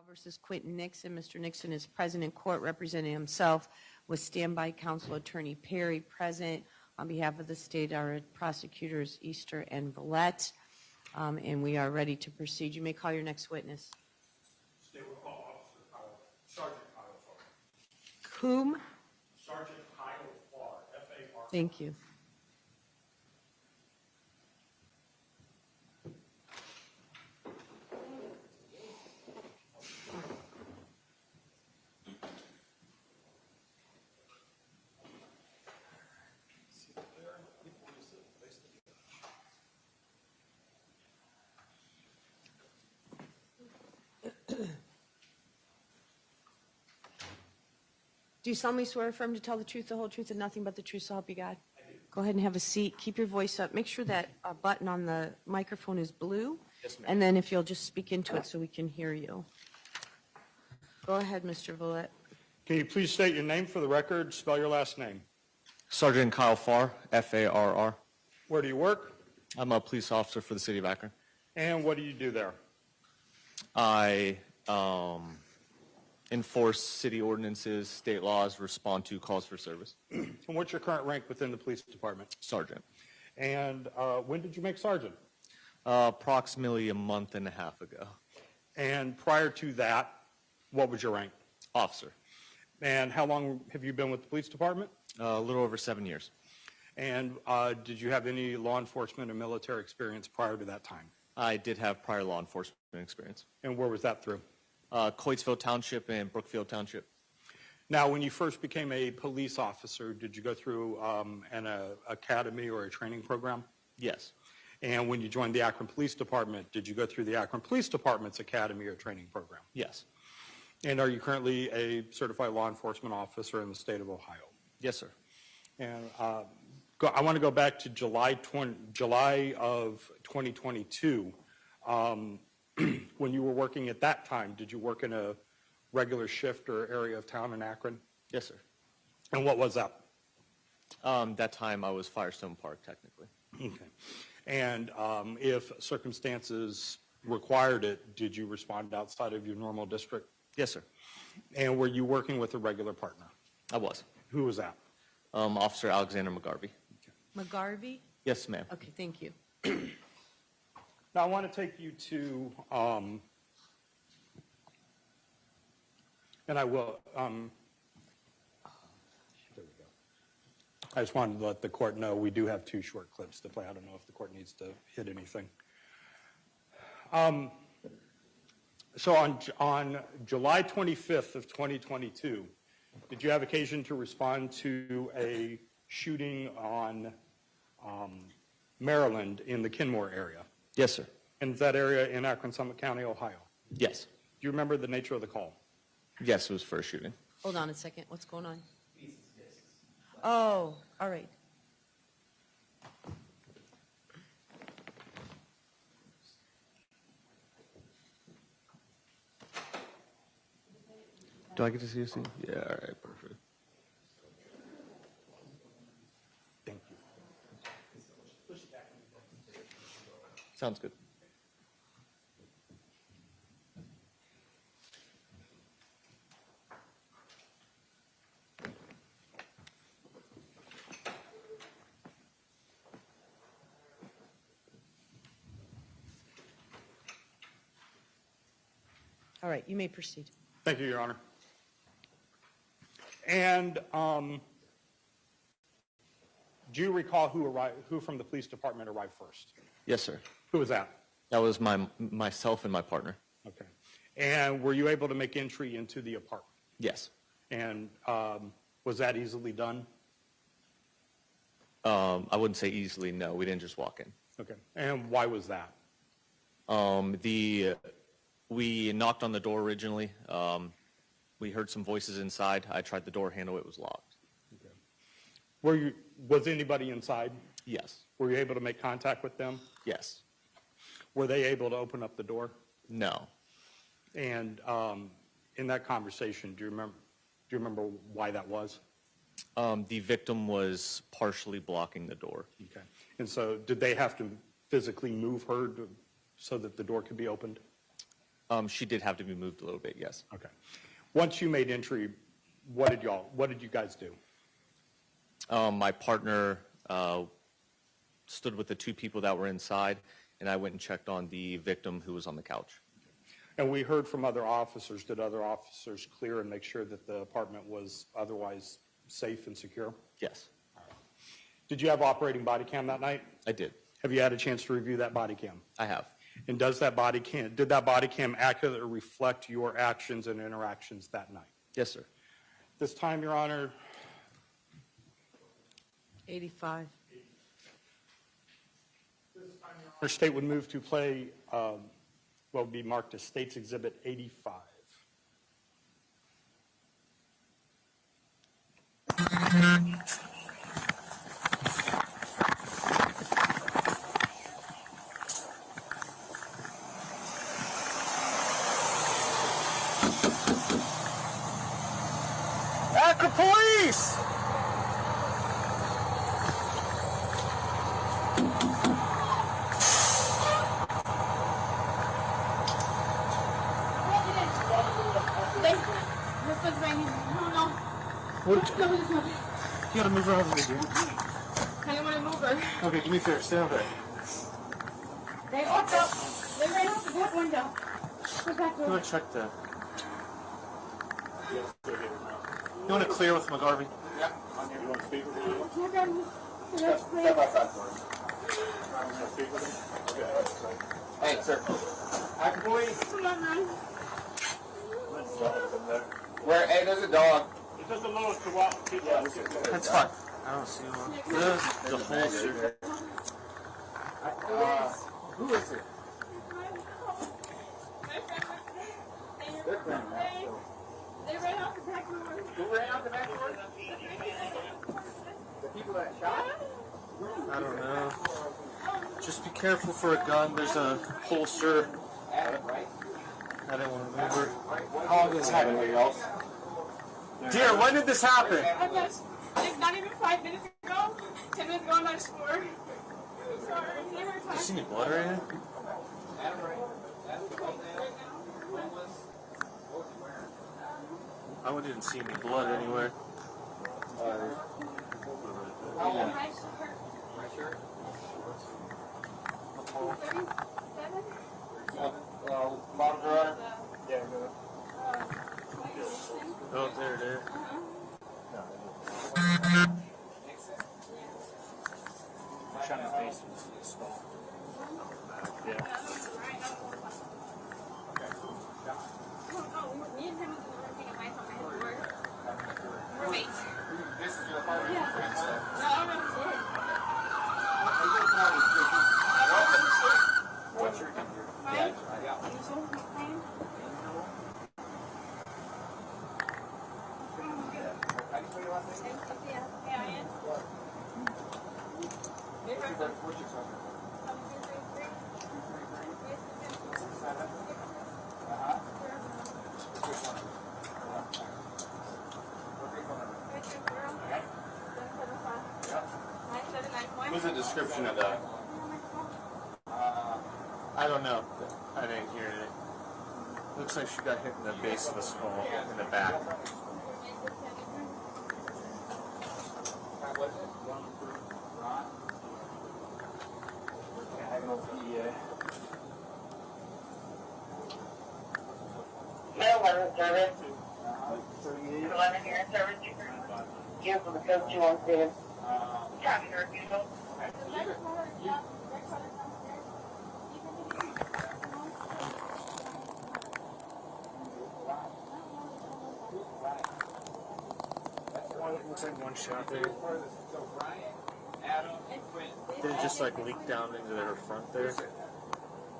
versus Quinton Nixon. Mr. Nixon is present in court representing himself with standby counsel attorney Perry present. On behalf of the state are prosecutors Easter and Villette, and we are ready to proceed. You may call your next witness. State will call Officer Kyle, Sergeant Kyle Farr. Whom? Sergeant Kyle Farr, F-A-R. Thank you. Do you solemnly swear or affirm to tell the truth, the whole truth, and nothing but the truth, so help you God? I do. Go ahead and have a seat. Keep your voice up. Make sure that button on the microphone is blue. Yes, ma'am. And then if you'll just speak into it so we can hear you. Go ahead, Mr. Villette. Can you please state your name for the record, spell your last name? Sergeant Kyle Farr, F-A-R-R. Where do you work? I'm a police officer for the city of Akron. And what do you do there? I enforce city ordinances, state laws, respond to calls for service. And what's your current rank within the police department? Sergeant. And when did you make sergeant? Approximately a month and a half ago. And prior to that, what was your rank? Officer. And how long have you been with the police department? A little over 7 years. And did you have any law enforcement or military experience prior to that time? I did have prior law enforcement experience. And where was that through? Coatesville Township and Brookfield Township. Now, when you first became a police officer, did you go through an academy or a training program? Yes. And when you joined the Akron Police Department, did you go through the Akron Police Department's academy or training program? Yes. And are you currently a certified law enforcement officer in the state of Ohio? Yes, sir. And I want to go back to July of 2022. When you were working at that time, did you work in a regular shift or area of town in Akron? Yes, sir. And what was that? That time I was Firestone Park, technically. Okay. And if circumstances required it, did you respond outside of your normal district? Yes, sir. And were you working with a regular partner? I was. Who was that? Officer Alexander McGarvey. McGarvey? Yes, ma'am. Okay, thank you. Now, I want to take you to, and I will, there we go. I just wanted to let the court know we do have 2 short clips to play. I don't know if the court needs to hit anything. So on July 25th of 2022, did you have occasion to respond to a shooting on Maryland in the Kenmore area? Yes, sir. And that area in Akron, Summit County, Ohio? Yes. Do you remember the nature of the call? Yes, it was for a shooting. Hold on a second. What's going on? Oh, all right. Do I get to see a scene? Yeah, all right, perfect. Thank you. Sounds good. All right, you may proceed. Thank you, Your Honor. And do you recall who from the police department arrived first? Yes, sir. Who was that? That was myself and my partner. Okay. And were you able to make entry into the apartment? Yes. And was that easily done? I wouldn't say easily, no. We didn't just walk in. Okay. And why was that? We knocked on the door originally. We heard some voices inside. I tried the door handle. It was locked. Okay. Was anybody inside? Yes. Were you able to make contact with them? Yes. Were they able to open up the door? No. And in that conversation, do you remember why that was? The victim was partially blocking the door. Okay. And so did they have to physically move her so that the door could be opened? She did have to be moved a little bit, yes. Okay. Once you made entry, what did you guys do? My partner stood with the two people that were inside, and I went and checked on the victim who was on the couch. And we heard from other officers. Did other officers clear and make sure that the apartment was otherwise safe and secure? Yes, Did you have operating body cam that night? I did. Have you had a chance to review that body cam? I have. And did that body cam accurately reflect your actions and interactions that night? Yes, sir. This time, Your Honor, 85. our state would move to play what would be marked as State's Exhibit 85. Akron Police! You gotta move her over here. I don't want to move her. Okay, give me a favor. Stay over there. They walked up. They ran out the back window. Go back You door. wanna check the... You wanna clear with McGarvey? Yeah, on here. You want to speak with me? Look at me. So that's Step great. outside for me. Want to speak with me? Okay. Hey, sir. Akron Police. Come on, man. Where? Hey, there's a dog. That's fine. I don't see one. The holster. Who is it? They ran out the back door. Who ran out the back door? The people that shot? I don't know. Just be careful for a gun. There's a holster. Adam, right? I didn't want to move her. How long did this happen, y'all? Dear, when did this happen? I'm not, like, not even 5 minutes ago. 10 minutes ago, I'm not sure. Sorry. They were You talking. see any blood or anything? Adam, right? I didn't see any blood anywhere. How long? My shirt. My shirt? 37? Bottom drawer? Yeah, go. Oh, there it is. Trying to face the skull. Yeah. Me and him was working at my phone. We're roommates. This is your apartment? Yeah. No, no, shit. What's your number? Fine. Yeah. How do you spell your last name? NCCFAIN. What's your son? What's the description of that? I don't know. I didn't hear it. Looks like she got hit in the base of the skull in the back. What was it? Ron? I have no PEA. Hello, service. 38. 11 here, service. Give them the code 217. Traffic refusal. Looks like one shot there. So Brian, Adam, and Quinton. Did it just like leak down into their front there?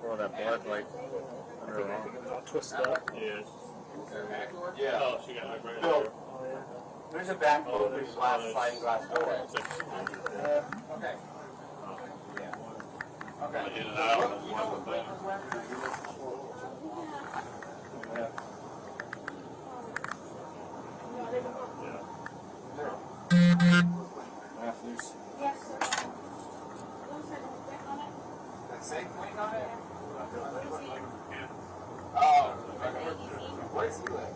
Or that blood like under her arm? All twisted up. Yes. Yeah. Oh, she got like right Bill, there. there's a back door, there's glass, sliding glass door. Okay. Okay. In and out and one thing. Yes, sir. That same point on it? Oh. I see that?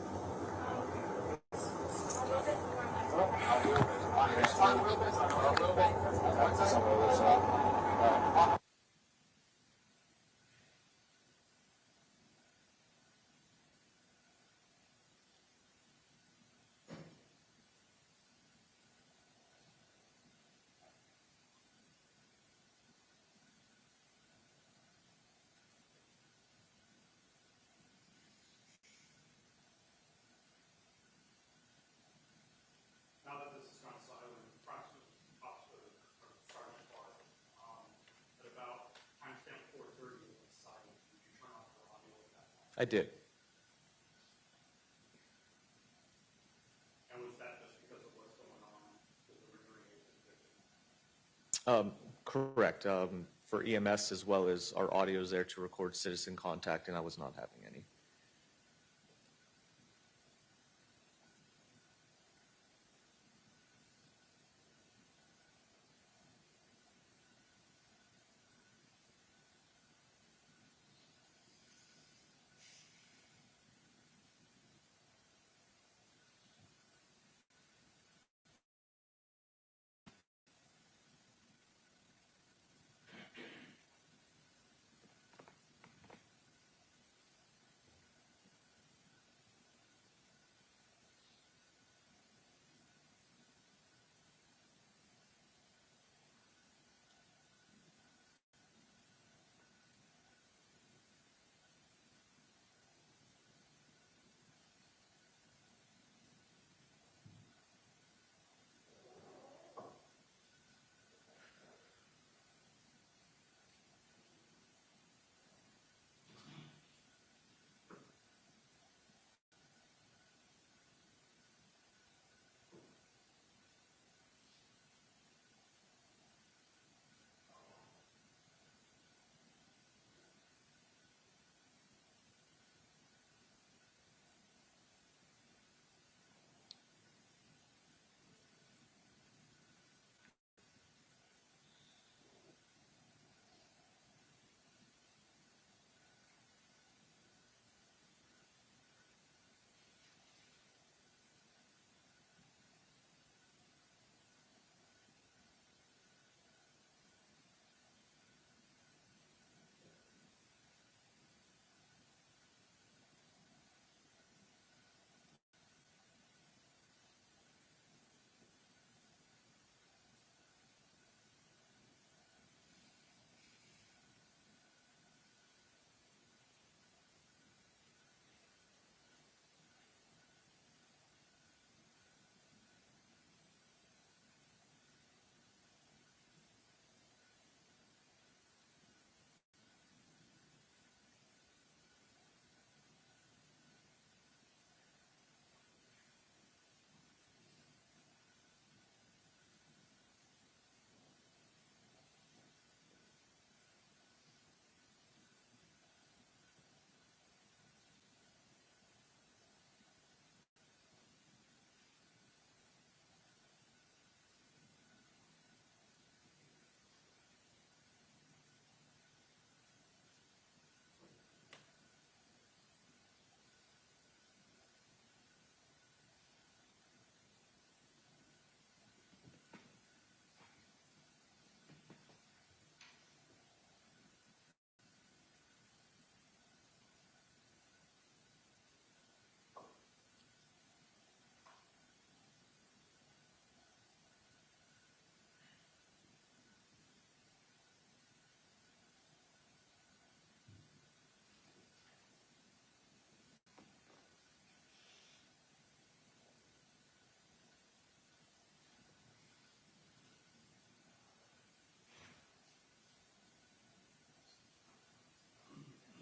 Now that this has gone silent, approximately Sergeant Clark, at about timestamp 4:30, it was silent. Did you turn off your audio at that time? I did. And was that just because of what's going on with the rendering agent victim? Correct. For EMS as well as our audio is there to record citizen contact, and I was not having any.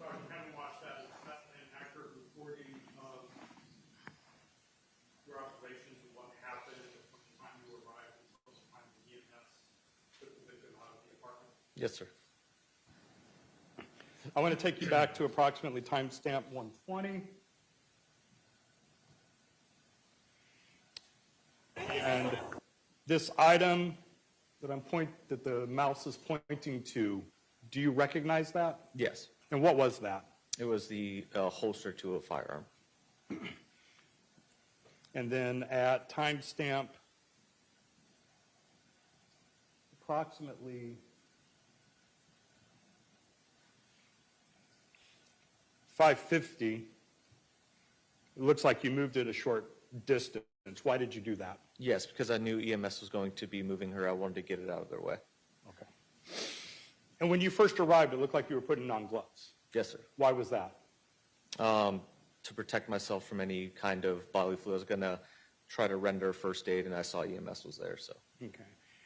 Sorry, if you haven't watched that, it's not an accurate reporting of your observations of what happened from the time you arrived until the time the EMS took the victim out of the apartment. Yes, sir. I want to take you back to approximately timestamp 120. And this item that the mouse is pointing to, do you recognize that? Yes. And what was that? It was the holster to a firearm. And then at timestamp approximately 5:50, it looks like you moved it a short distance. Why did you do that? Yes, because I knew EMS was going to be moving her. I wanted to get it out of their way. Okay. And when you first arrived, it looked like you were putting on gloves. Yes, sir. Why was that? To protect myself from any kind of bodily fluid. I was going to try to render first aid, and I saw EMS was there, so. Okay.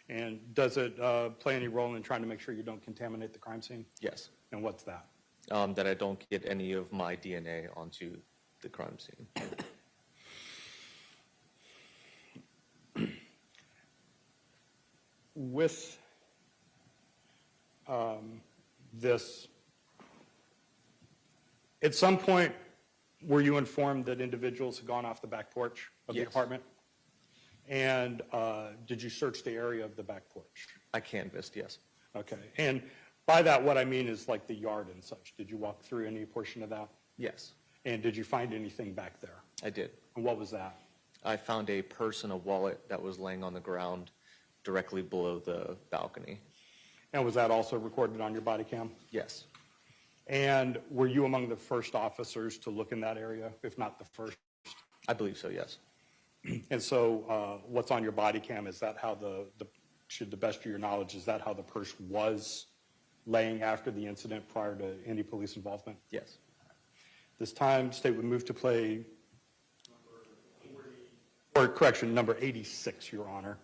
And does it play any role in trying to make sure you don't contaminate the crime scene? Yes. And what's that? That I don't get any of my DNA onto the crime scene. With this, at some point, were you informed that individuals had gone off the back porch of the Yes. apartment? And did you search the area of the back porch? I canvassed, yes. Okay. And by that, what I mean is like the yard and such. Did you walk through any portion of that? Yes, And did you find anything back there? I did. And what was that? I found a purse and a wallet that was laying on the ground directly below the balcony. And was that also recorded on your body cam? Yes. And were you among the first officers to look in that area, if not the first? I believe so, yes. And so what's on your body cam, is that how to the best of your knowledge, is that how the purse was laying after the incident prior to any police involvement? Yes. This time, state would move to play, or correction, number 86, Your Honor.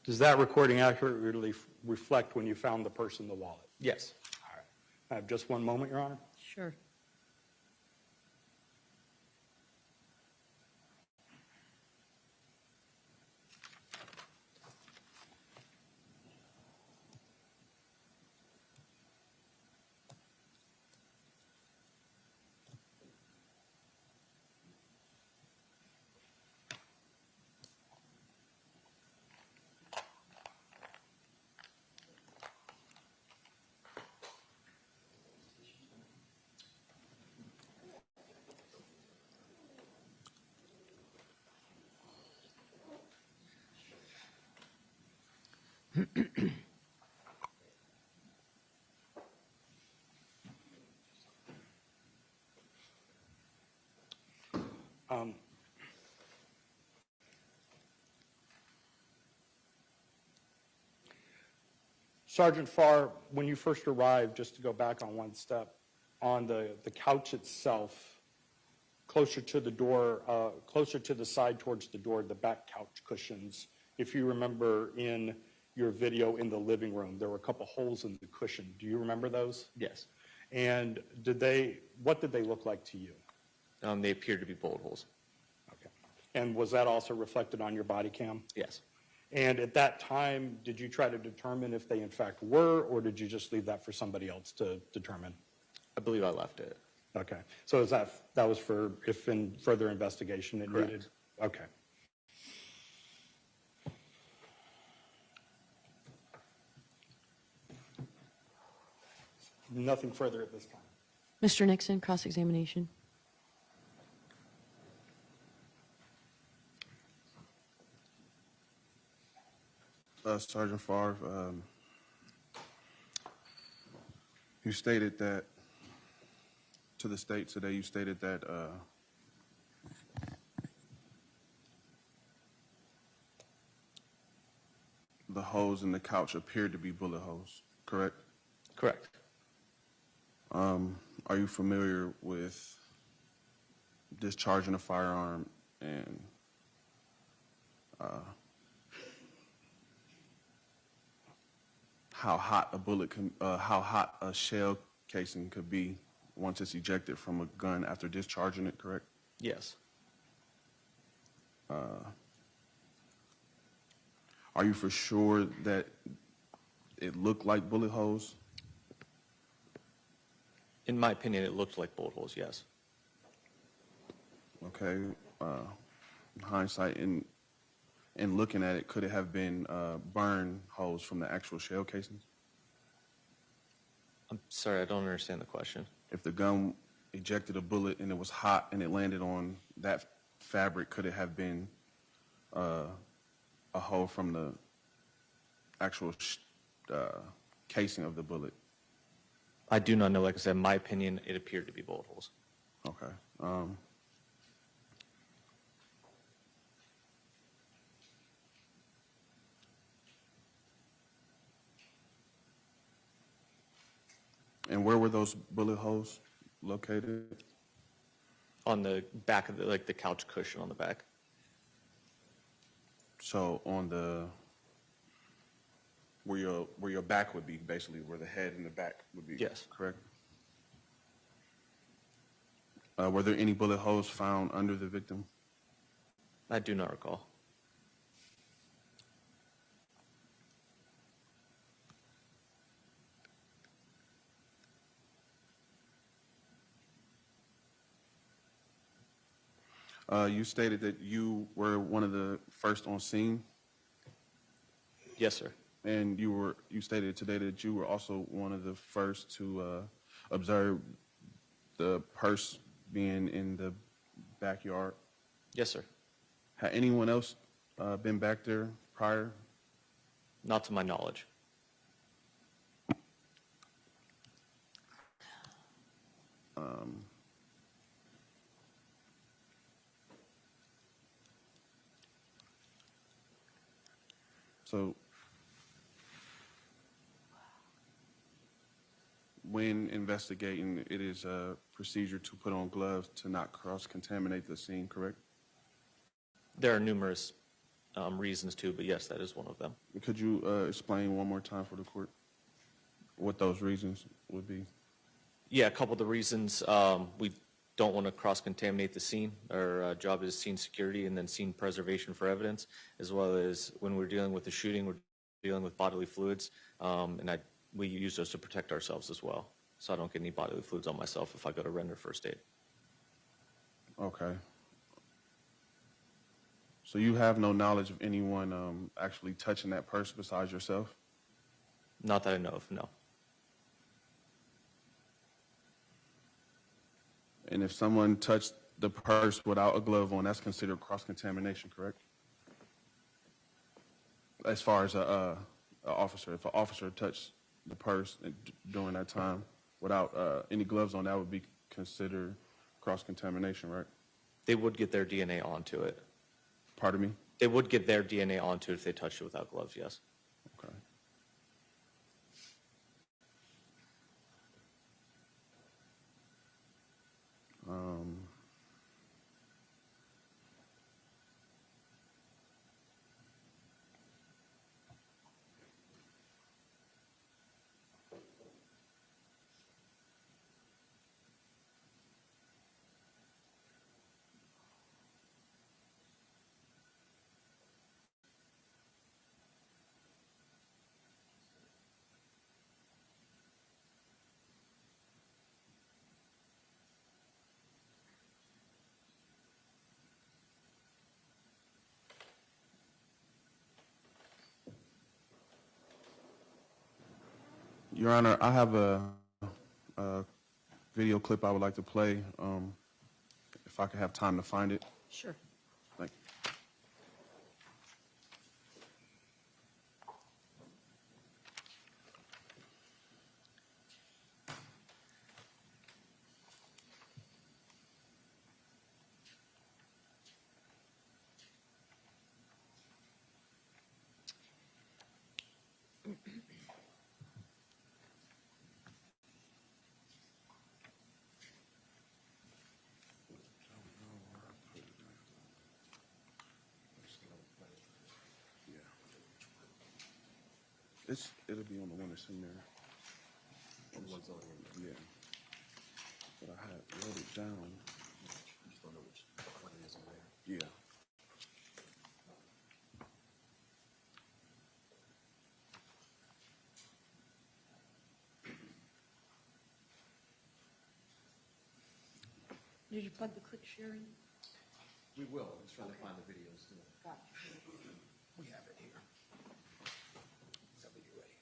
Does that recording accurately reflect when you found the purse and the wallet? Yes. All right. I have just one moment, Your Honor. Sure. Sergeant Farr, when you first arrived, just to go back on one step, on the couch itself, closer to the door, closer to the side towards the door, the back couch cushions, if you remember in your video in the living room, there were a couple holes in the cushion. Do you remember those? Yes. And what did they look like to you? They appeared to be bullet holes. Okay. And was that also reflected on your body cam? Yes. And at that time, did you try to determine if they in fact were, or did you just leave that for somebody else to determine? I believe I left it. Okay. So is that was for if in further investigation it Correct. needed? Okay. Nothing further at this time. Mr. Nixon, cross-examination. Sergeant Favre, you stated that, to the state today, you stated that the holes in the couch appeared to be bullet holes, correct? Correct. Are you familiar with discharging a firearm and how hot a bullet can, how hot a shell casing could be once it's ejected from a gun after discharging it, correct? Yes. Are you for sure that it looked like bullet holes? In my opinion, it looked like bullet holes, yes. Okay. In hindsight, in looking at it, could it have been burn holes from the actual shell casings? I'm sorry, I don't understand the question. If the gun ejected a bullet and it was hot and it landed on that fabric, could it have been a hole from the actual casing of the bullet? I do not know. Like I said, in my opinion, it appeared to be bullet holes. Okay. And where were those bullet holes located? On the back of the couch cushion on the back. So on the where your back would be, basically where the head and the back would be. Yes. Correct. Were there any bullet holes found under the victim? I do not recall. You stated that you were one of the first on scene, Yes, sir. and you stated today that you were also one of the first to observe the purse being in the backyard. Yes, sir. Had anyone else been back there prior? Not to my knowledge. So when investigating, it is a procedure to put on gloves to not cross-contaminate the scene, correct? There are numerous reasons too, but yes, that is one of them. Could you explain one more time for the court what those reasons would be? Yeah, a couple of the reasons we don't want to cross-contaminate the scene. Our job is scene security and then scene preservation for evidence, as well as when we're dealing with the shooting, we're dealing with bodily fluids, and we use those to protect ourselves as well. So I don't get any bodily fluids on myself if I go to render first aid. Okay. So you have no knowledge of anyone actually touching that purse besides yourself? Not that I know of, no. And if someone touched the purse without a glove on, that's considered cross-contamination, correct? As far as a officer, if an officer touched the purse during that time without any gloves on, that would be considered cross-contamination, right? They would get their DNA onto it. Pardon me? They would get their DNA onto it if they touched it without gloves, yes. Okay. Your Honor, I have a video clip I would like to play, if I could have time to find it. Sure. Thank you. It'll be on the one that's in there. On the one's on here. Yeah. But I had wrote it down. You just don't know which one it is on there. Yeah. Did you plug the click share in? We will. I'm just trying to find the video still. We have it here. So when you're ready.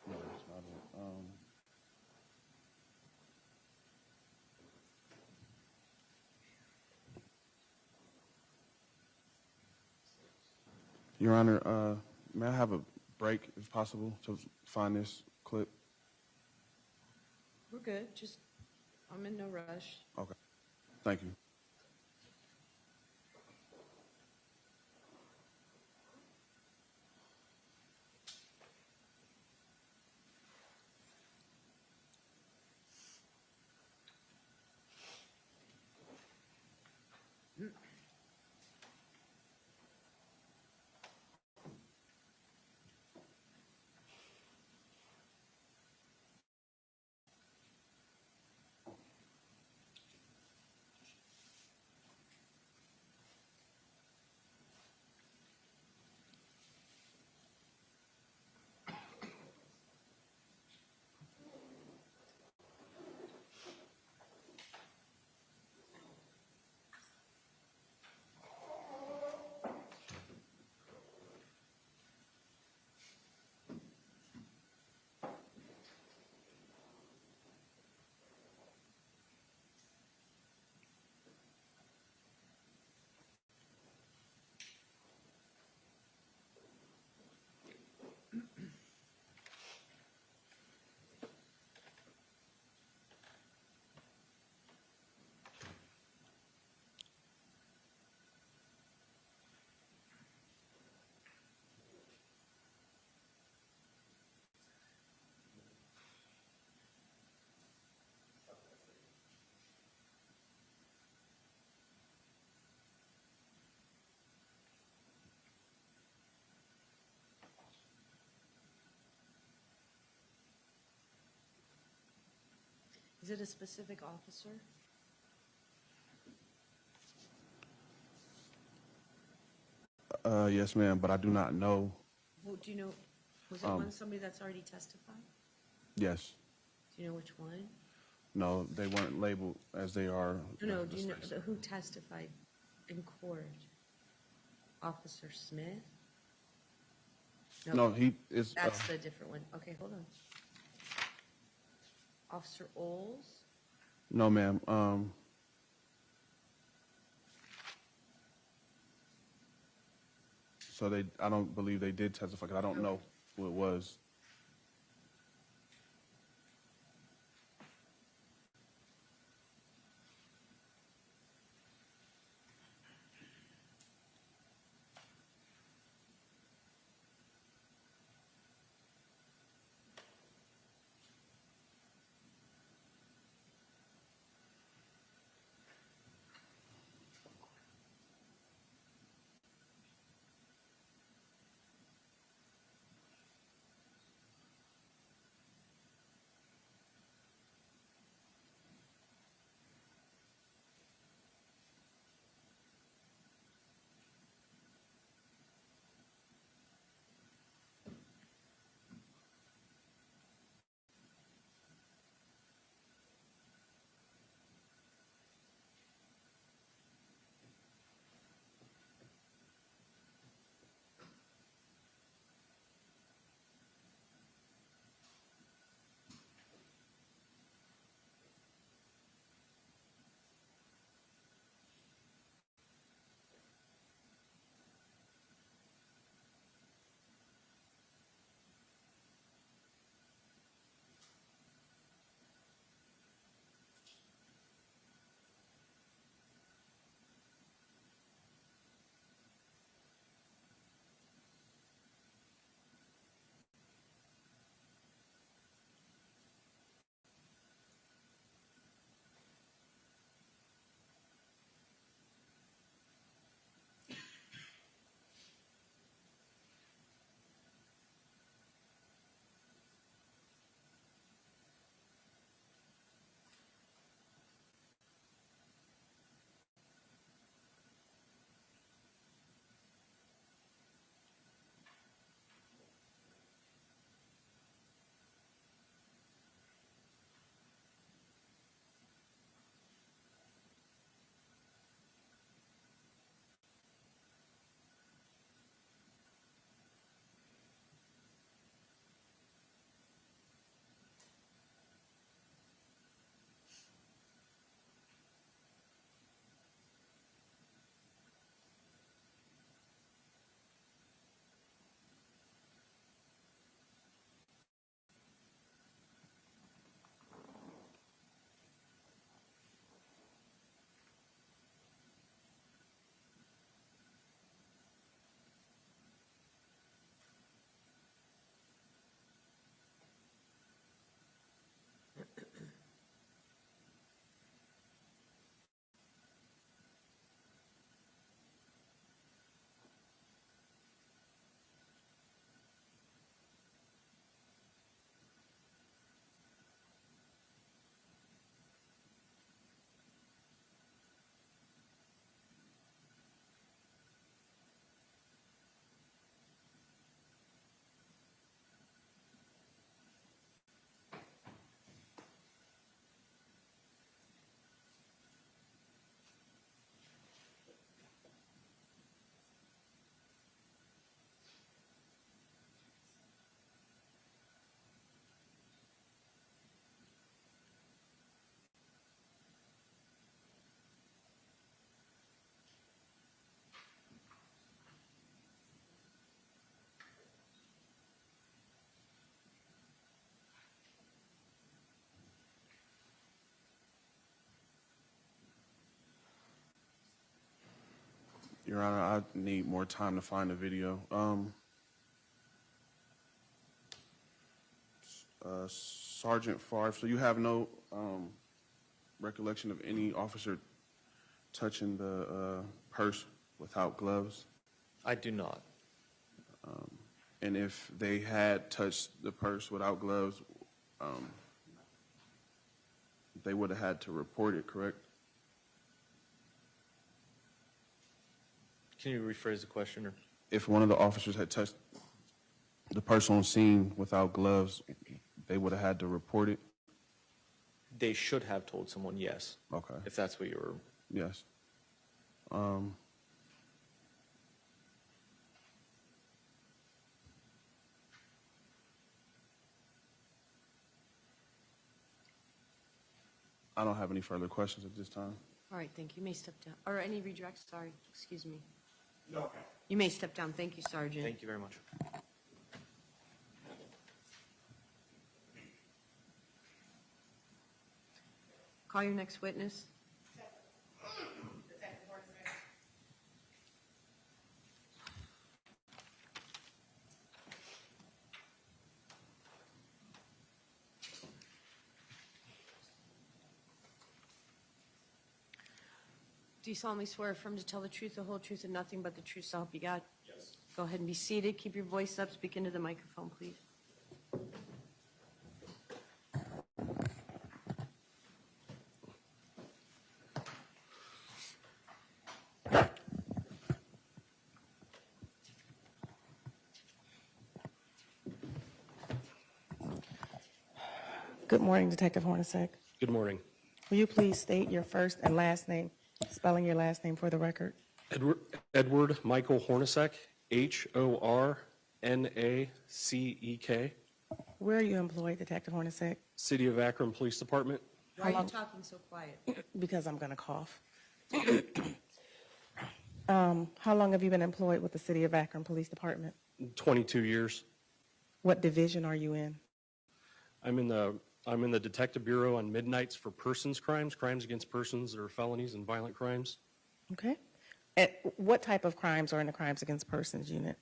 No, that's not it. Your Honor, may I have a break, if possible, to find this clip? We're good. Just, I'm in no rush. Okay. Thank you. Is it a specific officer? Yes, ma'am, but I do not know. Well, do you know, was it somebody that's already testified? Yes. Do you know which one? No, they weren't labeled as they are. No, do you know who testified in court? Officer Smith? No, he is. That's the different one. Okay, hold on. Officer Oles? No, ma'am. So I don't believe they did testify, because I don't know who it was. Your Honor, I need more time to find the video. Sergeant Favre, so you have no recollection of any officer touching the purse without gloves? I do not. And if they had touched the purse without gloves, they would have had to report it, correct? Can you rephrase the question? Or? If one of the officers had touched the person on scene without gloves, they would have had to report it? They should have told someone yes. Okay. If that's what you were. Yes. I don't have any further questions at this time. All right, thank you. You may step down. Or any redirects? Sorry, excuse me. No, okay. You may step down. Thank you, Sergeant. Thank you very much. Call your next witness. Do you solemnly swear affirm to tell the truth, the whole truth, and nothing but the truth, so help you God? Yes. Go ahead and be seated. Keep your voice up. Speak into the microphone, please. Good morning, Detective Hornacek. Good morning. Will you please state your first and last name, spelling your last name for the record? Edward Michael Hornacek, Hornacek. Where are you employed, Detective Hornacek? City of Akron Police Department. Why are you talking so quiet? Because I'm going to cough. How long have you been employed with the City of Akron Police Department? 22 years. What division are you in? I'm in the Detective Bureau on midnights for persons crimes, crimes against persons that are felonies and violent crimes. Okay. What type of crimes are in the crimes against persons unit?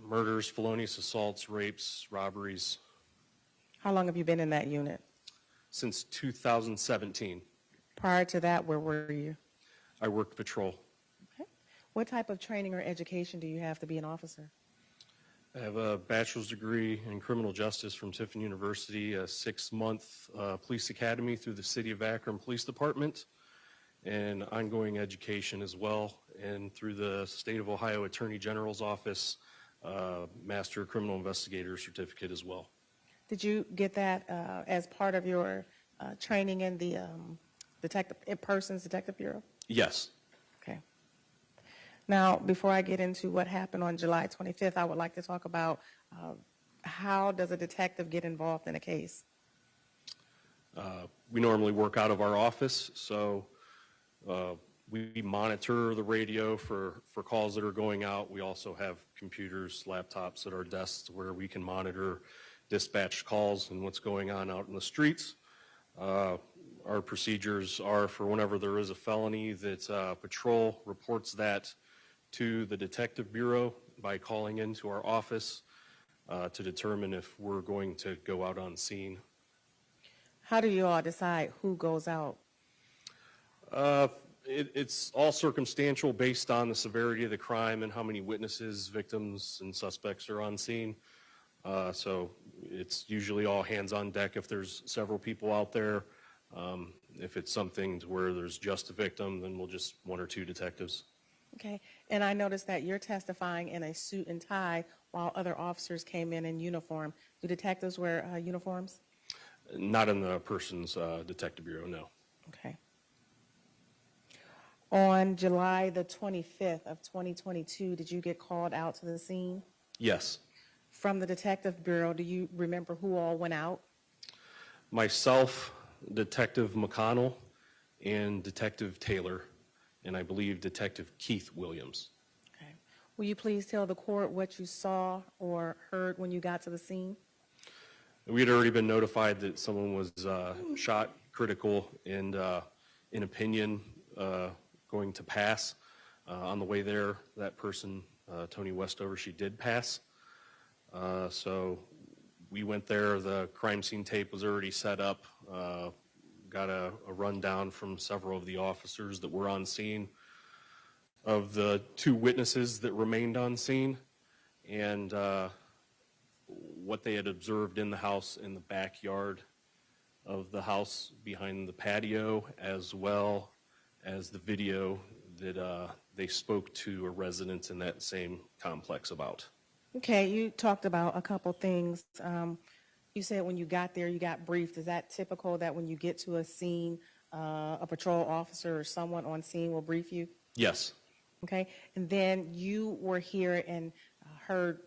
Murders, felonious assaults, rapes, robberies. How long have you been in that unit? Since 2017. Prior to that, where were you? I worked patrol. Okay. What type of training or education do you have to be an officer? I have a bachelor's degree in criminal justice from Tiffin University, a 6-month police academy through the City of Akron Police Department, and ongoing education as well, and through the State of Ohio Attorney General's Office, Master Criminal Investigator certificate as well. Did you get that as part of your training in the Persons Detective Bureau? Yes. Okay. Now, before I get into what happened on July 25th, I would like to talk about how does a detective get involved in a case? We normally work out of our office, so we monitor the radio for calls that are going out. We also have computers, laptops at our desks where we can monitor dispatched calls and what's going on out in the streets. Our procedures are for whenever there is a felony that patrol reports that to the Detective Bureau by calling into our office to determine if we're going to go out on scene. How do you all decide who goes out? It's all circumstantial based on the severity of the crime and how many witnesses, victims, and suspects are on scene. So it's usually all hands on deck if there's several people out there. If it's something to where there's just a victim, then we'll just 1 or 2 detectives. Okay. And I noticed that you're testifying in a suit and tie while other officers came in uniform. Do detectives wear uniforms? Not in the Persons Detective Bureau, no. Okay. On July the 25th of 2022, did you get called out to the scene? Yes. From the Detective Bureau, do you remember who all went out? Myself, Detective McConnell, and Detective Taylor, and I believe Detective Keith Williams. Okay. Will you please tell the court what you saw or heard when you got to the scene? We had already been notified that someone was shot, critical, and in opinion going to pass. On the way there, that person, Toni Westover, she did pass. So we went there. The crime scene tape was already set up. Got a rundown from several of the officers that were on scene of the 2 witnesses that remained on scene, and what they had observed in the house, in the backyard of the house behind the patio, as well as the video that they spoke to a resident in that same complex about. Okay, you talked about a couple things. You said when you got there, you got briefed. Is that typical that when you get to a scene, a patrol officer or someone on scene will brief you? Yes. Okay, and then you were here and heard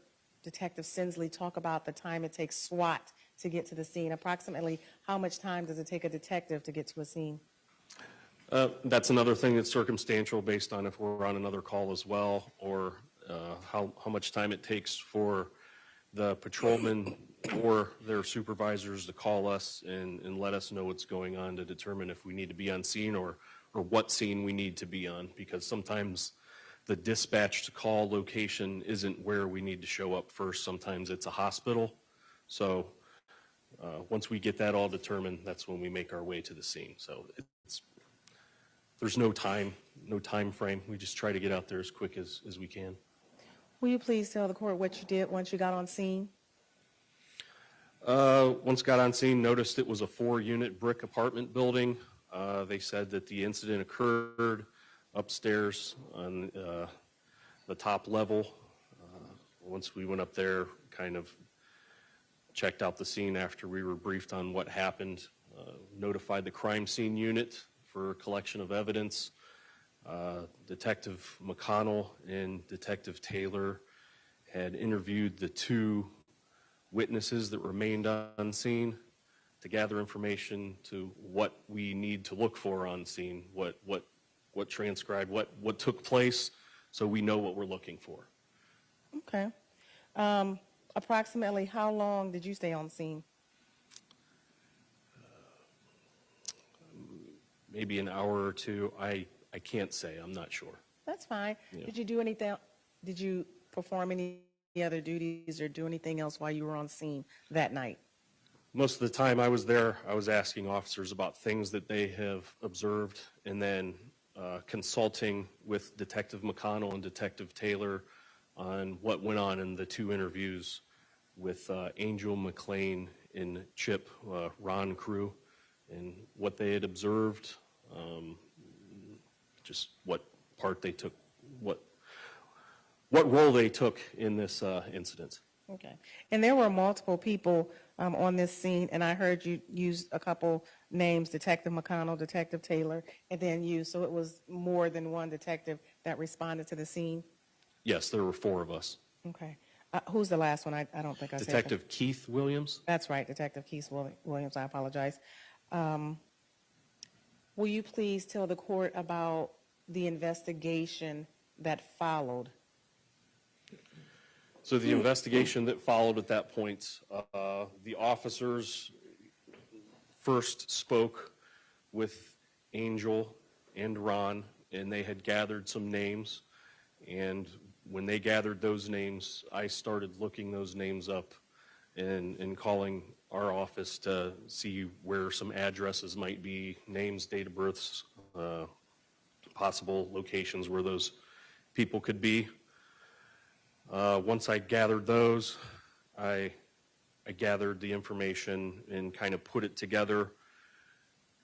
Detective Sinsley talk about the time it takes SWAT to get to the scene. Approximately how much time does it take a detective to get to a scene? That's another thing that's circumstantial based on if we're on another call as well, or how much time it takes for the patrolmen or their supervisors to call us and let us know what's going on to determine if we need to be on scene or what scene we need to be on, because sometimes the dispatch to call location isn't where we need to show up first. Sometimes it's a hospital. So once we get that all determined, that's when we make our way to the scene. So there's no time frame. We just try to get out there as quick as we can. Will you please tell the court what you did once you got on scene? Once got on scene, noticed it was a 4-unit brick apartment building. They said that the incident occurred upstairs on the top level. Once we went up there, kind of checked out the scene after we were briefed on what happened, notified the crime scene unit for collection of evidence. Detective McConnell and Detective Taylor had interviewed the 2 witnesses that remained on scene to gather information to what we need to look for on scene, what transcribed, what took place, so we know what we're looking for. Okay. Approximately how long did you stay on scene? Maybe an hour or 2. I can't say. I'm not sure. That's fine. Yeah. Did you do anything? Did you perform any other duties or do anything else while you were on scene that night? Most of the time I was there, I was asking officers about things that they have observed, and then consulting with Detective McConnell and Detective Taylor on what went on in the 2 interviews with Angel McLean and Chip Ron Crew, and what they had observed, just what part they took, what role they took in this incident. Okay. And there were multiple people on this scene, and I heard you use a couple names, Detective McConnell, Detective Taylor, and then you. So it was more than one detective that responded to the scene? Yes, there were 4 of us. Okay. Who's the last one? I don't think I said that. Detective Keith Williams. That's right, Detective Keith Williams. I apologize. Will you please tell the court about the investigation that followed? So the investigation that followed at that point, the officers first spoke with Angel and Ron, and they had gathered some names. And when they gathered those names, I started looking those names up and calling our office to see where some addresses might be, names, date of births, possible locations where those people could be. Once I gathered those, I gathered the information and kind of put it together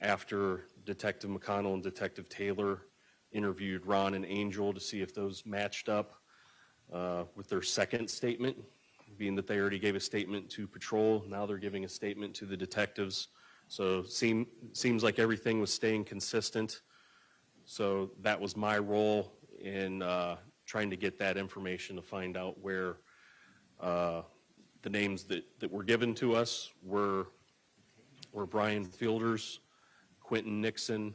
after Detective McConnell and Detective Taylor interviewed Ron and Angel to see if those matched up with their second statement, being that they already gave a statement to patrol. Now they're giving a statement to the detectives. So seems like everything was staying consistent. So that was my role in trying to get that information to find out where the names that were given to us were Brian Fielders, Quinton Nixon,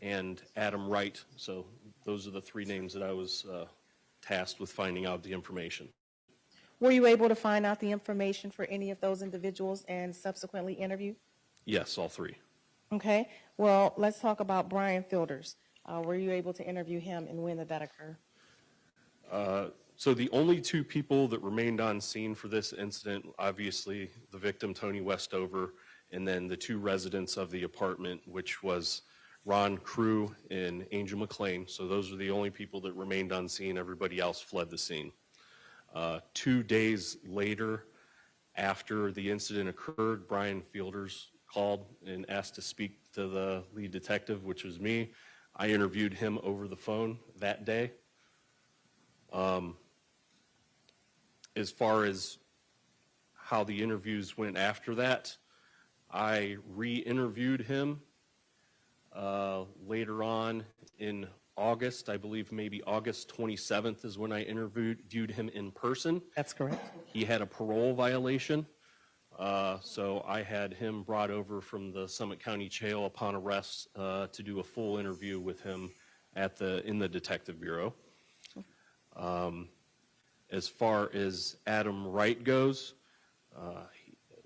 and Adam Wright. So those are the 3 names that I was tasked with finding out the information. Were you able to find out the information for any of those individuals and subsequently interview? Yes, all 3. Okay. Well, let's talk about Brian Fielders. Were you able to interview him, and when did that occur? So the only two people that remained on scene for this incident, obviously the victim, Toni Westover, and then the two residents of the apartment, which was Ron Crew and Angel McLean. So those are the only people that remained on scene. Everybody else fled the scene. 2 days later, after the incident occurred, Brian Fielders called and asked to speak to the lead detective, which was me. I interviewed him over the phone that day. As far as how the interviews went after that, I re-interviewed him later on in August. I believe maybe August 27th is when I interviewed him in person. That's correct. He had a parole violation, so I had him brought over from the Summit County Jail upon arrest to do a full interview with him in the Detective Bureau. As far as Adam Wright goes,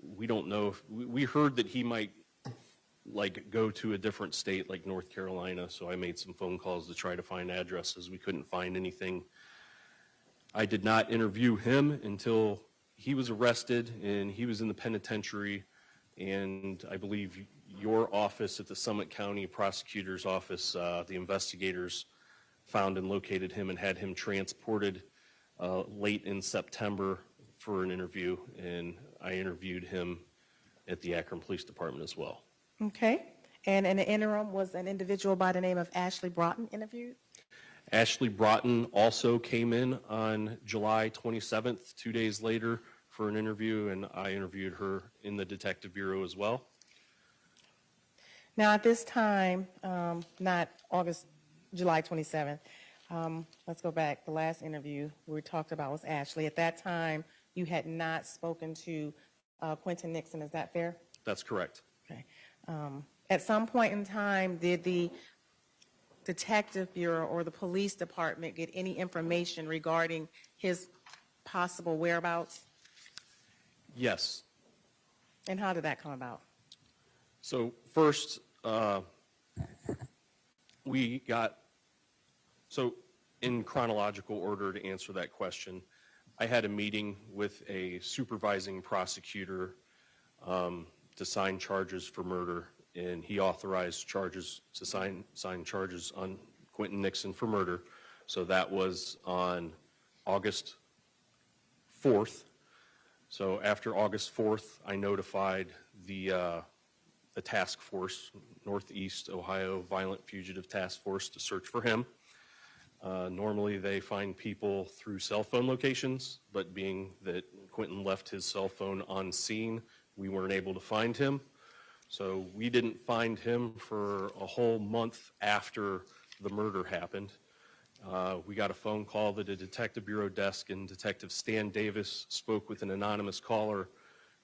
we don't know if we heard that he might go to a different state like North Carolina, so I made some phone calls to try to find addresses. We couldn't find anything. I did not interview him until he was arrested and he was in the penitentiary, and I believe your office at the Summit County Prosecutor's Office, the investigators found and located him and had him transported late in September for an interview, and I interviewed him at the Akron Police Department as well. Okay. And in the interim, was an individual by the name of Ashley Broughton interviewed? Ashley Broughton also came in on July 27th, 2 days later, for an interview, and I interviewed her in the Detective Bureau as well. Now, at this time, not July 27th, let's go back. The last interview we talked about was Ashley. At that time, you had not spoken to Quinton Nixon. Is that fair? That's correct. Okay. At some point in time, did the Detective Bureau or the Police Department get any information regarding his possible whereabouts? Yes. And how did that come about? So first, in chronological order to answer that question, I had a meeting with a supervising prosecutor to sign charges for murder, and he authorized charges to sign charges on Quinton Nixon for murder. So that was on August 4th. So after August 4th, I notified the task force, Northeast Ohio Violent Fugitive Task Force, to search for him. Normally they find people through cell phone locations, but being that Quinton left his cell phone on scene, we weren't able to find him. So we didn't find him for a whole month after the murder happened. We got a phone call to the Detective Bureau desk, and Detective Stan Davis spoke with an anonymous caller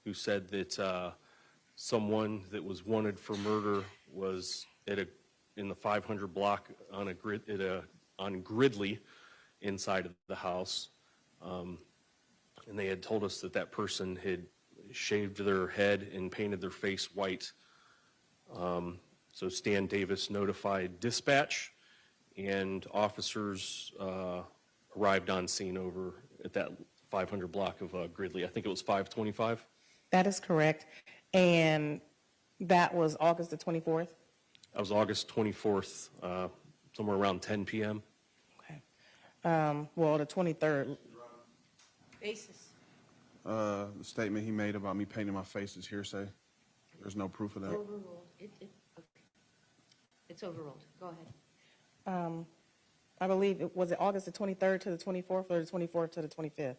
who said that someone that was wanted for murder was in the 500 block on Gridley inside of the house. And they had told us that person had shaved their head and painted their face white. So Stan Davis notified dispatch, and officers arrived on scene over at that 500 block of Gridley. I think it was 525. That is correct. And that was August the 24th? That was August 24th, somewhere around 10 p.m. Okay. Well, the 23rd. Basis. The statement he made about me painting my face is hearsay. There's no proof of that. Overruled. Okay. It's overruled. Go ahead. I believe, was it August the 23rd to the 24th or the 24th to the 25th?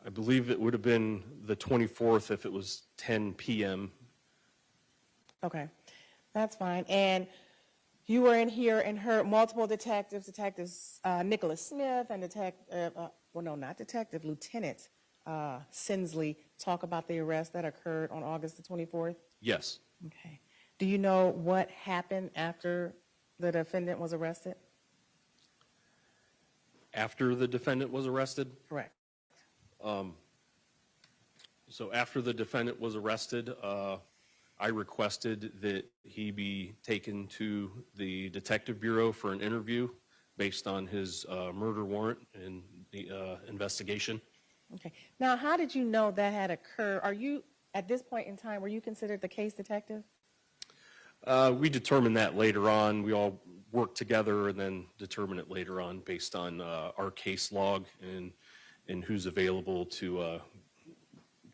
I believe it would have been the 24th if it was 10 p.m. Okay, that's fine. And you were in here and heard multiple detectives, Nicholas Smith and Lieutenant Sinsley talk about the arrest that occurred on August the 24th? Yes. Okay. Do you know what happened after the defendant was arrested? After the defendant was arrested? Correct. So after the defendant was arrested, I requested that he be taken to the Detective Bureau for an interview based on his murder warrant and the investigation. Okay. Now, how did you know that had occurred? Are you, at this point in time, were you considered the case detective? We determined that later on. We all worked together and then determined it later on based on our case log and who's available to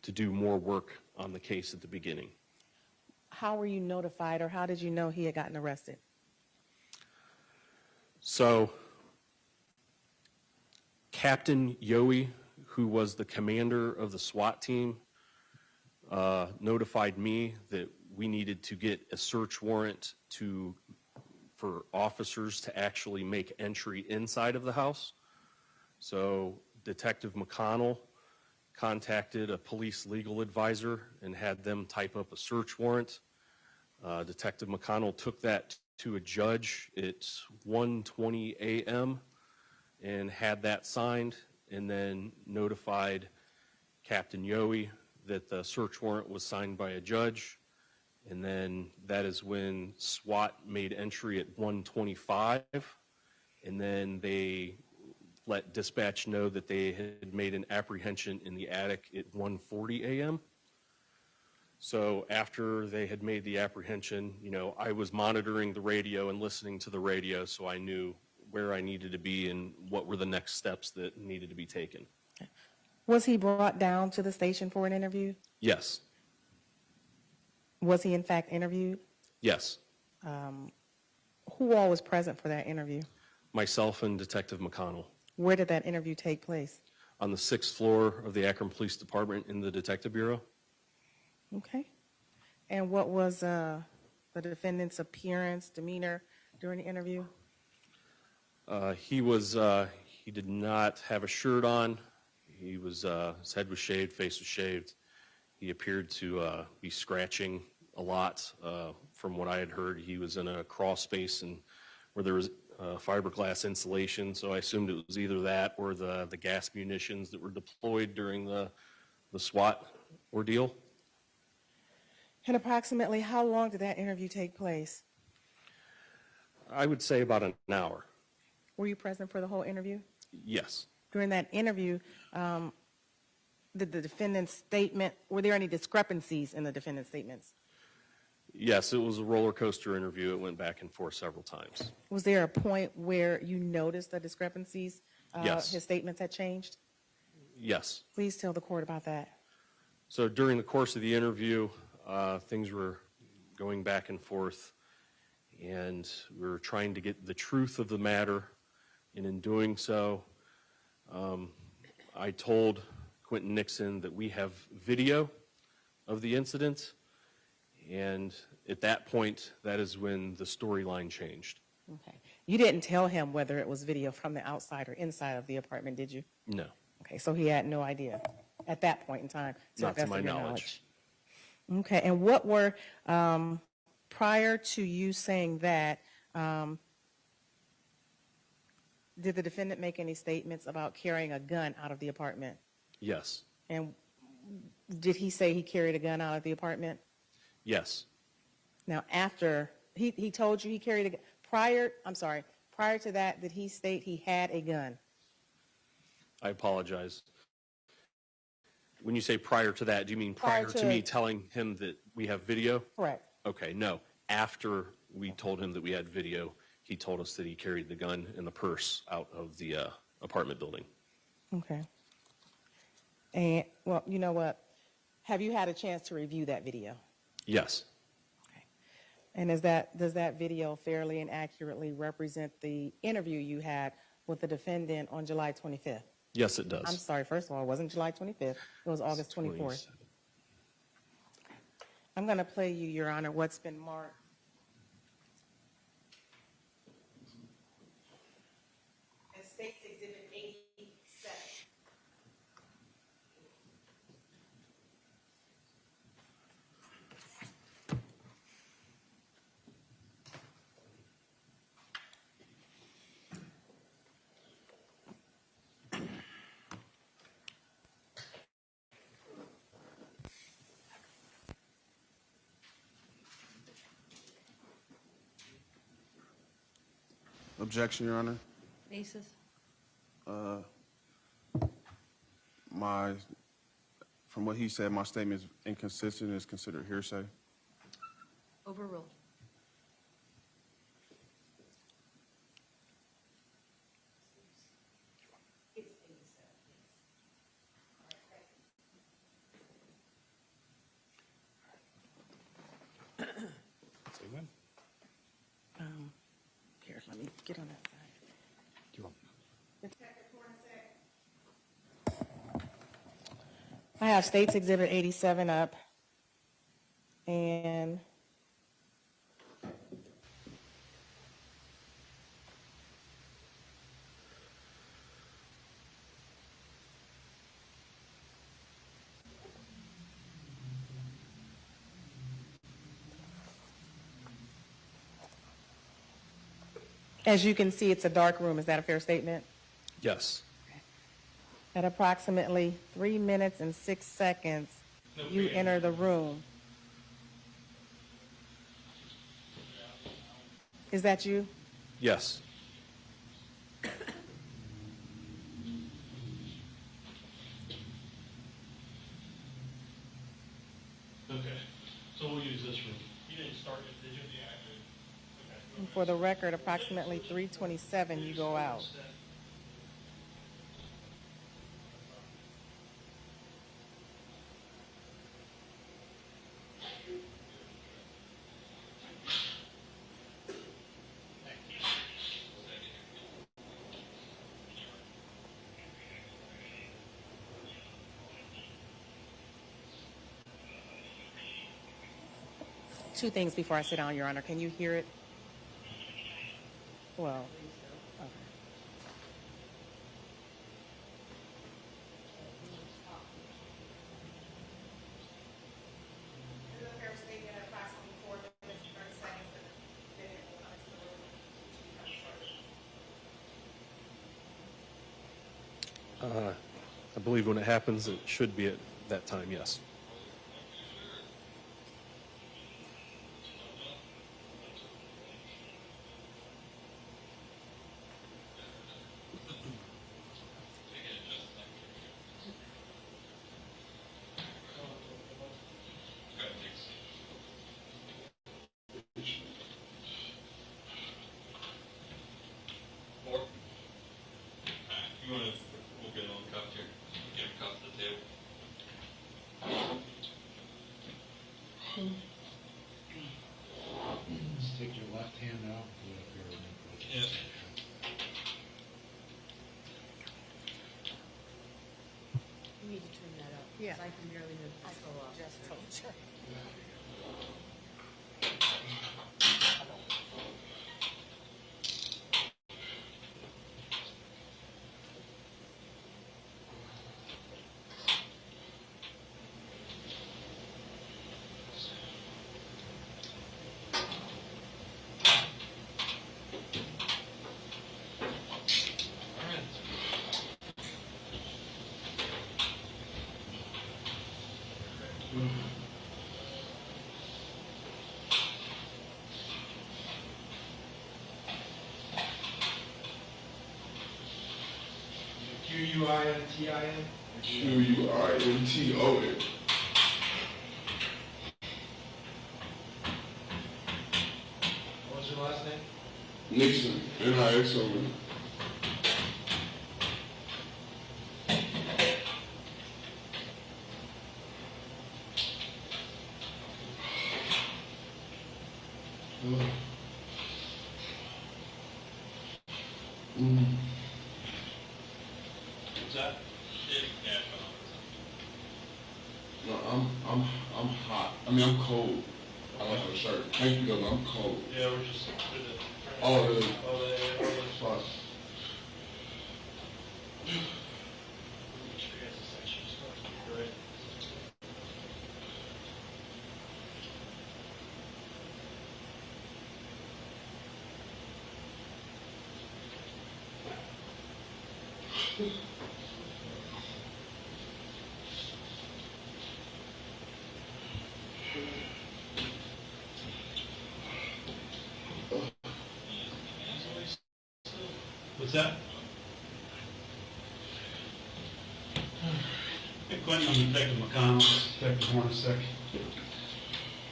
do more work on the case at the beginning. How were you notified, or how did you know he had gotten arrested? So Captain Yowie, who was the commander of the SWAT team, notified me that we needed to get a search warrant for officers to actually make entry inside of the house. So Detective McConnell contacted a police legal advisor and had them type up a search warrant. Detective McConnell took that to a judge at 1:20 a.m. and had that signed, and then notified Captain Yowie that the search warrant was signed by a judge. And then that is when SWAT made entry at 1:25, and then they let dispatch know that they had made an apprehension in the attic at 1:40 a.m. So after they had made the apprehension, I was monitoring the radio and listening to the radio, so I knew where I needed to be and what were the next steps that needed to be taken. Was he brought down to the station for an interview? Yes. Was he in fact interviewed? Yes. Who all was present for that interview? Myself and Detective McConnell. Where did that interview take place? On the 6th floor of the Akron Police Department in the Detective Bureau. Okay. And what was the defendant's appearance, demeanor during the interview? He did not have a shirt on. His head was shaved, face was shaved. He appeared to be scratching a lot. From what I had heard, he was in a crawl space and where there was fiberglass insulation, so I assumed it was either that or the gas munitions that were deployed during the SWAT ordeal. And approximately how long did that interview take place? I would say about an hour. Were you present for the whole interview? Yes. During that interview, did the defendant's statement, were there any discrepancies in the defendant's statements? Yes, it was a roller coaster interview. It went back and forth several times. Was there a point where you noticed the discrepancies? Yes. His statements had changed? Yes. Please tell the court about that. So during the course of the interview, things were going back and forth, and we were trying to get the truth of the matter, and in doing so, I told Quinton Nixon that we have video of the incident, and at that point, that is when the storyline changed. Okay. You didn't tell him whether it was video from the outside or inside of the apartment, did you? No. Okay, so he had no idea at that point in time. Not to my knowledge. Okay, and what were, prior to you saying that, did the defendant make any statements about carrying a gun out of the apartment? Yes. And did he say he carried a gun out of the apartment? Yes. Now, after he told you he carried a gun, prior to that, did he state he had a gun? I apologize. When you say prior to that, do you mean prior to me telling him that we have video? Correct. Okay, no. After we told him that we had video, he told us that he carried the gun and the purse out of the apartment building. Okay. And, well, you know what? Have you had a chance to review that video? Yes. Okay. And does that video fairly and accurately represent the interview you had with the defendant on July 25th? Yes, it does. I'm sorry, first of all, it wasn't July 25th. It was August 24th. I'm going to play you, Your Honor, what's been marked. As State's Exhibit 87. Objection, Your Honor. Basis? From what he said, my statement is inconsistent and is considered hearsay. Overruled. Say when? Here, let me get on that side. Do you want? I have States Exhibit 87 up, and as you can see, it's a dark room. Is that a fair statement? Yes. At approximately 3 minutes and 6 seconds, you enter the room. Is that you? Yes. Okay, so we'll use this room. You didn't start it, did you? Yeah, I did. Okay. And for the record, approximately 3:27, you go out. Two things before I sit down, Your Honor. Can you hear it? Well, okay. I believe when it happens, it should be at that time, yes. You want to, we'll get on cup here, get a cup to the table. Just take your left hand out, put it up here, and then put it. Yes. You need to turn that up. Yeah. 'Cause I can barely move the control off. Just told you. Quinton? Quinton. What was your last name? Nixon, Nixon. Is that it? Yeah. No, I'm hot. I mean, I'm cold. I like a shirt. Thank you, though. I'm cold. Yeah, we're just. Oh, really? Oh, yeah. Fuck. Great. What's that? Hey, Quinton, I'm Detective McConnell, Detective Hornacek.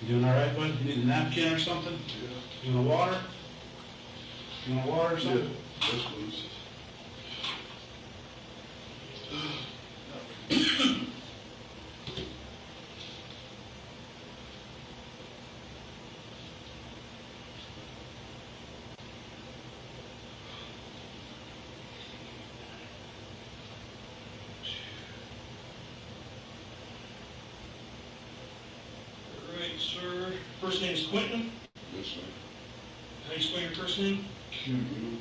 You doing all right, bud? You need a napkin or something? Yeah. You want water? You want water or something? Yeah, yes, please. All right, sir. First name is Quinton. Yes, sir. How do you spell your first name? Quinton.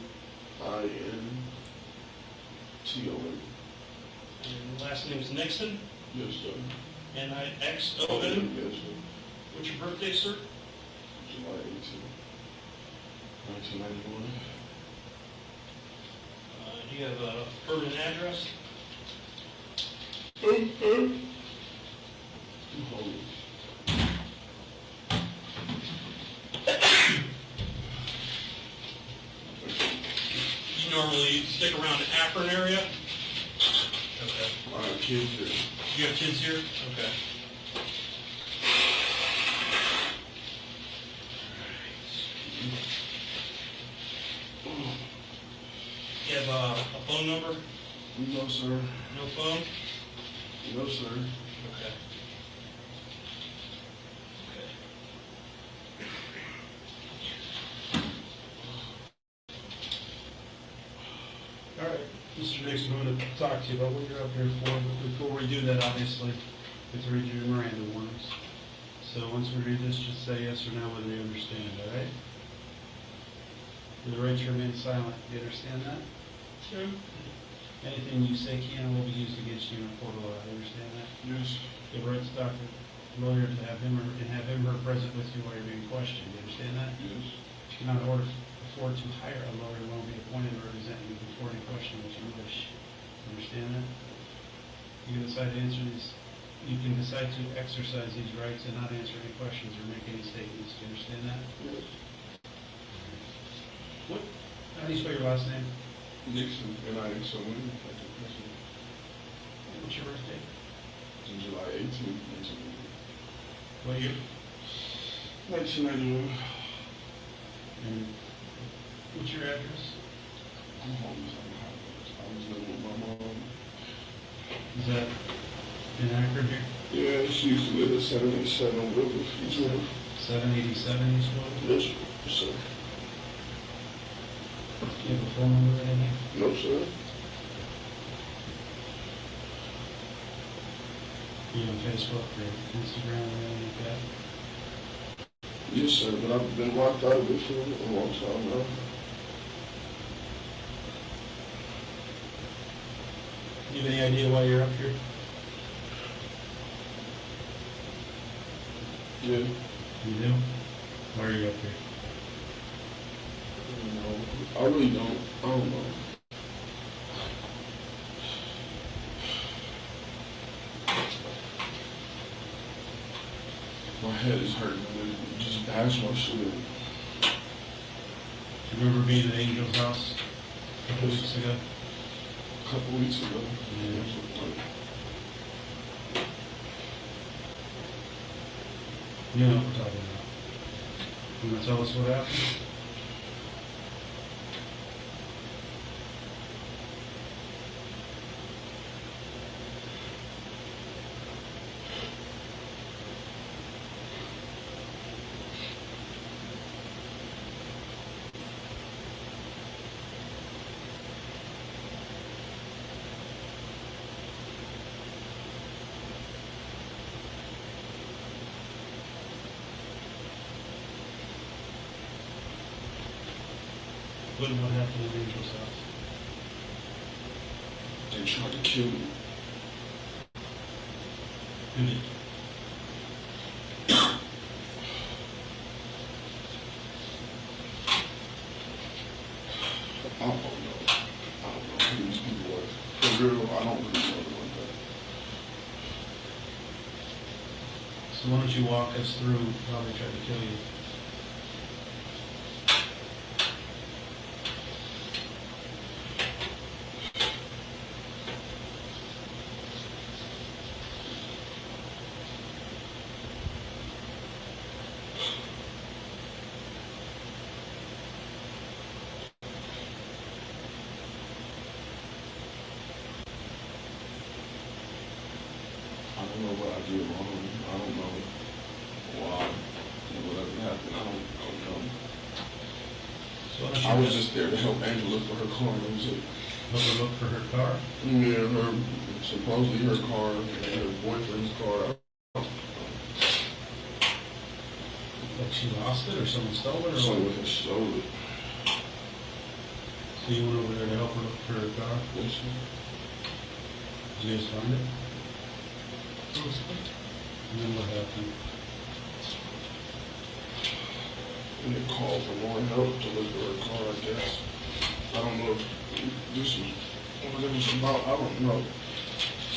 And last name is Nixon. Yes, sir. N-I-X-O-N. Yes, sir. What's your birthday, sir? July 18, 1991. Do you have a permanent address? You normally stick around the Akron area? Okay. I have kids here. You have kids here? Okay. You have a phone number? No, sir. No phone? No, sir. Okay. All right, Mr. Nixon, I'm going to talk to you about what you're up here for, but before we do that, obviously, we have to read your Miranda warnings. So once we read this, just say yes or no whether you understand, all right? For the right to remain silent, do you understand that? Sure. Anything you say can and will be used against you in a court of law, you understand that? Yes. You have a right to talk to a lawyer to have him or her present with you while you're being questioned, you understand that? Yes. You cannot afford to hire a lawyer who won't be appointed to represent you before any question that you wish. Understand that? You can decide to answer these. You can decide to exercise these rights and not answer any questions or make any statements. Do you understand that? Yes. What? How do you spell your last name? Nixon, N-I-X-O-N. What's your birthday? July 18th, 1991. What year? 1991. And what's your address? I'm homeless. I was living with my mom. Is that in Akron here? Yeah, she used to live at 787 River. 787 East Wood? Yes, sir. Do you have a phone number or anything? No, sir. Are you on Facebook or Instagram or anything like that? Yes, sir, but I've been locked out of it for a long time now. Do you have any idea why you're up here? Yeah. You do? Why are you up here? I really don't. I don't know. My head is hurting. It just bashed my shit. Do you remember being at Angel's house a couple weeks ago? A couple weeks ago. Yeah. You know what we're talking about. You want to tell us what happened? What happened at Angel's house? They tried to kill me. Who did? I don't know. Who these people are. For real, I don't really know them like that. So why don't you walk us through how they tried to kill you? don't know what I did wrong. I don't know why. Whatever happened, I don't know. So I was just there to help Angela look for her car. That was it. help her look for her car? Yeah, supposedly her car and her boyfriend's car. Like she lost it or someone stole it or Someone what? had stole it. So you went over there to help her look for her car? Yes, sir. Did you guys find it? And then what happened? And they called for more help to look for her car, I guess. I don't know if this is what it was about. I don't know.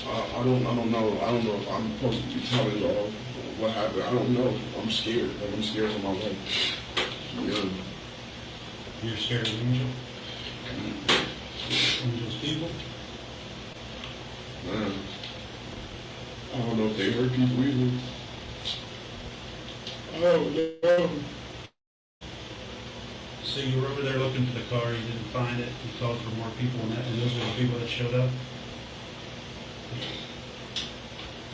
I don't know. I don't know if I'm supposed to be telling y'all what happened. I don't know. I'm scared. Like, I'm scared for my life. Yeah. You're scared of Angel? Angel's people? Man. I don't know if they hurt people either. I don't know. So you were over there looking for the car, you didn't find it, you called for more people, and those were the people that showed up?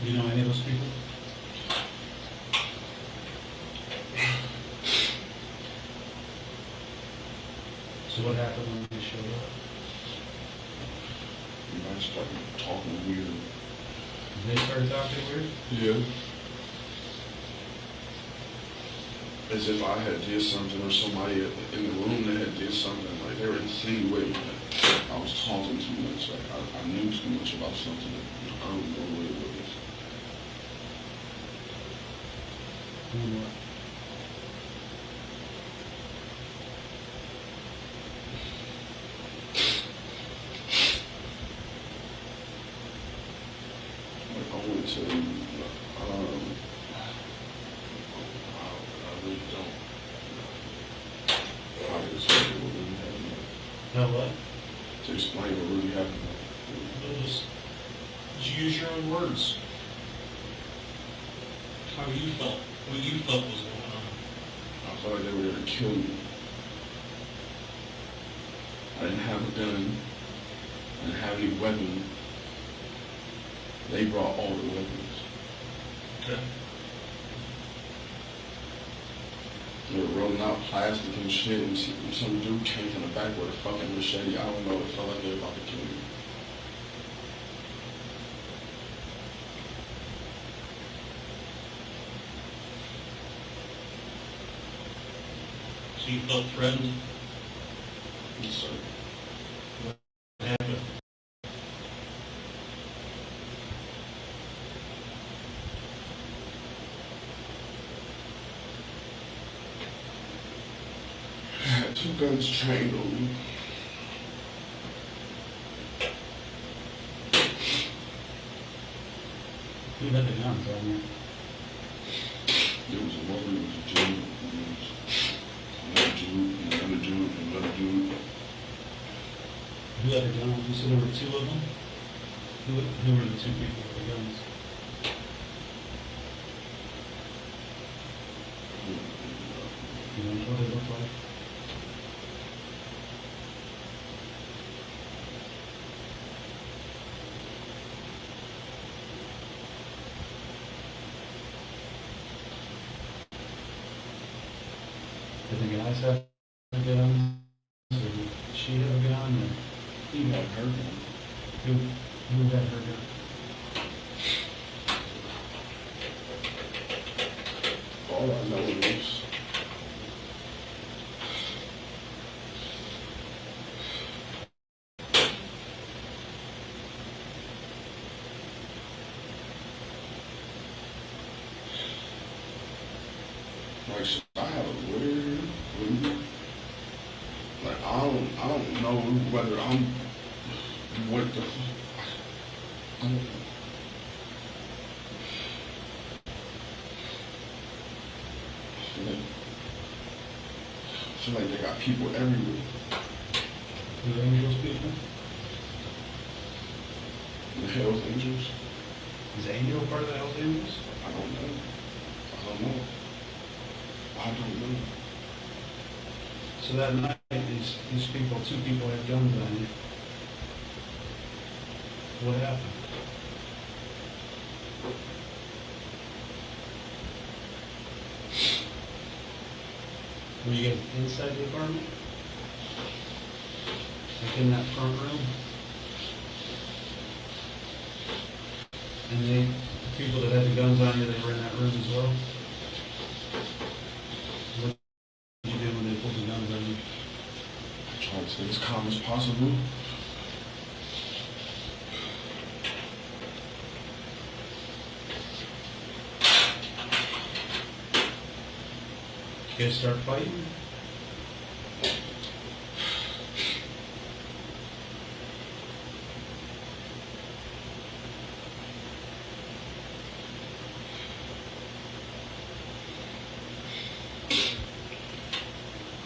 Do you know any of those people? So what happened when they showed up? You know, I started talking weird. They started talking weird? Yeah. As if I had did something or somebody in the room that had did something. Like they were insinuating that I was talking too much. Like I knew too much about something that I don't know what it was. What? Like I went to, I really don't. How to explain what really happened. Now what? To explain what really happened. Just use your own words. How you felt, what you felt was going on. I felt like they were there to kill me. I didn't have a gun. I didn't have any weapon. They brought all the weapons. Okay. They were rolling out plastic and shit, and some dude came from the back with a fucking machete. I don't know. It felt like they were about to kill me. So you felt threatened? Yes, sir. What happened? I had two guns trained on me. Who had the guns on you? There was a woman, there was a dude, another dude, another dude, another dude. Who had the guns? You said there were two of them? Who were the two people with the guns? You know what they looked like? Did the guys have guns? Or did she have a gun? Or He had her gun. who had her gun? All I know is like, should I have a lawyer here? Like, I don't know whether I'm, what the, I don't know. I feel like they got people everywhere. Who are those people? The Hells Angels? Is Angel part of the Hells Angels? I don't know. I don't know. So that night, these people, two people had guns on you. What happened? Were you guys inside the apartment? Like in that front room? And the people that had the guns on you, they were in that room as well? What did you do when they pulled the guns on you? I tried to stay as calm as possible. You guys start fighting?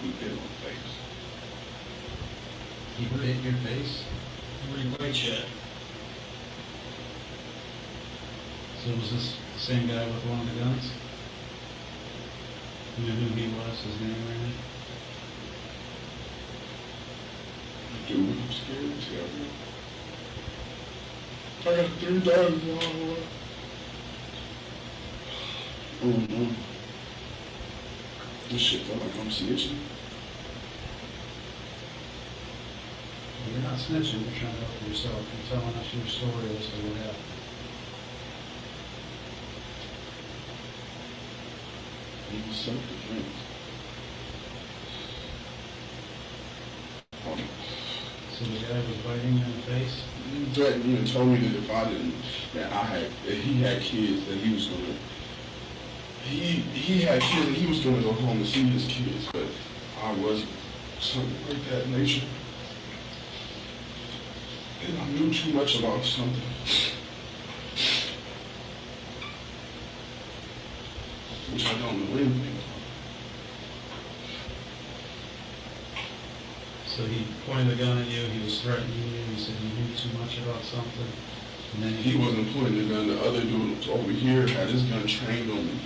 He hit my face. He hit your face? Where do you fight yet? So was this the same guy with one of the guns? You knew who he was, his name or anything? Dude, I'm scared to tell you. I got 3 dogs on the way. This shit feel like I'm snitching. You're not snitching, you're trying to help yourself. You're telling us your story as to what happened. It was self-defense. So the guy was biting you in the face? He threatened me and told me that if I didn't, that he had kids, that he was gonna, he had kids and he was gonna go home and see his kids, but I wasn't. Something like that nature. And I knew too much about something. Which I don't know anything about. So he pointed a gun at you, he was threatening you, he said you knew too much about something, and then He wasn't pointing the gun. The other dude over here had his gun trained on me.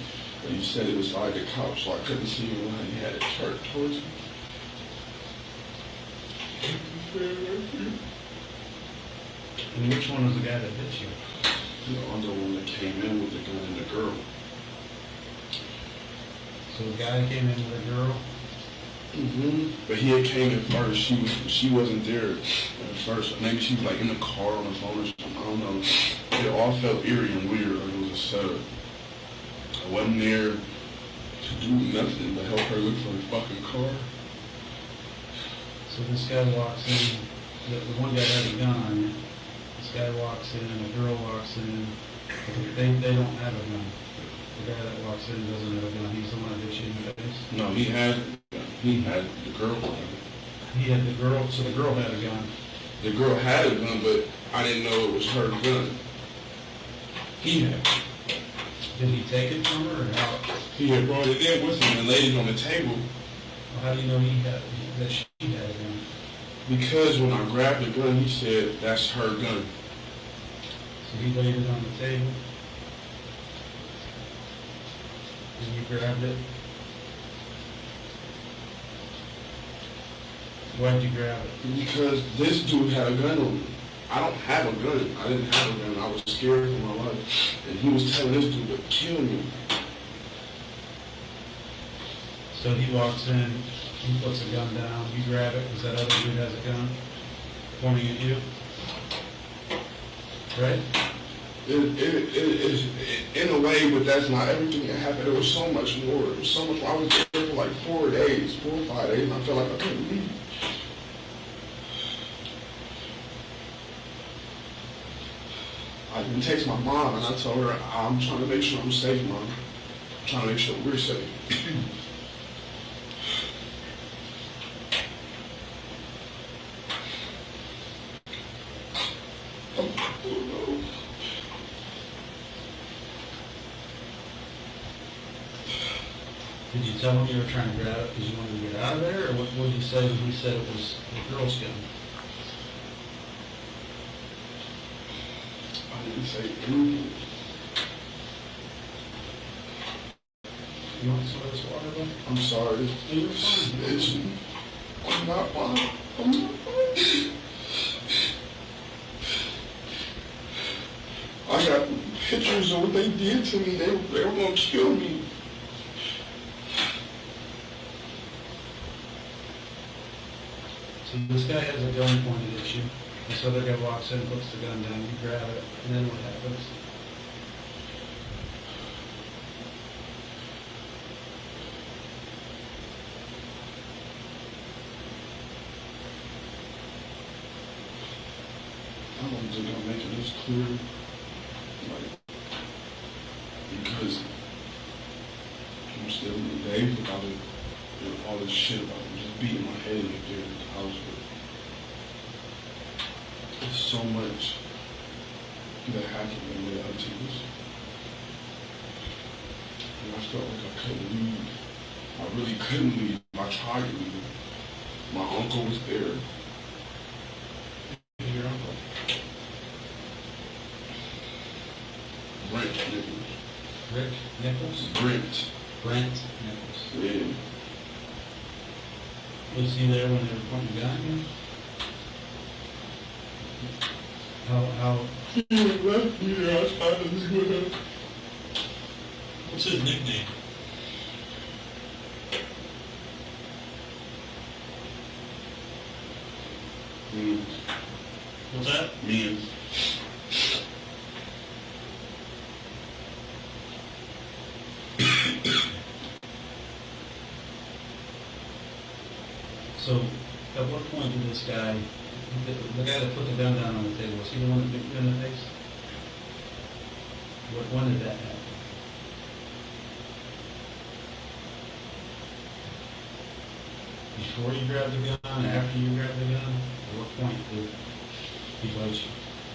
But he said it was by the couch, so I couldn't see him when he had it turned towards me. And which one was the guy that hit you? The other one that came in with the gun and the girl. So the guy came in with a girl? But he had came in first. She wasn't there at first. Maybe she was like in the car on the phone or something. I don't know. It all felt eerie and weird. Like it was a setup. I wasn't there to do nothing but help her look for the fucking car. So this guy walks in, the one guy had a gun on you. This guy walks in, and the girl walks in. They don't have a gun. The guy that walks in doesn't have a gun. He's the one that hit you in the face. No, he had the girl. He had the girl, so the girl had a gun. The girl had a gun, but I didn't know it was her gun. He had. Did he take it from her, or how? He had brought it in with him and laid it on the table. Well, how do you know that she had a gun? Because when I grabbed the gun, he said, that's her gun. So he laid it on the table, and you grabbed it. Why'd you grab it? Because this dude had a gun on me. I don't have a gun. I didn't have a gun. I was scared for my life. And he was telling this dude to kill me. So he walks in, he puts a gun down, you grab it, because that other dude has a gun pointing at you. Right? In a way, but that's not everything that happened. There was so much more. There was so much more. I was there for like 4 days, 4 or 5 days, and I felt like I couldn't leave. I even text my mom and I told her, I'm trying to make sure I'm safe, Mom. I'm trying to make sure we're safe. Did you tell him you were trying to grab it because you wanted to get out of there, or what did you say when he said it was the girl's gun? I didn't say anything. You want some of this water, bud? I'm sorry. I'm not fine. I'm not fine. I got pictures of what they did to me. They were gonna kill me. So this guy has a gun pointed at you. This other guy walks in, puts the gun down, you grab it, and then what happens? I don't think I'm making this clear, like, because I'm still in the day about it, all this shit about just beating my head up there in the house. There's so much that happened in the aunties. And I felt like I couldn't leave. I really couldn't leave. I tried to leave. My uncle was there. Your uncle. Brent Nichols. Rick Nichols? Brent. Brent Nichols. Yeah. Was he there when they were pointing the gun at you? How? What's his nickname? What's that? Me. So, at what point did this guy, the guy that put the gun down on the table, was he the one that bit you in the face? When did that happen? Before you grabbed the gun, after you grabbed the gun? At what point did he bite you?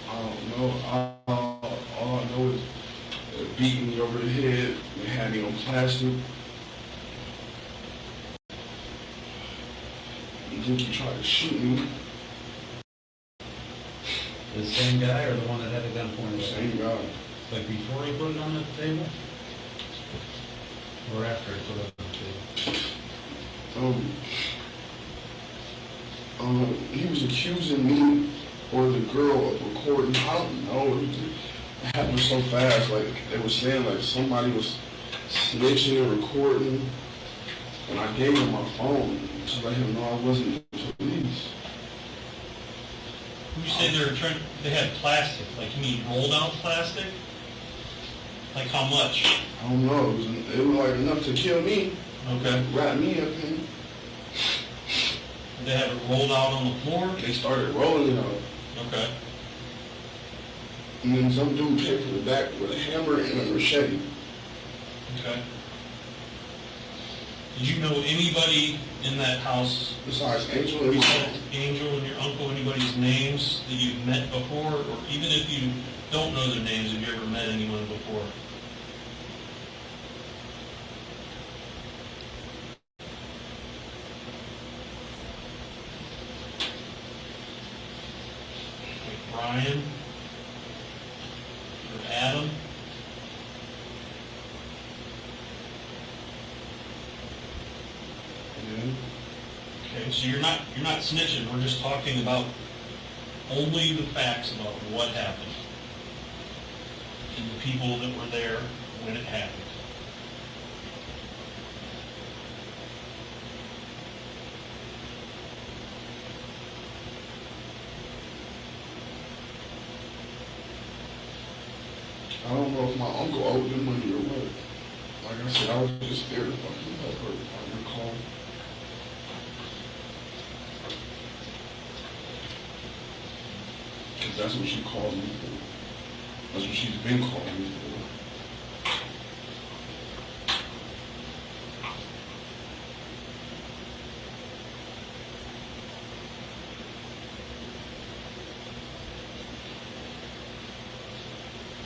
I don't know. All I know is beating me over the head. They had me on plastic. You think he tried to shoot me? The same guy or the one that had the gun pointed at you? Same guy. Like before he put it on the table? Or after he put it on the table? He was accusing me or the girl of recording. I don't know. It happened so fast. Like, they were saying, like, somebody was snitching and recording. And I gave him my phone to let him know I wasn't the police. You said they had plastic, like you mean rolled out plastic? Like how much? I don't know. It was like enough to kill me. Okay. Wrap me up in. They had it rolled out on the floor? They started rolling it out. Okay. And then some dude came from the back with a hammer and a machete. Okay. Did you know anybody in that house besides Angel and besides Angel and your uncle, anybody's names that you've met before? Or even if you don't know their names, have you ever met anyone before? Like Brian or Adam? Okay, so you're not snitching. We're just talking about only the facts about what happened and the people that were there when it happened. I don't know if my uncle owed them money or what. Like I said, I was just there to fucking help her. I recall. Because that's what she called me for. That's what she's been calling me for.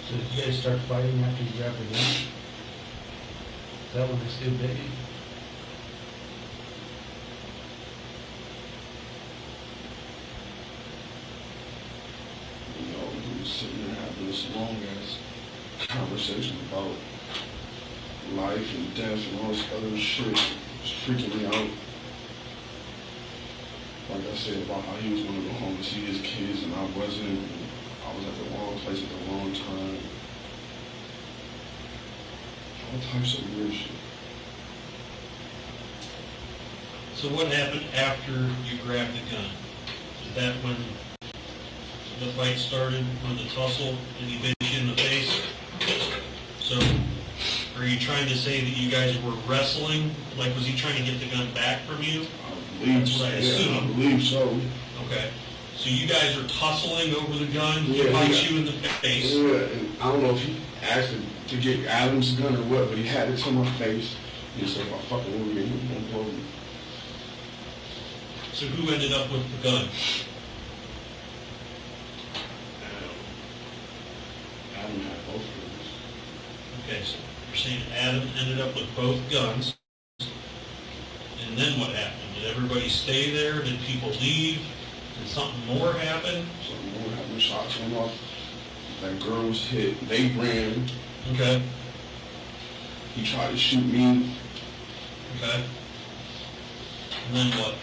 So did you guys start fighting after you grabbed the gun? Is that when they still dating? You know, we were sitting there having this long ass conversation about life and death and all this other shit. It was freaking me out. Like I said, about how he was going to go home to see his kids and I wasn't. I was at the wrong place at the wrong time. All types of weird shit. So what happened after you grabbed the gun? Is that when the fight started, when the tussle, and he bit you in the face? So are you trying to say that you guys were wrestling? Like, was he trying to get the gun back from you? I believe That's so. what I Yeah, assume. I believe so. Okay. So you guys are tussling over the gun, he Yeah, bites yeah. you in the face. Yeah, and I don't know if he asked him to get Adam's gun or what, but he had it to my face. He said, "If I fucking with me, he was gonna blow me." So who ended up with the gun? Adam had both guns. Okay, so you're saying Adam ended up with both guns, and then what happened? Did everybody stay there? Did people leave? Did something more happen? Something more happened. Shots went off. That girl was hit. They ran. Okay, He tried to shoot me. okay. And then what?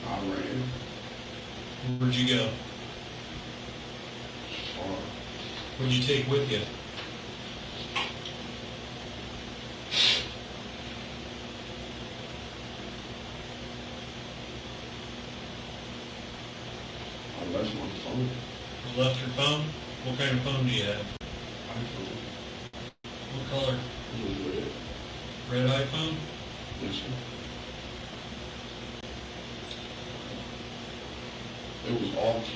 I ran. Where'd you go? Far. What'd you take with you? I left my phone. You left your phone? What kind of phone do you have? iPhone. What color? It was red. Red iPhone? Yes, sir. It was off. So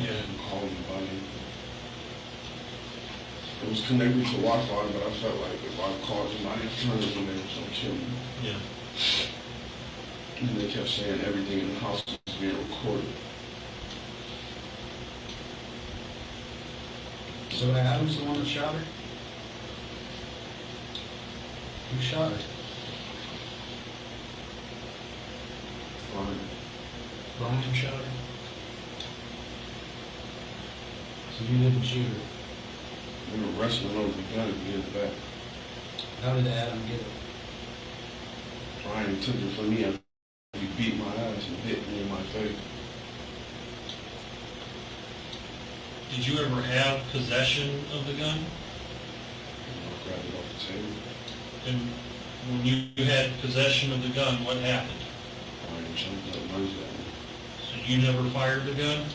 Yeah. I didn't call anybody. It was connected to Wi-Fi, but I felt like if I called somebody, they was gonna kill me. Yeah. And they kept saying everything in the house was being recorded. So Adam's the one that shot her? Who shot her? Brian shot her? So you didn't shoot her? We were wrestling over the gun to get it back. How did Adam get it? Brian took it from me and he beat my ass and hit me in my face. Did you ever have possession of the gun? And I grabbed it off the table. And when you had possession of the gun, what happened? Brian jumped up, lunged at me. So you never fired the gun?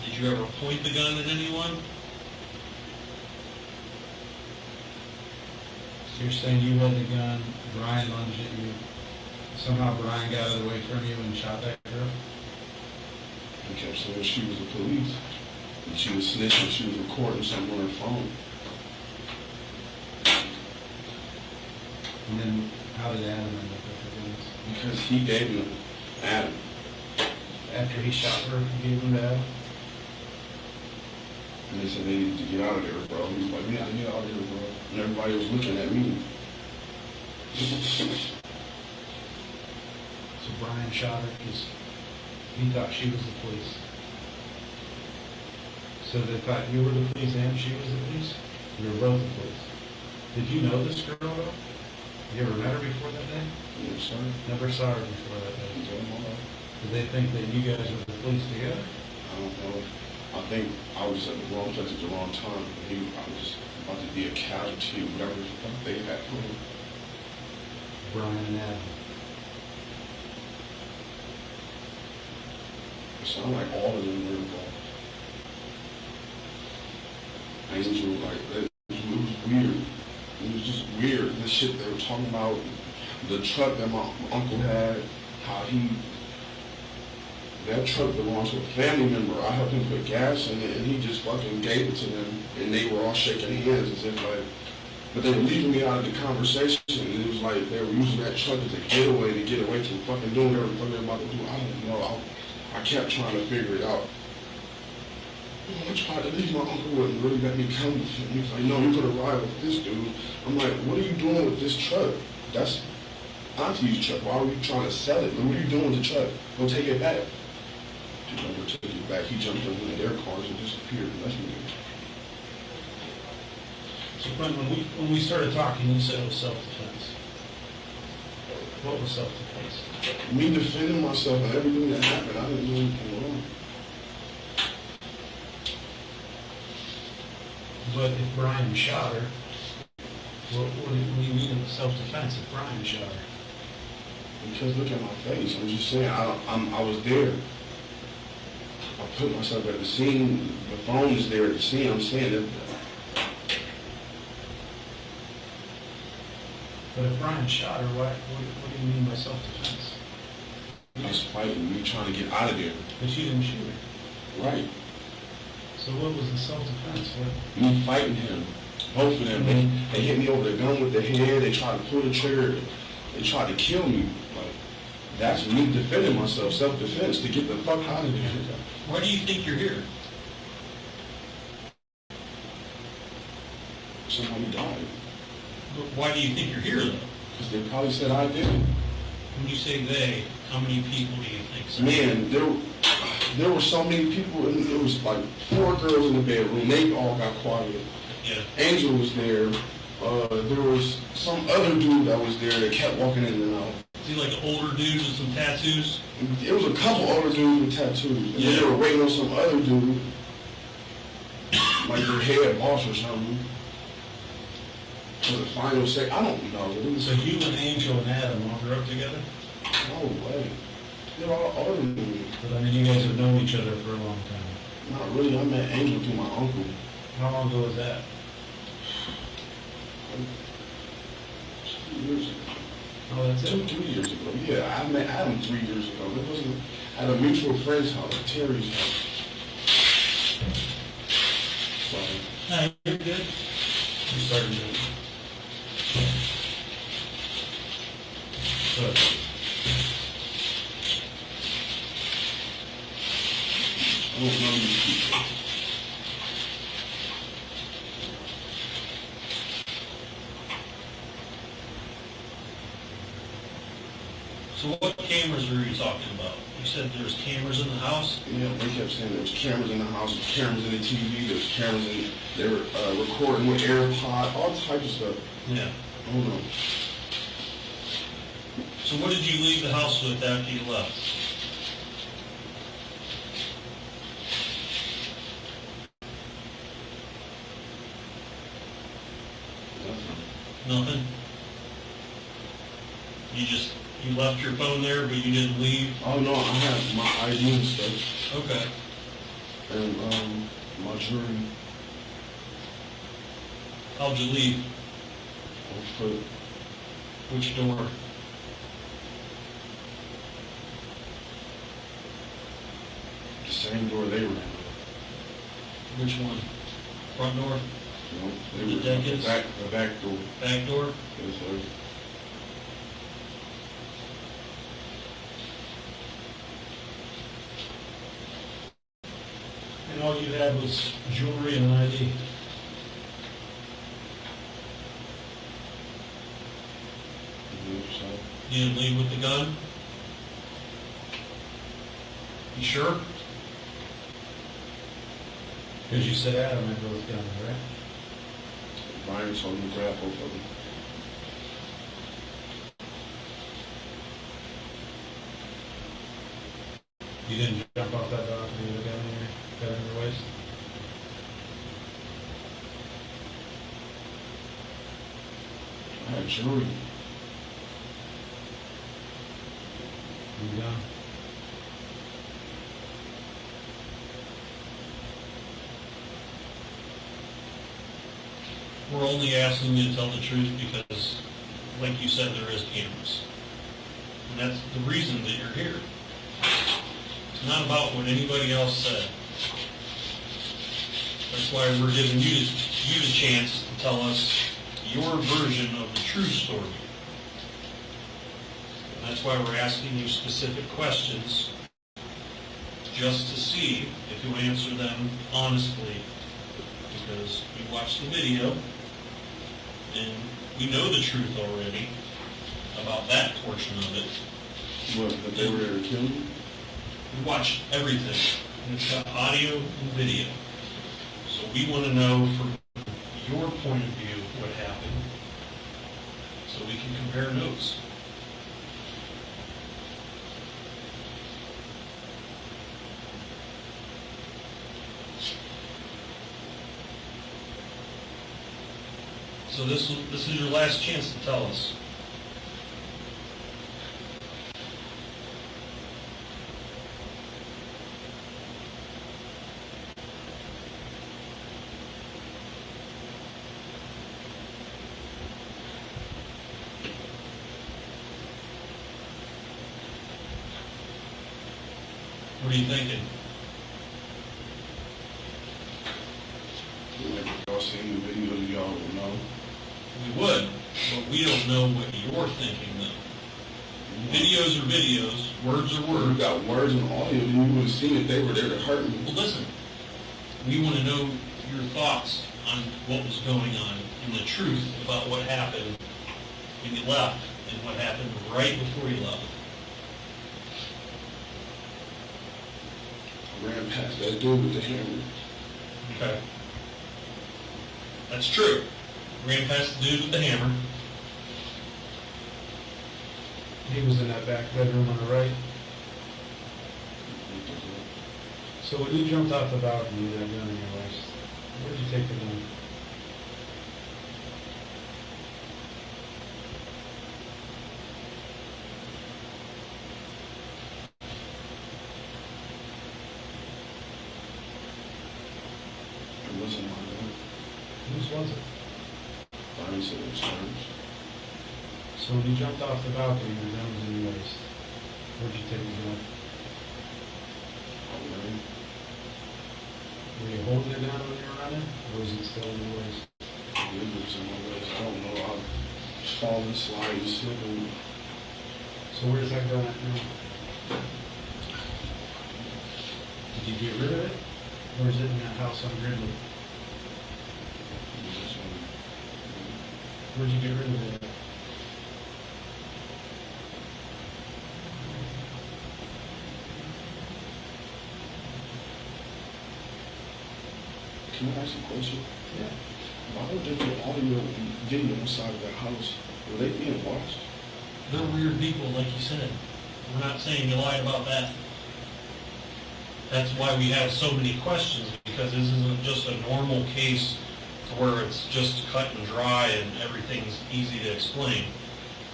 Did you ever point the gun at anyone? So you're saying you had the gun, Brian lunged at you, somehow Brian got out of the way from you and shot that girl? He kept saying she was the police. And she was snitching, she was recording something on her phone. And then how did Adam end up with the guns? Because he gave him Adam. After he shot her, he gave them to Adam? And they said they needed to get out of there, bro. He was like, yeah, get out of here, bro. And everybody was looking at me. So Brian shot her because he thought she was the police. So they thought you were the police and she was the police? You were both the police. Did you know this girl at all? You ever met her before that day? Yes, sir. Never saw her before that day. Did they think that you guys were the police together? I don't know. I think I was at the wrong place at the wrong time. I was just about to be a casualty of whatever the fuck they had for him. Brian and Adam. It sounded like all of them were involved. Angel, like, it was weird. It was just weird. The shit they were talking about, the truck that my uncle had, how that truck belonged to a family member. I helped him put gas in it, and he just fucking gave it to them, and they were all shaking hands as if like, but they were leaving me out of the conversation, and it was like they were using that truck as a getaway to get away from fucking doing whatever the fuck they were about to do. I don't know. I kept trying to figure it out. I tried, at least my uncle wouldn't really let me come with him. He was like, no, you could have ride with this dude. I'm like, what are you doing with this truck? That's Auntie's truck. Why are you trying to sell it? What are you doing with the truck? Go take it back. He never took it back. He jumped up in their cars and disappeared. That's me. So Quinton, when we started talking, you said it was self-defense. What was self-defense? Me defending myself and everything that happened, I didn't do anything wrong. But if Brian shot her, What do you mean in self-defense if Brian shot her? Because look at my face. I'm just saying, I was there. I put myself at the scene. The phone is there at the scene. I'm saying that. But if Brian shot her, what do you mean by self-defense? I was fighting me trying to get out of there. But she didn't shoot her. Right. So what was the self-defense? Me fighting him. Both of them. They hit me over the gun with the head. They tried to pull the trigger. They tried to kill me. Like, that's me defending myself, self-defense, to get the fuck out of there. Why do you think you're here? Somebody died. But why do you think you're here, though? Because they probably said I did it. When you say they, how many people do you think so? Man, there were so many people, and there was like 4 girls in the bedroom. They all got quiet. Yeah. Angel was there. There was some other dude that was there that kept walking in and out. Is he like an older dude with some tattoos? It was a couple older dudes with tattoos. And then they were waiting on some other dude, like their head boss or something. For the final say, I don't know. So you and Angel and Adam all grew up together? No way. They're all older than me. But I mean, you guys have known each other for a long time. Not really. I met Angel through my uncle. How long ago was that? 2 years ago. Oh, that's it? 2 years ago. Yeah, I met Adam 3 years ago. It wasn't at a mutual friend's house, Terry's house. Sorry. No, you're good. You started doing it. But I don't know these people. So what cameras were you talking about? You said there was cameras in the house? Yeah, they kept saying there was cameras in the house, there was cameras in the TV, there was cameras in, they were recording with AirPod, all types of stuff. Yeah. I don't know. So what did you leave the house with after you left? Nothing? You left your phone there, but you didn't leave? Oh no, I have my ID and stuff. Okay. And my jewelry. How'd you leave? I put Which door? the same door they were in. Which one? Front door? No, they The were deck the is? back door. Back door? Yes, sir. and all you had was jewelry and an ID. So, You didn't leave with the gun? You sure? Because you said Adam had those guns, right? Brian told me to grab both of them. You didn't jump off that dock and you got in your waist? I had jewelry. You done? We're only asking you to tell the truth because, like you said, there is cameras. And that's the reason that you're here. It's not about what anybody else said. That's why we're giving you the chance to tell us your version of the true story. And that's why we're asking you specific questions, just to see if you answer them honestly. Because we watched the video, and we know the truth already about that portion of it. What, that they were there to kill me? We watched everything, and it's got audio and video. So we want to know from your point of view what happened, so we can compare notes. So this is your last chance to tell us. What are you thinking? If y'all seen the videos, y'all would know. We would, but we don't know what you're thinking though. Videos are videos, words are You words. got words and audio, then you would have seen it. They were there to hurt me. Well, listen, we want to know your thoughts on what was going on and the truth about what happened when you left and what happened right before you left. I ran past that dude with the hammer. Okay. That's true. Ran past the dude with the hammer. He was in that back bedroom on the right. So when you jumped off the balcony with that gun in your waist, where did you take the gun? It wasn't my gun. Whose was it? I didn't say it was hers. So when you jumped off the balcony with the gun was in your waist, where did you take the gun? I ran. Were you holding the gun when you were running, or was it still in your waist? It was in my waist. I don't know. I was falling, sliding, slipping. So where's that gun at now? Did you get rid of it, or is it in that house on Gridley? Where'd you get rid of it? Can I ask you a question? Yeah. Why would they put audio and video inside of that house? Were they being watched? They're weird people, like you said. We're not saying you lied about that. That's why we have so many questions, because this isn't just a normal case to where it's just cut and dry and everything's easy to explain.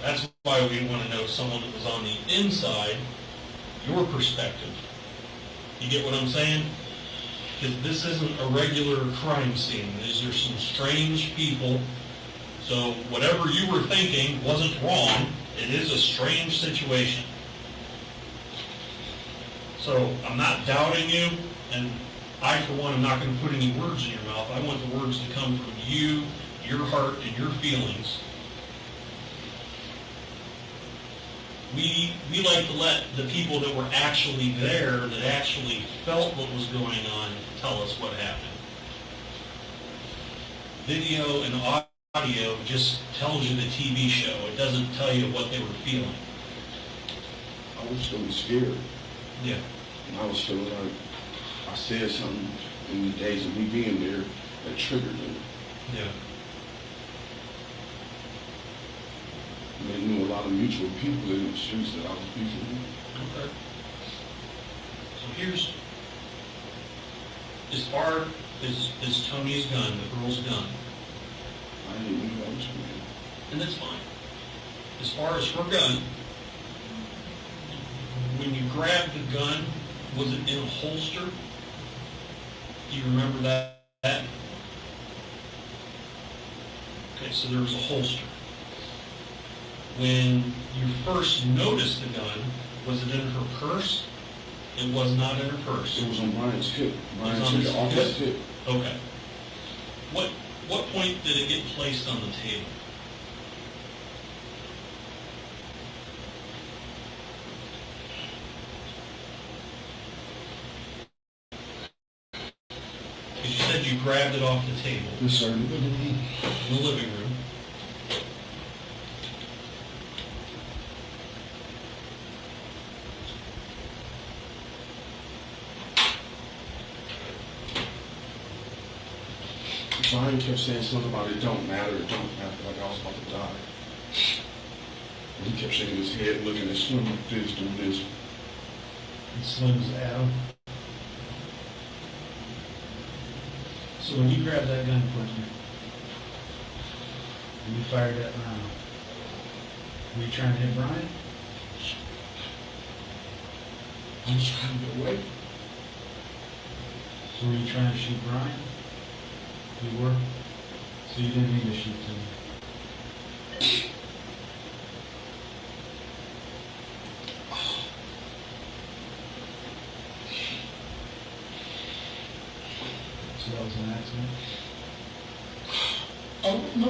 That's why we want to know someone that was on the inside, your perspective. You get what I'm saying? Because this isn't a regular crime scene. These are some strange people. So whatever you were thinking wasn't wrong. It is a strange situation. So I'm not doubting you, and I, for one, am not going to put any words in your mouth. I want the words to come from you, your heart, and your feelings. We like to let the people that were actually there, that actually felt what was going on, tell us what happened. Video and audio just tells you the TV show. It doesn't tell you what they were feeling. I was feeling scared. Yeah. And I was feeling like I said something in the days of me being there that triggered them. Yeah. And they knew a lot of mutual people in the streets that I was beefing with. Okay. So here's, as far as Tony's gun, the girl's gun, I didn't know that was for me. and that's fine. As far as her gun, when you grabbed the gun, was it in a holster? Do you remember that? Okay, so there was a holster. When you first noticed the gun, was it in her purse? It was not in her purse. It was on Brian's hip. It was on his hip? Okay. What point did it get placed on the table? Because you said you grabbed it off the table. Yes, sir. In the living room. Brian kept saying something about it don't matter, like I was about to die. And he kept shaking his head, looking at Slim like this, doing this. And Slim's Adam. So when you grabbed that gun, Quinton, And you fired that round. Were you trying to hit Brian? I'm trying to get away. So were you trying to shoot Brian? You were? So you didn't mean to shoot him? So that was an accident? Oh, no.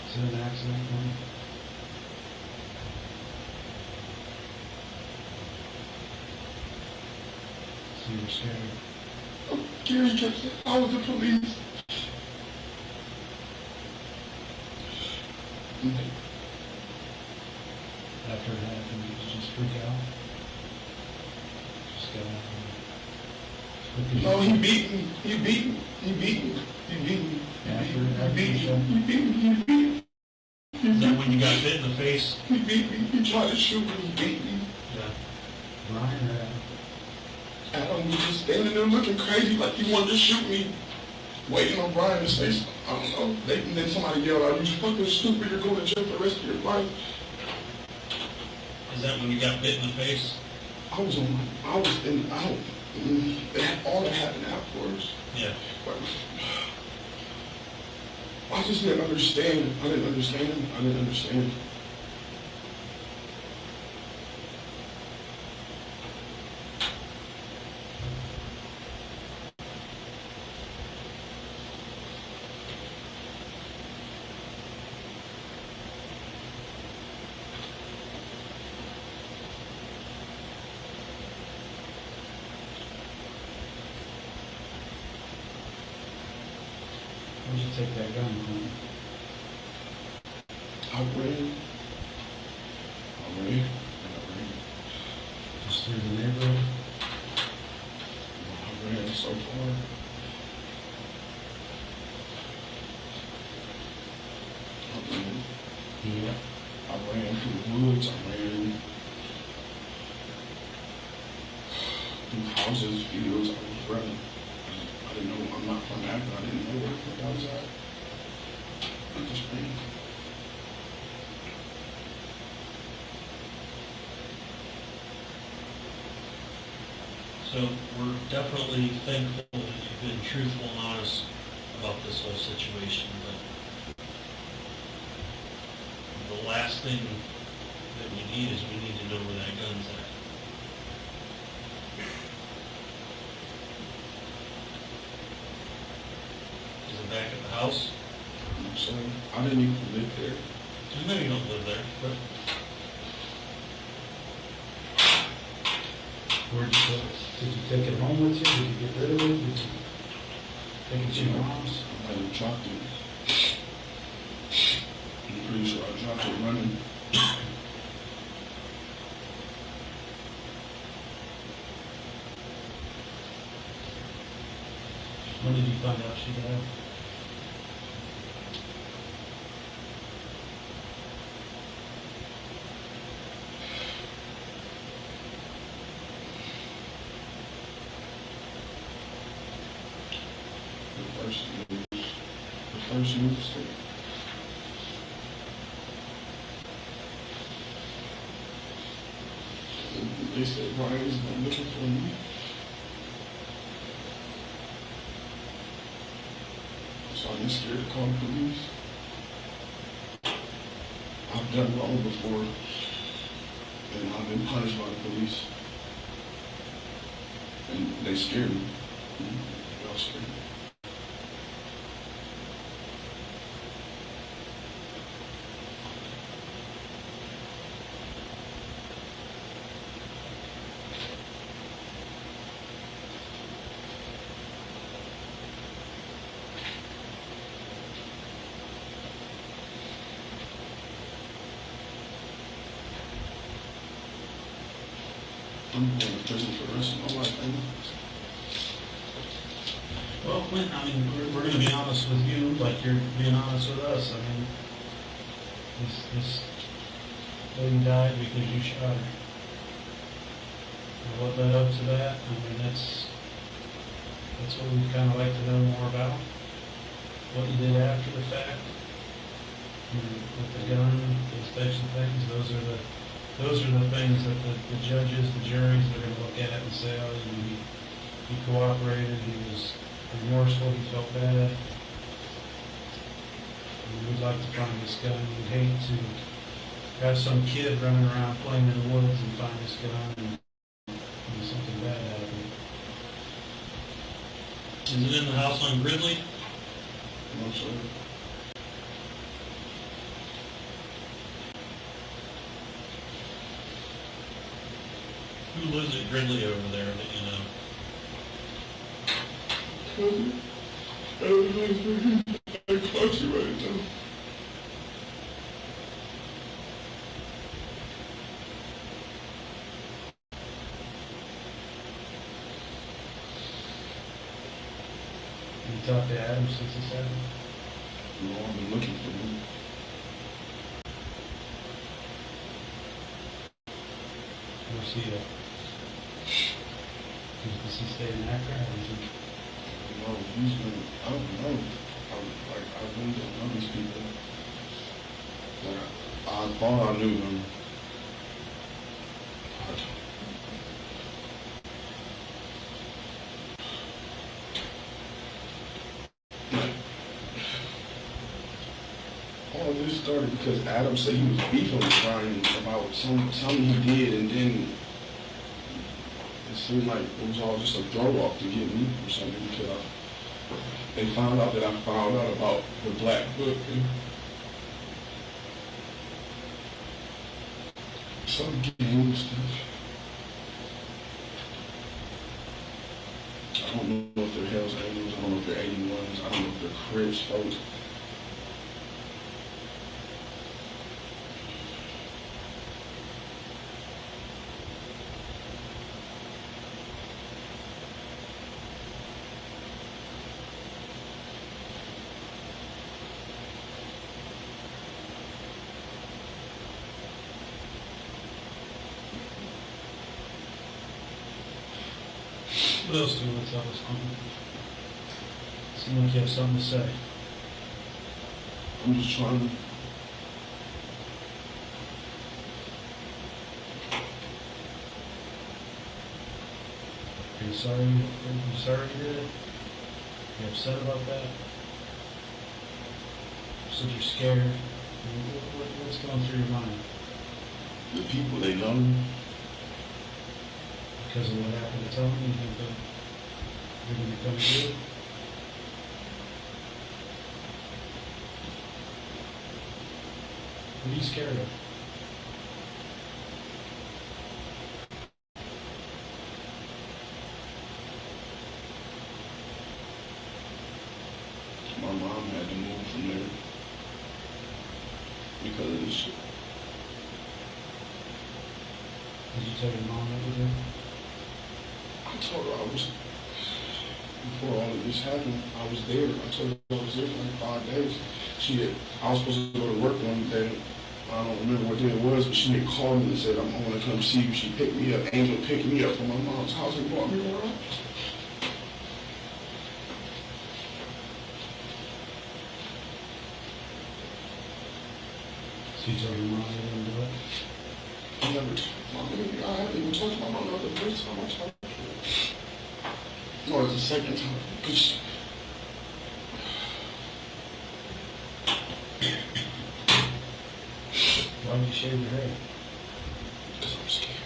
Is it an accident, Tony? So you were scared? Gary Johnson, I was the police. After it happened, did you just freak out? Just got out. No, he beat me. He beat me. He beat me. He beat me. After He beat me. the show? He beat me. He beat me. Is that when you got hit in the face? He beat me. He tried to shoot me. He beat me. Yeah. Brian or Adam was just standing there looking crazy like he wanted to shoot me. Waiting on Brian to say something. I don't know. And then somebody yelled out, "You fucking stupid. You're going to jail for the rest of your life." Is that when you got bit in the face? I was in, all that happened afterwards. Yeah. But I just didn't understand. I didn't understand. where'd you take that gun from? I ran. Just through the neighborhood? I ran so far. Yeah. I ran through the woods. I ran through houses, fields. I was running. I didn't know. I'm not from Akron. I didn't know where I was at. I just ran. So we're definitely thankful that you've been truthful and honest about this whole situation, but the last thing that we need is we need to know where that gun's at. Is it back at the house? So I didn't even live there. I know you don't live there, but Where'd you put it? Did you take it home with you? Did you get rid of it? Did you take it to your mom's? I might have dropped it. I'm pretty sure I dropped it running. When did you find out she died? The first news thing. They said Brian was looking for me. So I was scared to call the police. I've done wrong before, and I've been punished by the police. And they scared me. They all scared me. I'm going to prison for the rest of my life. Well, Quinton, I mean, we're going to be honest with you like you're being honest with us. I mean, this lady died because you shot her. And what led up to that? I mean, that's what we'd kind of like to know more about. What you did after the fact, with the gun, those types of things. Those are the things that the judges, the juries are going to look at and say, oh, he cooperated, he was remorseful, he felt bad. And we'd like to find this gun. We'd hate to have some kid running around playing in the woods and find this gun and something bad happen. Is it in the house on Gridley? No, sir. Who lives at Gridley over there that you know? I caught you right now. You talked to Adam 67? No, I've been looking for him. Where's he at? Does he stay in Akron or is he? No, he's been, I don't know. I really don't know these people. Like, I thought I knew them. All of this started because Adam said he was beefing with Ryan about something he did, and then it seemed like it was all just a throw-off to get me or something because they found out that I found out about the black book and some gang stuff. I don't know if they're Hells Angels, I don't know if they're 81s, I don't know if they're Crips folks. What else do you want to tell us, Quinton? Seems like you have something to say. I'm just trying to. Are you sorry you did it? You upset about that? You said you're scared. What's going through your mind? The people they love me. Because of what happened to Tony, you think that they're going to come to you? What are you scared of? My mom had to move from there because of this shit. Did you tell your mom what you did? I told her I was, before all of this happened, I was there. I told her I was there for like 5 days. I was supposed to go to work one day. I don't remember what day it was, but she had called me and said, I want to come see you. She picked me up. Angel picked me up from my mom's house and brought me around. So you told your mom you didn't do it? I haven't even talked to my mom the first time I talked to her. No, it's the second time. Why did you shave your head? Because I'm scared.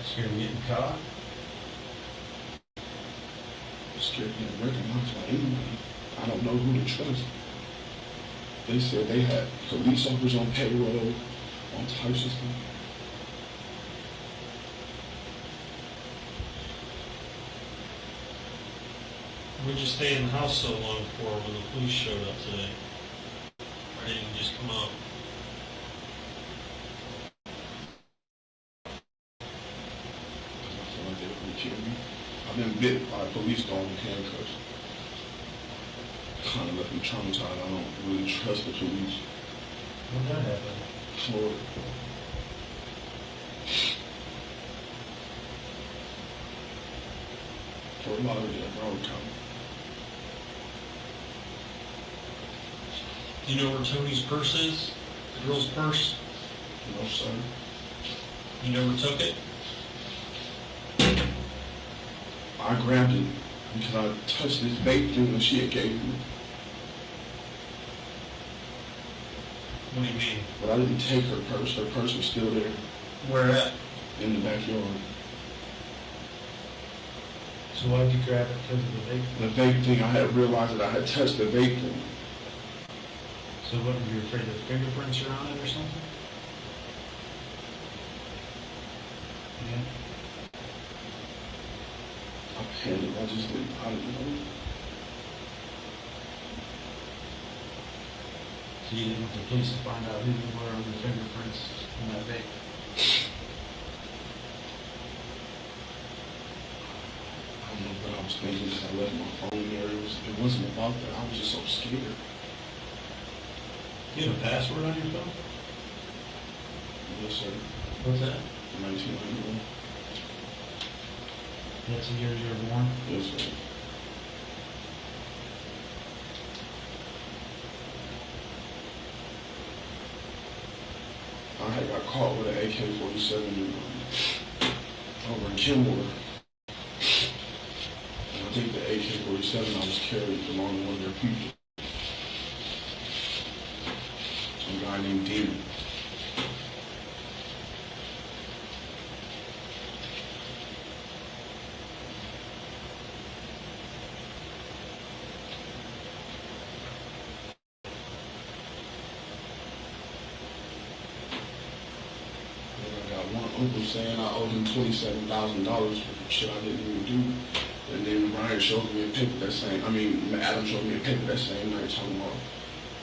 Scared of getting caught? I'm scared of getting recognized by anybody. I don't know who to trust. They said they had police officers on payroll, all types of stuff. Where'd you stay in the house so long for when the police showed up today? Or didn't you just come out? I feel like they were going to kill me. I've been bit by a police dog in handcuffs. Kind of left me traumatized. I don't really trust the police. When that happened? Florida. Fort Lauderdale, Broward County. Do you know where Tony's purse is? The girl's purse? No, sir. You never took it? I grabbed it because I touched this vape thing that she had gave me. What do you mean? But I didn't take her purse. Her purse was still there. Where at? In the backyard. So why did you grab it? Because of the vape? The vape thing, I had realized that I had touched the vape thing. So what, were you afraid that fingerprints are on it or something? Yeah. I panicked. I just didn't know. So you didn't want the police to find out who you were on the fingerprints on that vape? I don't know what I was thinking because I left my phone there. It wasn't about that. I was just so scared. Do you have a password on your phone? Yes, sir. What's that? 1991. That's the year you were born? Yes, sir. I had got caught with an AK-47 over in Kenmore. And I think the AK-47 I was carrying belonged to one of their people. A guy named Demon. Uncle saying I owed him $27,000 for shit I didn't even do. And then Ryan showed me a paper that same, Adam showed me a paper that same night talking about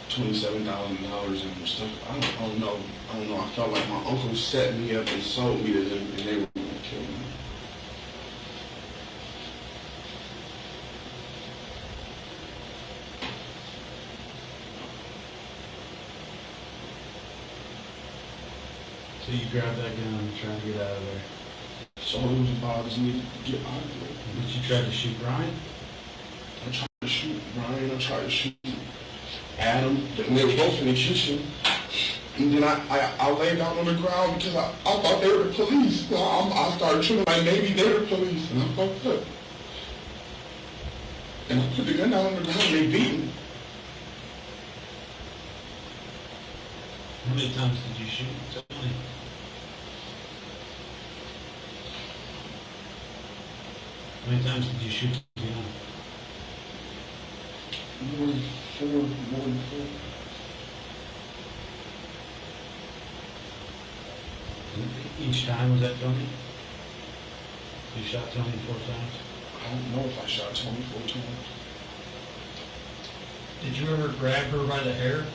$27,000 and stuff. I don't know. I felt like my uncle set me up and sold me to them and they were going to kill me. So you grabbed that gun and trying to get out of there. So it was bothers me to get out of there. But you tried to shoot Ryan? I tried to shoot Ryan, I tried to shoot Adam, and they were both in the kitchen. And then I laid down on the ground because I thought they were the police. I started treating like maybe they were the police, and I fucked up. And I put the gun down on the ground and they beat me. How many times did you shoot? Tony? How many times did you shoot the gun? More than four. Each time was that Tony? You shot Tony 4 times? I don't know if I shot Tony 4 times. Did you ever grab her by the hair?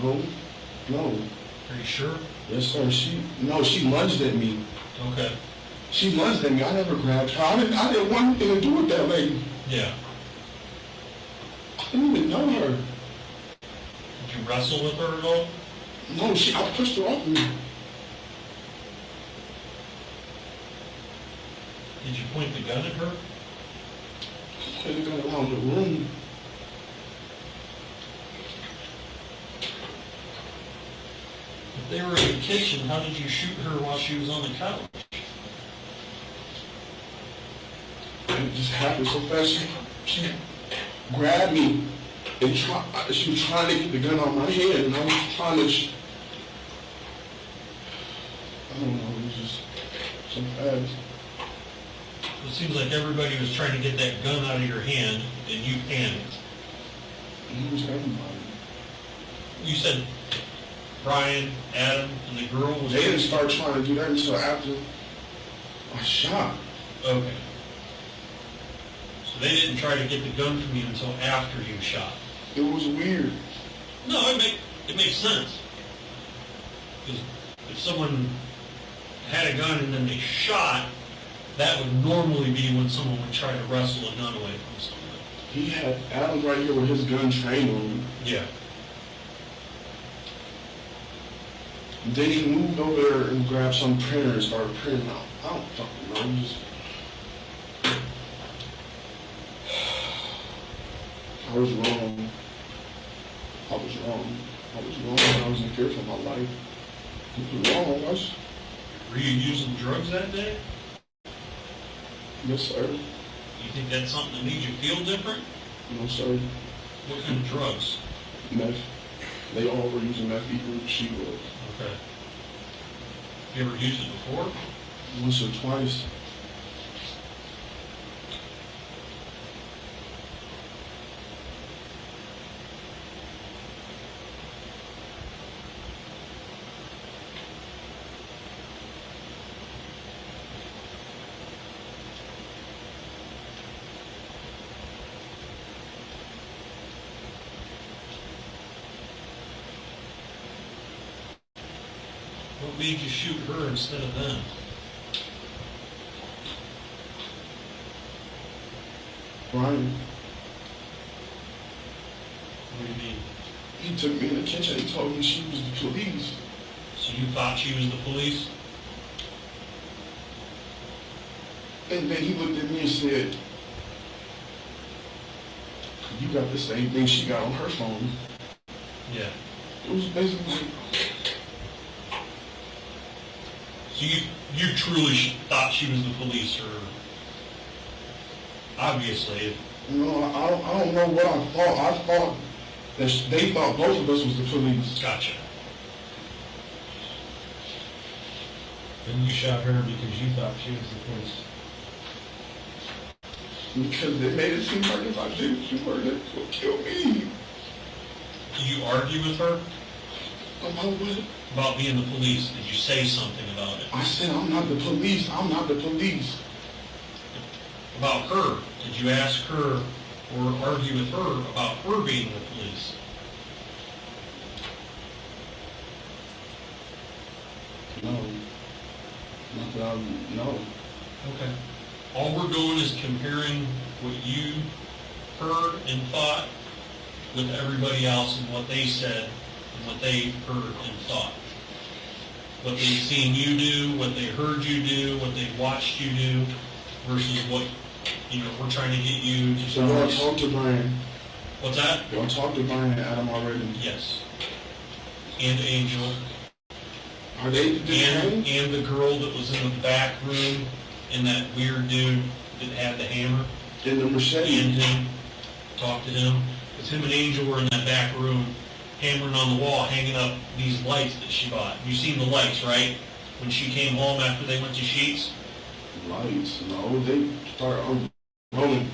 No. Are you sure? Yes, sir. She lunged at me. Okay. She lunged at me. I never grabbed her. I didn't want anything to do with that lady. Yeah. I didn't even know her. Did you wrestle with her at all? No, I pushed her off me. Did you point the gun at her? I pointed the gun around the room. If they were in the kitchen, how did you shoot her while she was on the couch? It just happened so fast. She grabbed me and she was trying to get the gun out my hand, and I was trying to. I don't know. It was just so fast. It seems like everybody was trying to get that gun out of your hand, and you panicked. It was everybody. You said Brian, Adam, and the girl was... They didn't start trying to do that until after I shot. Okay. So they didn't try to get the gun from you until after you shot. It was weird. No, it makes sense. Because if someone had a gun and then they shot, that would normally be when someone would try to wrestle a gun away from someone. He had Adam right here with his gun trained on him. Yeah. Then he moved over there and grabbed some printer and started printing out. I don't fucking know. I was wrong. I was wrong. I was wrong. I was in fear for my life. I was wrong. Were you using drugs that day? Yes, sir. You think that's something that made you feel different? No, sir. What kind of drugs? Meth. They all were using meth equal she was. Okay. You ever used it before? Once or twice. What made you shoot her instead of them? Brian. What do you mean? He took me in the kitchen. He told me she was the police. So you thought she was the police? And then he looked at me and said, "You got the same thing she got on her phone." Yeah. It was basically. So you truly thought she was the police, or obviously? No, I don't know what I thought. I thought that they thought both of us was the police. Gotcha. And you shot her because you thought she was the police. Because they made it seem like if I didn't shoot her, they would kill me. Did you argue with her About what? about being the police? Did you say something about it? I said, "I'm not the police. I'm not the police." About her? Did you ask her or argue with her about her being the police? No. Not that I know. Okay. All we're doing is comparing what you heard and thought with everybody else and what they said and what they heard and thought. What they've seen you do, what they heard you do, what they watched you do, versus what, we're trying to get you to. So y'all talked to Brian. What's that? Y'all talked to Brian and Adam already. Yes. And Angel. Are they the same? And the girl that was in the back room, and that weird dude that had the hammer. In the machete. And him. Talked to him. Because him and Angel were in that back room, hammering on the wall, hanging up these lights that she bought. You've seen the lights, right? When she came home after they went to Sheets? Lights? No, they started rolling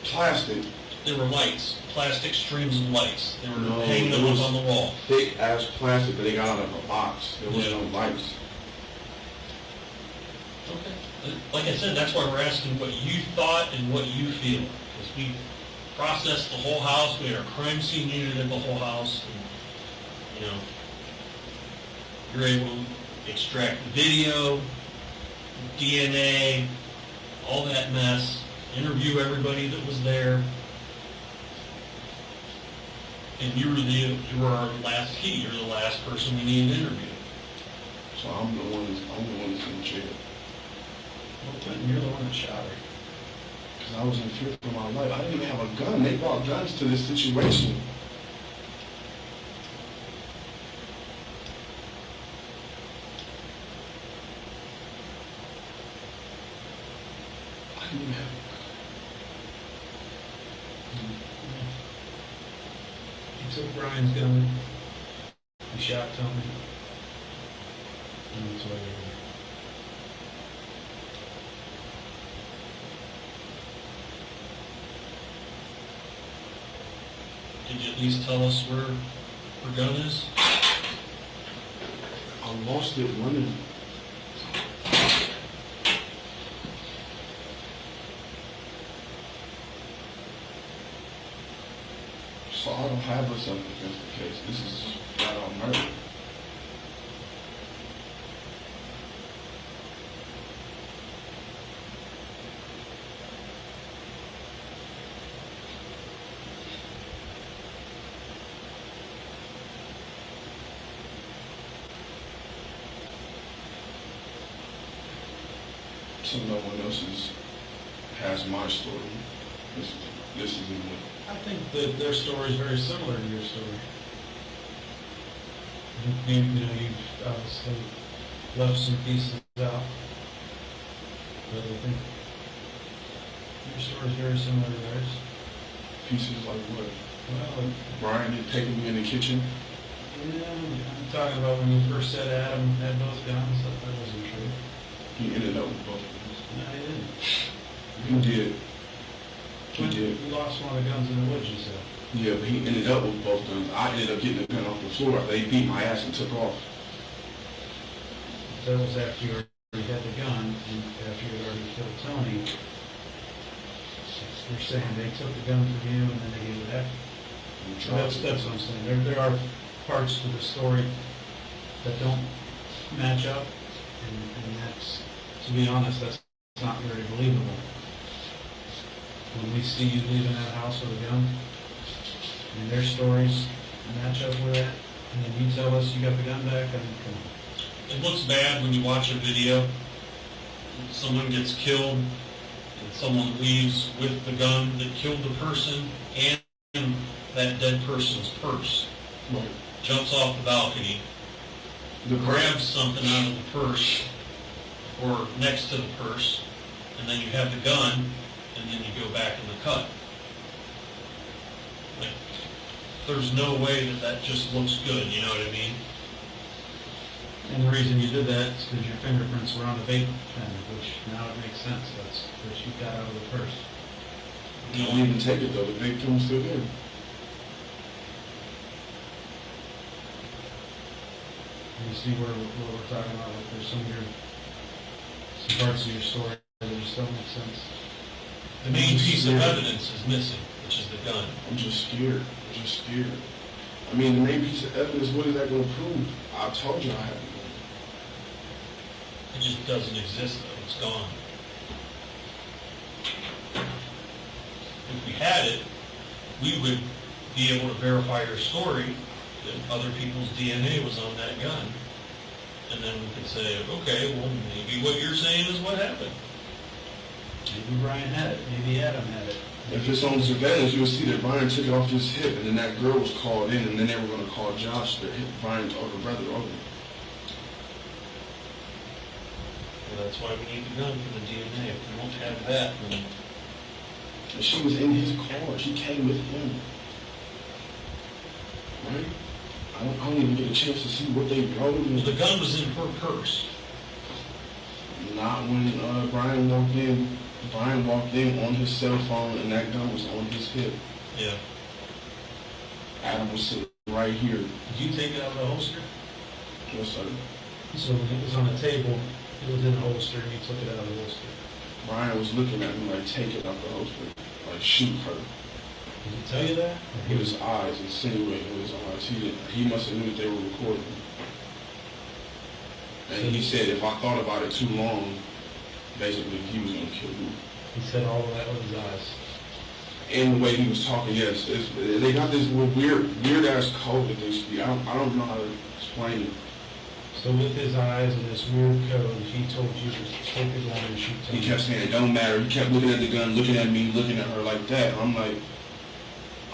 plastic. There were lights, plastic strings of lights. They were No, hanging it them was up on the wall. Thick as plastic that they got out of a box. There was no lights. Okay. Like I said, that's why we're asking what you thought and what you feel. Because we processed the whole house. We had our crime scene unit at the whole house. And, you're able to extract video, DNA, all that mess, interview everybody that was there. And you were our last key. You're the last person we need to interview. So I'm the one that's in jail. Well, you're the one that shot her. Because I was in fear for my life. I didn't even have a gun. They brought guns to this situation. I didn't even have a gun. You took Brian's gun. You shot Tony. And that's why you're here. Did you at least tell us where her gun is? I lost it running. So I don't have a self-defense case. This is flat out murder. so no one else has my story. This is what. I think that their story is very similar to your story. You've obviously left some pieces out, but I think your story is very similar to theirs. Pieces like what? Well, Brian had taken me in the kitchen. yeah, I'm talking about when you first said Adam had both guns. That wasn't true. He ended up with both of them. No, he didn't. He did. He did. You lost one of the guns in the woods, you said. Yeah, but he ended up with both guns. I ended up getting the gun off the floor. They beat my ass and took off. That was after you already had the gun and after you had already killed Toni. You're saying they took the gun from you and then they gave it back? That's what I'm saying. There are parts to the story that don't match up, and that's, to be honest, that's not very believable. When we see you leaving that house with a gun, and their stories match up with that, and then you tell us you got the gun back, and come on. It looks bad when you watch a video. Someone gets killed, and someone leaves with the gun that killed the person and that dead person's purse. Right. Jumps off the balcony, grabs something out of the purse or next to the purse, and then you have the gun, and then you go back in the cut. Like, there's no way that just looks good, you know what I mean? And the reason you did that is because your fingerprints were on the vape pen, which now it makes sense. That's what you got out of the purse. You don't even take it though. The vape pen's still there. You see where we're talking about, like there's some parts of your story that just don't make sense. The main piece of evidence is missing, which is the gun. I'm just scared. I'm just scared. I mean, the main piece of evidence, what is that going to prove? I told you I had it. It just doesn't exist though, it's gone. If we had it, we would be able to verify your story that other people's DNA was on that gun. And then we could say, okay, well, maybe what you're saying is what happened. Maybe Brian had it, maybe Adam had it. If it's on surveillance, you'll see that Brian took it off his hip, and then that girl was called in, and then they were going to call Josh, Brian's older brother, over. Well, that's why we need the gun for the DNA. If we won't have that, then... And she was in his car. She came with him. Right? I don't even get a chance to see what they wrote. The gun was in her purse. Not when Brian walked in. Brian walked in on his cell phone, and that gun was on his hip. Yeah. Adam was sitting right here. Did you take it out of the holster? Yes, sir. So when it was on the table, it was in the holster, and you took it out of the holster. Brian was looking at me like, take it out the holster. Like, shoot her. Did he tell you that? His eyes, insinuating with his eyes. He must have knew that they were recording. And he said if I thought about it too long, basically he was going to kill me. He said all of that with his eyes. And the way he was talking, yes. They got this weird-ass code that they speak. I don't know how to explain it. So with his eyes and this weird code, he told you to take the gun and shoot Toni. He kept saying, it don't matter. He kept looking at the gun, looking at me, looking at her like that. And I'm like,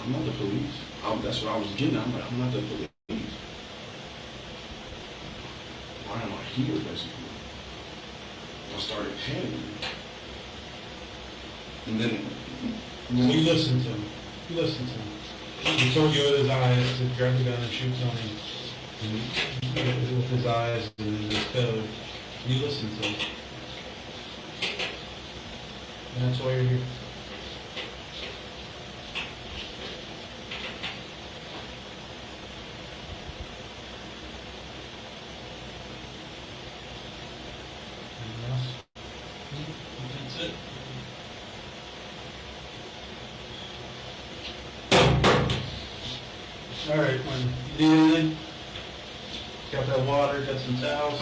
I'm not the police. That's what I was getting at. I'm like, I'm not the police. Why am I here, basically? I started panicking. And then... You listened to him. You listened to him. He told you with his eyes to grab the gun and shoot Toni. And with his eyes and his code. You listened to him. And that's why you're here. Anything else? That's it. All right, when you need anything, got that water, got some towels.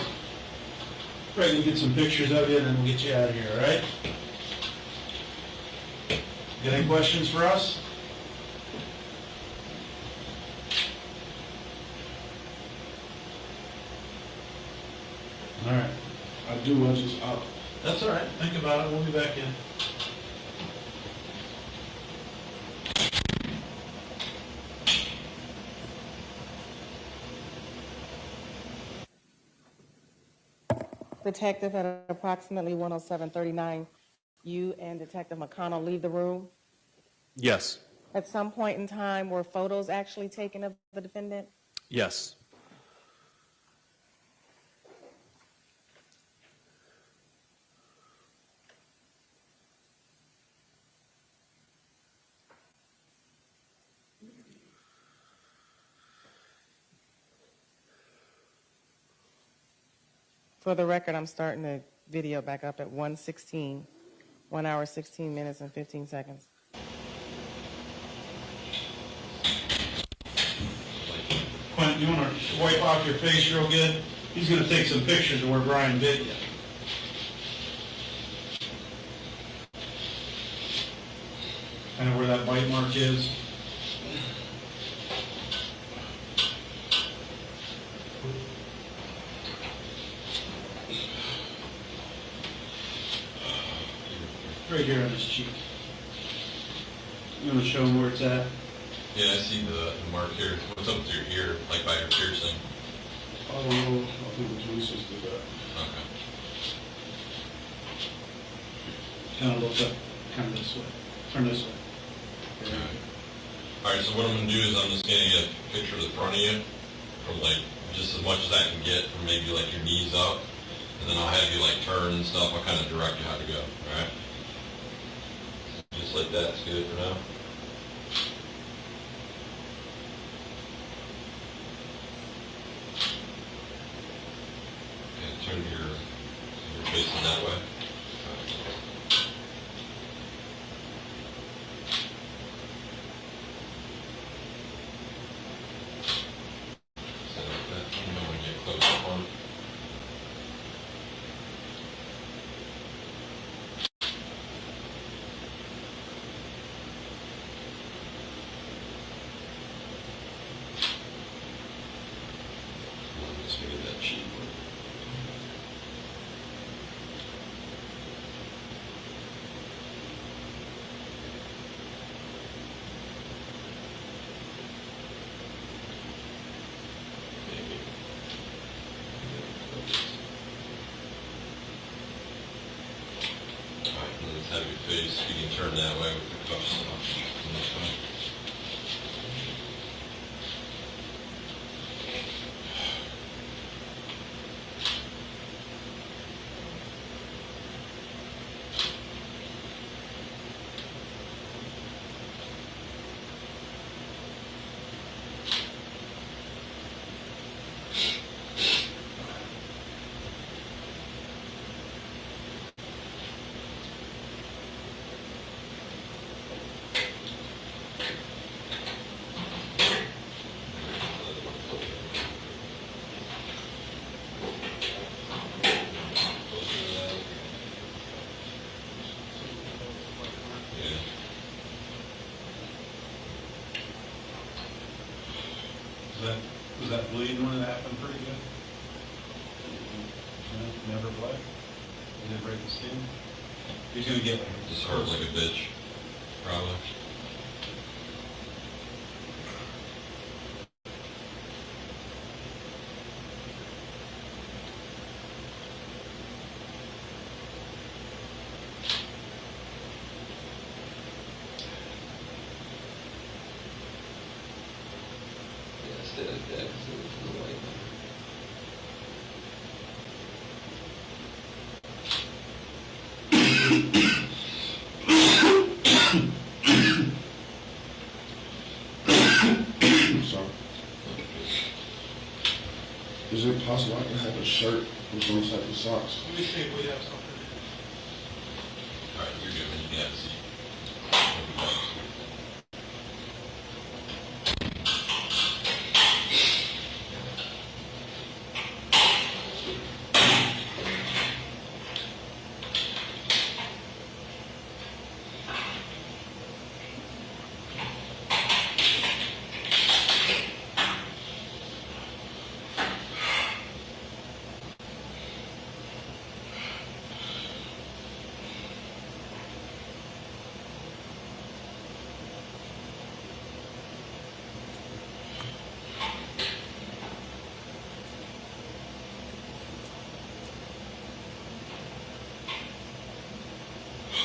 Ready to get some pictures of you, and then we'll get you out of here, all right? Got any questions for us? All right. I do. That's all right. Think about it. We'll be back in. Detective, at approximately 107:39, you and Detective McConnell leave the room. Yes. At some point in time, were photos actually taken of the defendant? Yes. For the record, I'm starting the video back up at 1:16, 1 hour, 16 minutes, and 15 seconds. Quentin, you want to wipe off your face real good? He's going to take some pictures of where Brian bit you. Kind of where that bite mark is. Right here on his cheek. You want to show him where it's at? Yeah, I see the mark here. What's up with your ear, like by your piercing? I don't know. I think the police just did that. Okay. Kind of looks up, kind of this way. Turn this way. Okay. All right, so what I'm going to do is I'm just going to get a picture of the front of you from like just as much as I can get from maybe like your knees up, and then I'll have you like turn and stuff. I'll kind of direct you how to go, all right? Just like that's good for now. Okay, turn your facing that way. So that, you know, when you get close up on it. Just gonna get that cheek. Alright, let's have your face. You can turn that way with the cuffs off. Was that bleeding when it happened pretty good? No, never bled? Did it break the skin? He's going to get like Just hurt like a bitch, probably. Yeah, stay like that, so it's the white. Sorry. Is it possible I can have a shirt with those type of socks? Let me see if we have something. All right, you're good. You can have a seat.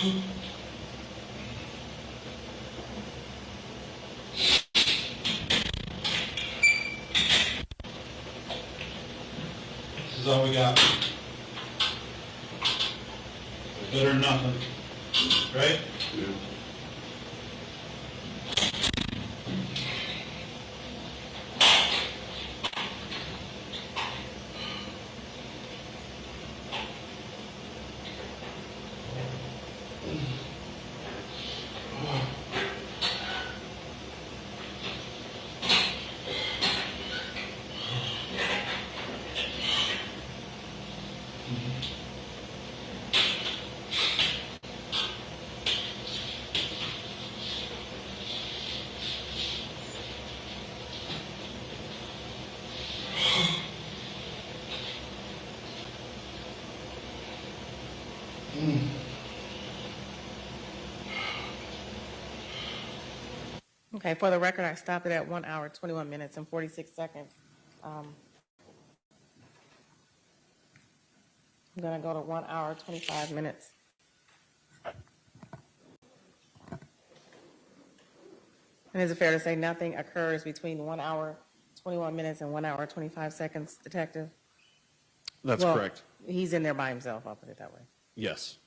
This is all we got. Better than nothing, right? Yeah. Okay, for the record, I stopped it at 1 hour, 21 minutes, and 46 seconds. I'm going to go to 1 hour, 25 minutes. And is it fair to say nothing occurs between 1 hour, 21 minutes and 1 hour, 25 seconds, Detective? That's correct. He's in there by himself, I'll put it that way. Yes.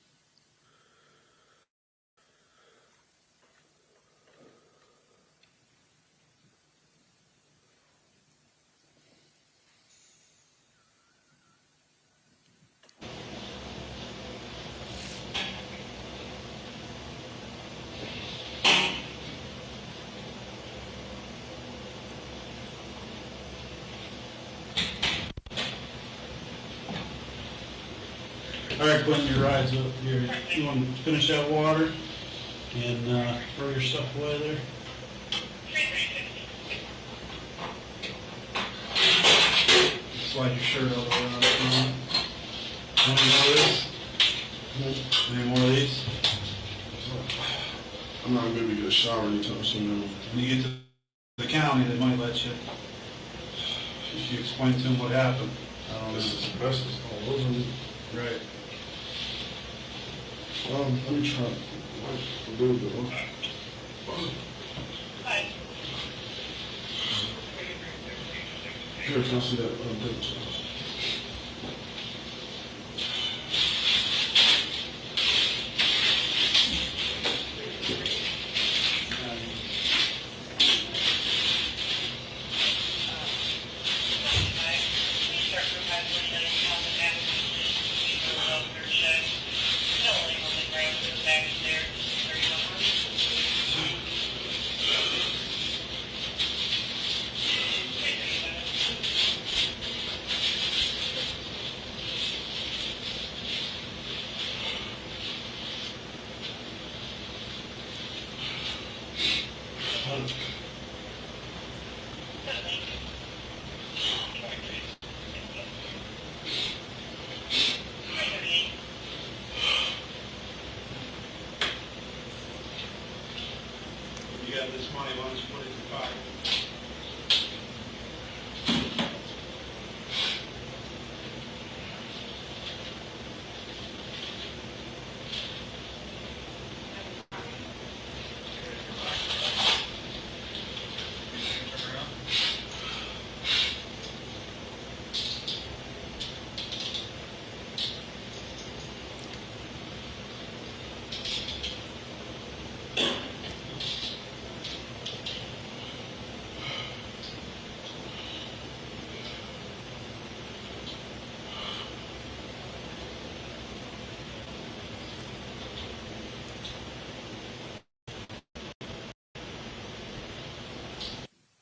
All right, Quinton, your ride's up here. You want to finish that water and throw your stuff away there? Slide your shirt all the way around the front. Any more of this? Any more of these? I'm not going to be able to get a shower anytime soon. When you get to the county, they might let you, if you explain to them what happened. This is asbestos all over me. Right. Let me try a little bit. Here, can I see that? You got this money, why don't you put it in your pocket?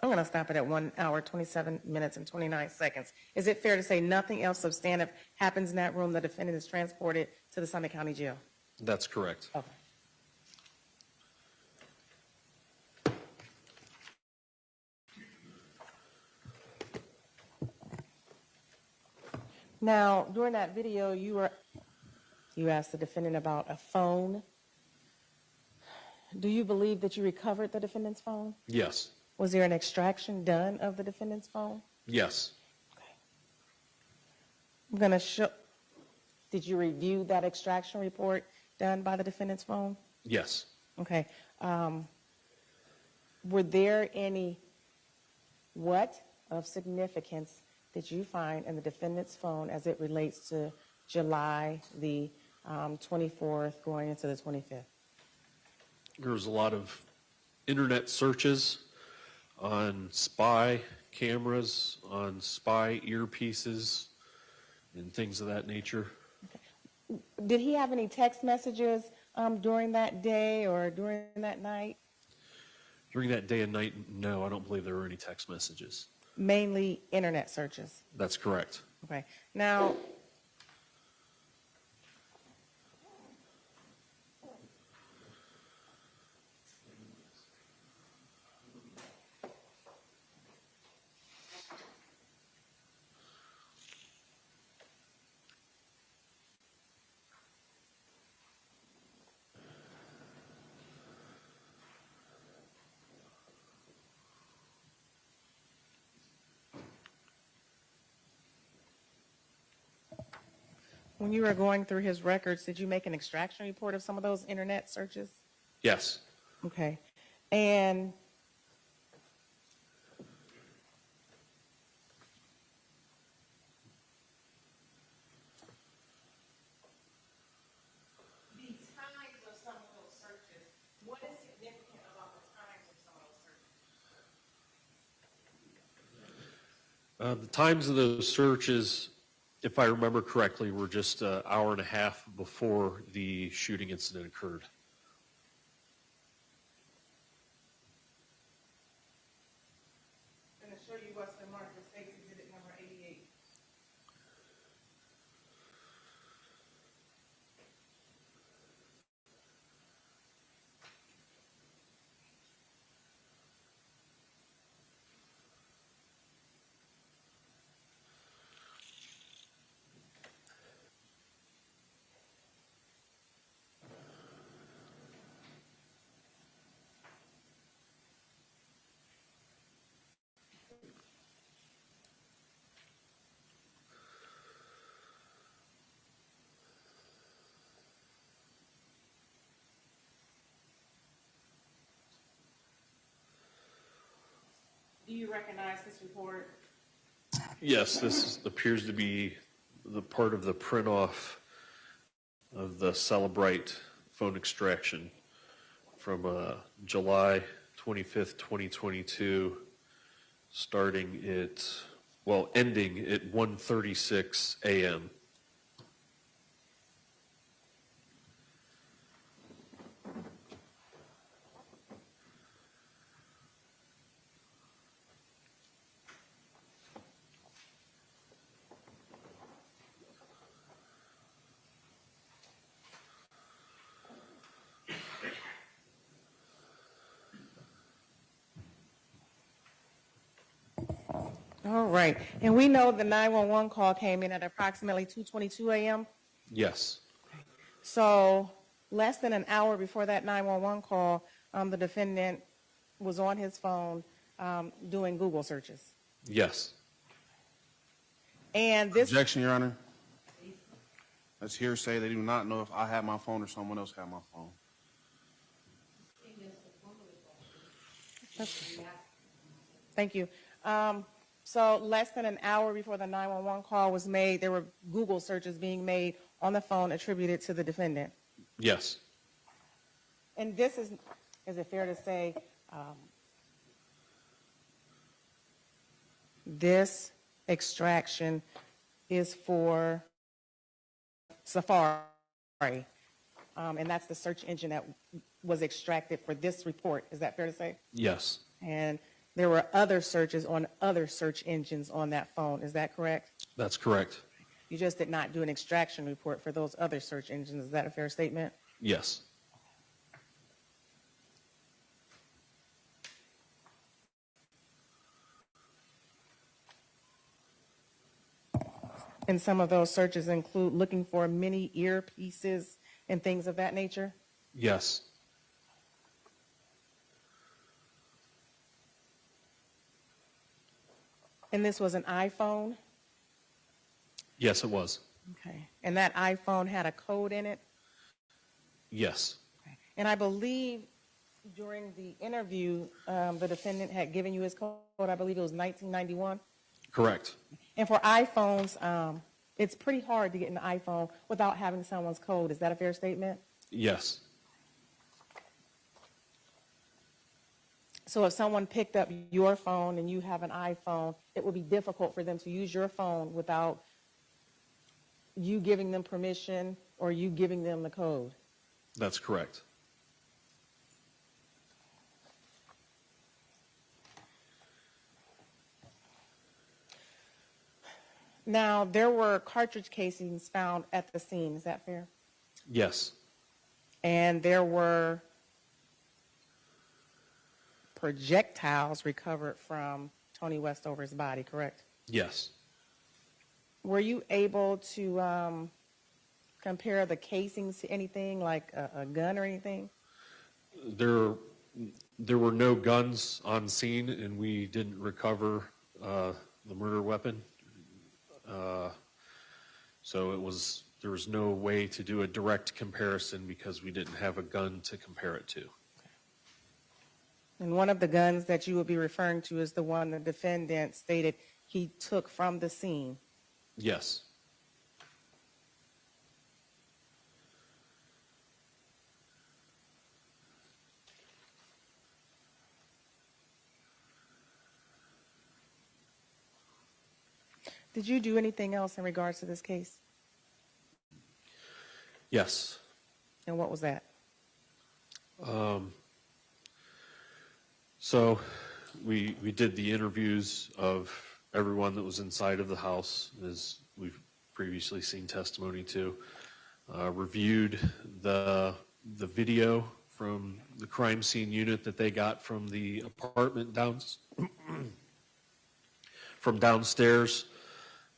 I'm going to stop it at 1 hour, 27 minutes, and 29 seconds. Is it fair to say nothing else substantive happens in that room? The defendant is transported to the Summit County Jail? That's correct. Okay. Now, during that video, you asked the defendant about a phone. Do you believe that you recovered the defendant's phone? Yes. Was there an extraction done of the defendant's phone? Yes. I'm going to show. Did you review that extraction report done by the defendant's phone? Yes. Okay. Were there any, what of significance did you find in the defendant's phone as it relates to July the 24th going into the 25th? There was a lot of internet searches on spy cameras, on spy earpieces, and things of that nature. Did he have any text messages during that day or during that night? During that day and night, no, I don't believe there were any text messages. Mainly internet searches. That's correct. Okay. Now, when you were going through his records, did you make an extraction report of some of those internet searches? Yes. Okay. And the times of some of those searches, what is significant about the times of some of those searches? The times of those searches, if I remember correctly, were just an hour and a half before the shooting incident occurred. I'm going to show you what's the marker States Exhibit number 88. Do you recognize this report? Yes, appears to be the part of the print-off of the Celebrite phone extraction from July 25th, 2022, ending at 1:36 a.m. All right. And we know the 911 call came in at approximately 2:22 a.m. Yes. So less than an hour before that 911 call, the defendant was on his phone doing Google searches. Yes. And this... Objection, Your Honor. That's hearsay. They do not know if I had my phone or someone else had my phone. Thank you. So less than an hour before the 911 call was made, there were Google searches being made on the phone attributed to the defendant. Yes. And this is it fair to say, this extraction is for Safari, and that's the search engine that was extracted for this report. Is that fair to say? Yes. And there were other searches on other search engines on that phone. Is that correct? That's correct. You just did not do an extraction report for those other search engines. Is that a fair statement? Yes. And some of those searches include looking for mini earpieces and things of that nature? Yes. And this was an iPhone? Yes, it was. Okay. And that iPhone had a code in it? Yes. And I believe during the interview, the defendant had given you his code. I believe it was 1991. Correct. And for iPhones, it's pretty hard to get an iPhone without having someone's code. Is that a fair statement? Yes. So if someone picked up your phone and you have an iPhone, it would be difficult for them to use your phone without you giving them permission or you giving them the code. That's correct. Now, there were cartridge casings found at the scene. Is that fair? Yes. And there were projectiles recovered from Toni Westover's body, correct? Yes. Were you able to compare the casings to anything like a gun or anything? There were no guns on scene, and we didn't recover the murder weapon. So there was no way to do a direct comparison because we didn't have a gun to compare it to. And one of the guns that you would be referring to is the one the defendant stated he took from the scene. Yes. Did you do anything else in regards to this case? Yes. And what was that? So we did the interviews of everyone that was inside of the house, as we've previously seen testimony to. Reviewed the video from the crime scene unit that they got from the apartment from downstairs,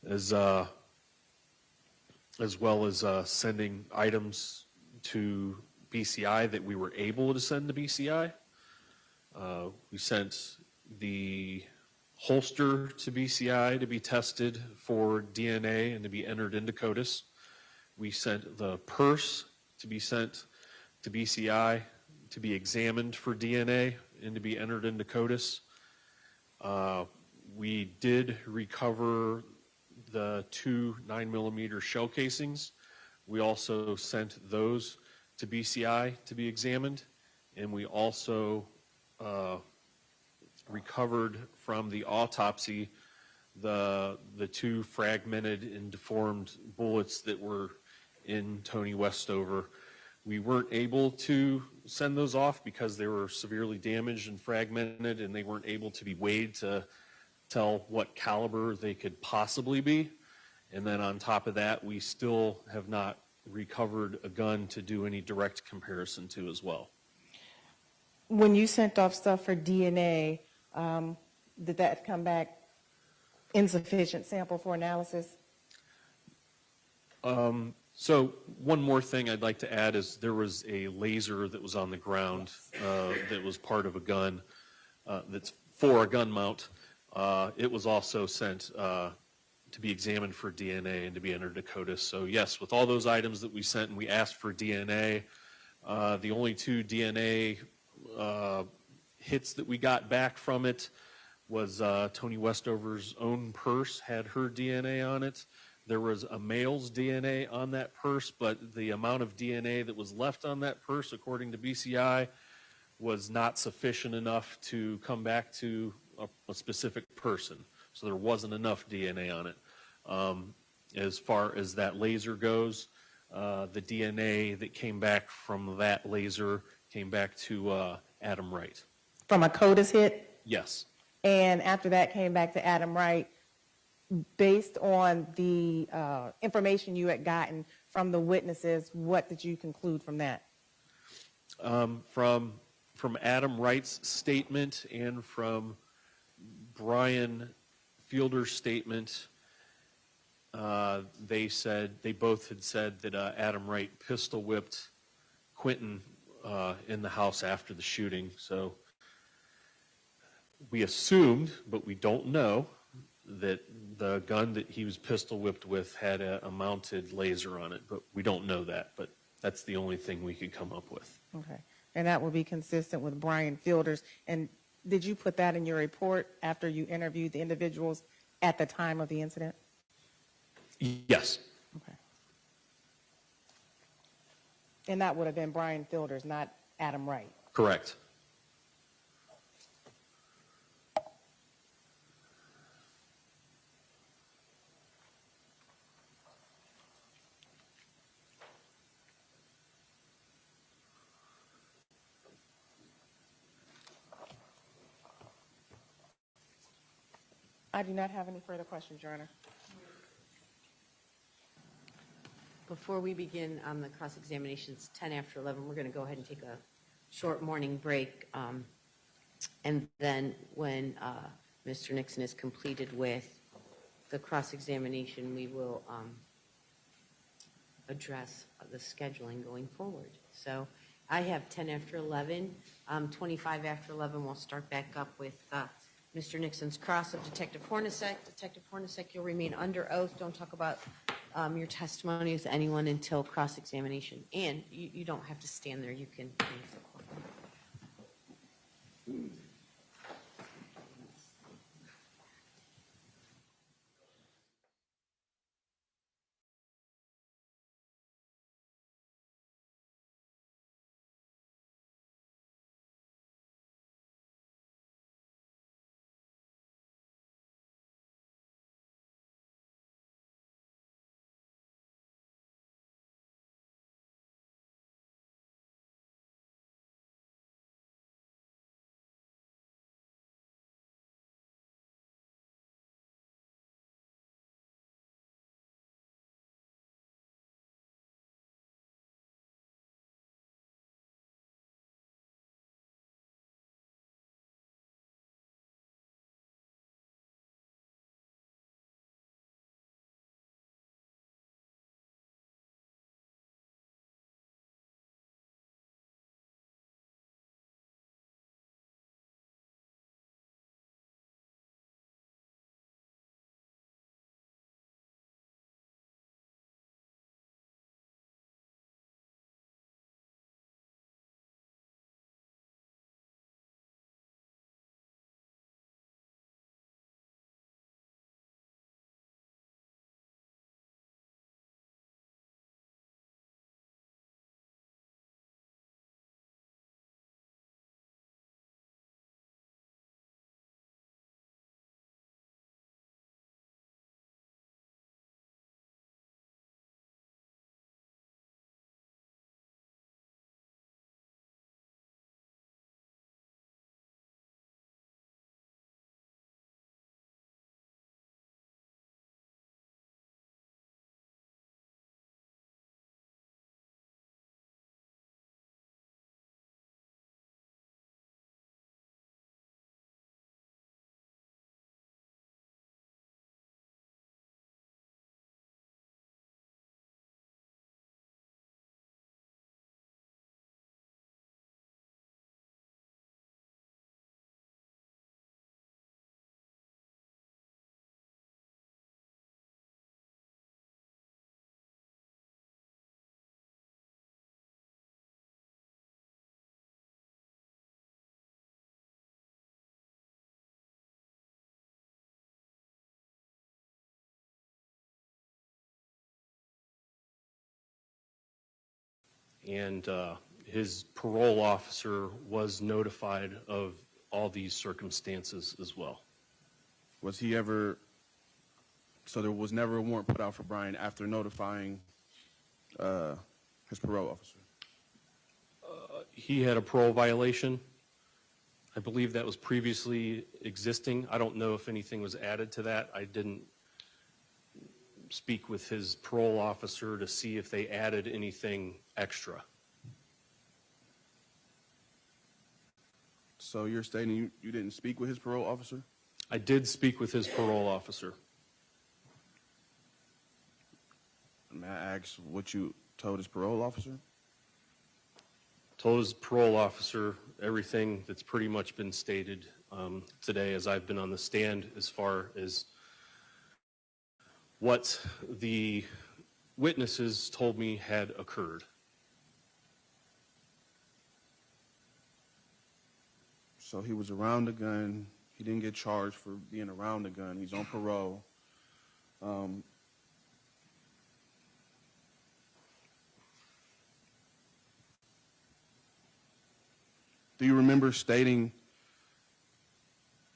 as well as sending items to BCI that we were able to send to BCI. We sent the holster to BCI to be tested for DNA and to be entered into CODIS. We sent the purse to be sent to BCI to be examined for DNA and to be entered into CODIS. We did recover the 2 9mm shell casings. We also sent those to BCI to be examined, and we also recovered from the autopsy the 2 fragmented and deformed bullets that were in Toni Westover. We weren't able to send those off because they were severely damaged and fragmented, and they weren't able to be weighed to tell what caliber they could possibly be. And then on top of that, we still have not recovered a gun to do any direct comparison to as well. When you sent off stuff for DNA, did that come back insufficient sample for analysis? So one more thing I'd like to add is there was a laser that was on the ground that was part of a gun that's for a gun mount. It was also sent to be examined for DNA and to be entered to CODIS. So yes, with all those items that we sent and we asked for DNA, the only 2 DNA hits that we got back from it was Toni Westover's own purse had her DNA on it. There was a male's DNA on that purse, but the amount of DNA that was left on that purse, according to BCI, was not sufficient enough to come back to a specific person. So there wasn't enough DNA on it. As far as that laser goes, the DNA that came back from that laser came back to Adam Wright. From a CODIS hit? Yes. And after that came back to Adam Wright, based on the information you had gotten from the witnesses, what did you conclude from that? From Adam Wright's statement and from Brian Fielder's statement, they both had said that Adam Wright pistol whipped Quinton in the house after the shooting. So we assumed, but we don't know, that the gun that he was pistol whipped with had a mounted laser on it, but we don't know that. But That's the only thing we could come up with. Okay. And that will be consistent with Brian Fielders. And did you put that in your report after you interviewed the individuals at the time of the incident? Yes. Okay. And that would have been Brian Fielders, not Adam Wright. Correct. I do not have any further questions, Your Honor. Before we begin on the cross-examinations, 10 after 11, we're going to go ahead and take a short morning break. And then when Mr. Nixon is completed with the cross-examination, we will address the scheduling going forward. So I have 10 after 11. 25 after 11, we'll start back up with Mr. Nixon's cross of Detective Hornacek. Detective Hornacek, you'll remain under oath. Don't talk about your testimony with anyone until cross-examination. And you don't have to stand there. You can leave the courtroom. And his parole officer was notified of all these circumstances as well. Was he ever, so there was never a warrant put out for Brian after notifying his parole officer? He had a parole violation. I believe that was previously existing. I don't know if anything was added to that. I didn't speak with his parole officer to see if they added anything extra. So you're stating you didn't speak with his parole officer? I did speak with his parole officer. May I ask what you told his parole officer? Told his parole officer everything that's pretty much been stated today as I've been on the stand, as far as what the witnesses told me had occurred. So he was around the gun. He didn't get charged for being around the gun. He's on parole. Do you remember stating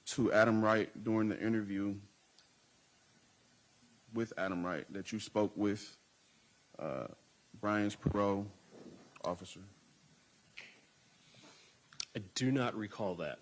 to Adam Wright during the interview with Adam Wright that you spoke with Brian's parole officer? I do not recall that.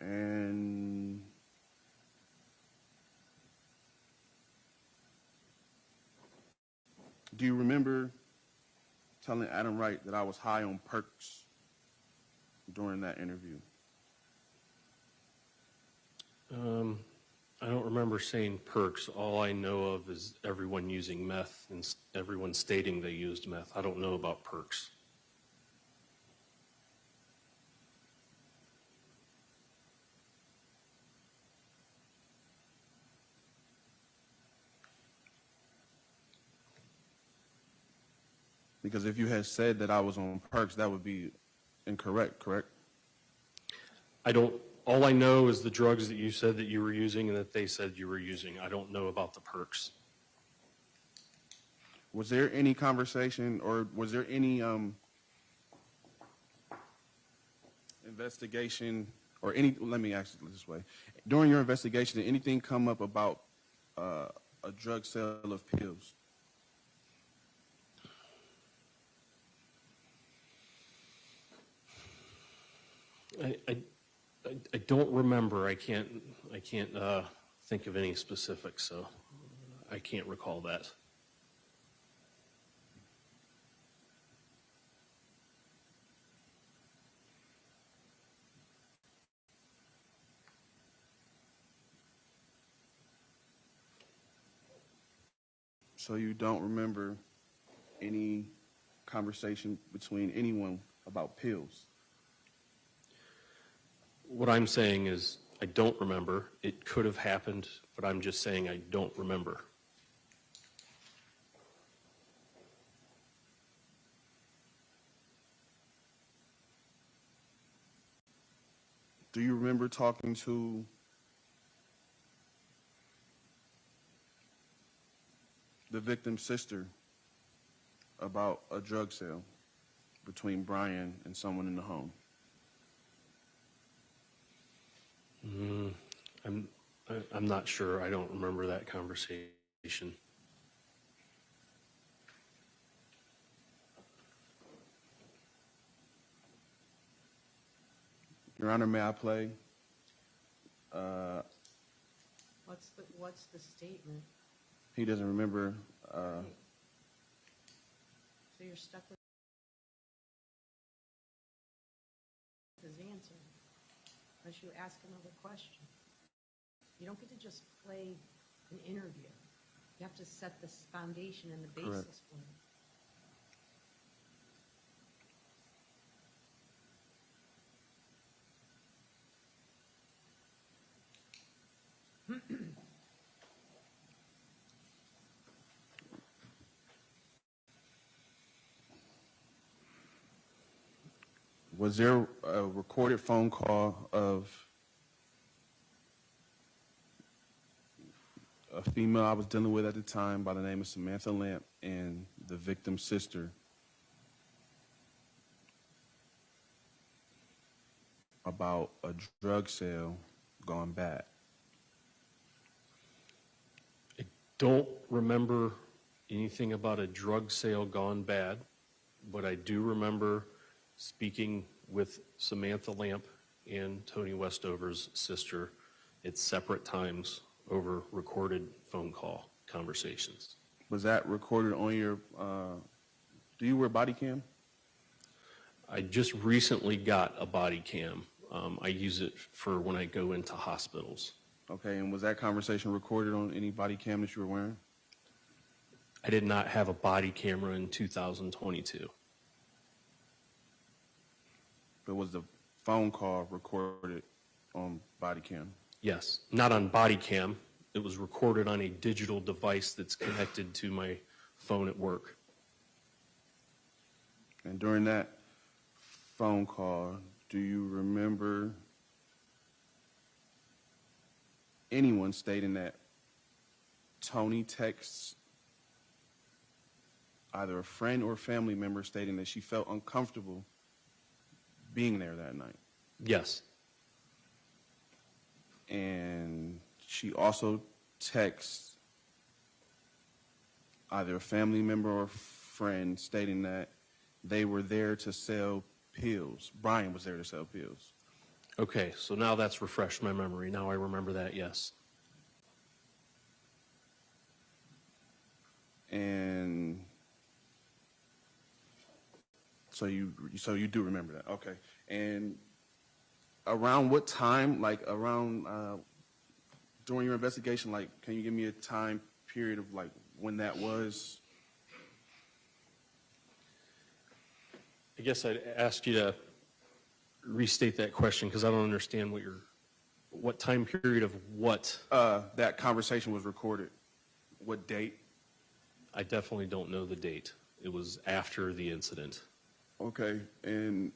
And do you remember telling Adam Wright that I was high on perks during that interview? I don't remember saying perks. All I know of is everyone using meth and everyone stating they used meth. I don't know about perks. Because if you had said that I was on perks, that would be incorrect, correct? All I know is the drugs that you said that you were using and that they said you were using. I don't know about the perks. Was there any conversation or was there any investigation or any, let me ask it this way. During your investigation, did anything come up about a drug sale of pills? I don't remember. I can't think of any specifics, so I can't recall that. So you don't remember any conversation between anyone about pills? What I'm saying is I don't remember. It could have happened, but I'm just saying I don't remember. Do you remember talking to the victim's sister about a drug sale between Brian and someone in the home? I'm not sure. I don't remember that conversation. Your Honor, may I play? What's the statement? He doesn't remember. So you're stuck with his answer, unless you ask another question. You don't get to just play an interview. You have to set the foundation and the basis Correct. for it. Was there a recorded phone call of a female I was dealing with at the time by the name of Samantha Lamp and the victim's sister about a drug sale gone bad? I don't remember anything about a drug sale gone bad, but I do remember speaking with Samantha Lamp and Toni Westover's sister at separate times over recorded phone call conversations. Was that recorded on your, do you wear body cam? I just recently got a body cam. I use it for when I go into hospitals. Okay, and was that conversation recorded on any body cam that you were wearing? I did not have a body camera in 2022. But was the phone call recorded on body cam? Yes, not on body cam. It was recorded on a digital device that's connected to my phone at work. And during that phone call, do you remember anyone stating that Toni texts either a friend or family member stating that she felt uncomfortable being there that night? Yes. And she also texts either a family member or friend stating that they were there to sell pills. Brian was there to sell pills. Okay, so now that's refreshed my memory. Now I remember that, yes. And so you do remember that. Okay. And around what time, like around during your investigation, like can you give me a time period of like when that was? I guess I'd ask you to restate that question because I don't understand what time period of what? That conversation was recorded. What date? I definitely don't know the date. It was after the incident. Okay, and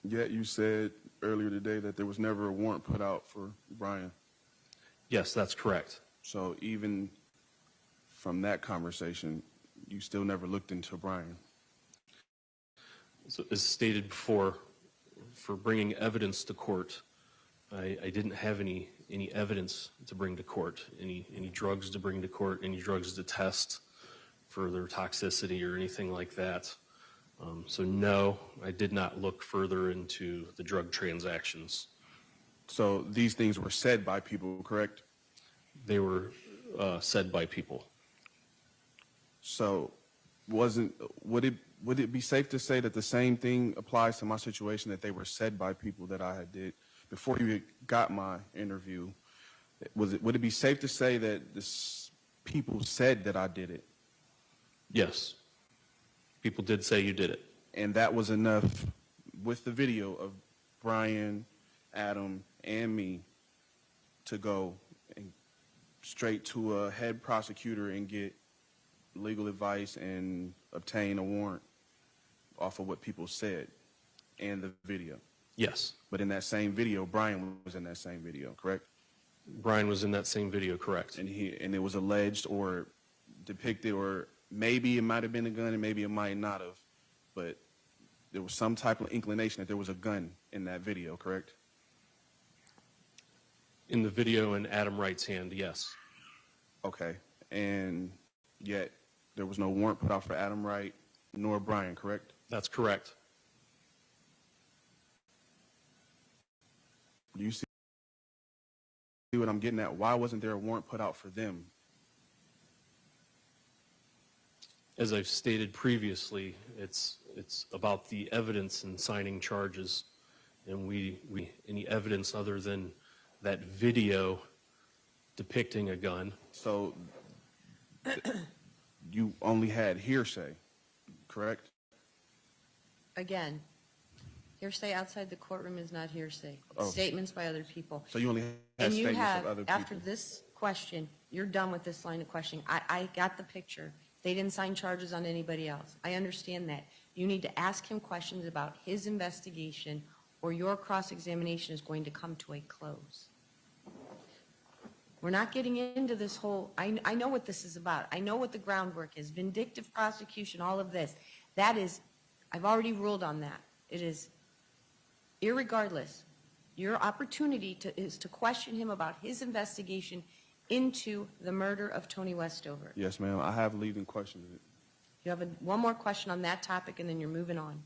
yet you said earlier today that there was never a warrant put out for Brian. Yes, that's correct. So even from that conversation, you still never looked into Brian. So as stated before, for bringing evidence to court, I didn't have any evidence to bring to court, any drugs to bring to court, any drugs to test for their toxicity or anything like that. So no, I did not look further into the drug transactions. So these things were said by people, correct? They were said by people. So would it be safe to say that the same thing applies to my situation, that they were said by people that I had did before you got my interview? Would it be safe to say that people said that I did it? Yes. People did say you did it. And that was enough with the video of Brian, Adam, and me to go and straight to a head prosecutor and get legal advice and obtain a warrant off of what people said and the video. Yes. But in that same video, Brian was in that same video, correct? Brian was in that same video, correct. And it was alleged or depicted, or maybe it might have been a gun and maybe it might not have, but there was some type of inclination that there was a gun in that video, correct? In the video in Adam Wright's hand, yes. Okay. And yet there was no warrant put out for Adam Wright nor Brian, correct? That's correct. Do you see what I'm getting at? Why wasn't there a warrant put out for them? As I've stated previously, it's about the evidence and signing charges, and we any evidence other than that video depicting a gun. So you only had hearsay, correct? Again, hearsay outside the courtroom is not hearsay. Oh. Statements by other people. So you only had And you statements have, of other people. after this question, you're done with this line of questioning. I got the picture. They didn't sign charges on anybody else. I understand that. You need to ask him questions about his investigation, or your cross-examination is going to come to a close. We're not getting into this whole, I know what this is about. I know what the groundwork is. Vindictive prosecution, all of this. That is, I've already ruled on that. It is, irregardless, your opportunity is to question him about his investigation into the murder of Toni Westover. Yes, ma'am. I have leading questions. You have one more question on that topic, and then you're moving on.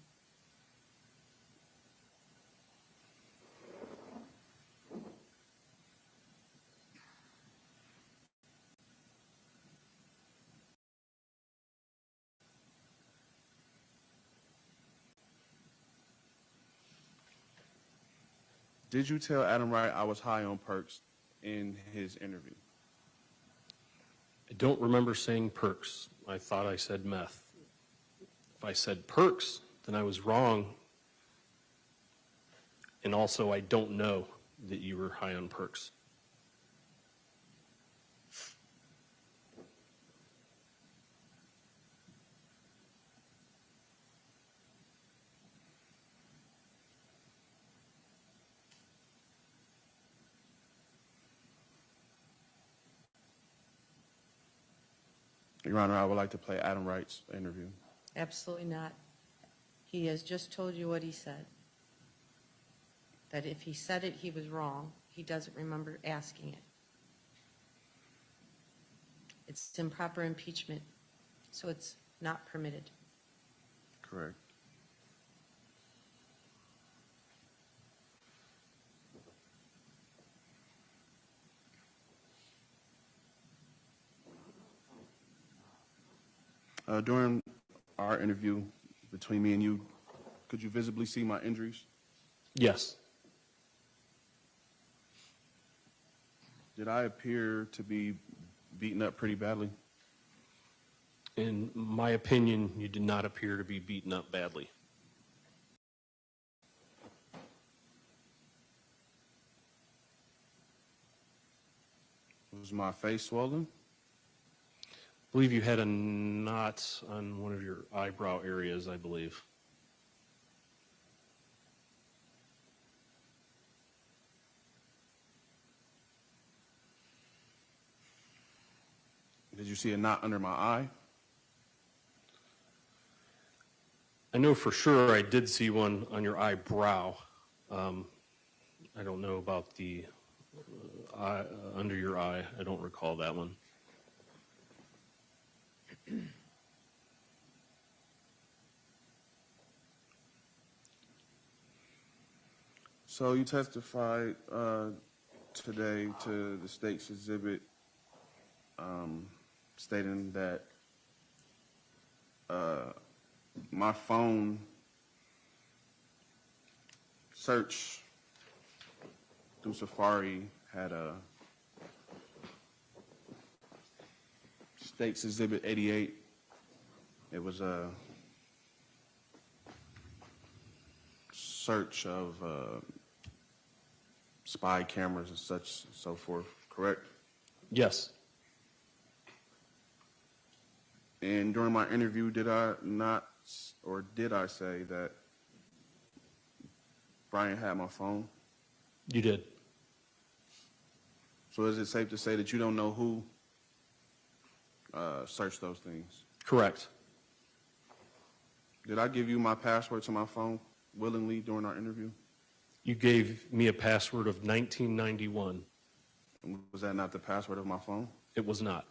Did you tell Adam Wright I was high on perks in his interview? I don't remember saying perks. I thought I said meth. If I said perks, then I was wrong. And also, I don't know that you were high on perks. Your Honor, I would like to play Adam Wright's interview. Absolutely not. He has just told you what he said. That if he said it, he was wrong. He doesn't remember asking it. It's improper impeachment, so it's not permitted. Correct. During our interview between me and you, could you visibly see my injuries? Yes. Did I appear to be beaten up pretty badly? In my opinion, you did not appear to be beaten up badly. Was my face swollen? I believe you had a knot on one of your eyebrow areas, I believe. Did you see a knot under my eye? I know for sure I did see one on your eyebrow. I don't know about the eye, under your eye. I don't recall that one. So you testified today to the state's exhibit stating that my phone search through Safari had a state's exhibit 88. It was a search of spy cameras and such and so forth, correct? Yes. And during my interview, did I not, or did I say that Brian had my phone? You did. So is it safe to say that you don't know who searched those things? Correct. Did I give you my password to my phone willingly during our interview? You gave me a password of 1991. Was that not the password of my phone? It was not.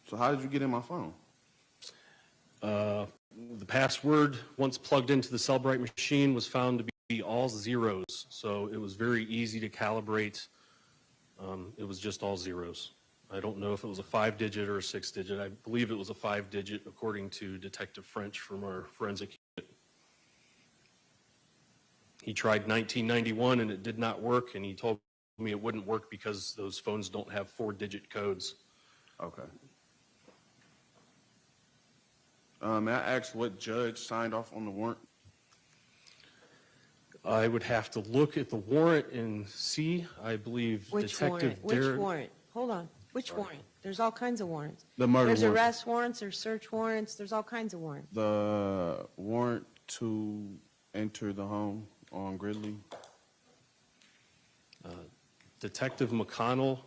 So how did you get in my phone? The password, once plugged into the Cellbrite machine, was found to be all zeros. So it was very easy to calibrate. It was just all zeros. I don't know if it was a 5-digit or a 6-digit. I believe it was a 5-digit, according to Detective French from our forensic unit. He tried 1991 and it did not work, and he told me it wouldn't work because those phones don't have 4-digit codes. Okay. May I ask what judge signed off on the warrant? I would have to look at the warrant and see. I believe Which Detective warrant? Derek. Which warrant? Hold on. Which warrant? There's all kinds of warrants. The murder There's warrant. arrest warrants, there's search warrants, there's all kinds of warrants. The warrant to enter the home on Gridley. Detective McConnell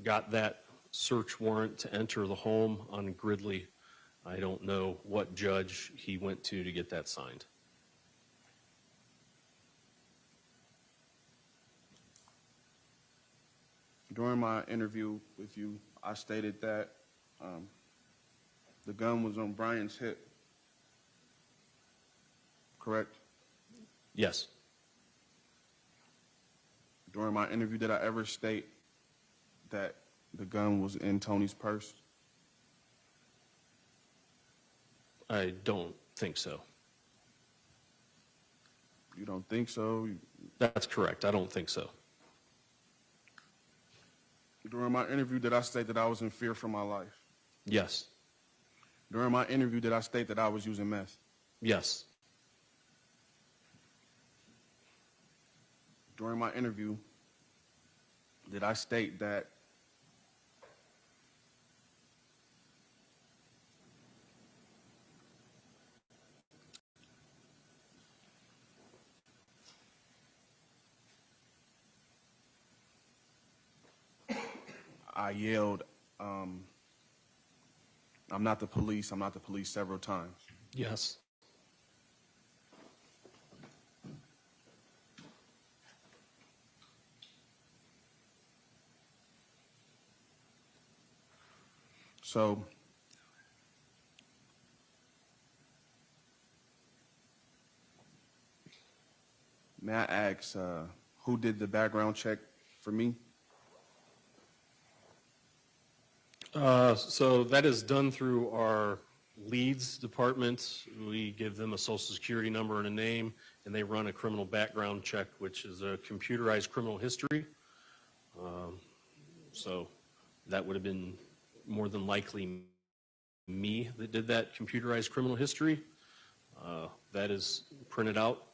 got that search warrant to enter the home on Gridley. I don't know what judge he went to get that signed. During my interview with you, I stated that the gun was on Brian's hip, correct? Yes. During my interview, did I ever state that the gun was in Tony's purse? I don't think so. You don't think so? That's correct. I don't think so. During my interview, did I state that I was in fear for my life? Yes. During my interview, did I state that I was using meth? Yes. During my interview, did I state that I yelled, I'm not the police, I'm not the police several times? Yes. So, may I ask, who did the background check for me? So that is done through our leads department. We give them a social security number and a name, and they run a criminal background check, which is a computerized criminal history. So that would have been more than likely me that did that computerized criminal history. That is printed out,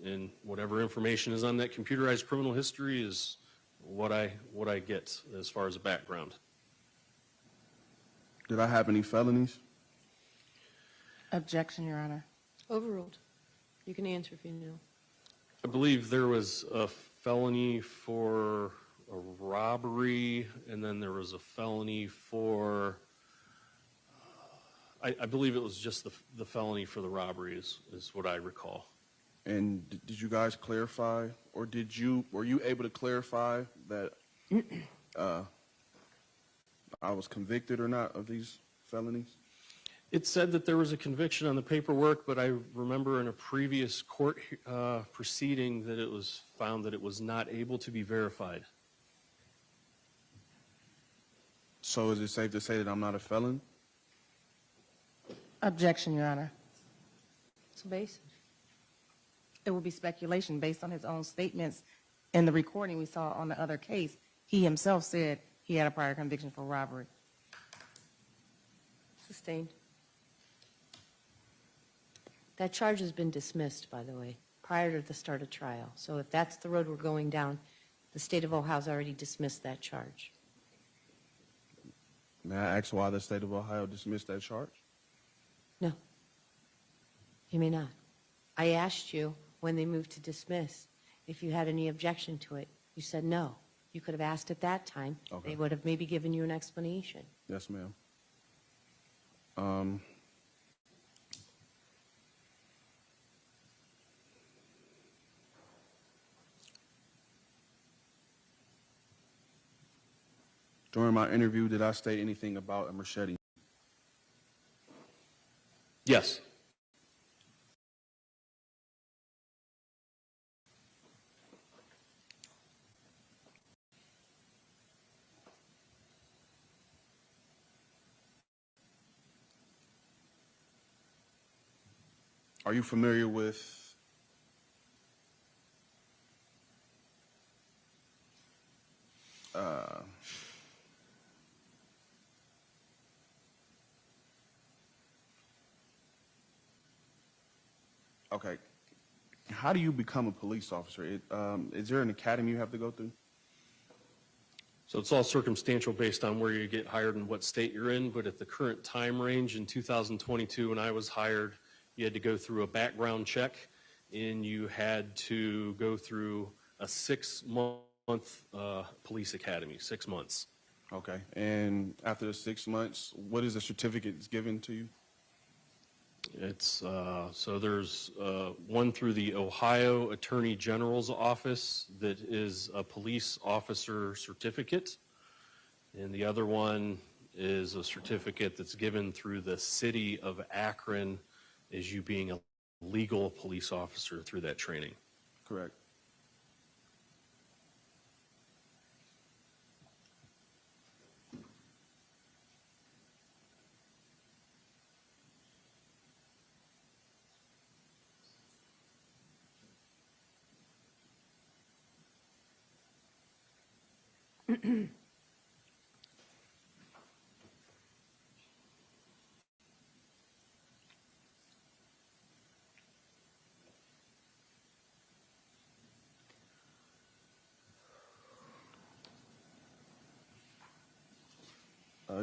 and whatever information is on that computerized criminal history is what I get as far as a background. Did I have any felonies? Objection, Your Honor. Overruled. You can answer if you know. I believe there was a felony for a robbery, and then there was a felony for, I believe it was just the felony for the robbery is what I recall. And did you guys clarify, or were you able to clarify that I was convicted or not of these felonies? It said that there was a conviction on the paperwork, but I remember in a previous court proceeding that it was found that it was not able to be verified. So is it safe to say that I'm not a felon? Objection, Your Honor. So base. It would be speculation based on his own statements. In the recording we saw on the other case, he himself said he had a prior conviction for robbery. Sustained. That charge has been dismissed, by the way, prior to the start of trial. So if that's the road we're going down, the state of Ohio's already dismissed that charge. May I ask why the state of Ohio dismissed that charge? No. You may not. I asked you when they moved to dismiss if you had any objection to it. You said no. You could have asked at that time. Okay. They would have maybe given you an explanation. Yes, ma'am. During my interview, did I state anything about a machete? Yes. Are you familiar with okay, how do you become a police officer? Is there an academy you have to go through? So it's all circumstantial based on where you get hired and what state you're in, but at the current time range in 2022 when I was hired, you had to go through a background check, and you had to go through a 6-month police academy, 6 months. Okay, and after the 6 months, what is the certificate that's given to you? It's so there's one through the Ohio Attorney General's office that is a police officer certificate, and the other one is a certificate that's given through the city of Akron as you being a legal police officer through that training. Correct.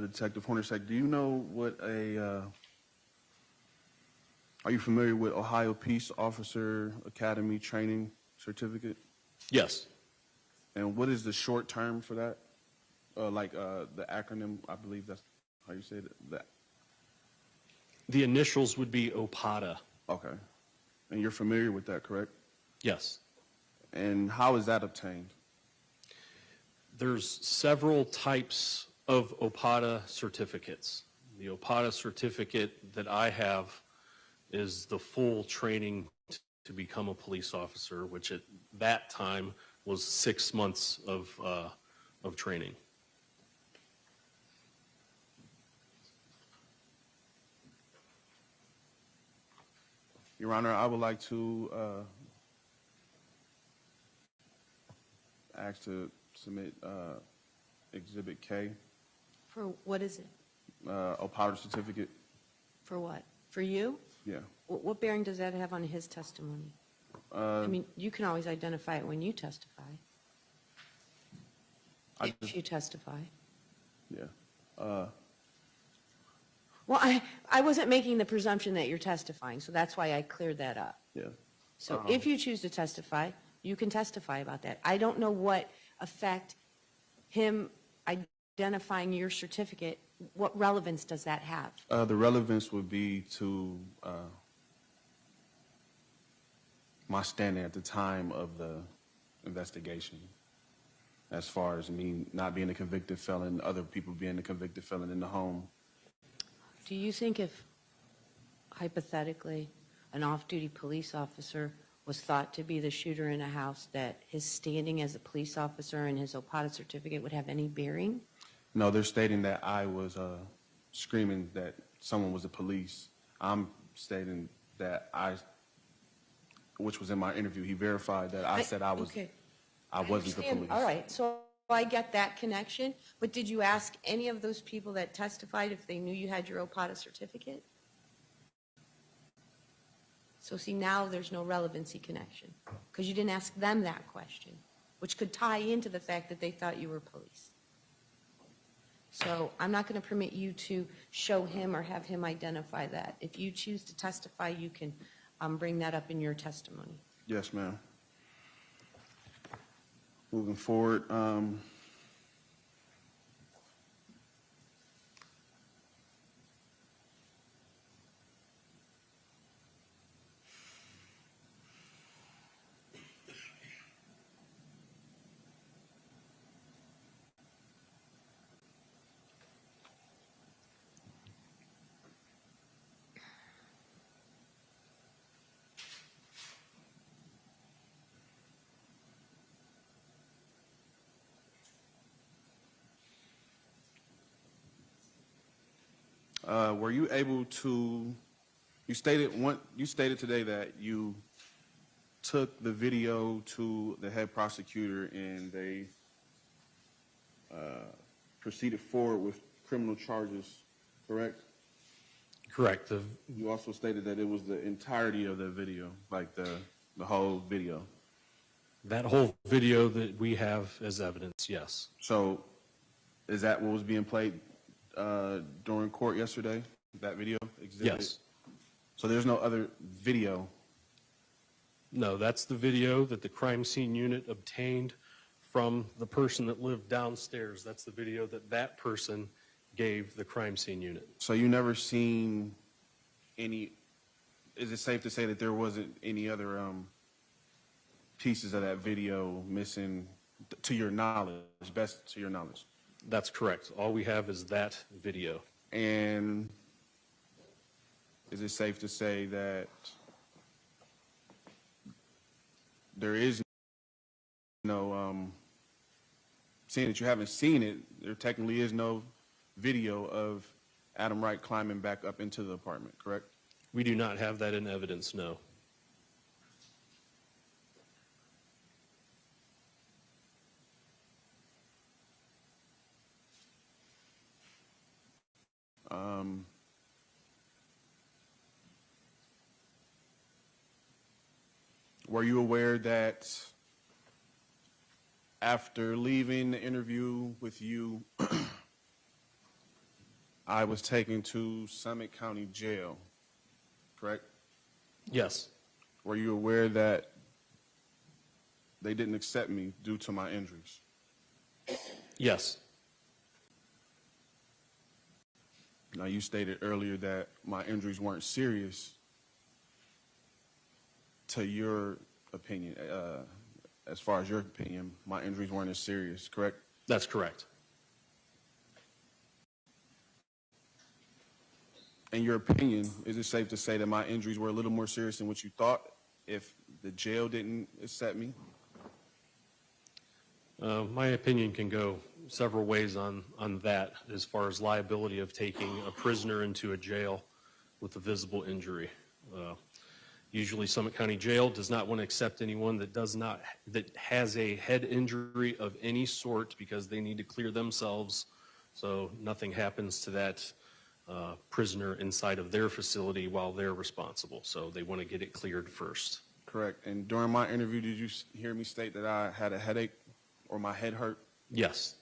Detective Hornacek, do you know what are you familiar with Ohio Peace Officer Academy Training Certificate? Yes. And what is the short term for that? The acronym, I believe that's how you say it. The initials would be OPATA. Okay. And you're familiar with that, correct? Yes. And how is that obtained? There's several types of OPATA certificates. The OPATA certificate that I have is the full training to become a police officer, which at that time was 6 months of training. Your Honor, I would like to ask to submit Exhibit K, For what is it? OPATA certificate. For what? For you? Yeah. What bearing does that have on his testimony? I mean, you can always identify it when you testify. If you testify. Yeah. Well, I wasn't making the presumption that you're testifying, so that's why I cleared that up. Yeah. So if you choose to testify, you can testify about that. I don't know what effect him identifying your certificate, what relevance does that have? The relevance would be to my standing at the time of the investigation, as far as me not being a convicted felon, other people being a convicted felon in the home. Do you think if, hypothetically, an off-duty police officer was thought to be the shooter in a house, that his standing as a police officer and his OPATA certificate would have any bearing? No, they're stating that I was screaming that someone was the police. I'm stating that which was in my interview, he verified that I said I wasn't the police. All right, so I get that connection, but did you ask any of those people that testified if they knew you had your OPATA certificate? So see, now there's no relevancy connection, because you didn't ask them that question, which could tie into the fact that they thought you were police. So I'm not going to permit you to show him or have him identify that. If you choose to testify, you can bring that up in your testimony. Yes, ma'am. Moving forward, were you able to? You stated today that you took the video to the head prosecutor and they proceeded forward with criminal charges, correct? Correct. You also stated that it was the entirety of the video, like the whole video. That whole video that we have as evidence, yes. So is that what was being played during court yesterday, that video exhibit? Yes. So there's no other video? No, that's the video that the crime scene unit obtained from the person that lived downstairs. That's the video that that person gave the crime scene unit. So you never seen any, is it safe to say that there wasn't any other pieces of that video missing, to your knowledge, best to your knowledge? That's correct. All we have is that video. And is it safe to say that there is no, seeing that you haven't seen it, there technically is no video of Adam Wright climbing back up into the apartment, correct? We do not have that in evidence, no. Were you aware that after leaving the interview with you, I was taken to Summit County Jail, correct? Yes. Were you aware that they didn't accept me due to my injuries? Yes. Now, you stated earlier that my injuries weren't serious. To your opinion, as far as your opinion, my injuries weren't as serious, correct? That's correct. In your opinion, is it safe to say that my injuries were a little more serious than what you thought if the jail didn't accept me? My opinion can go several ways on that as far as liability of taking a prisoner into a jail with a visible injury. Usually Summit County Jail does not want to accept anyone that has a head injury of any sort because they need to clear themselves so nothing happens to that prisoner inside of their facility while they're responsible. So they want to get it cleared first. Correct. And during my interview, did you hear me state that I had a headache or my head hurt? Yes.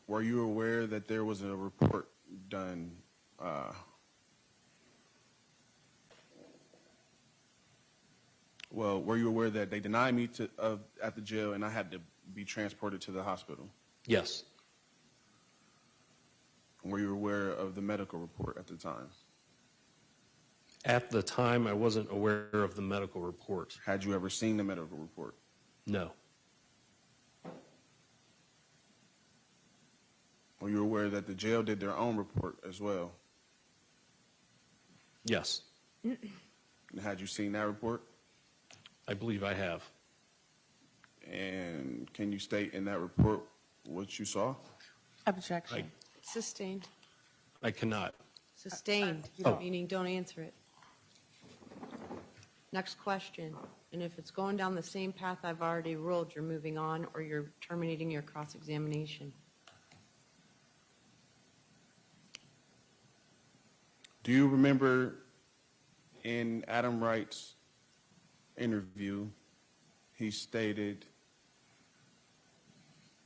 Were you aware that there was a report done were you aware that they denied me at the jail and I had to be transported to the hospital? Yes. Were you aware of the medical report at the time? At the time, I wasn't aware of the medical report. Had you ever seen the medical report? No. Were you aware that the jail did their own report as well? Yes. And had you seen that report? I believe I have. And can you state in that report what you saw? Objection. Sustained. I cannot. Sustained, Oh. meaning don't answer it. Next question. And if it's going down the same path I've already ruled, you're moving on or you're terminating your cross-examination. Do you remember in Adam Wright's interview, he stated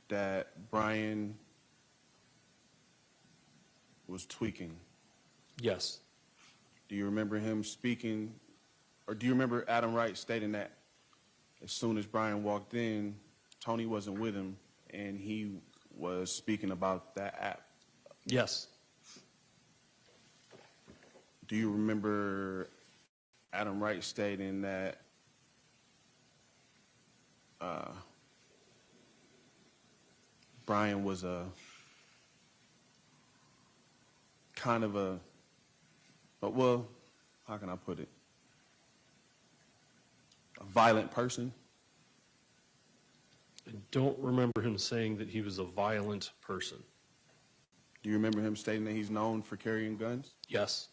that Brian was tweaking? Yes. Do you remember him speaking, or do you remember Adam Wright stating that as soon as Brian walked in, Toni wasn't with him, and he was speaking about that app? Yes. Do you remember Adam Wright stating that Brian was a kind of a, well, how can I put it? A violent person? I don't remember him saying that he was a violent person. Do you remember him stating that he's known for carrying guns? Yes.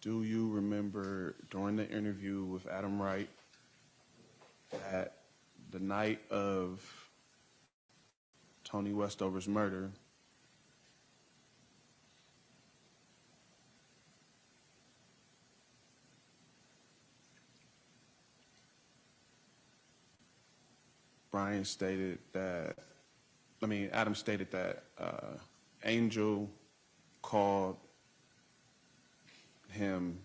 Do you remember during the interview with Adam Wright that the night of Toni Westover's murder, Adam stated that Angel called him,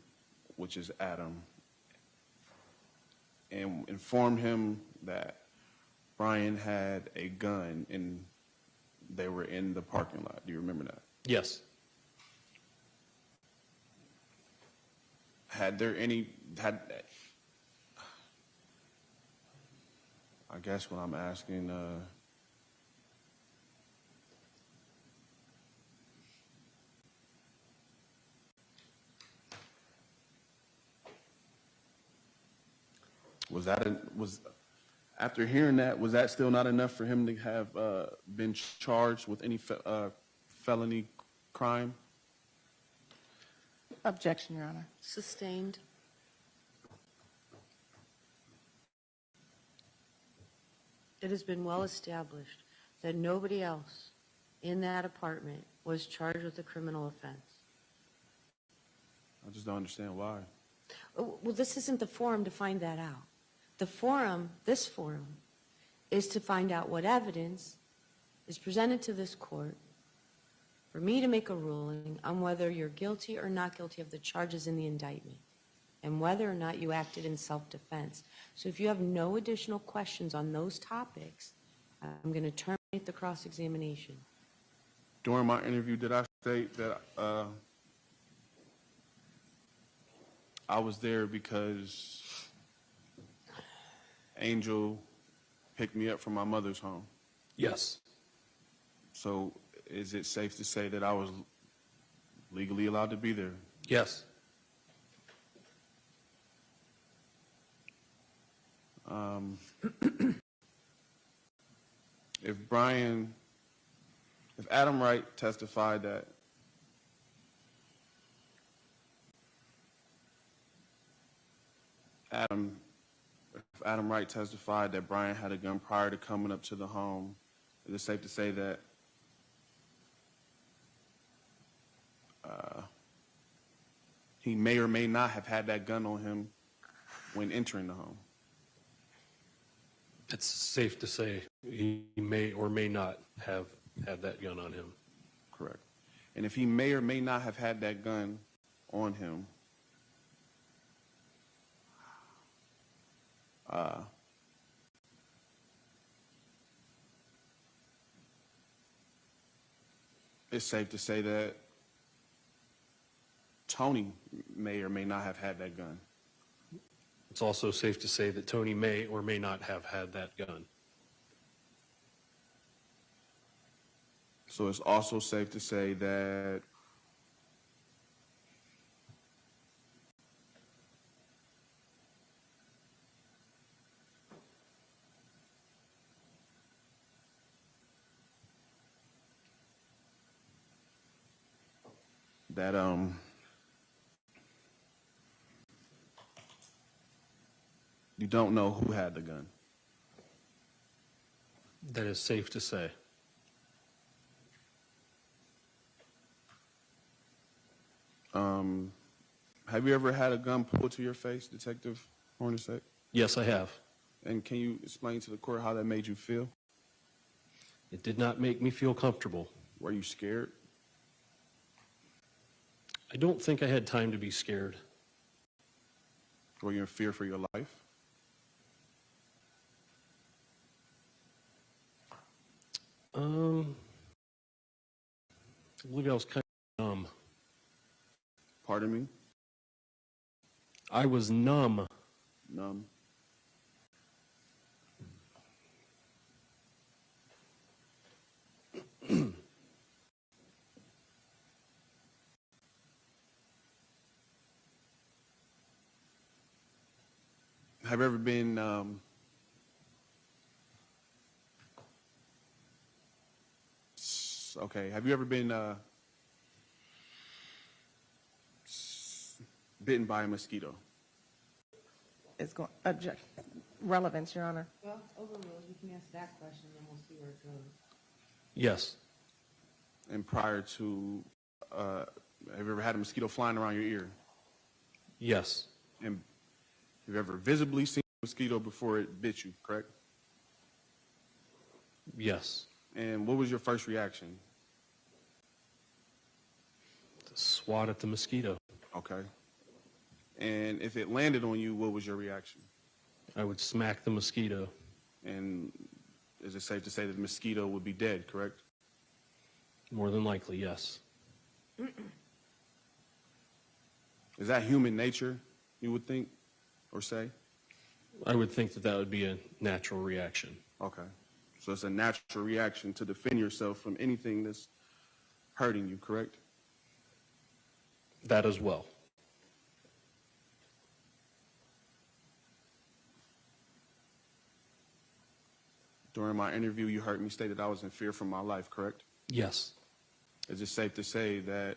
which is Adam, and informed him that Brian had a gun and they were in the parking lot. Do you remember that? Yes. I guess what I'm asking, was After hearing that, was that still not enough for him to have been charged with any felony crime? Objection, Your Honor. Sustained. It has been well established that nobody else in that apartment was charged with a criminal offense. I just don't understand why. Well, this isn't the forum to find that out. This forum, is to find out what evidence is presented to this court for me to make a ruling on whether you're guilty or not guilty of the charges in the indictment and whether or not you acted in self-defense. So if you have no additional questions on those topics, I'm going to terminate the cross-examination. During my interview, did I state that I was there because Angel picked me up from my mother's home? Yes. So is it safe to say that I was legally allowed to be there? Yes. If Adam Wright testified that if Adam Wright testified that Brian had a gun prior to coming up to the home, is it safe to say that he may or may not have had that gun on him when entering the home? It's safe to say he may or may not have had that gun on him. Correct. And if he may or may not have had that gun on him, it's safe to say that Toni may or may not have had that gun. It's also safe to say that Toni may or may not have had that gun. So it's also safe to say that you don't know who had the gun. That is safe to say. Have you ever had a gun pulled to your face, Detective Hornacek? Yes, I have. And can you explain to the court how that made you feel? It did not make me feel comfortable. Were you scared? I don't think I had time to be scared. Were you in fear for your life? I believe I was kind of numb. Pardon me? I was numb. Numb. Have you ever been have you ever been bitten by a mosquito? It's going object relevance, Your Honor. Well, overruled. You can ask that question, and we'll see where it goes. Yes. And prior to, have you ever had a mosquito flying around your ear? Yes. And have you ever visibly seen a mosquito before it bit you, correct? Yes. And what was your first reaction? To swat at the mosquito. Okay. And if it landed on you, what was your reaction? I would smack the mosquito. And is it safe to say that the mosquito would be dead, correct? More than likely, yes. Is that human nature, you would think, or say? I would think that that would be a natural reaction. Okay. So it's a natural reaction to defend yourself from anything that's hurting you, correct? That as well. During my interview, you heard me state that I was in fear for my life, correct? Yes. Is it safe to say that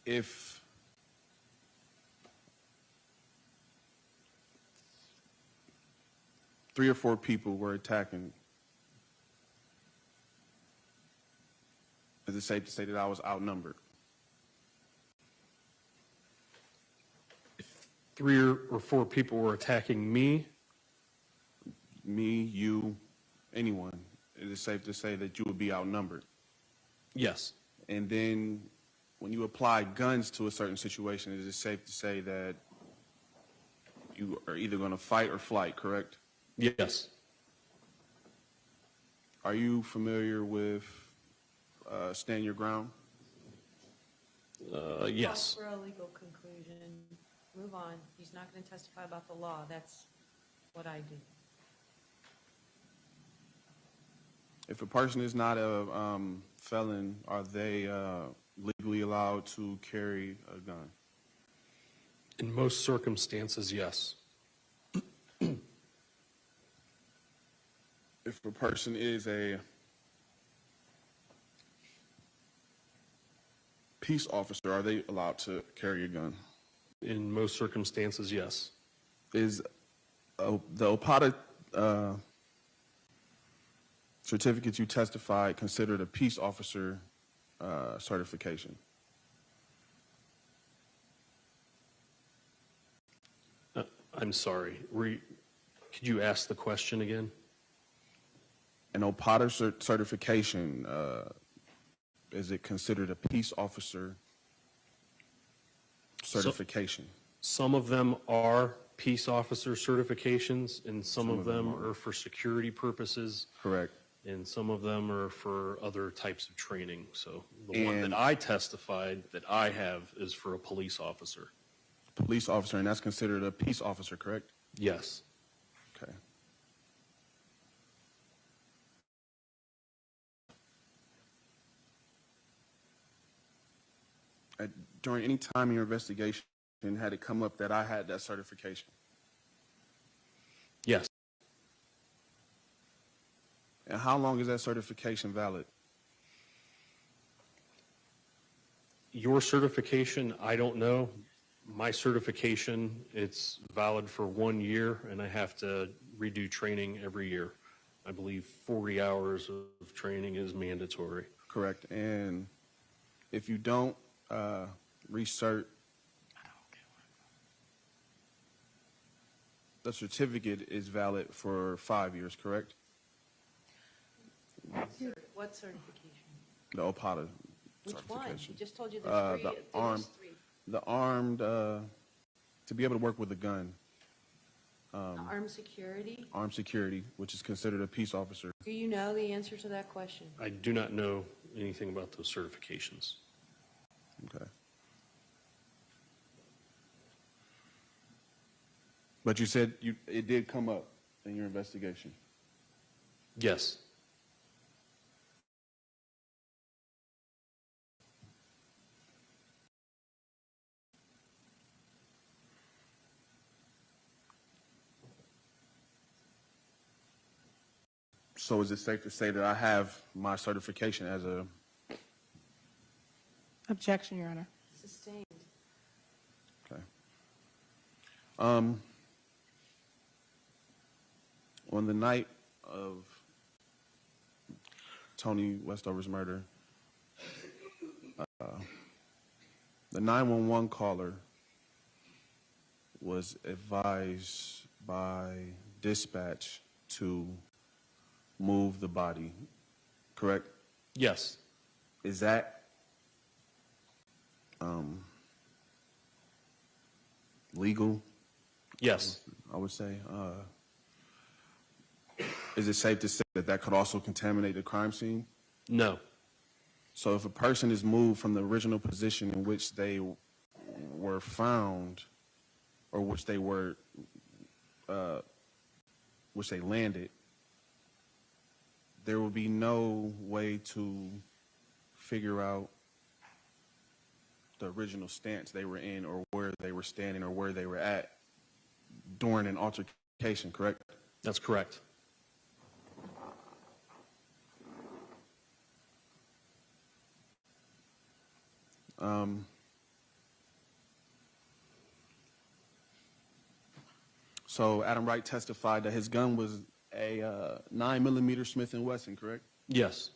if 3 or 4 people were attacking, is it safe to say that I was outnumbered? If 3 or 4 people were attacking me, you, anyone, is it safe to say that you would be outnumbered? yes. And then when you apply guns to a certain situation, is it safe to say that you are either going to fight or flight, correct? Yes. Are you familiar with stand your ground? Yes. For a legal conclusion, move on. He's not going to testify about the law. That's what I do. If a person is not a felon, are they legally allowed to carry a gun? In most circumstances, yes. If a person is a peace officer, are they allowed to carry a gun? In most circumstances, yes. Is the OPATA certificate you testified considered a peace officer certification? I'm sorry. Could you ask the question again? An OPATA certification, is it considered a peace officer certification? Some of them are peace officer certifications, and some of them are for security purposes. Correct. And some of them are for other types of training. So the one that I testified that I have is for a police officer. Police officer, and that's considered a peace officer, correct? Yes. Okay. During any time in your investigation, had it come up that I had that certification? Yes. And how long is that certification valid? Your certification, I don't know. My certification, it's valid for 1 year, and I have to redo training every year. I believe 40 hours of training is mandatory. Correct. And if you don't recert, the certificate is valid for 5 years, correct? What certification? The OPATA Which one? certification. He just told you there's three. There's the armed, to be able to work with a gun. Armed security? Armed security, which is considered a peace officer. Do you know the answer to that question? I do not know anything about those certifications. Okay. But you said it did come up in your investigation. Yes. So is it safe to say that I have my certification as a... Objection, Your Honor. Sustained. Okay. On the night of Toni Westover's murder, the 911 caller was advised by dispatch to move the body, correct? Yes. Is that legal? Yes. I would say. Is it safe to say that that could also contaminate the crime scene? No. So if a person is moved from the original position in which they were found, or which they were, which they landed, there will be no way to figure out the original stance they were in, or where they were standing, or where they were at during an altercation, correct? That's correct. So Adam Wright testified that his gun was a 9mm Smith & Wesson, correct? Yes.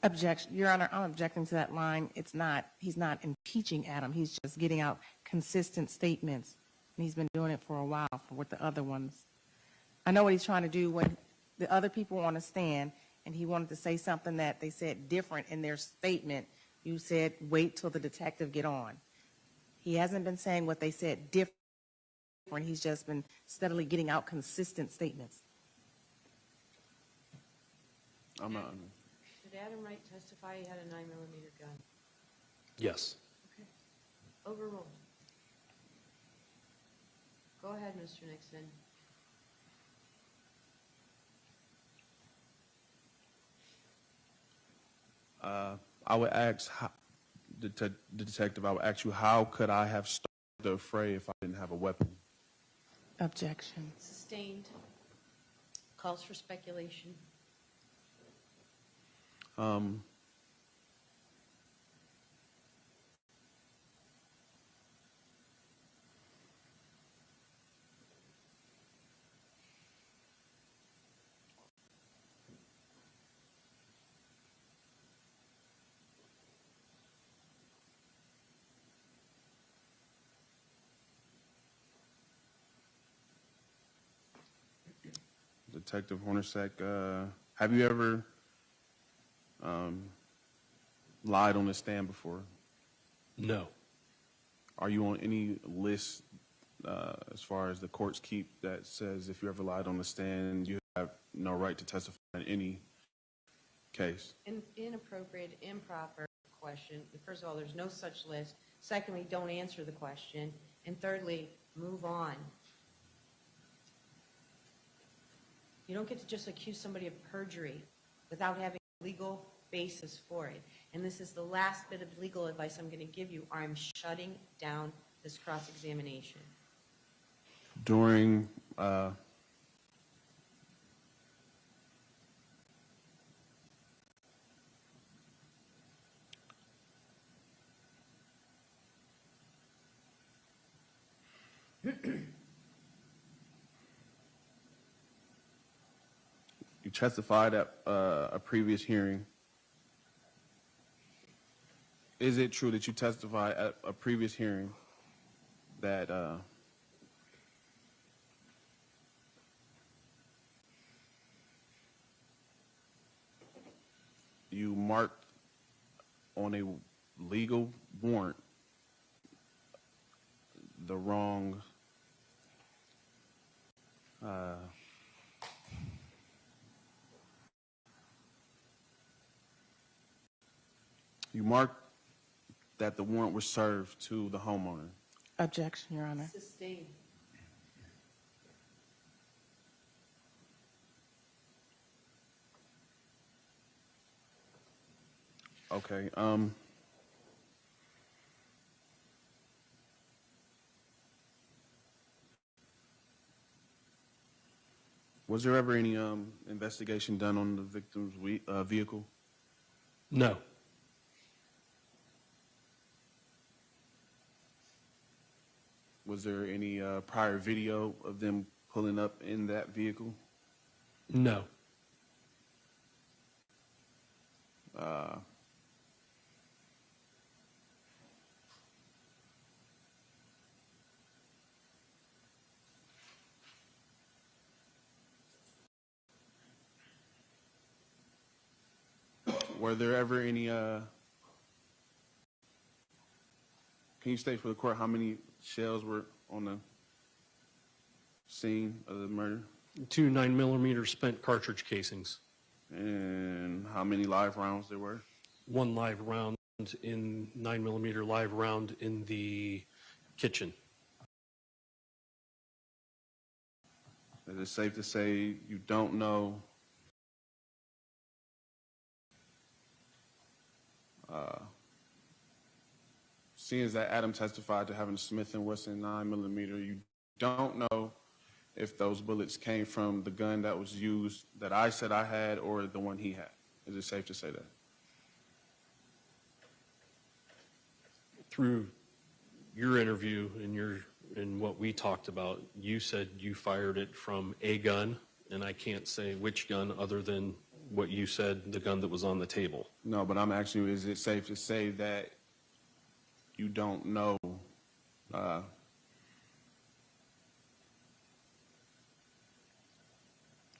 Objection, Your Honor, I'm objecting to that line. It's not, he's not impeaching Adam. He's just getting out consistent statements. And he's been doing it for a while with the other ones. I know what he's trying to do when the other people want to stand, and he wanted to say something that they said different in their statement. You said, wait till the detective get on. He hasn't been saying what they said different. He's just been steadily getting out consistent statements. I'm not. Did Adam Wright testify he had a 9mm gun? Yes. Okay. Overruled. Go ahead, Mr. Nixon. I would ask the detective, I would ask you, how could I have started the fray if I didn't have a weapon? Objection. Sustained. Calls for speculation. Detective Hornacek, have you ever lied on the stand before? No. Are you on any list as far as the courts keep that says if you ever lied on the stand, you have no right to testify in any case? Inappropriate, improper question. First of all, there's no such list. Secondly, don't answer the question. And thirdly, move on. You don't get to just accuse somebody of perjury without having a legal basis for it. And this is the last bit of legal advice I'm going to give you, or I'm shutting down this cross-examination. During you testified at a previous hearing. Is it true that you testified at a previous hearing that you marked on a legal warrant the wrong you marked that the warrant was served to the homeowner? Objection, Your Honor. Sustained. Okay. Was there ever any investigation done on the victim's vehicle? No. Was there any prior video of them pulling up in that vehicle? No. Were there ever any, can you state for the court how many shells were on the scene of the murder? 2 9mm spent cartridge casings. And how many live rounds there were? One live round in 9mm live round in the kitchen. Is it safe to say you don't know seeing as that Adam testified to having a Smith & Wesson 9mm, you don't know if those bullets came from the gun that was used that I said I had or the one he had? Is it safe to say that? Through your interview and what we talked about, you said you fired it from a gun, and I can't say which gun other than what you said, the gun that was on the table. No, but I'm asking you, is it safe to say that you don't know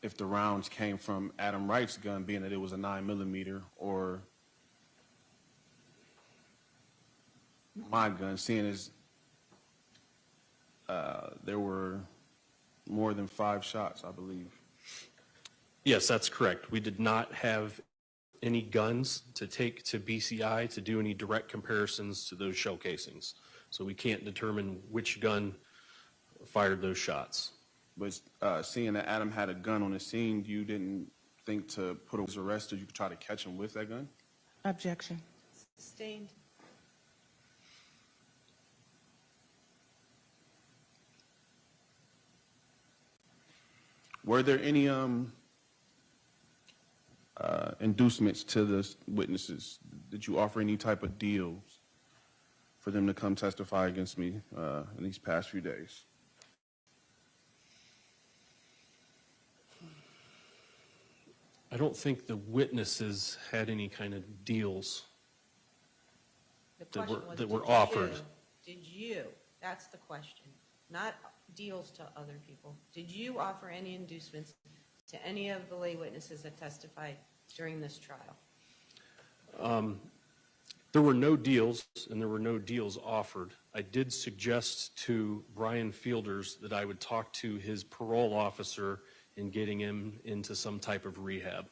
if the rounds came from Adam Wright's gun, being that it was a 9mm, or my gun, seeing as there were more than 5 shots, I believe? Yes, that's correct. We did not have any guns to take to BCI to do any direct comparisons to those shell casings. So we can't determine which gun fired those shots. But seeing that Adam had a gun on the scene, you didn't think to put him as arrested, you could try to catch him with that gun? Objection. Sustained. Were there any inducements to the witnesses? Did you offer any type of deals for them to come testify against me in these past few days? I don't think the witnesses had any kind of deals The that question was, that were did offered. Did you, that's the question, not deals to other people. Did you offer any inducements to any of the lay witnesses that testified during this trial? There were no deals, and there were no deals offered. I did suggest to Brian Fielders that I would talk to his parole officer in getting him into some type of rehab.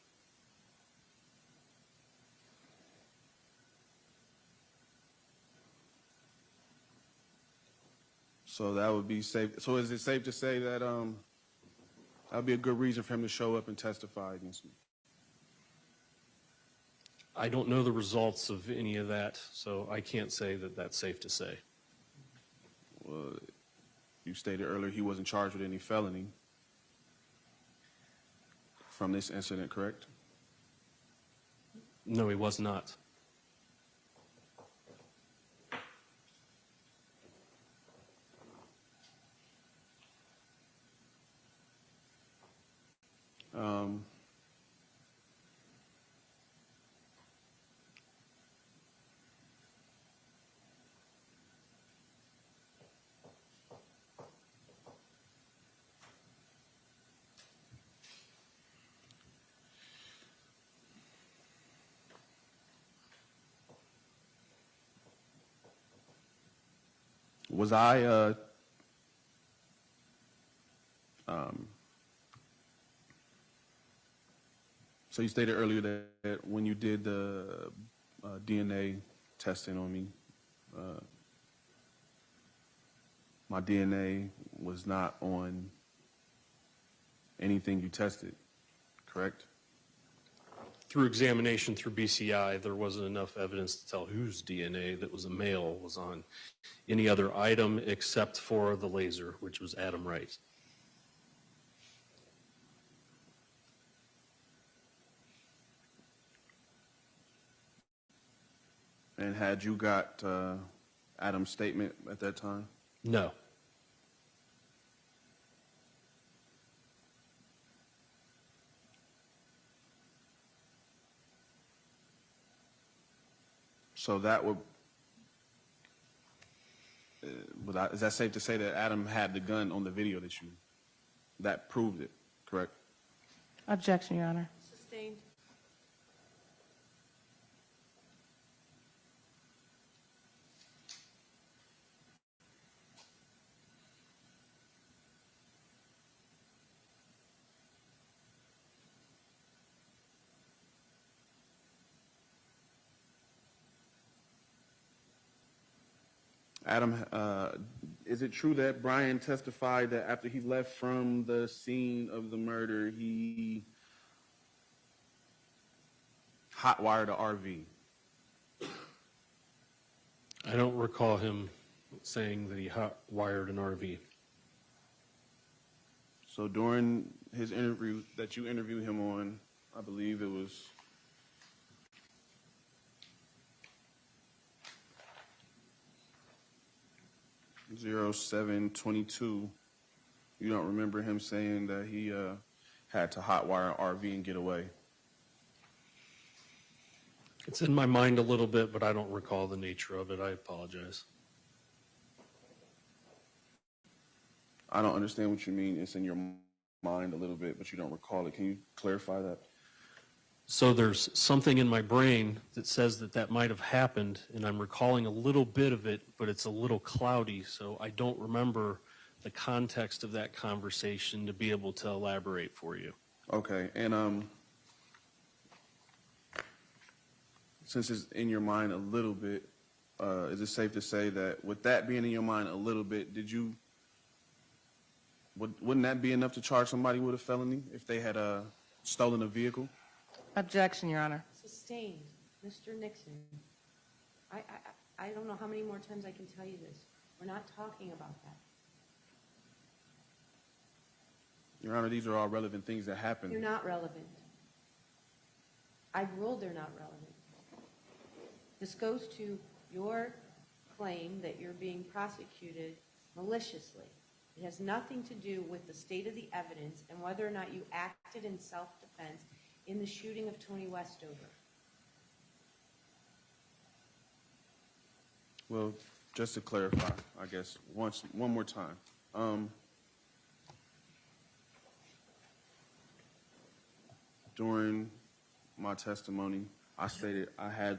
So that would be safe. So is it safe to say that that would be a good reason for him to show up and testify against me? I don't know the results of any of that, so I can't say that that's safe to say. Well, you stated earlier he wasn't charged with any felony from this incident, correct? No, he was not. Was I so you stated earlier that when you did the DNA testing on me, my DNA was not on anything you tested, correct? Through examination through BCI, there wasn't enough evidence to tell whose DNA that was a male was on any other item except for the laser, which was Adam Wright. And had you got Adam's statement at that time? No. So that would, is that safe to say that Adam had the gun on the video that proved it, correct? Objection, Your Honor. Sustained. Adam, is it true that Brian testified that after he left from the scene of the murder, he hotwired an RV? I don't recall him saying that he hot-wired an RV. So during his interview that you interviewed him on, I believe it was (07:22), you don't remember him saying that he had to hotwire an RV and get away? It's in my mind a little bit, but I don't recall the nature of it. I apologize. I don't understand what you mean. It's in your mind a little bit, but you don't recall it. Can you clarify that? So there's something in my brain that says that that might have happened, and I'm recalling a little bit of it, but it's a little cloudy, so I don't remember the context of that conversation to be able to elaborate for you. Okay, and since it's in your mind a little bit, is it safe to say that with that being in your mind a little bit, wouldn't that be enough to charge somebody with a felony if they had stolen a vehicle? Objection, Your Honor. Sustained. Mr. Nixon, I don't know how many more times I can tell you this. We're not talking about that. Your Honor, these are all relevant things that happened. They're not relevant. I've ruled they're not relevant. This goes to your claim that you're being prosecuted maliciously. It has nothing to do with the state of the evidence and whether or not you acted in self-defense in the shooting of Toni Westover. Well, just to clarify, I guess, one more time. During my testimony, I stated I had...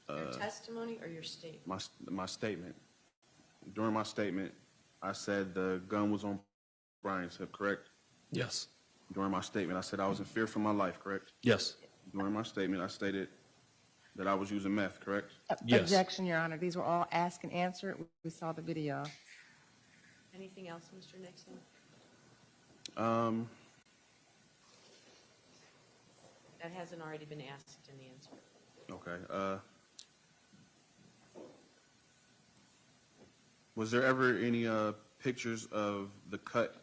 Your testimony or your statement? My statement. During my statement, I said the gun was on Brian's hip, correct? Yes. During my statement, I said I was in fear for my life, correct? Yes. During my statement, I stated that I was using meth, correct? Yes. Objection, Your Honor. These were all asked and answered. We saw the video. Anything else, Mr. Nixon? That hasn't already been asked and answered. Okay. Was there ever any pictures of the cut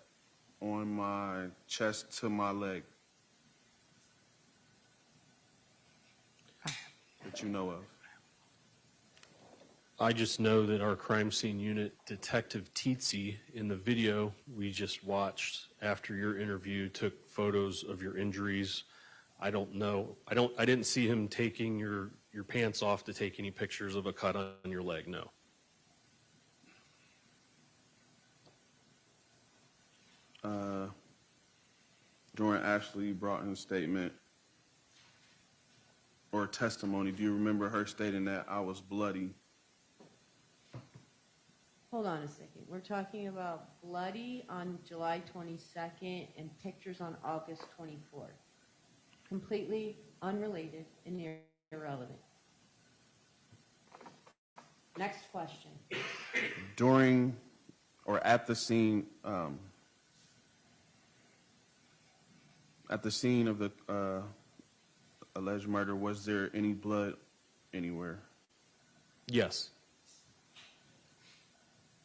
on my chest to my leg that you know of? I just know that our crime scene unit, Detective Teetsy, in the video we just watched after your interview, took photos of your injuries. I don't know. I didn't see him taking your pants off to take any pictures of a cut on your leg, no. During Ashley Broughton's statement or testimony, do you remember her stating that I was bloody? Hold on a second. We're talking about bloody on July 22nd and pictures on August 24th. Completely unrelated and irrelevant. Next question. During or at the scene of the alleged murder, was there any blood anywhere? Yes.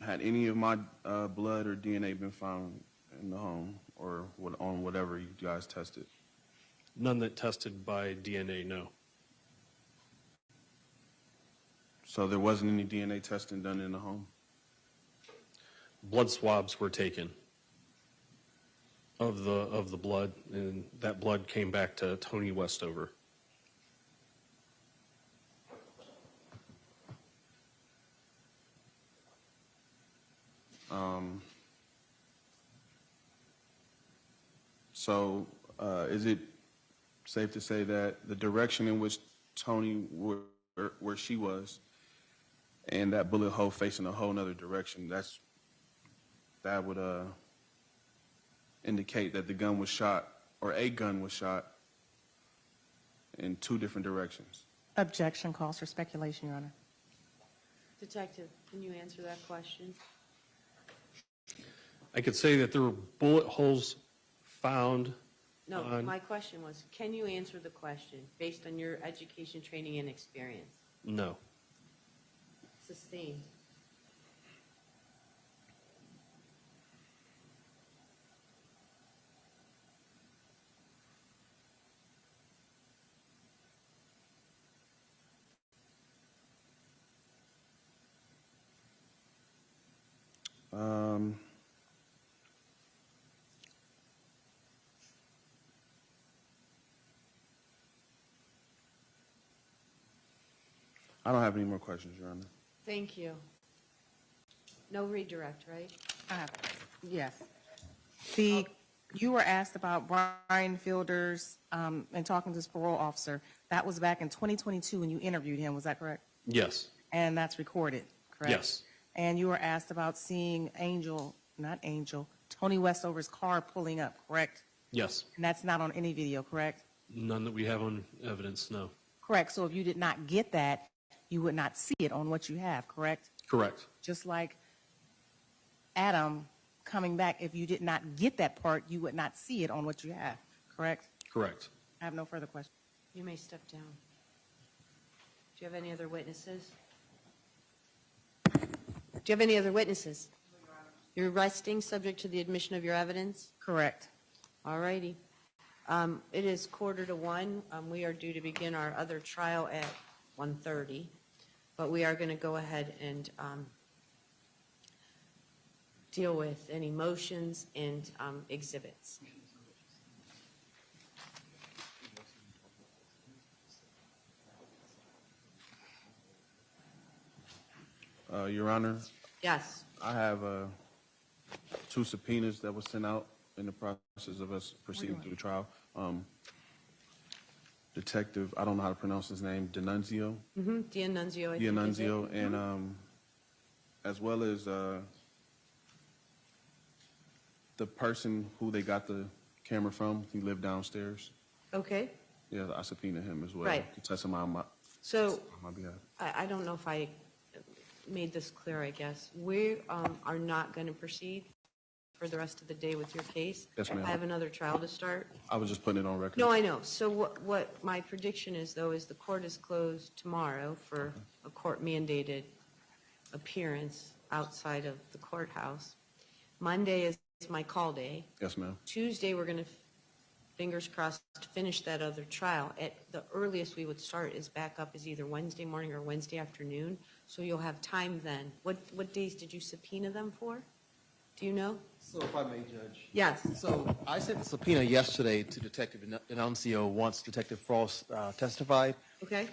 Had any of my blood or DNA been found in the home or on whatever you guys tested? None that tested by DNA, no. So there wasn't any DNA testing done in the home? Blood swabs were taken of the blood, and that blood came back to Toni Westover. So is it safe to say that the direction in which Toni, where she was, and that bullet hole facing a whole nother direction, that would indicate that the gun was shot, or a gun was shot, in two different directions? Objection calls for speculation, Your Honor. Detective, can you answer that question? I could say that there were bullet holes found No, on... my question was, can you answer the question based on your education, training, and experience? No. Sustained. I don't have any more questions, Your Honor. Thank you. No redirect, right? Yes. You were asked about Brian Fielders and talking to his parole officer. That was back in 2022 when you interviewed him, was that correct? Yes. And that's recorded, correct? Yes. And you were asked about seeing Toni Westover's car pulling up, correct? Yes. And that's not on any video, correct? None that we have on evidence, no. Correct. So if you did not get that, you would not see it on what you have, correct? Correct. Just like Adam coming back, if you did not get that part, you would not see it on what you have, correct? Correct. I have no further questions. You may step down. Do you have any other witnesses? Do you have any other witnesses? You're resting subject to the admission of your evidence? Correct. All righty. It is 1:45. We are due to begin our other trial at 1:30, but we are going to go ahead and deal with any motions and exhibits. Your Honor, Yes. I have 2 subpoenas that were sent out in the process of us proceeding through the trial. Detective, I don't know how to pronounce his name, D'Annunzio, D'Annunzio. and as well as the person who they got the camera from. He lived downstairs. Okay. Yeah, I subpoenaed him as well Right. to testify on So my behalf. I don't know if I made this clear, I guess. We are not going to proceed for the rest of the day with your case. Yes, ma'am. I have another trial to start. I was just putting it on record. No, I know. So what my prediction is, though, is the court is closed tomorrow for a court-mandated appearance outside of the courthouse. Monday is my call day. Yes, ma'am. Tuesday, we're going to, fingers crossed, finish that other trial. At the earliest we would start is back up is either Wednesday morning or Wednesday afternoon, so you'll have time then. What days did you subpoena them for? Do you know? So if I may, Judge. Yes. So I sent the subpoena yesterday to Detective D'Annunzio once Detective Frost testified. Okay.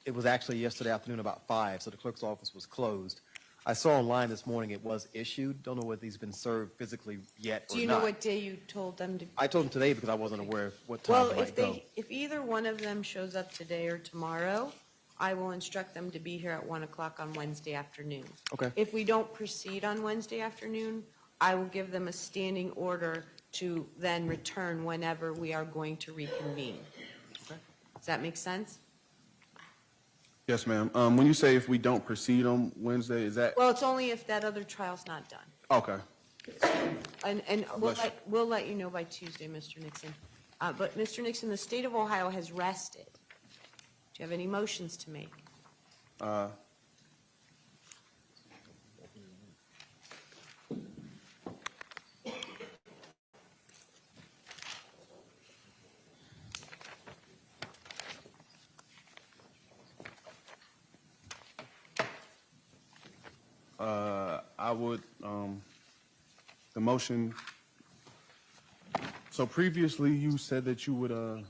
It was actually yesterday afternoon about 5, so the clerk's office was closed. I saw online this morning it was issued. Don't know whether he's been served physically yet or not. Do you know what day you told them to? I told him today because I wasn't aware of what time Well, it might go. if either one of them shows up today or tomorrow, I will instruct them to be here at 1 o'clock on Wednesday afternoon. Okay. If we don't proceed on Wednesday afternoon, I will give them a standing order to then return whenever we are going to reconvene. Okay. Does that make sense? Yes, ma'am. When you say if we don't proceed on Wednesday, is that? Well, it's only if that other trial's not done. Okay. And Bless you. we'll let you know by Tuesday, Mr. Nixon. But, Mr. Nixon, the state of Ohio has rested. Do you have any motions to make? I would, the motion, so previously you said that you would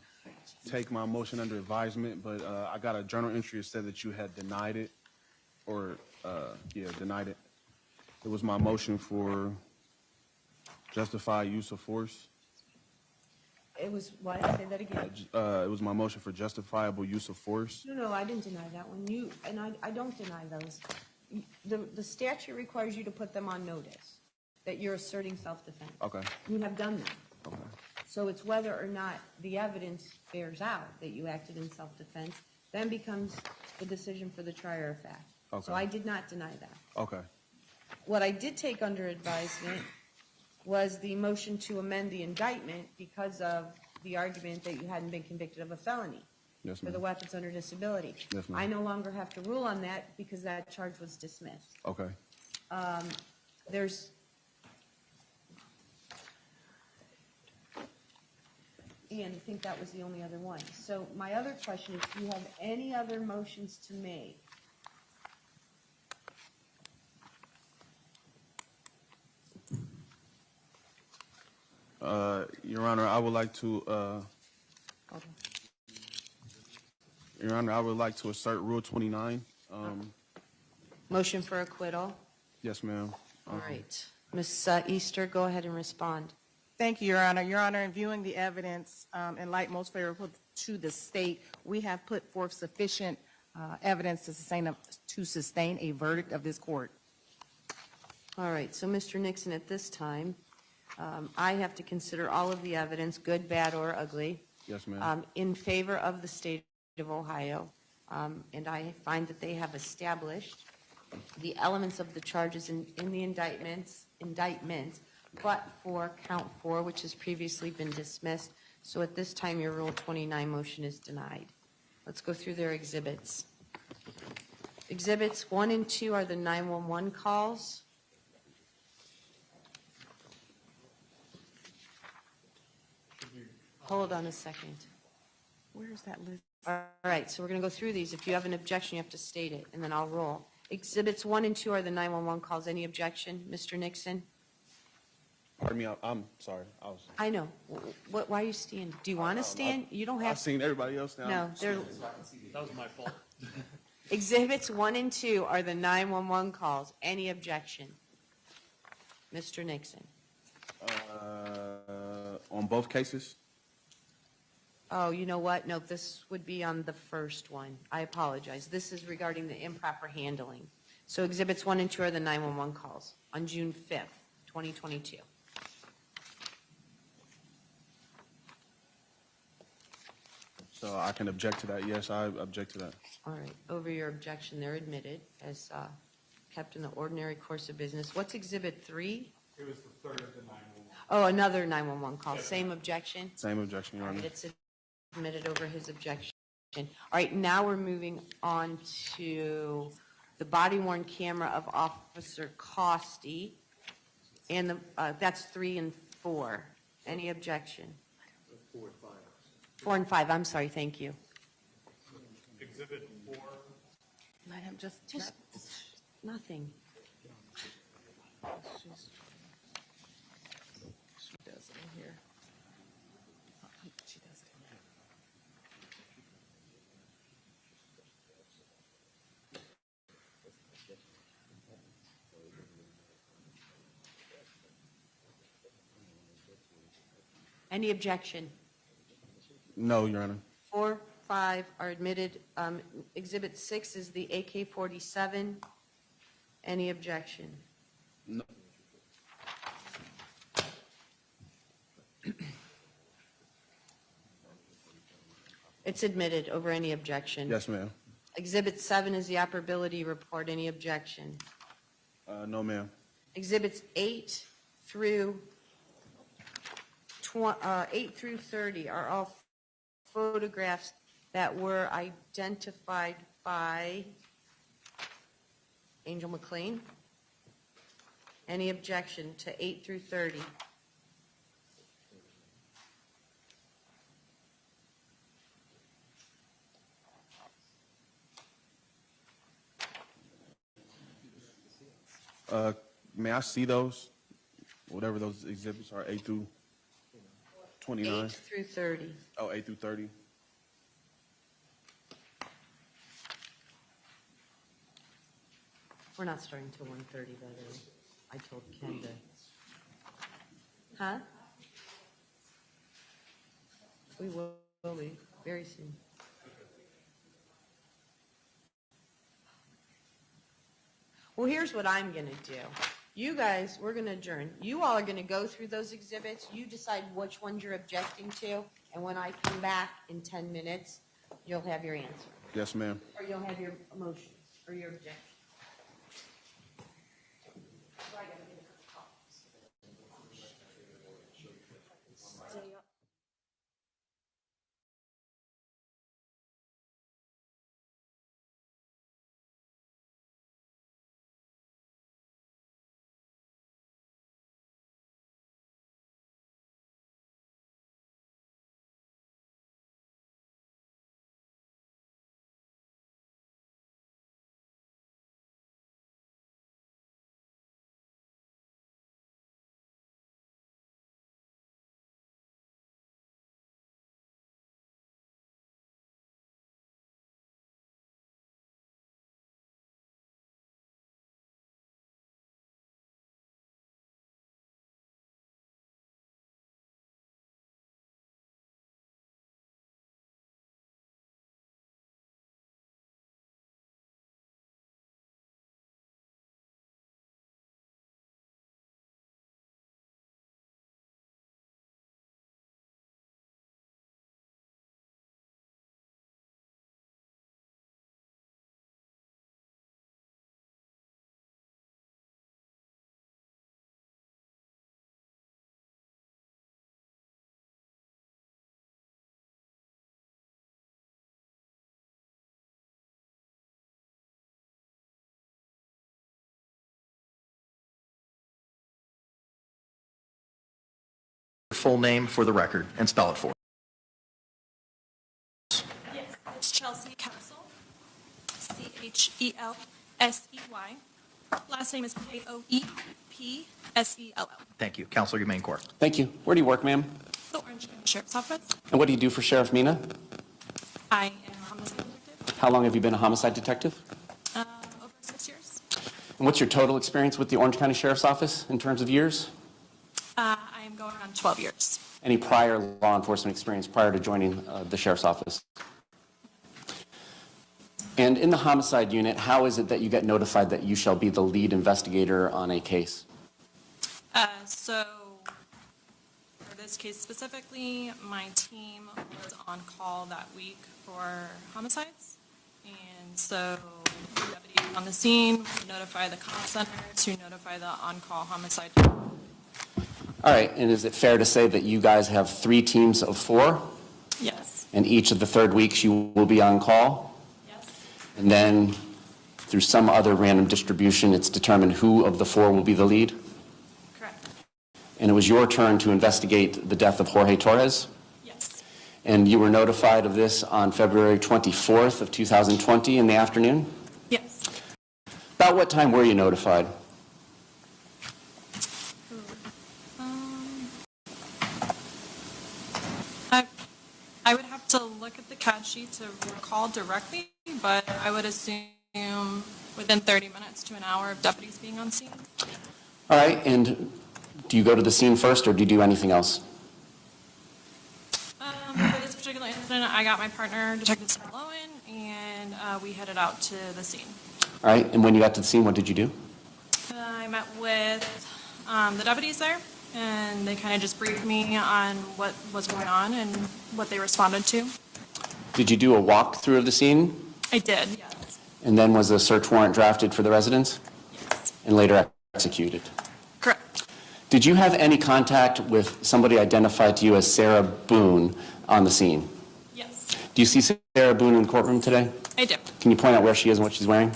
take my motion under advisement, but I got a journal entry that said that you had denied it, or, denied it. It was my motion for justified use of force. It was, what? Say that again. It was my motion for justifiable use of force. No, I didn't deny that one. I don't deny those. The statute requires you to put them on notice, that you're asserting self-defense. Okay. You have done that. Okay. So it's whether or not the evidence bears out that you acted in self-defense, then becomes the decision for the trier of fact. Okay. So I did not deny that. Okay. What I did take under advisement was the motion to amend the indictment because of the argument that you hadn't been convicted of a felony Yes, for the ma'am. weapons under disability. Yes, ma'am. I no longer have to rule on that because that charge was dismissed. Okay. There's, and I think that was the only other one. So my other question is, do you have any other motions to make? Your Honor, I would like to, Your Honor, I would like to assert Rule 29. Motion for acquittal? Yes, ma'am. All right. Ms. Easter, go ahead and respond. Thank you, Your Honor. Your Honor, in viewing the evidence in light most favorable to the state, we have put forth sufficient evidence to sustain a verdict of this court. All right. So, Mr. Nixon, at this time, I have to consider all of the evidence, good, bad, or ugly, Yes, ma'am. in favor of the state of Ohio, and I find that they have established the elements of the charges in the indictments, but for count 4, which has previously been dismissed. So at this time, your Rule 29 motion is denied. Let's go through their exhibits. Exhibits 1 and 2 are the 911 calls. Hold on a second. Where's that list? All right, so we're going to go through these. If you have an objection, you have to state it, and then I'll roll. Exhibits 1 and 2 are the 911 calls. Any objection, Mr. Nixon? Pardon me, I'm sorry. I know. Why are you standing? Do you want to stand? You don't have I've seen everybody else now. No, they're, That was my fault. exhibits 1 and 2 are the 911 calls. Any objection? Mr. Nixon? On both cases? Oh, you know what? No, this would be on the first one. I apologize. This is regarding the improper handling. So exhibits 1 and 2 are the 911 calls on June 5th, 2022. So I can object to that. Yes, I object to that. All right. Over your objection, they're admitted as kept in the ordinary course of business. What's exhibit 3? It was the third of the 911. Oh, another 911 call. Same objection? Same objection, Your All Honor. right, it's admitted over his objection. All right, now we're moving on to the body-worn camera of Officer Costi, and that's 3 and 4. Any objection? 4 and 5. 4 and 5, I'm sorry, thank you. Exhibit 4. Let him just Nothing. She does it in here. She does it in here. Any objection? No, Your Honor. 4, 5 are admitted. Exhibit 6 is the AK-47. Any objection? No. It's admitted over any objection. Yes, ma'am. Exhibit 7 is the operability report. Any objection? No, ma'am. Exhibits 8 through 30 are all photographs that were identified by Angel McLean. Any objection to 8 through 30? May I see those? Whatever those exhibits are, 8 through 29? 8 through 30. Oh, 8 through 30. We're not starting till 1:30, by the way. I told Ken to. Huh? We will be very soon. Well, here's what I'm going to do. You guys, we're going to adjourn. You all are going to go through those exhibits. You decide which ones you're objecting to, and when I come back in 10 minutes, you'll have your answer. Yes, ma'am. Or you'll have your motion or your objection. full name for the record and spell it for us. Yes, it's Chelsea Castle. Chelsey. Last name is Koepsell. Thank you. Counselor, your main court. Thank you. Where do you work, ma'am? The Orange County Sheriff's Office. And what do you do for Sheriff Mina? I am a homicide detective. How long have you been a homicide detective? Over 6 years. And what's your total experience with the Orange County Sheriff's Office in terms of years? I am going on 12 years. Any prior law enforcement experience prior to joining the Sheriff's Office? And in the homicide unit, how is it that you get notified that you shall be the lead investigator on a case? So for this case specifically, my team was on call that week for homicides. And so the deputy on the scene would notify the call center to notify the on-call homicide. All right, and is it fair to say that you guys have 3 teams of 4? Yes. And each of the third weeks you will be on call? Yes. And then through some other random distribution, it's determined who of the 4 will be the lead? Correct. And it was your turn to investigate the death of Jorge Torres? Yes. And you were notified of this on February 24th of 2020 in the afternoon? Yes. About what time were you notified? I would have to look at the CAD sheet to recall directly, but I would assume within 30 minutes to an hour of deputies being on scene. All right, and do you go to the scene first or do you do anything else? For this particular incident, I got my partner, Detective Scott Lowen, and we headed out to the scene. All right, and when you got to the scene, what did you do? I met with the deputies there, and they kind of just briefed me on what was going on and what they responded to. Did you do a walkthrough of the scene? I did, yes. And then was a search warrant drafted for the residence? Yes. And later executed? Correct. Did you have any contact with somebody identified to you as Sarah Boone on the scene? Yes. Do you see Sarah Boone in the courtroom today? I do. Can you point out where she is and what she's wearing?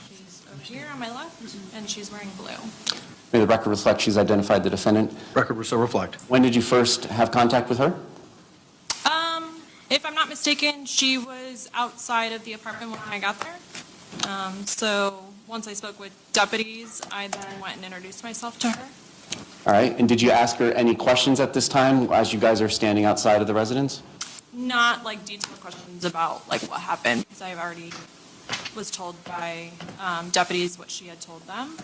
She's over here on my left, and she's wearing blue. May the record reflect she's identified the defendant? Record will so reflect. When did you first have contact with her? If I'm not mistaken, she was outside of the apartment when I got there. So once I spoke with deputies, I then went and introduced myself to her. All right, and did you ask her any questions at this time as you guys are standing outside of the residence? Not like detailed questions about like what happened, because I already was told by deputies what she had told them.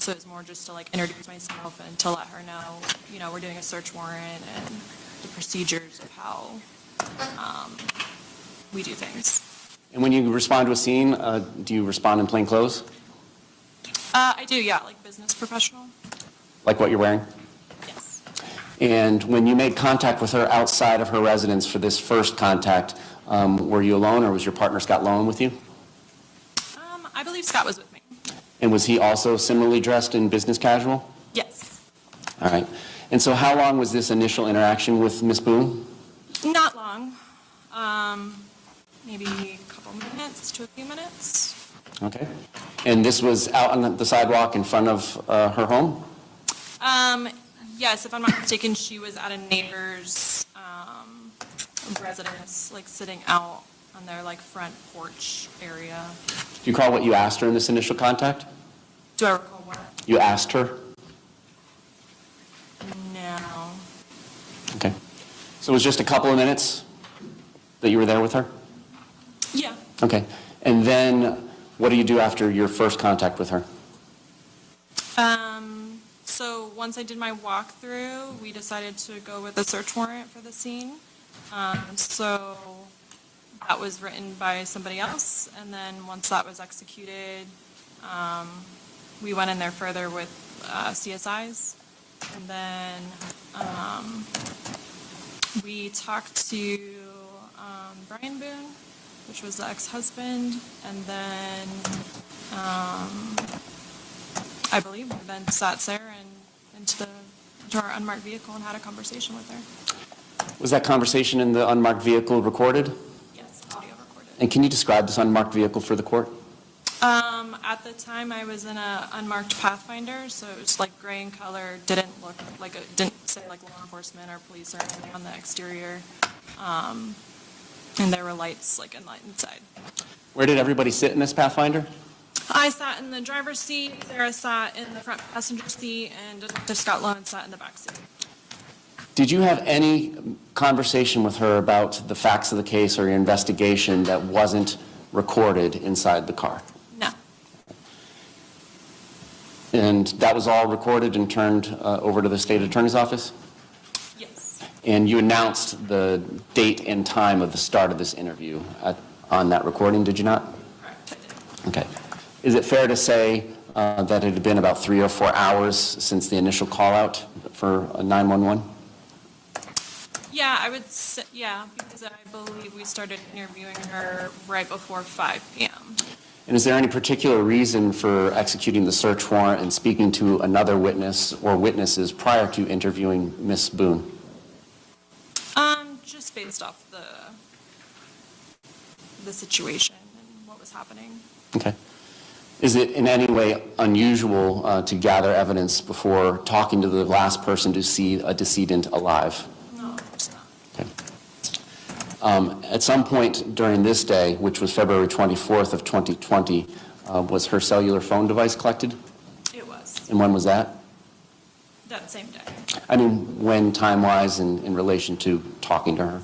So it was more just to like introduce myself and to let her know, we're doing a search warrant and the procedures of how we do things. And when you respond to a scene, do you respond in plain clothes? I do, yeah, like business professional. Like what you're wearing? Yes. And when you made contact with her outside of her residence for this first contact, were you alone or was your partner Scott Lowen with you? I believe Scott was with me. And was he also similarly dressed in business casual? Yes. All right. And so how long was this initial interaction with Ms. Boone? Not long. Maybe a couple minutes to a few minutes. Okay. And this was out on the sidewalk in front of her home? Yes, if I'm not mistaken, she was at a neighbor's residence, like sitting out on their like front porch area. Do you recall what you asked her in this initial contact? Do I recall what? You asked her? No. Okay. So it was just a couple of minutes that you were there with her? Yeah. Okay. And then what do you do after your first contact with her? So once I did my walkthrough, we decided to go with a search warrant for the scene. So that was written by somebody else, and then once that was executed, we went in there further with CSIs, and then we talked to Brian Boone, which was the ex-husband, and then I believe we then sat Sarah into our unmarked vehicle and had a conversation with her. Was that conversation in the unmarked vehicle recorded? Yes, audio recorded. And can you describe this unmarked vehicle for the court? At the time, I was in a unmarked Pathfinder, so it was like gray in color, didn't look like, it didn't say like law enforcement or police or anything on the exterior. And there were lights like inside. Where did everybody sit in this Pathfinder? I sat in the driver's seat, Sarah sat in the front passenger seat, and Detective Scott Lowen sat in the back seat. Did you have any conversation with her about the facts of the case or your investigation that wasn't recorded inside the car? No. And that was all recorded and turned over to the state attorney's office? Yes. And you announced the date and time of the start of this interview on that recording, did you not? Correct, I did. Okay. Is it fair to say that it had been about 3 or 4 hours since the initial call out for 911? Yeah, I would say, yeah, because I believe we started interviewing her right before 5 p.m. And is there any particular reason for executing the search warrant and speaking to another witness or witnesses prior to interviewing Ms. Boone? Just based off the situation and what was happening. Okay. Is it in any way unusual to gather evidence before talking to the last person to see a decedent alive? No, of course not. Okay. At some point during this day, which was February 24th of 2020, was her cellular phone device collected? It was. And when was that? That same day. I mean, when time-wise and in relation to talking to her?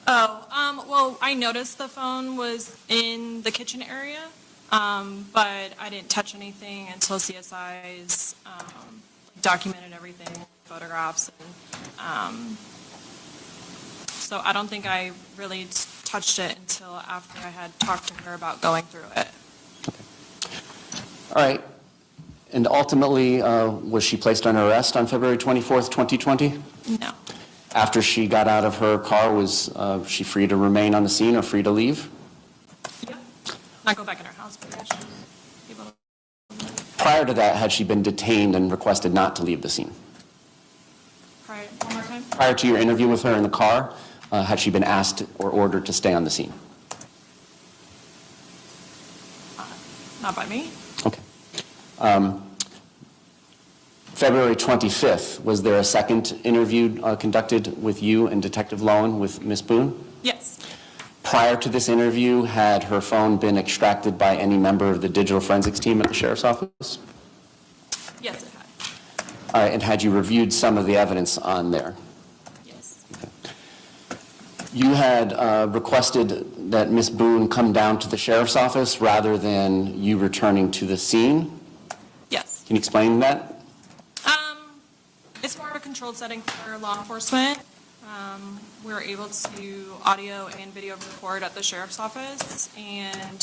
Oh, well, I noticed the phone was in the kitchen area, but I didn't touch anything until CSI's documented everything, photographs, and so I don't think I really touched it until after I had talked to her about going through it. All right. And ultimately, was she placed under arrest on February 24th, 2020? No. After she got out of her car, was she free to remain on the scene or free to leave? Yeah. Not go back in her house, but yeah, she was able to. Prior to that, had she been detained and requested not to leave the scene? One more time? Prior to your interview with her in the car, had she been asked or ordered to stay on the scene? Not by me. Okay. February 25th, was there a second interview conducted with you and Detective Lowen with Ms. Boone? Yes. Prior to this interview, had her phone been extracted by any member of the digital forensics team at the sheriff's office? Yes, it had. All right, and had you reviewed some of the evidence on there? Yes. Okay. You had requested that Ms. Boone come down to the sheriff's office rather than you returning to the scene? Yes. Can you explain that? It's more of a controlled setting for law enforcement. We were able to audio and video record at the sheriff's office, and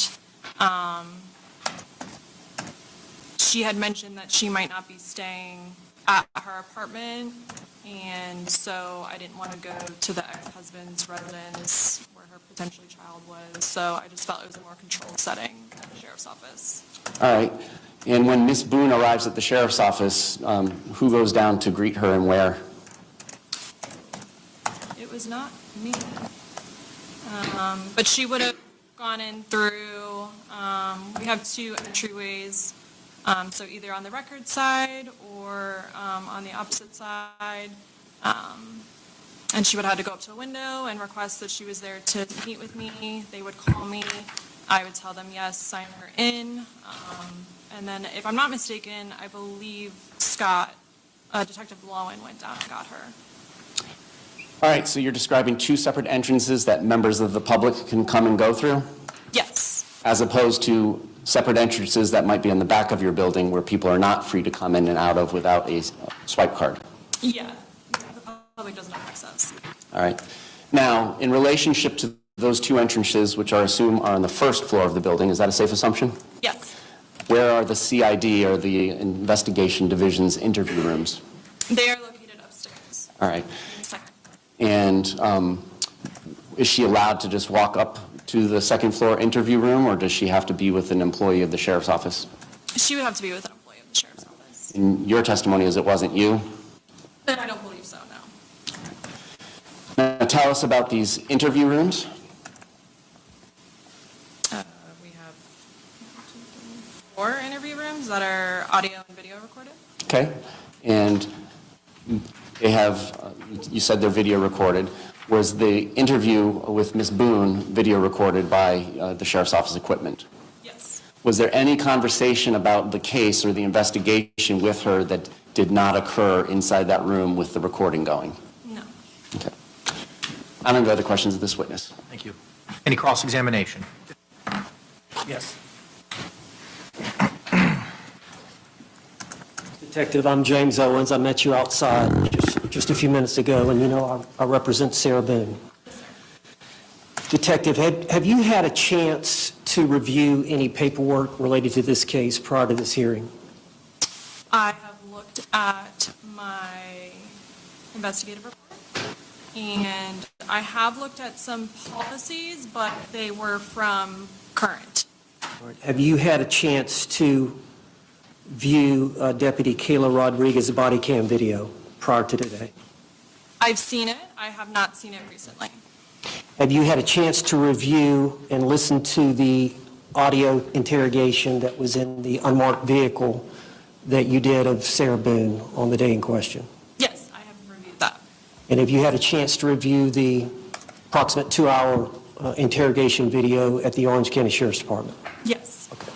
she had mentioned that she might not be staying at her apartment, and so I didn't want to go to the ex-husband's residence where her potentially child was, so I just felt it was a more controlled setting at the sheriff's office. All right. And when Ms. Boone arrives at the sheriff's office, who goes down to greet her and where? It was not me. But she would have gone in through, we have two entryways, so either on the record side or on the opposite side. And she would have had to go up to a window and request that she was there to meet with me. They would call me. I would tell them yes, sign her in. And then, if I'm not mistaken, I believe Scott, Detective Lowen, went down and got her. All right, so you're describing two separate entrances that members of the public can come and go through? Yes. As opposed to separate entrances that might be in the back of your building where people are not free to come in and out of without a swipe card? Yeah, the public doesn't have access. All right. Now, in relationship to those two entrances, which I assume are on the first floor of the building, is that a safe assumption? Yes. Where are the CID or the investigation division's interview rooms? They are located upstairs. All right. In the second. And is she allowed to just walk up to the second floor interview room, or does she have to be with an employee of the sheriff's office? She would have to be with an employee of the sheriff's office. And your testimony is it wasn't you? I don't believe so, no. Now, tell us about these interview rooms. We have 4 interview rooms that are audio and video recorded. Okay? And they have, you said they're video recorded. Was the interview with Ms. Boone video recorded by the Sheriff's Office equipment? Yes. Was there any conversation about the case or the investigation with her that did not occur inside that room with the recording going? No. Okay. I don't have other questions of this witness. Thank you. Any cross-examination? Yes. Detective, I'm James Owens. I met you outside just a few minutes ago, and you know I represent Sarah Boone. Detective, have you had a chance to review any paperwork related to this case prior to this hearing? I have looked at my investigative report, and I have looked at some policies, but they were from current. All right. Have you had a chance to view Deputy Kayla Rodriguez's body cam video prior to today? I've seen it. I have not seen it recently. Have you had a chance to review and listen to the audio interrogation that was in the unmarked vehicle that you did of Sarah Boone on the day in question? Yes, I have reviewed that. And have you had a chance to review the approximate 2-hour interrogation video at the Orange County Sheriff's Department? Yes. Okay.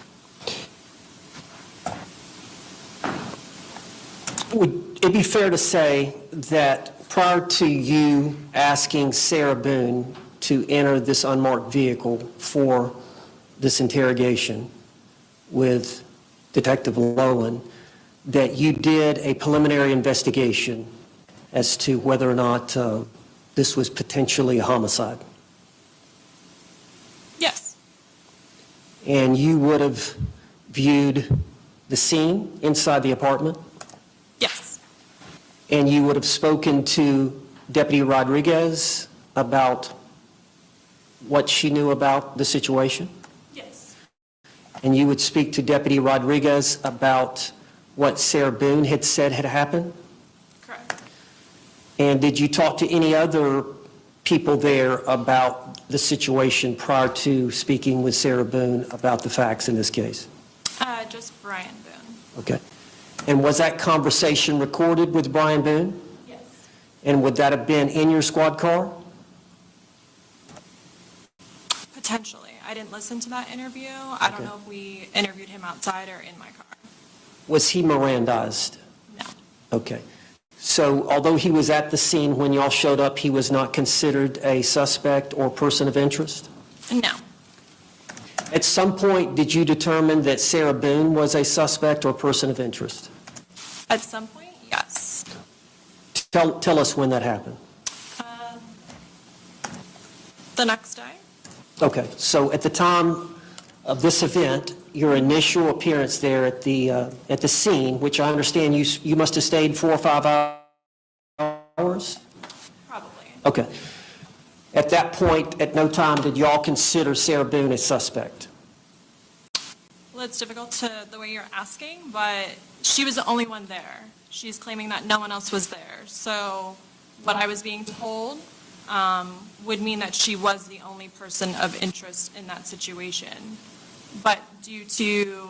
Would it be fair to say that prior to you asking Sarah Boone to enter this unmarked vehicle for this interrogation with Detective Lowen, that you did a preliminary investigation as to whether or not this was potentially a homicide? Yes. And you would have viewed the scene inside the apartment? Yes. And you would have spoken to Deputy Rodriguez about what she knew about the situation? Yes. And you would speak to Deputy Rodriguez about what Sarah Boone had said had happened? Correct. And did you talk to any other people there about the situation prior to speaking with Sarah Boone about the facts in this case? Just Brian Boone. Okay. And was that conversation recorded with Brian Boone? Yes. And would that have been in your squad car? Potentially. I didn't listen to that interview. I don't know if we interviewed him outside or in my car. Was he Mirandized? No. Okay. So although he was at the scene when y'all showed up, he was not considered a suspect or person of interest? No. At some point, did you determine that Sarah Boone was a suspect or person of interest? At some point, yes. Tell us when that happened. The next day? Okay, so at the time of this event, your initial appearance there at the scene, which I understand you must have stayed 4 or 5 hours? Probably. Okay. At that point, at no time did y'all consider Sarah Boone a suspect? Well, it's difficult to the way you're asking, but she was the only one there. She's claiming that no one else was there. So what I was being told would mean that she was the only person of interest in that situation. But due to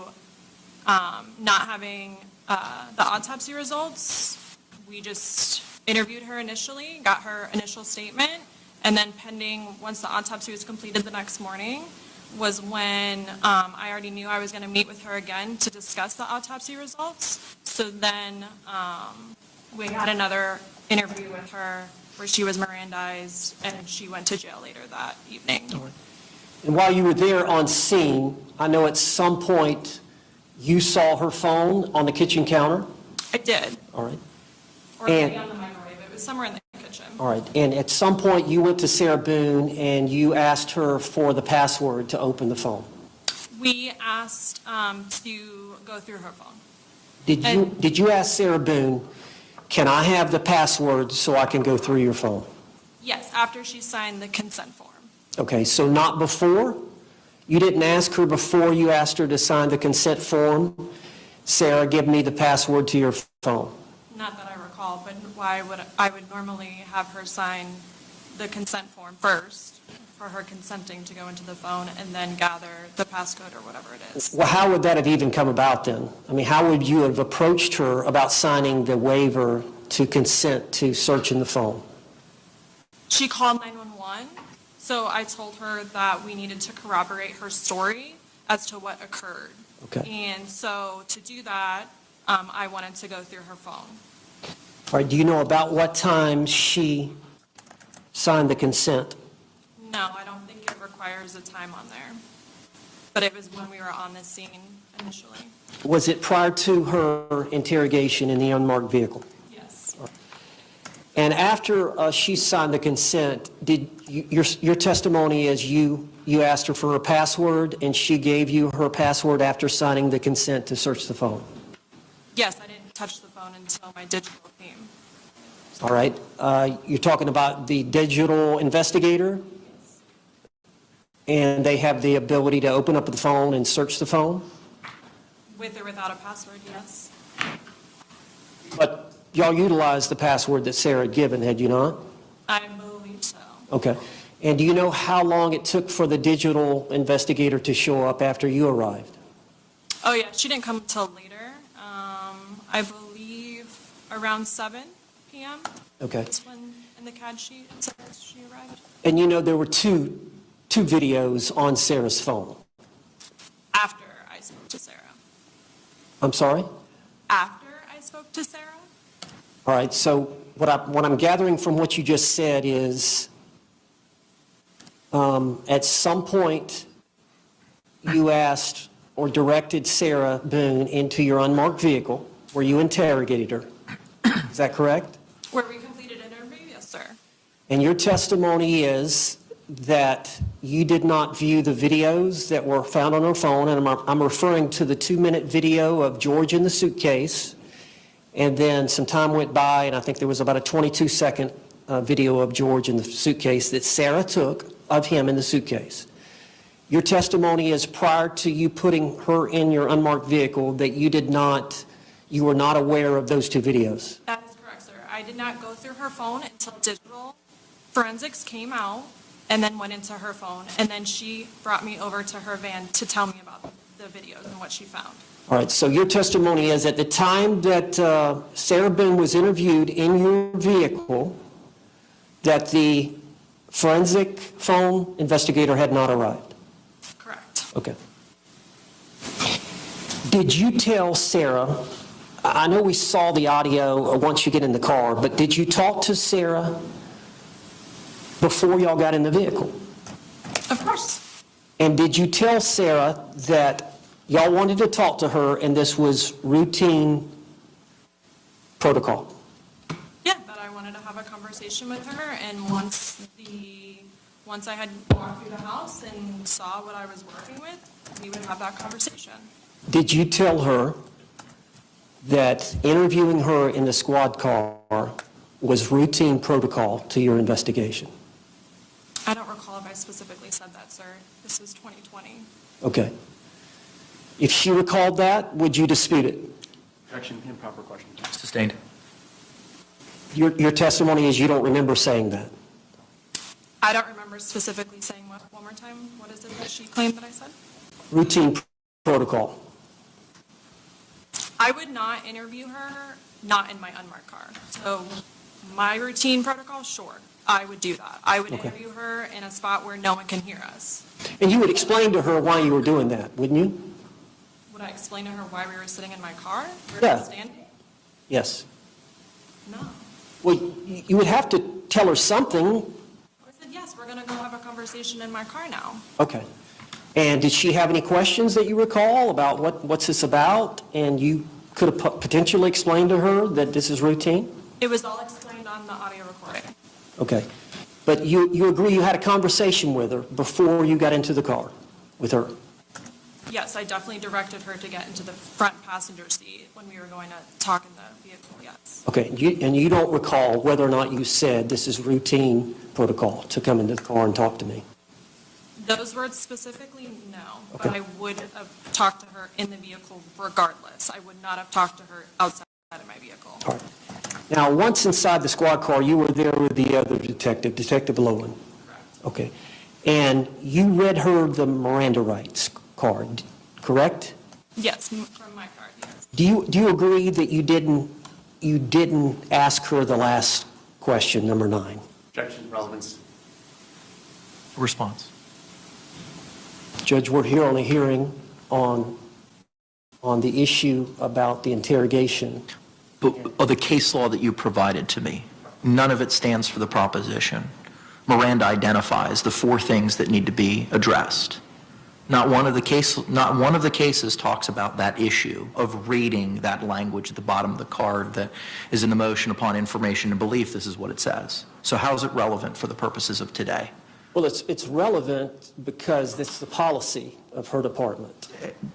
not having the autopsy results, we just interviewed her initially, got her initial statement, and then pending, once the autopsy was completed the next morning, was when I already knew I was going to meet with her again to discuss the autopsy results. So then we had another interview with her where she was Mirandized, and she went to jail later that evening. And while you were there on scene, I know at some point you saw her phone on the kitchen counter? I did. All right. Or maybe on the microwave. It was somewhere in the kitchen. All right. And at some point you went to Sarah Boone and you asked her for the password to open the phone? We asked to go through her phone. Did you ask Sarah Boone, can I have the password so I can go through your phone? Yes, after she signed the consent form. Okay, so not before? You didn't ask her before you asked her to sign the consent form? Sarah, give me the password to your phone. Not that I recall, but why would I would normally have her sign the consent form first for her consenting to go into the phone and then gather the passcode or whatever it is. Well, how would that have even come about then? I mean, how would you have approached her about signing the waiver to consent to searching the phone? She called 911, so I told her that we needed to corroborate her story as to what occurred. Okay. And so to do that, I wanted to go through her phone. All right, do you know about what time she signed the consent? No, I don't think it requires a time on there. But it was when we were on the scene initially. Was it prior to her interrogation in the unmarked vehicle? Yes. And after she signed the consent, did your testimony is you asked her for her password and she gave you her password after signing the consent to search the phone? Yes, I didn't touch the phone until my digital came. All right. You're talking about the digital investigator? And they have the ability to open up the phone and search the phone? With or without a password, yes. But y'all utilized the password that Sarah had given, had you not? I believe so. Okay. And do you know how long it took for the digital investigator to show up after you arrived? Oh, yeah, she didn't come until later. I believe around 7 p.m. Okay. That's when in the CAD sheet it says she arrived. And you know there were two videos on Sarah's phone. After I spoke to Sarah. I'm sorry? After I spoke to Sarah? All right, so what I'm gathering from what you just said is at some point you asked or directed Sarah Boone into your unmarked vehicle where you interrogated her. Is that correct? Where we completed an interview? Yes, sir. And your testimony is that you did not view the videos that were found on her phone, and I'm referring to the 2-minute video of George in the suitcase, and then some time went by, and I think there was about a 22-second video of George in the suitcase that Sarah took of him in the suitcase. Your testimony is prior to you putting her in your unmarked vehicle that you were not aware of those 2 videos. That is correct, sir. I did not go through her phone until digital forensics came out and then went into her phone. And then she brought me over to her van to tell me about the videos and what she found. All right, so your testimony is at the time that Sarah Boone was interviewed in your vehicle, that the forensic phone investigator had not arrived? Correct. Okay. Did you tell Sarah, I know we saw the audio once you get in the car, but did you talk to Sarah before y'all got in the vehicle? Of course. And did you tell Sarah that y'all wanted to talk to her and this was routine protocol? Yeah, that I wanted to have a conversation with her, and once I had walked through the house and saw what I was working with, we would have that conversation. Did you tell her that interviewing her in the squad car was routine protocol to your investigation? I don't recall if I specifically said that, sir. This was 2020. Okay. If she recalled that, would you dispute it? Objection, improper question. Sustained. Your testimony is you don't remember saying that. I don't remember specifically saying what. One more time. What is it that she claimed that I said? Routine protocol. I would not interview her, not in my unmarked car. So my routine protocol, sure, I would do that. I would Okay. interview her in a spot where no one can hear us. And you would explain to her why you were doing that, wouldn't you? Would I explain to her why we were sitting in my car? Yeah. Standing? Yes. No. Well, you would have to tell her something. I said, yes, we're going to go have a conversation in my car now. Okay. And did she have any questions that you recall about what's this about? And you could have potentially explained to her that this is routine? It was all explained on the audio recording. Okay. But you agree you had a conversation with her before you got into the car with her? Yes, I definitely directed her to get into the front passenger seat when we were going to talk in the vehicle, yes. Okay. And you don't recall whether or not you said this is routine protocol to come into the car and talk to me? Those words specifically, no. Okay. But I would have talked to her in the vehicle regardless. I would not have talked to her outside of my vehicle. All right. Now, once inside the squad car, you were there with the other detective, Detective Lowen? Correct. Okay. and you read her the Miranda rights card, correct? Yes, from my card, yes. Do you agree that you didn't ask her the last question, number 9? Objection, relevance. Response. Judge, we're here on a hearing on the issue about the interrogation. But of the case law that you provided to me, none of it stands for the proposition. Miranda identifies the 4 things that need to be addressed. Not one of the cases talks about that issue of reading that language at the bottom of the card that is in the motion upon information and belief. This is what it says. So how is it relevant for the purposes of today? Well, it's relevant because it's the policy of her department.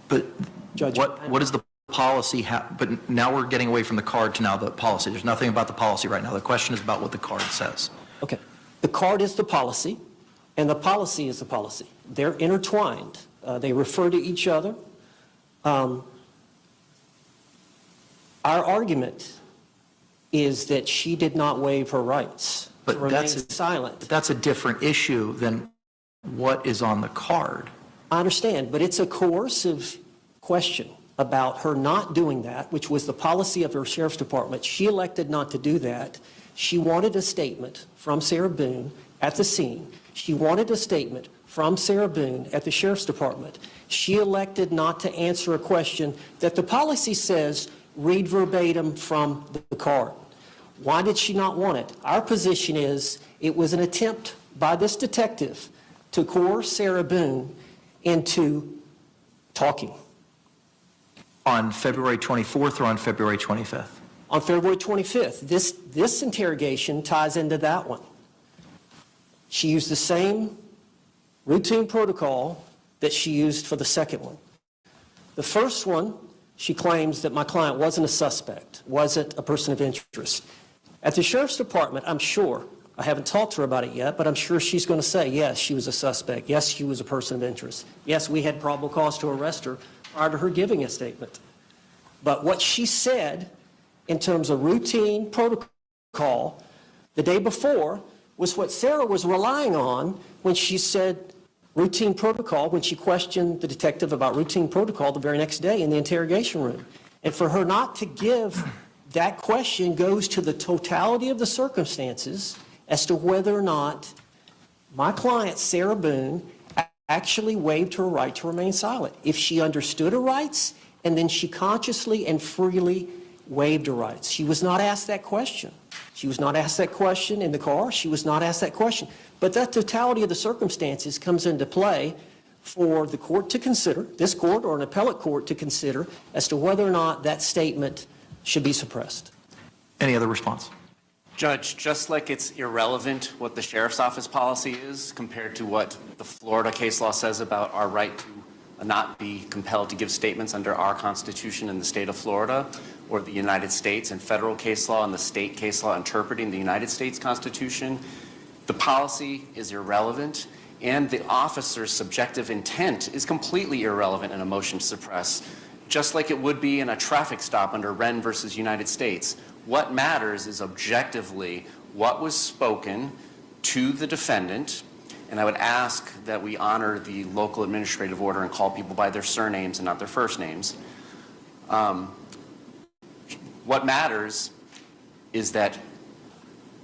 But Judge, what is the policy? But now we're getting away from the card to now the policy. There's nothing about the policy right now. The question is about what the card says. Okay. The card is the policy, and the policy is the policy. They're intertwined. They refer to each other. Our argument is that she did not waive her rights to remain silent. That's a different issue than what is on the card. I understand, but it's a coercive question about her not doing that, which was the policy of her sheriff's department. She elected not to do that. She wanted a statement from Sarah Boone at the scene. She wanted a statement from Sarah Boone at the sheriff's department. She elected not to answer a question that the policy says read verbatim from the card. Why did she not want it? Our position is it was an attempt by this detective to coerce Sarah Boone into talking. On February 24th or on February 25th? On February 25th. This interrogation ties into that one. She used the same routine protocol that she used for the second one. The first one, she claims that my client wasn't a suspect, wasn't a person of interest. At the sheriff's department, I'm sure, I haven't talked to her about it yet, but I'm sure she's going to say, yes, she was a suspect. Yes, she was a person of interest. Yes, we had probable cause to arrest her prior to her giving a statement. But what she said in terms of routine protocol the day before was what Sarah was relying on when she said routine protocol, when she questioned the detective about routine protocol the very next day in the interrogation room. And for her not to give that question goes to the totality of the circumstances as to whether or not my client, Sarah Boone, actually waived her right to remain silent. If she understood her rights, and then she consciously and freely waived her rights. She was not asked that question. She was not asked that question in the car. She was not asked that question. But that totality of the circumstances comes into play for the court to consider, this court or an appellate court to consider, as to whether or not that statement should be suppressed. Any other response? Judge, just like it's irrelevant what the sheriff's office policy is compared to what the Florida case law says about our right to not be compelled to give statements under our Constitution in the state of Florida or the United States and federal case law and the state case law interpreting the United States Constitution, the policy is irrelevant and the officer's subjective intent is completely irrelevant in a motion to suppress, just like it would be in a traffic stop under Wren versus United States. What matters is objectively what was spoken to the defendant, and I would ask that we honor the local administrative order and call people by their surnames and not their first names. What matters is that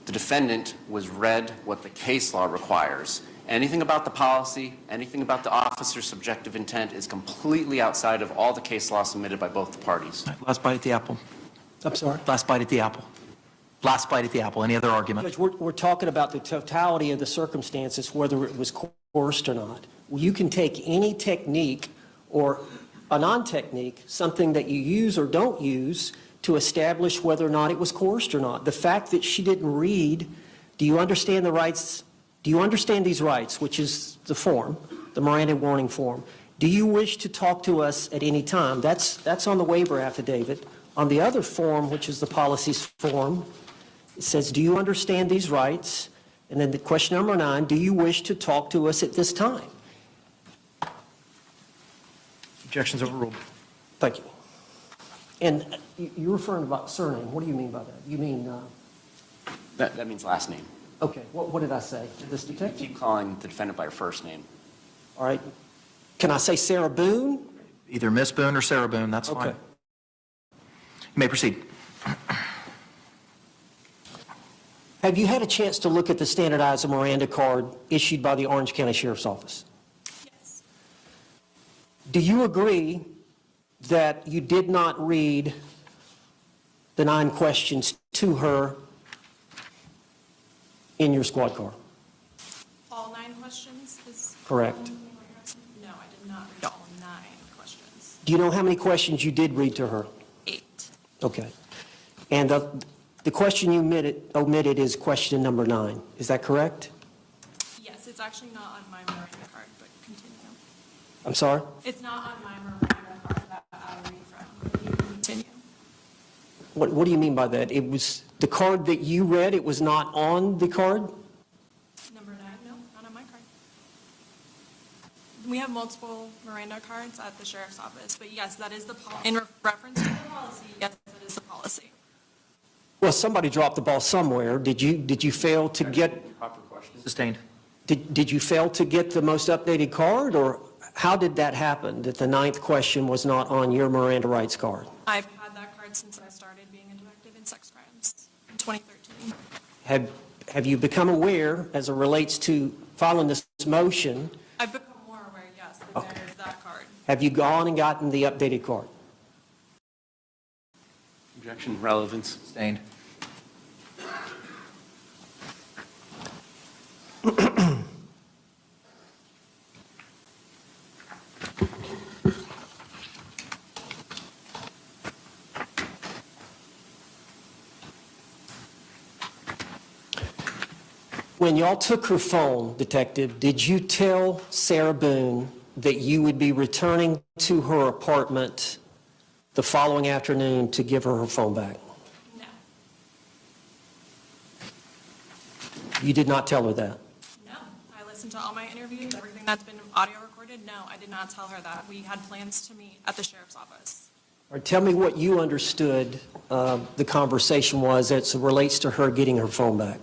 the defendant was read what the case law requires. Anything about the policy, anything about the officer's subjective intent is completely outside of all the case law submitted by both the parties. Last bite at the apple. I'm sorry? Last bite at the apple. Last bite at the apple. Any other argument? Judge, we're talking about the totality of the circumstances, whether it was coerced or not. You can take any technique or a non-technique, something that you use or don't use, to establish whether or not it was coerced or not. The fact that she didn't read, do you understand the rights? Do you understand these rights, which is the form, the Miranda warning form? Do you wish to talk to us at any time? That's on the waiver affidavit. On the other form, which is the policies form, it says, do you understand these rights? And then the question number 9, do you wish to talk to us at this time? Objections overruled. Thank you. And you're referring about surname. What do you mean by that? You mean... That means last name. Okay, what did I say to this detective? Keep calling the defendant by her first name. All right. Can I say Sarah Boone? Either Miss Boone or Sarah Boone, that's fine. Okay. You may proceed. Have you had a chance to look at the standardized Miranda card issued by the Orange County Sheriff's Office? Yes. Do you agree that you did not read the 9 questions to her in your squad car? All 9 questions is? Correct. No, I did not read all 9 questions. Do you know how many questions you did read to her? 8. Okay. And the question you omitted is question number 9. Is that correct? Yes, it's actually not on my Miranda card, but continue. I'm sorry? It's not on my Miranda card that I'll read from. You can continue. What do you mean by that? It was the card that you read, it was not on the card? Number 9, no, not on my card. We have multiple Miranda cards at the sheriff's office, but yes, that is the policy. In reference to the policy, yes, that is the policy. Well, somebody dropped the ball somewhere. Did you fail to get? Proper question. Sustained. Did you fail to get the most updated card, or how did that happen, that the 9th question was not on your Miranda rights card? I've had that card since I started being a detective in sex crimes in 2013. Have you become aware, as it relates to filing this motion, I've become more aware, yes, that there is that card. have you gone and gotten the updated card? Objection, relevance. Sustained. When y'all took her phone, Detective, did you tell Sarah Boone that you would be returning to her apartment the following afternoon to give her phone back? No. You did not tell her that? No, I listened to all my interviews, everything that's been audio recorded. No, I did not tell her that. We had plans to meet at the sheriff's office. Or tell me what you understood the conversation was as it relates to her getting her phone back.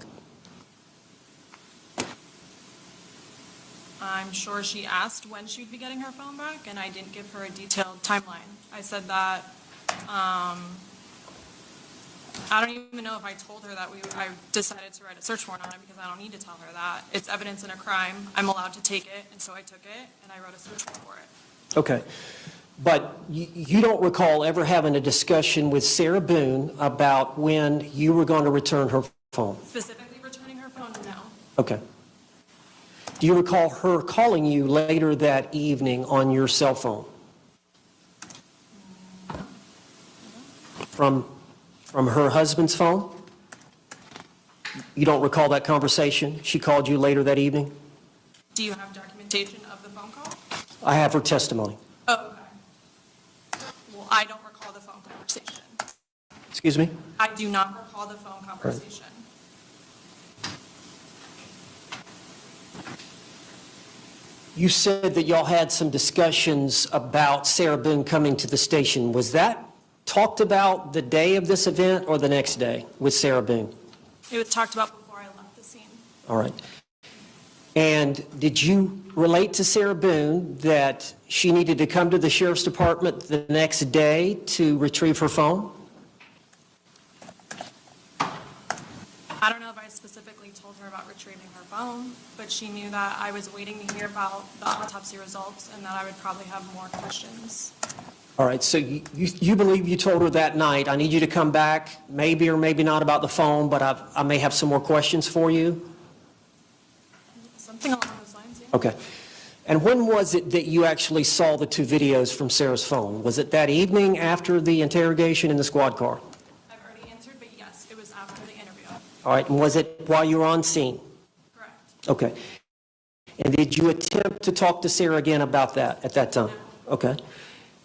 I'm sure she asked when she would be getting her phone back, and I didn't give her a detailed timeline. I said that, I don't even know if I told her that I decided to write a search warrant on it, because I don't need to tell her that. It's evidence in a crime. I'm allowed to take it, and so I took it, and I wrote a search warrant for it. Okay. But you don't recall ever having a discussion with Sarah Boone about when you were going to return her phone? Specifically returning her phone, no. Okay. Do you recall her calling you later that evening on your cell phone? From her husband's phone? You don't recall that conversation? She called you later that evening? Do you have documentation of the phone call? I have her testimony. Oh, okay. Well, I don't recall the phone conversation. Excuse me? I do not recall the phone conversation. You said that y'all had some discussions about Sarah Boone coming to the station. Was that talked about the day of this event or the next day with Sarah Boone? It was talked about before I left the scene. All right. And did you relate to Sarah Boone that she needed to come to the sheriff's department the next day to retrieve her phone? I don't know if I specifically told her about retrieving her phone, but she knew that I was waiting to hear about the autopsy results and that I would probably have more questions. All right, so you believe you told her that night, I need you to come back, maybe or maybe not about the phone, but I may have some more questions for you? Something along those lines, yeah. Okay. And when was it that you actually saw the 2 videos from Sarah's phone? Was it that evening after the interrogation in the squad car? I've already answered, but yes, it was after the interview. All right, and was it while you were on scene? Correct. Okay. And did you attempt to talk to Sarah again about that at that time? Okay.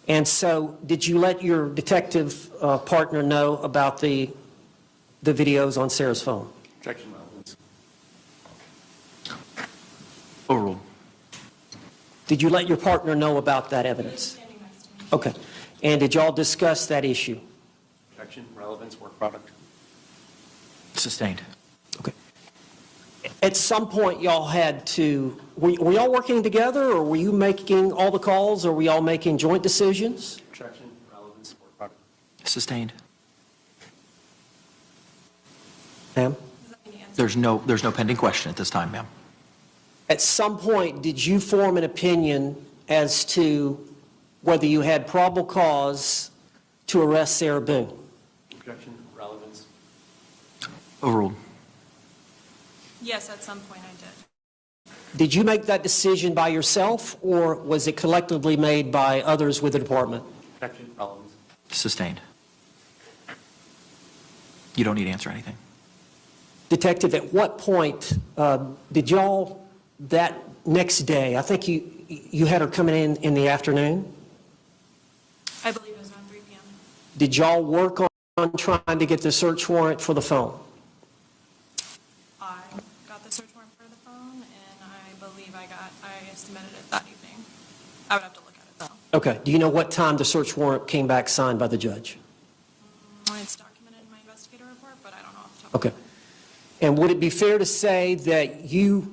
And so did you let your detective partner know about the videos on Sarah's phone? Objection, relevance. Overruled. Did you let your partner know about that evidence? Okay. And did y'all discuss that issue? Objection, relevance, work product. Sustained. Okay. At some point, y'all had to, were y'all working together, or were you making all the calls, or were y'all making joint decisions? Objection, relevance, or property. Sustained. Ma'am? There's no pending question at this time, ma'am. At some point, did you form an opinion as to whether you had probable cause to arrest Sarah Boone? Objection, relevance. Overruled. Yes, at some point I did. Did you make that decision by yourself, or was it collectively made by others with the department? Objection, relevance. Sustained. You don't need to answer anything. Detective, at what point did y'all, that next day, I think you had her coming in the afternoon? I believe it was around 3 p.m. Did y'all work on trying to get the search warrant for the phone? I got the search warrant for the phone, and I believe I submitted it that evening. I would have to look at it, though. Okay. Do you know what time the search warrant came back signed by the judge? It's documented in my investigator report, but I don't know off the top of my Okay. And would it be fair to say that you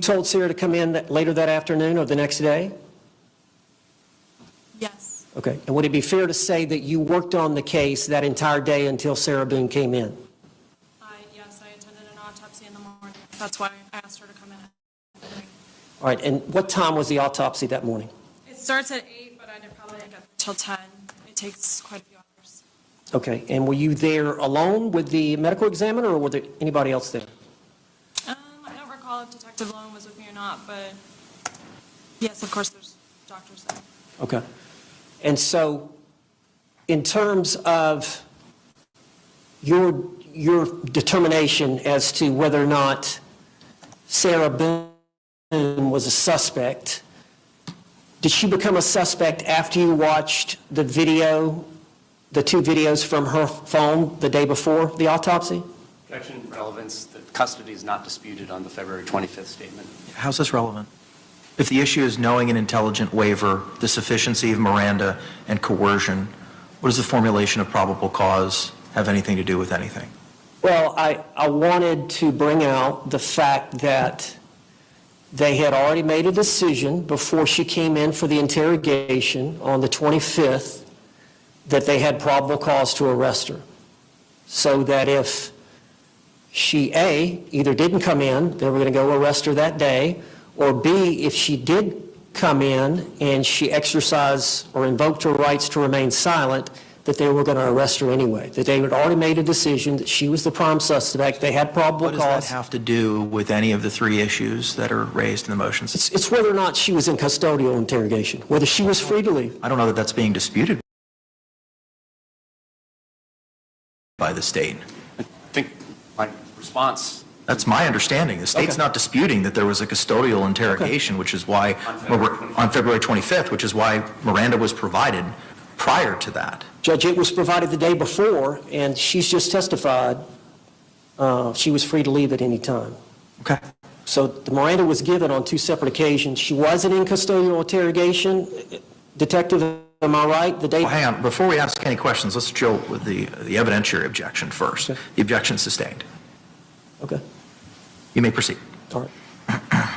told Sarah to come in later that afternoon or the next day? head. Yes. Okay. And would it be fair to say that you worked on the case that entire day until Sarah Boone came in? Yes, I attended an autopsy in the morning. That's why I asked her to come in at 3. All right. And what time was the autopsy that morning? It starts at 8, but I probably didn't get till 10. It takes quite a few hours. Okay. And were you there alone with the medical examiner, or were there anybody else there? I don't recall if Detective Lowen was with me or not, but yes, of course, there's doctors there. Okay. And so, in terms of your determination as to whether or not Sarah Boone was a suspect, did she become a suspect after you watched the video, the 2 videos from her phone the day before the autopsy? Objection, relevance. The custody is not disputed on the February 25th statement. How's this relevant? If the issue is knowing and intelligent waiver, the sufficiency of Miranda and coercion, what does the formulation of probable cause have anything to do with anything? Well, I wanted to bring out the fact that they had already made a decision before she came in for the interrogation on the 25th that they had probable cause to arrest her. So that if she, A, either didn't come in, they were going to go arrest her that day, or B, if she did come in and she exercised or invoked her rights to remain silent, that they were going to arrest her anyway. That they had already made a decision that she was the prime suspect. They had probable cause. What does that have to do with any of the 3 issues that are raised in the motions? It's whether or not she was in custodial interrogation, whether she was free to leave. I don't know that that's being disputed by the state. I think my response. That's my understanding. The state's not disputing that there was a custodial interrogation, which is why, on February 25th, which is why Miranda was provided prior to that. Judge, it was provided the day before, and she's just testified she was free to leave at any time. Okay. So the Miranda was given on 2 separate occasions. She wasn't in custodial interrogation. Detective, am I right? The day. Well, hang on. Before we ask any questions, let's deal with the evidentiary objection first. Okay. The objection sustained. Okay. You may proceed. All right.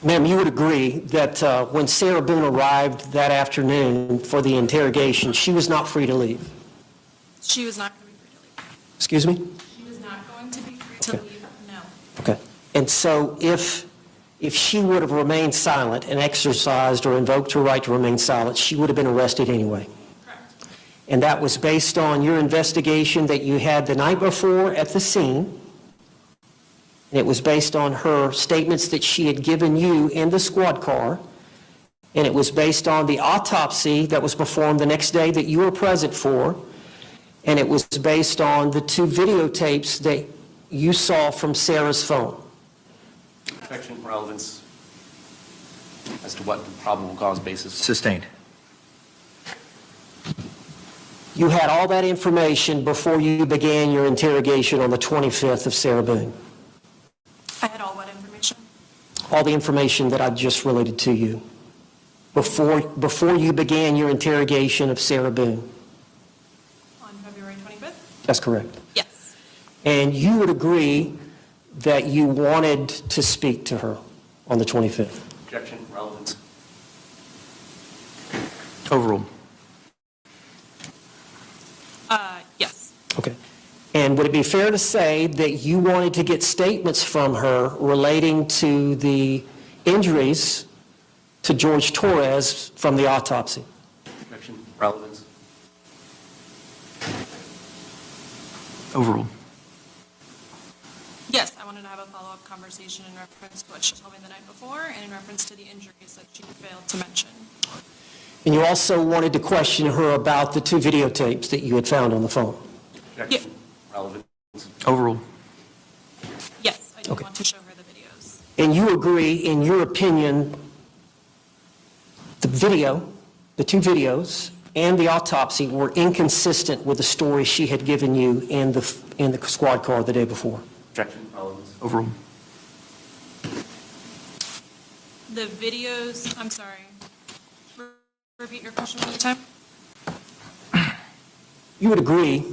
Ma'am, you would agree that when Sarah Boone arrived that afternoon for the interrogation, she was not free to leave? She was not going to be free to leave. Excuse me? She was not going to be free to leave, no. Okay. And so if she would have remained silent and exercised or invoked her right to remain silent, she would have been arrested anyway? Correct. And that was based on your investigation that you had the night before at the scene. And it was based on her statements that she had given you in the squad car. And it was based on the autopsy that was performed the next day that you were present for. And it was based on the 2 videotapes that you saw from Sarah's phone. Objection, relevance. As to what the probable cause basis. Sustained. You had all that information before you began your interrogation on the 25th of Sarah Boone. I had all what information? All the information that I just related to you before you began your interrogation of Sarah Boone. On February 25th? That's correct. Yes. And you would agree that you wanted to speak to her on the 25th? Objection, relevance. Overruled. Yes. Okay. And would it be fair to say that you wanted to get statements from her relating to the injuries to George Torres from the autopsy? Objection, relevance. Overruled. Yes, I wanted to have a follow-up conversation in reference to what she told me the night before and in reference to the injuries that she failed to mention. And you also wanted to question her about the 2 videotapes that you had found on the phone? Objection, relevance. Overruled. Yes, I do Okay. want to show her the videos. And you agree, in your opinion, the video, the 2 videos, and the autopsy were inconsistent with the story she had given you in the squad car the day before? Objection, relevance. Overruled. The videos, I'm sorry. Repeat your question one more time. You would agree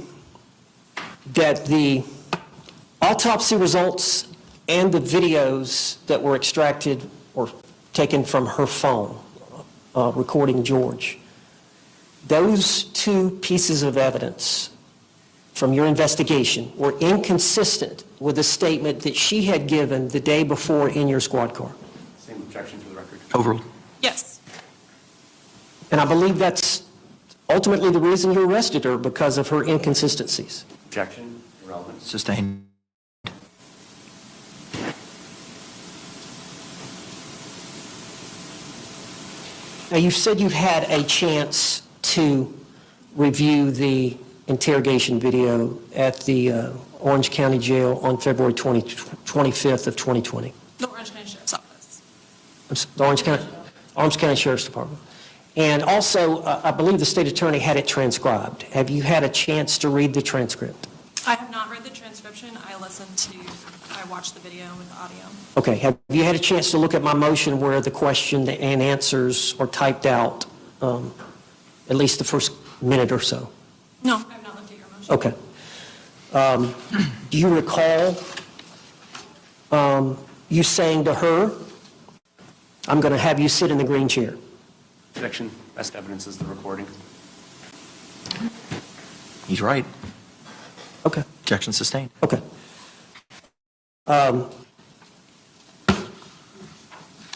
that the autopsy results and the videos that were extracted or taken from her phone, recording George, those 2 pieces of evidence from your investigation were inconsistent with the statement that she had given the day before in your squad car? Same objection for the record. Overruled. Yes. And I believe that's ultimately the reason you arrested her, because of her inconsistencies. Objection, irrelevant. Sustained. Now, you said you've had a chance to review the interrogation video at the Orange County Jail on February 25th of 2020. The Orange County Sheriff's Office. The Orange County Sheriff's Department. And also, I believe the state attorney had it transcribed. Have you had a chance to read the transcript? I have not read the transcription. I watched the video with the audio. Okay, have you had a chance to look at my motion where the question and answers are typed out, at least the first minute or so? No, I have not looked at your motion. Okay. Do you recall you saying to her, "I'm going to have you sit in the green chair"? Objection, best evidence is the recording. He's right. Okay. Objection sustained. Okay.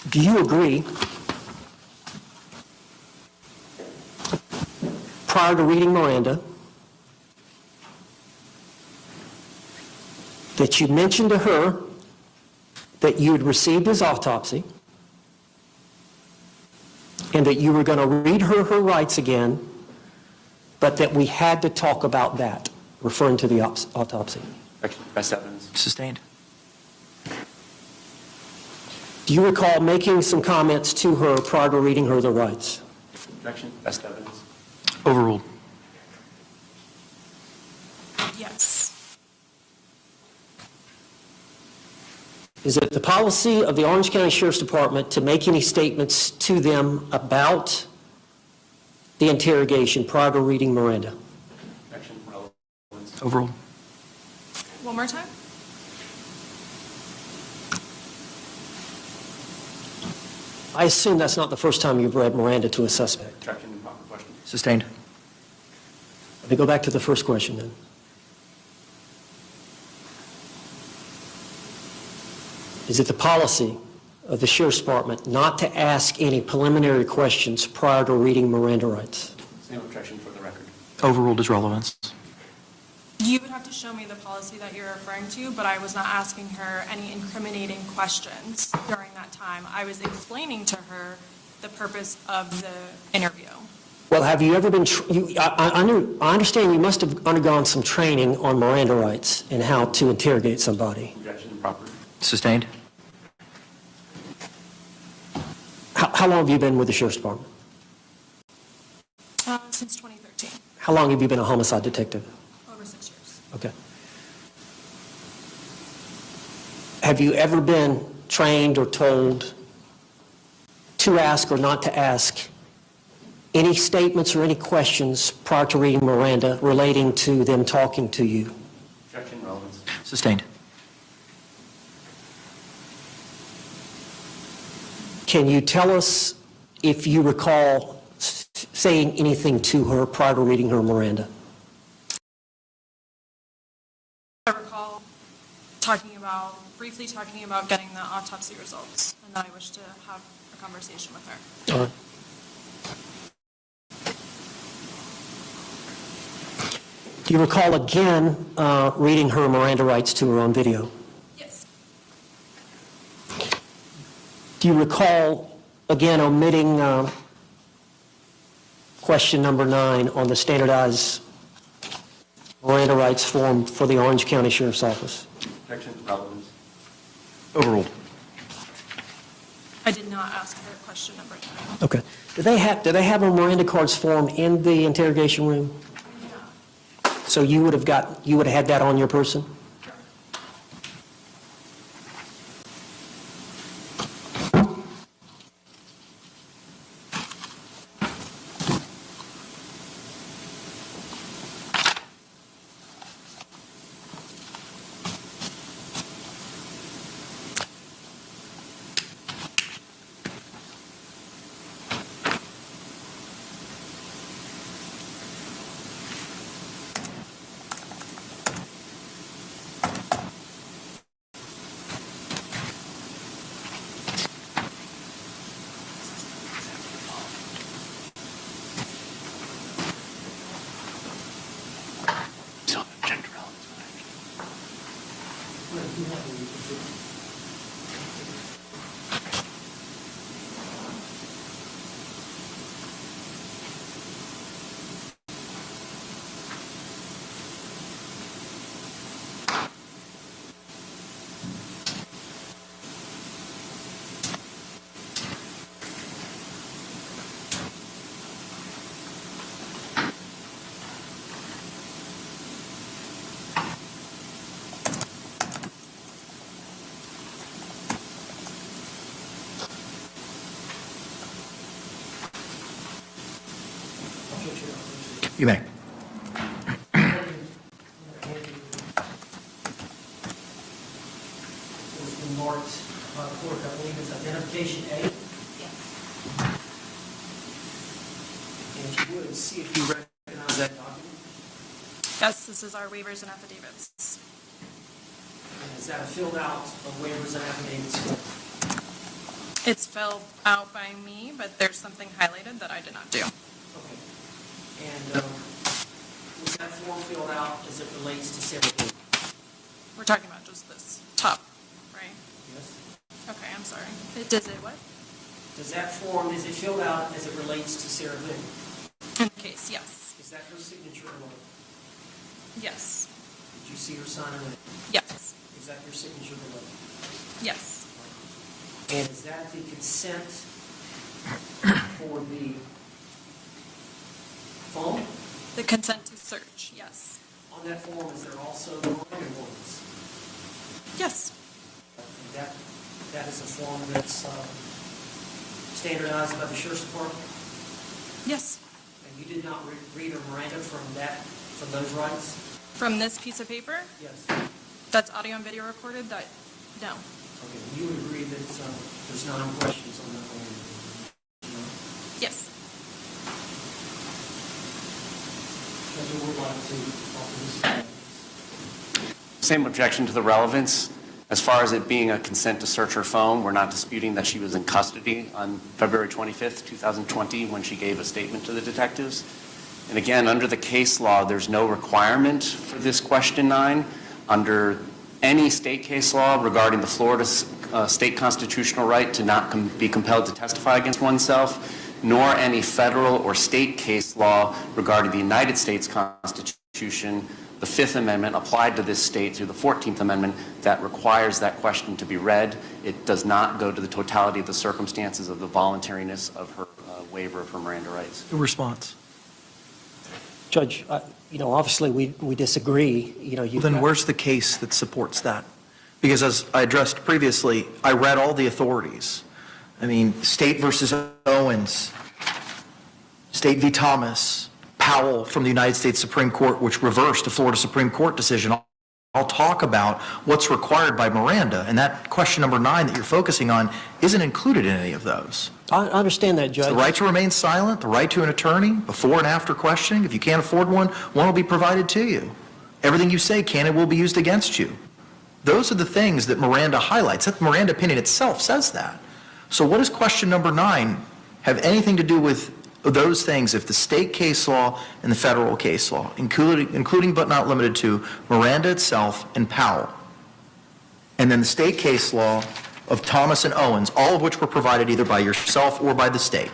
Do you agree, prior to reading Miranda, that you mentioned to her that you had received his autopsy and that you were going to read her rights again, but that we had to talk about that, referring to the autopsy? Objection, best evidence. Sustained. Do you recall making some comments to her prior to reading her the rights? Objection, best evidence. Overruled. Yes. Is it the policy of the Orange County Sheriff's Department to make any statements to them about the interrogation prior to reading Miranda? Objection, relevance. Overruled. One more time? I assume that's not the first time you've read Miranda to a suspect. Objection, improper question. Sustained. Let me go back to the first question then. Is it the policy of the Sheriff's Department not to ask any preliminary questions prior to reading Miranda rights? Same objection for the record. Overruled as relevance. You would have to show me the policy that you're referring to, but I was not asking her any incriminating questions during that time. I was explaining to her the purpose of the interview. Well, have you ever been, I understand you must have undergone some training on Miranda rights and how to interrogate somebody. Objection, improper. Sustained. How long have you been with the Sheriff's Department? Since 2013, How long have you been a homicide detective? over 6 years. Okay. Have you ever been trained or told to ask or not to ask any statements or any questions prior to reading Miranda relating to them talking to you? Objection, relevance. Sustained. can you tell us if you recall saying anything to her prior to reading her Miranda? I recall briefly talking about getting the autopsy results, and that I wish to have a conversation with her. All right. Do you recall again reading her Miranda rights to her on video? Yes. Do you recall again omitting question number 9 on the standardized Miranda rights form for the Orange County Sheriff's Office? Objection, relevance. Overruled. I did not ask for question number 9. Okay. Do they have a Miranda cards form in the interrogation room? So you would have had that on your person? You may. It's been marked by the clerk, I believe it's identification A. And if you would, see if you recognize that document. Yes, this is our waivers and affidavits. And is that a filled out of waivers and affidavits? It's filled out by me, but there's something highlighted that I did not do. Okay. And was that form filled out as it relates to Sarah Boone? We're talking about just this top, right? Yes. Okay, I'm sorry. Does it what? Does that form, is it filled out as it relates to Sarah Boone? In the case, yes. Is that her signature or not? Yes. Did you see her sign it? Yes. Is that your signature below? Yes. And is that the consent for the phone? The consent to search, yes. On that form, is there also Miranda warnings? Yes. That is a form that's standardized by the Sheriff's Department? Yes. And you did not read or Miranda from those rights? From this piece of paper? Yes. That's audio and video recorded? No. Okay, you would agree that there's 9 questions on that form? No? Yes. Judge, would like to offer this. Same objection to the relevance. As far as it being a consent to search her phone, we're not disputing that she was in custody on February 25th, 2020, when she gave a statement to the detectives. And again, under the case law, there's no requirement for this question 9. Under any state case law regarding the Florida state constitutional right to not be compelled to testify against oneself, nor any federal or state case law regarding the United States Constitution, the Fifth Amendment applied to this state through the 14th Amendment that requires that question to be read. It does not go to the totality of the circumstances of the voluntariness of her waiver of her Miranda rights. Your response. Judge, obviously we disagree. Then where's the case that supports that? Because as I addressed previously, I read all the authorities. I mean, State versus Owens, State v. Thomas, Powell from the United States Supreme Court, which reversed a Florida Supreme Court decision I'll talk about what's required by Miranda, and that question number 9 that you're focusing on isn't included in any of those. I understand that, It's Judge. the right to remain silent, the right to an attorney, before and after questioning. If you can't afford one, one will be provided to you. Everything you say can and will be used against you. Those are the things that Miranda highlights. That Miranda opinion itself says that. So what does question number 9 have anything to do with those things if the state case law and the federal case law, including but not limited to Miranda itself and Powell, and then the state case law of Thomas and Owens, all of which were provided either by yourself or by the state,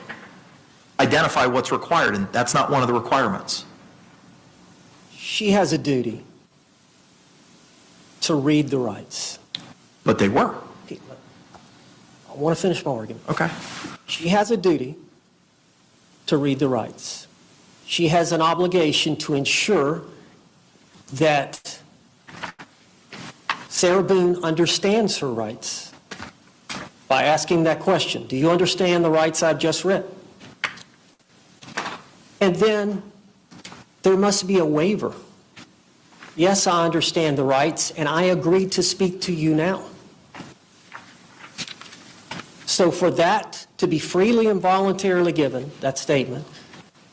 identify what's required, and that's not one of the requirements. She has a duty to read the rights. But they were. I want to finish my argument. Okay. She has a duty to read the rights. She has an obligation to ensure that Sarah Boone understands her rights by asking that question. Do you understand the rights I've just read? And then there must be a waiver. Yes, I understand the rights, and I agree to speak to you now. So for that to be freely and voluntarily given, that statement,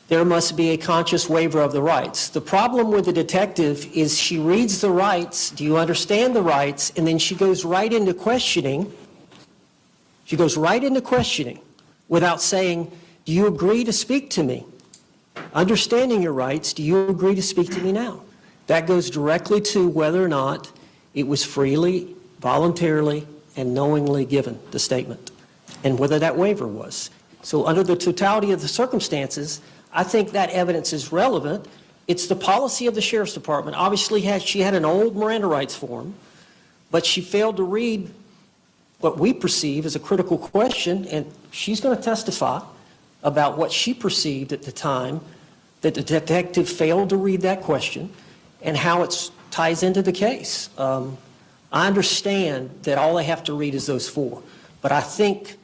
there must be a conscious waiver of the rights. The problem with the detective is she reads the rights, do you understand the rights, and then she goes right into questioning. She goes right into questioning without saying, do you agree to speak to me? Understanding your rights, do you agree to speak to me now? That goes directly to whether or not it was freely, voluntarily, and knowingly given, the statement, and whether that waiver was. So under the totality of the circumstances, I think that evidence is relevant. It's the policy of the Sheriff's Department. Obviously, she had an old Miranda rights form, but she failed to read what we perceive as a critical question, and she's going to testify about what she perceived at the time that the detective failed to read that question and how it ties into the case. I understand that all they have to read is those 4, but I think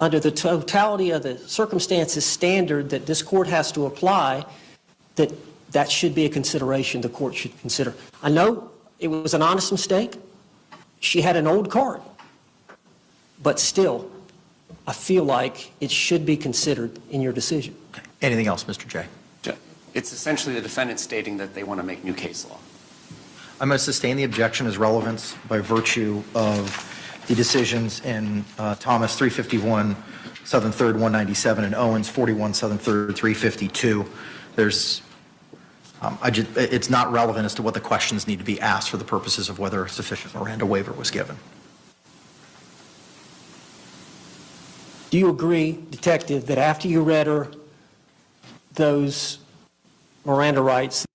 under the totality of the circumstances standard that this court has to apply, that should be a consideration the court should consider. I know it was an honest mistake. She had an old card, but still, I feel like it should be considered in your decision. Anything else, Mr. J? It's essentially the defendant stating that they want to make new case law. I'm going to sustain the objection as relevance by virtue of the decisions in Thomas 351, Southern 3rd 197, and Owens 41, Southern 3rd 352. There's, it's not relevant as to what the questions need to be asked for the purposes of whether a sufficient Miranda waiver was given. Do you agree, Detective, that after you read her those Miranda rights,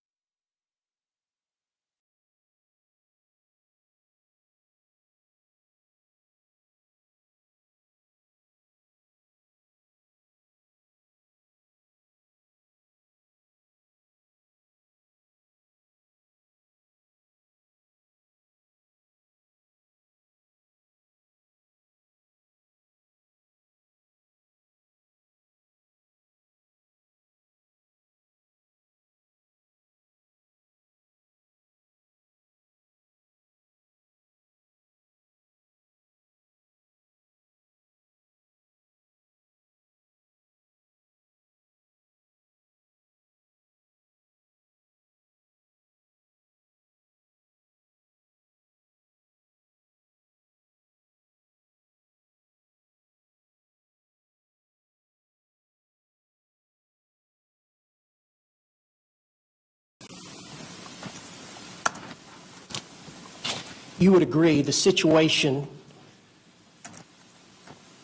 you would agree the situation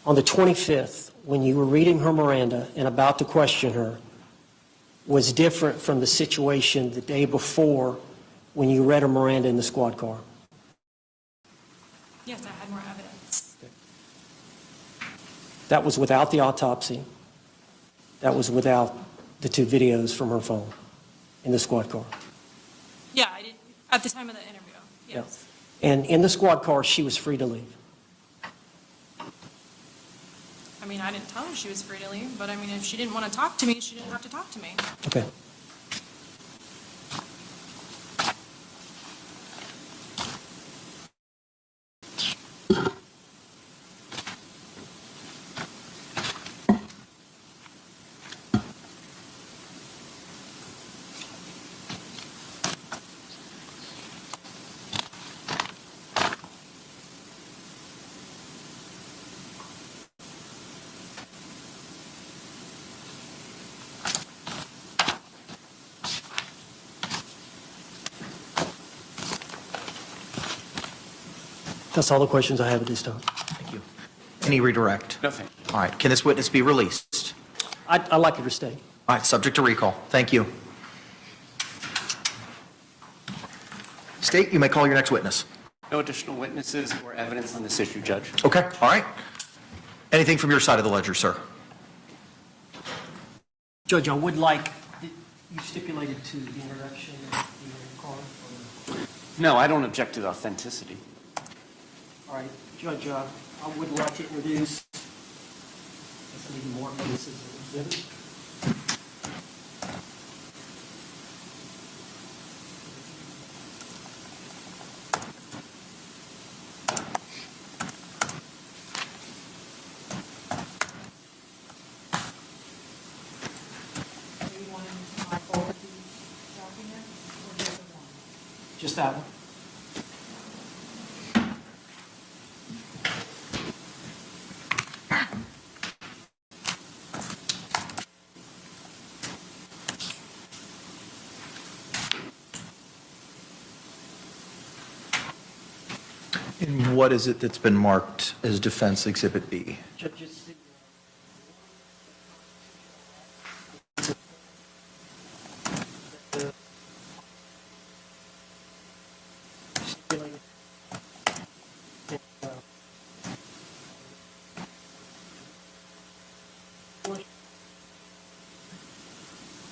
on the 25th, when you were reading her Miranda and about to question her, was different from the situation the day before when you read her Miranda in the squad car? Yes, I had more evidence. That was without the autopsy. That was without the 2 videos from her phone in the squad car. Yeah, I did, at the time of the interview, yes. And in the squad car, she was free to leave. I mean, I didn't tell her she was free to leave, but I mean, if she didn't want to talk to me, she didn't have to talk to me. Okay. That's all the questions I have at this time. Thank you. Any redirect? No, thank you. All right, can this witness be released? I'd like her to stay. All right, subject to recall. Thank you. State, you may call your next witness. No additional witnesses or evidence on this issue, Judge. Okay, all right. Anything from your side of the ledger, sir? Judge, I would like, you stipulated to the introduction of the card. No, I don't object to the authenticity. All right, Judge, I would like to introduce, let's need more witnesses and exhibit. Just that one. And what is it that's been marked as Defense Exhibit B? Judge, it's the, stipulated.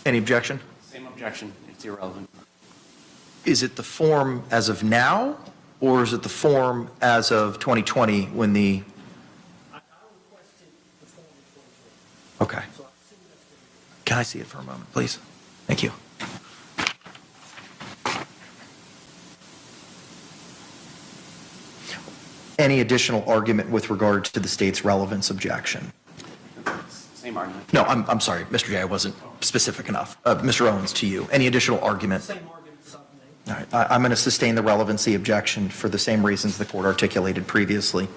Any objection? Same objection. It's irrelevant. Is it the form as of now, or is it the form as of 2020 when the? Okay. Can I see it for a moment, please? Thank you. Any additional argument with regard to the state's relevance objection? Same argument. No, I'm sorry, Mr. J, I wasn't specific enough. Mr. Owens, to you. Any additional argument? Same argument, something. All right, I'm going to sustain the relevancy objection for the same reasons the court articulated previously.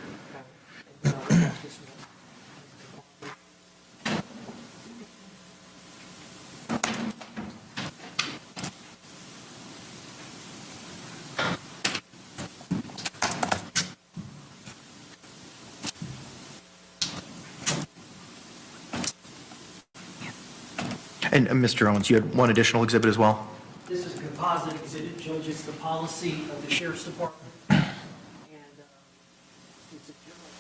And Mr. Owens, you had one additional exhibit as well? This is a composite exhibit, Judge. It's the policy of the Sheriff's Department. And it's a general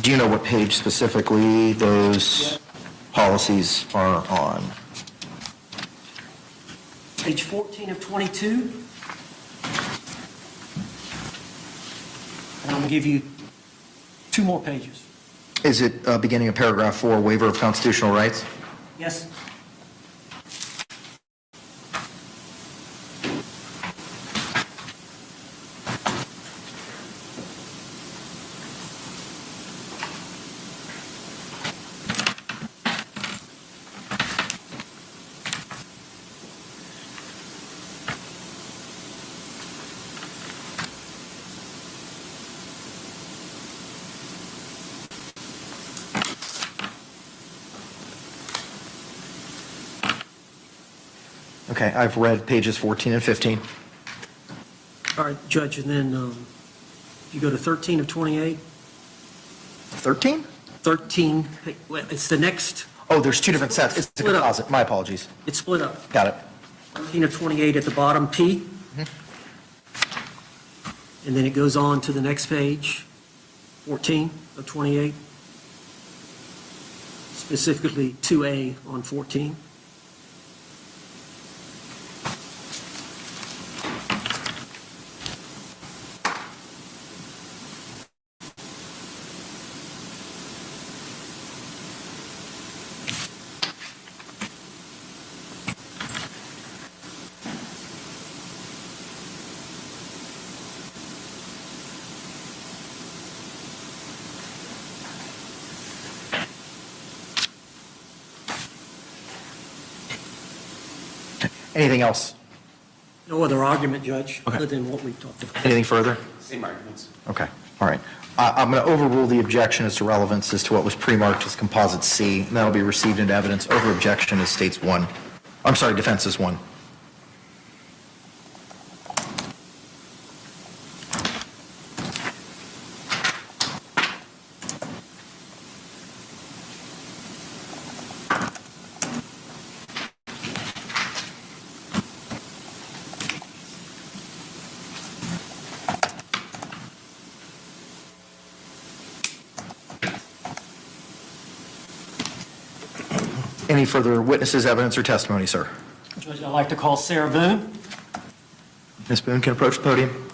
Do you know what page specifically those policies are on? Page 14 of 22. And I'm going to give you 2 more pages. Is it beginning of paragraph 4, waiver of constitutional rights? Yes? Okay, I've read pages 14 and 15. All right, Judge, and then if you go to 13 of 28. 13? 13, well, it's the next. Oh, there's 2 different sets. It's a Split up. composite. My apologies. It's split up. Got it. 13 of 28 at the bottom, P. And then it goes on to the next page, 14 of 28. Specifically 2A on 14. Anything else? No other argument, Judge, Okay. other than what we talked about. Anything further? Same arguments. Okay, all right. I'm going to overrule the objection as to relevance as to what was pre-marked as composite C, and that'll be received into evidence. Over objection is states 1. I'm sorry, defense is 1. Any further witnesses, evidence, or testimony, sir? Judge, I'd like to call Sarah Boone. Ms. Boone can approach the podium.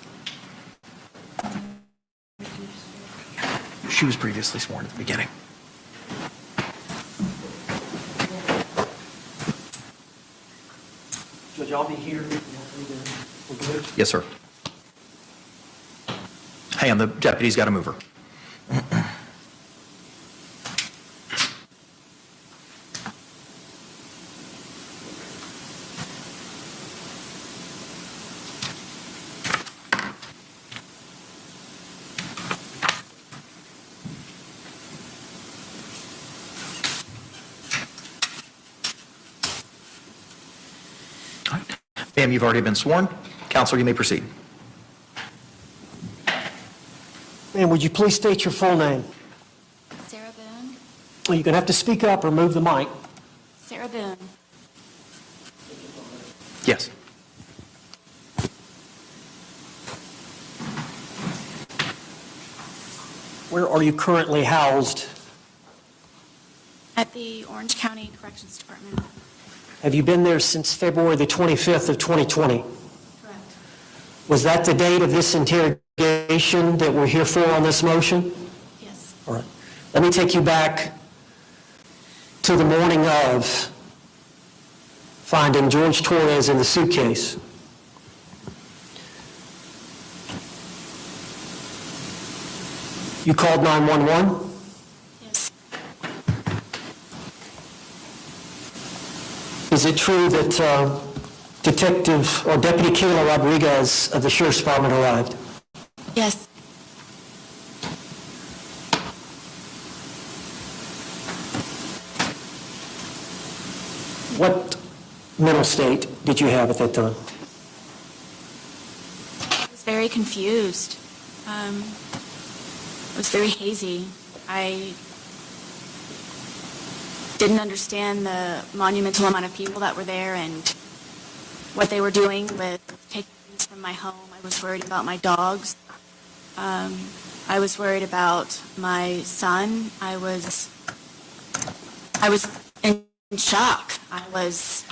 She was previously sworn at the beginning. Judge, I'll be here. We're good? Yes, sir. Hang on, the deputy's got to move her. Ma'am, you've already been sworn. Counselor, you may proceed. Ma'am, would you please state your full name? Sarah Boone. Well, you're going to have to speak up or move the mic. Sarah Boone. Yes. Where are you currently housed? At the Orange County Corrections Department. Have you been there since February the 25th of 2020? Correct. Was that the date of this interrogation that we're here for on this motion? Yes. All right. Let me take you back to the morning of finding George Torres in the suitcase. You called 911? Yes. Is it true that Detective or Deputy Kayla Rodriguez of the Sheriff's Department arrived? Yes. What mental state did you have at that time? I was very confused. It was very hazy. I didn't understand the monumental amount of people that were there and what they were doing with taking things from my home. I was worried about my dogs. I was worried about my son. I was in shock. I was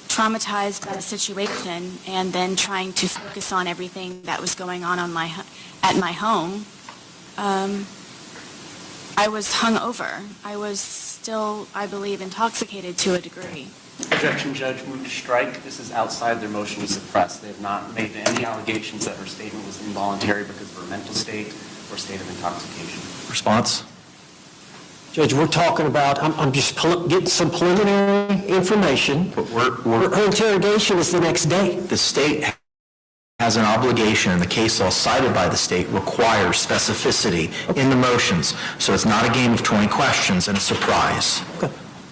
traumatized by the situation and then trying to focus on everything that was going on at my home. I was hungover. I was still, I believe, intoxicated to a degree. Objection, Judge. Move to strike. This is outside their motion to suppress. They have not made any allegations that her statement was involuntary because of her mental state or state of intoxication. Response? Judge, we're talking about, I'm just getting some preliminary information. But Her interrogation is the next day. the state has an obligation, and the case law cited by the state requires specificity in the motions. So it's not a game of 20 questions and a surprise.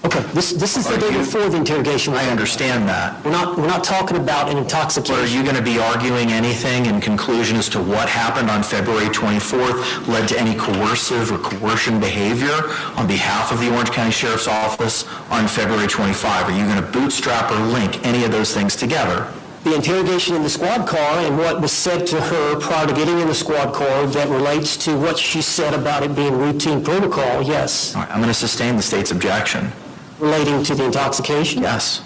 Okay, this is the day before the interrogation. I understand that. We're not talking about an intoxication. But are you going to be arguing anything in conclusion as to what happened on February 24th led to any coercive or coercion behavior on behalf of the Orange County Sheriff's Office on February 25? Are you going to bootstrap or link any of those things together? The interrogation in the squad car and what was said to her prior to getting in the squad car that relates to what she said about it being routine protocol, yes. All right, I'm going to sustain the state's objection. Relating to the intoxication? Yes.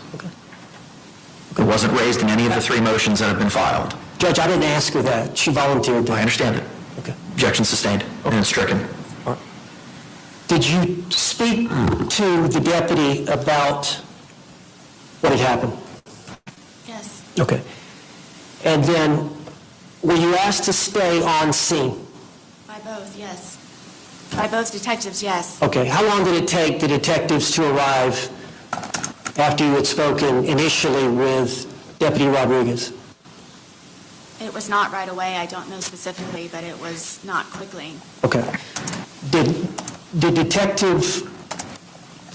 It wasn't raised in any of the 3 motions that have been filed. Judge, I didn't ask her that. She volunteered that. I understand it. Okay. Objection sustained and it's stricken. Did you speak to the deputy about what had happened? Yes. Okay. And then, were you asked to stay on scene? By both, yes. By both detectives, yes. Okay. How long did it take the detectives to arrive after you had spoken initially with Deputy Rodriguez? It was not right away. I don't know specifically, but it was not quickly. Okay. Did the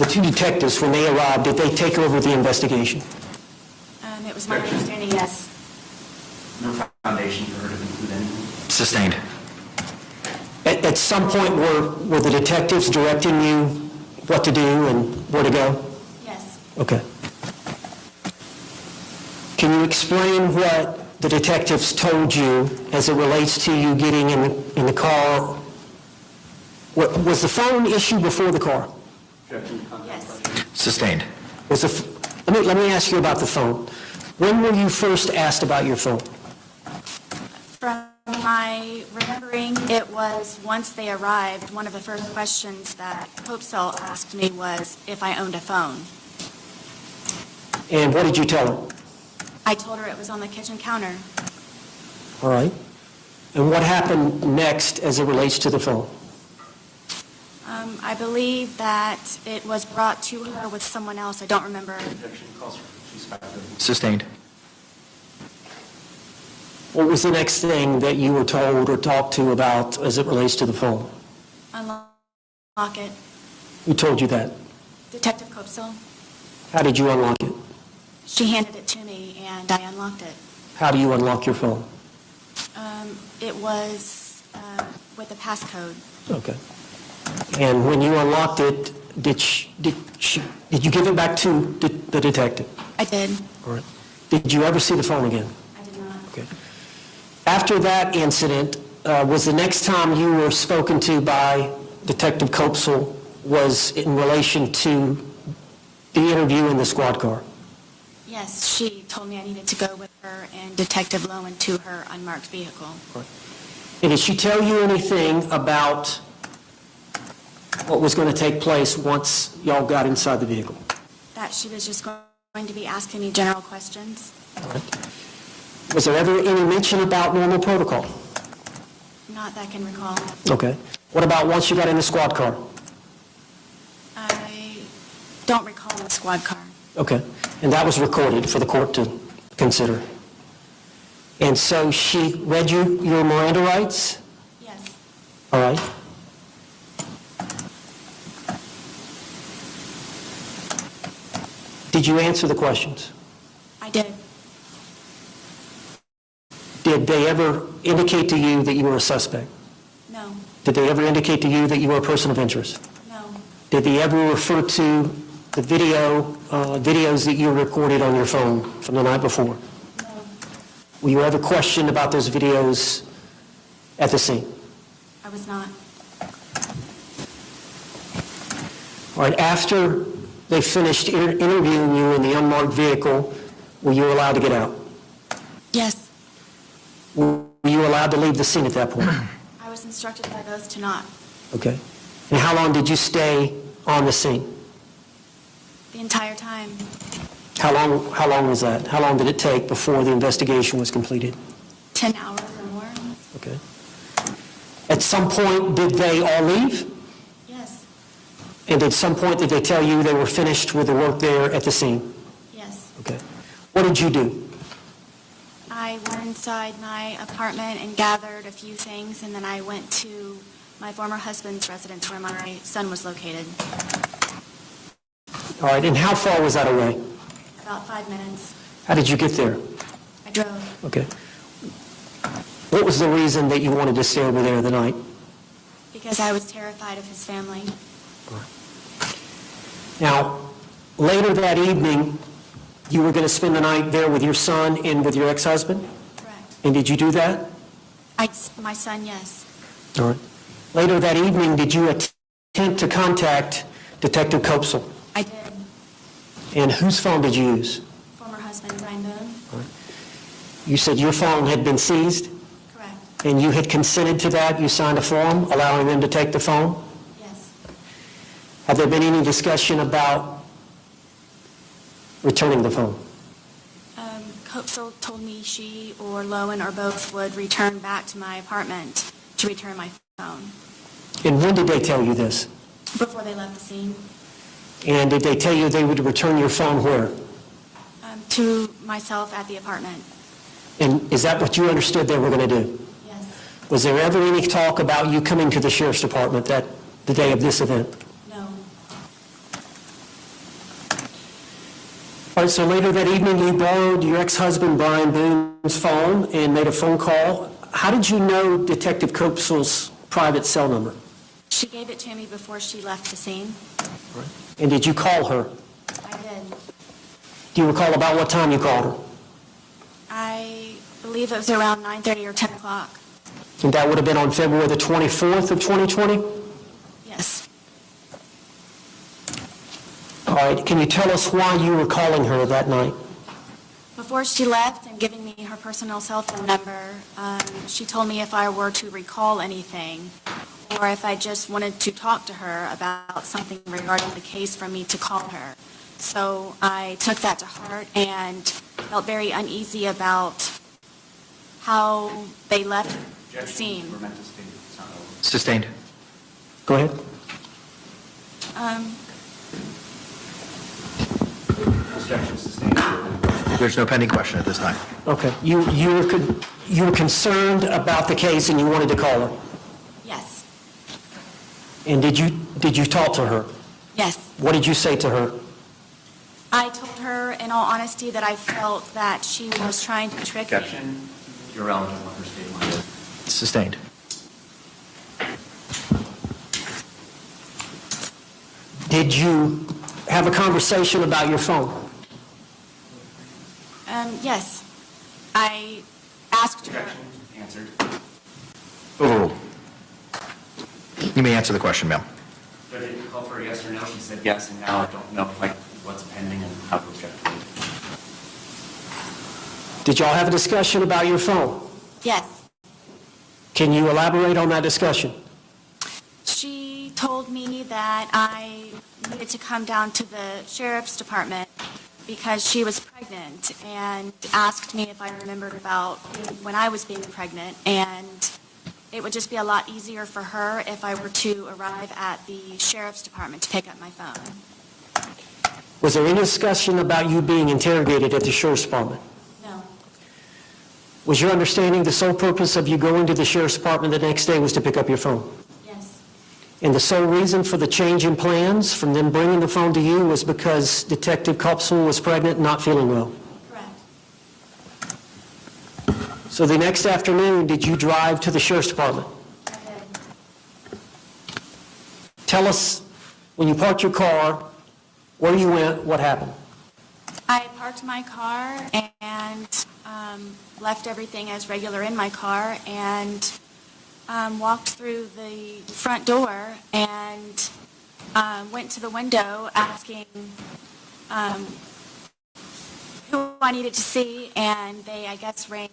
two detectives, when they arrived, did they take over the investigation? It was my understanding, yes. No foundation for her to conclude anything? Sustained. At some point, were the detectives directing you what to do and where to go? Yes. Okay. Can you explain what the detectives told you as it relates to you getting in the car? Was the phone issue before the car? Yes. Sustained. Let me ask you about the phone. When were you first asked about your phone? From my remembering, it was once they arrived, one of the first questions that Hopesell asked me was if I owned a phone. And what did you tell her? I told her it was on the kitchen counter. All right. And what happened next as it relates to the phone? I believe that it was brought to her with someone else. I don't remember. Sustained. What was the next thing that you were told or talked to about as it relates to the phone? Unlock it. Who told you that? Detective Hopesell. How did you unlock it? She handed it to me, and I unlocked it. How do you unlock your phone? It was with a passcode. Okay. And when you unlocked it, did you give it back to the detective? I did. All right. Did you ever see the phone again? I did not. Okay. After that incident, was the next time you were spoken to by Detective Hopesell was in relation to the interview in the squad car? Yes, she told me I needed to go with her and Detective Lowen to her unmarked vehicle. Right. And did she tell you anything about what was going to take place once y'all got inside the vehicle? That she was just going to be asking me general questions. All right. Was there ever any mention about normal protocol? Not that I can recall. Okay. What about once you got in the squad car? I don't recall the squad car. Okay. And that was recorded for the court to consider. And so she read you your Miranda rights? Yes. All right. Did you answer the questions? I did. Did they ever indicate to you that you were a suspect? No. Did they ever indicate to you that you were a person of interest? No. Did they ever refer to the videos that you recorded on your phone from the night before? No. Were you ever questioned about those videos at the scene? I was not. All right, after they finished interviewing you in the unmarked vehicle, were you allowed to get out? Yes. Were you allowed to leave the scene at that point? I was instructed by both to not. Okay. And how long did you stay on the scene? The entire time. How long was that? How long did it take before the investigation was completed? 10 hours or more. Okay. At some point, did they all leave? Yes. And at some point, did they tell you they were finished with the work there at the scene? Yes. Okay. What did you do? I went inside my apartment and gathered a few things, and then I went to my former husband's residence where my son was located. All right, and how far was that away? About 5 minutes. How did you get there? I drove Okay. What was the reason that you wanted to stay over there the night? because I was terrified of his family. Now, later that evening, you were going to spend the night there with your son and with your ex-husband? Correct. And did you do that? My son, yes. All right. Later that evening, did you attempt to contact Detective Hopesell? I did. And whose phone did you use? Former husband, Brian Boone. You said your phone had been seized? Correct. And you had consented to that? You signed a form allowing them to take the phone? Yes. Have there been any discussion about returning the phone? Hopesell told me she or Lowen or both would return back to my apartment to return my phone And when did they tell you this? before they left the scene. And did they tell you they would return your phone where? To myself at the apartment. And is that what you understood they were going to do? Yes. Was there ever any talk about you coming to the sheriff's department the day of this event? No. All right, so later that evening, you borrowed your ex-husband Brian Boone's phone and made a phone call. How did you know Detective Copsel's private cell number? She gave it to me before she left the scene. And did you call her? I did. Do you recall about what time you called her? I believe it was around 9:30 or 10 o'clock. And that would have been on February the 24th of 2020? Yes. All right, can you tell us why you were calling her that night? Before she left and giving me her personal cell phone number, she told me if I were to recall anything or if I just wanted to talk to her about something regarding the case for me to call her. So I took that to heart and felt very uneasy about how they left the scene. Sustained. Go ahead. There's no pending question at this time. Okay. You were concerned about the case and you wanted to call her? Yes. And did you talk to her? Yes. What did you say to her? I told her, in all honesty, that I felt that she was trying to trick me. You're relevant what her statement is. Sustained. Did you have a conversation about your phone? Yes. I asked her. Answered. Overruled. You may answer the question, ma'am. Did you call for a yes or no? She said yes, and now I don't know what's pending and how to object to it. Did y'all have a discussion about your phone? Yes. Can you elaborate on that discussion? She told me that I needed to come down to the sheriff's department because she was pregnant and asked me if I remembered about when I was being pregnant, and it would just be a lot easier for her if I were to arrive at the sheriff's department to pick up my phone. Was there any discussion about you being interrogated at the sheriff's department? No. Was your understanding the sole purpose of you going to the sheriff's department the next day was to pick up your phone? Yes. And the sole reason for the change in plans from them bringing the phone to you was because Detective Copsel was pregnant and not feeling well? Correct. So the next afternoon, did you drive to the sheriff's department? I did. Tell us, when you parked your car, where you went, what happened? I parked my car and left everything as regular in my car and walked through the front door and went to the window asking who I needed to see, and they, I guess, rang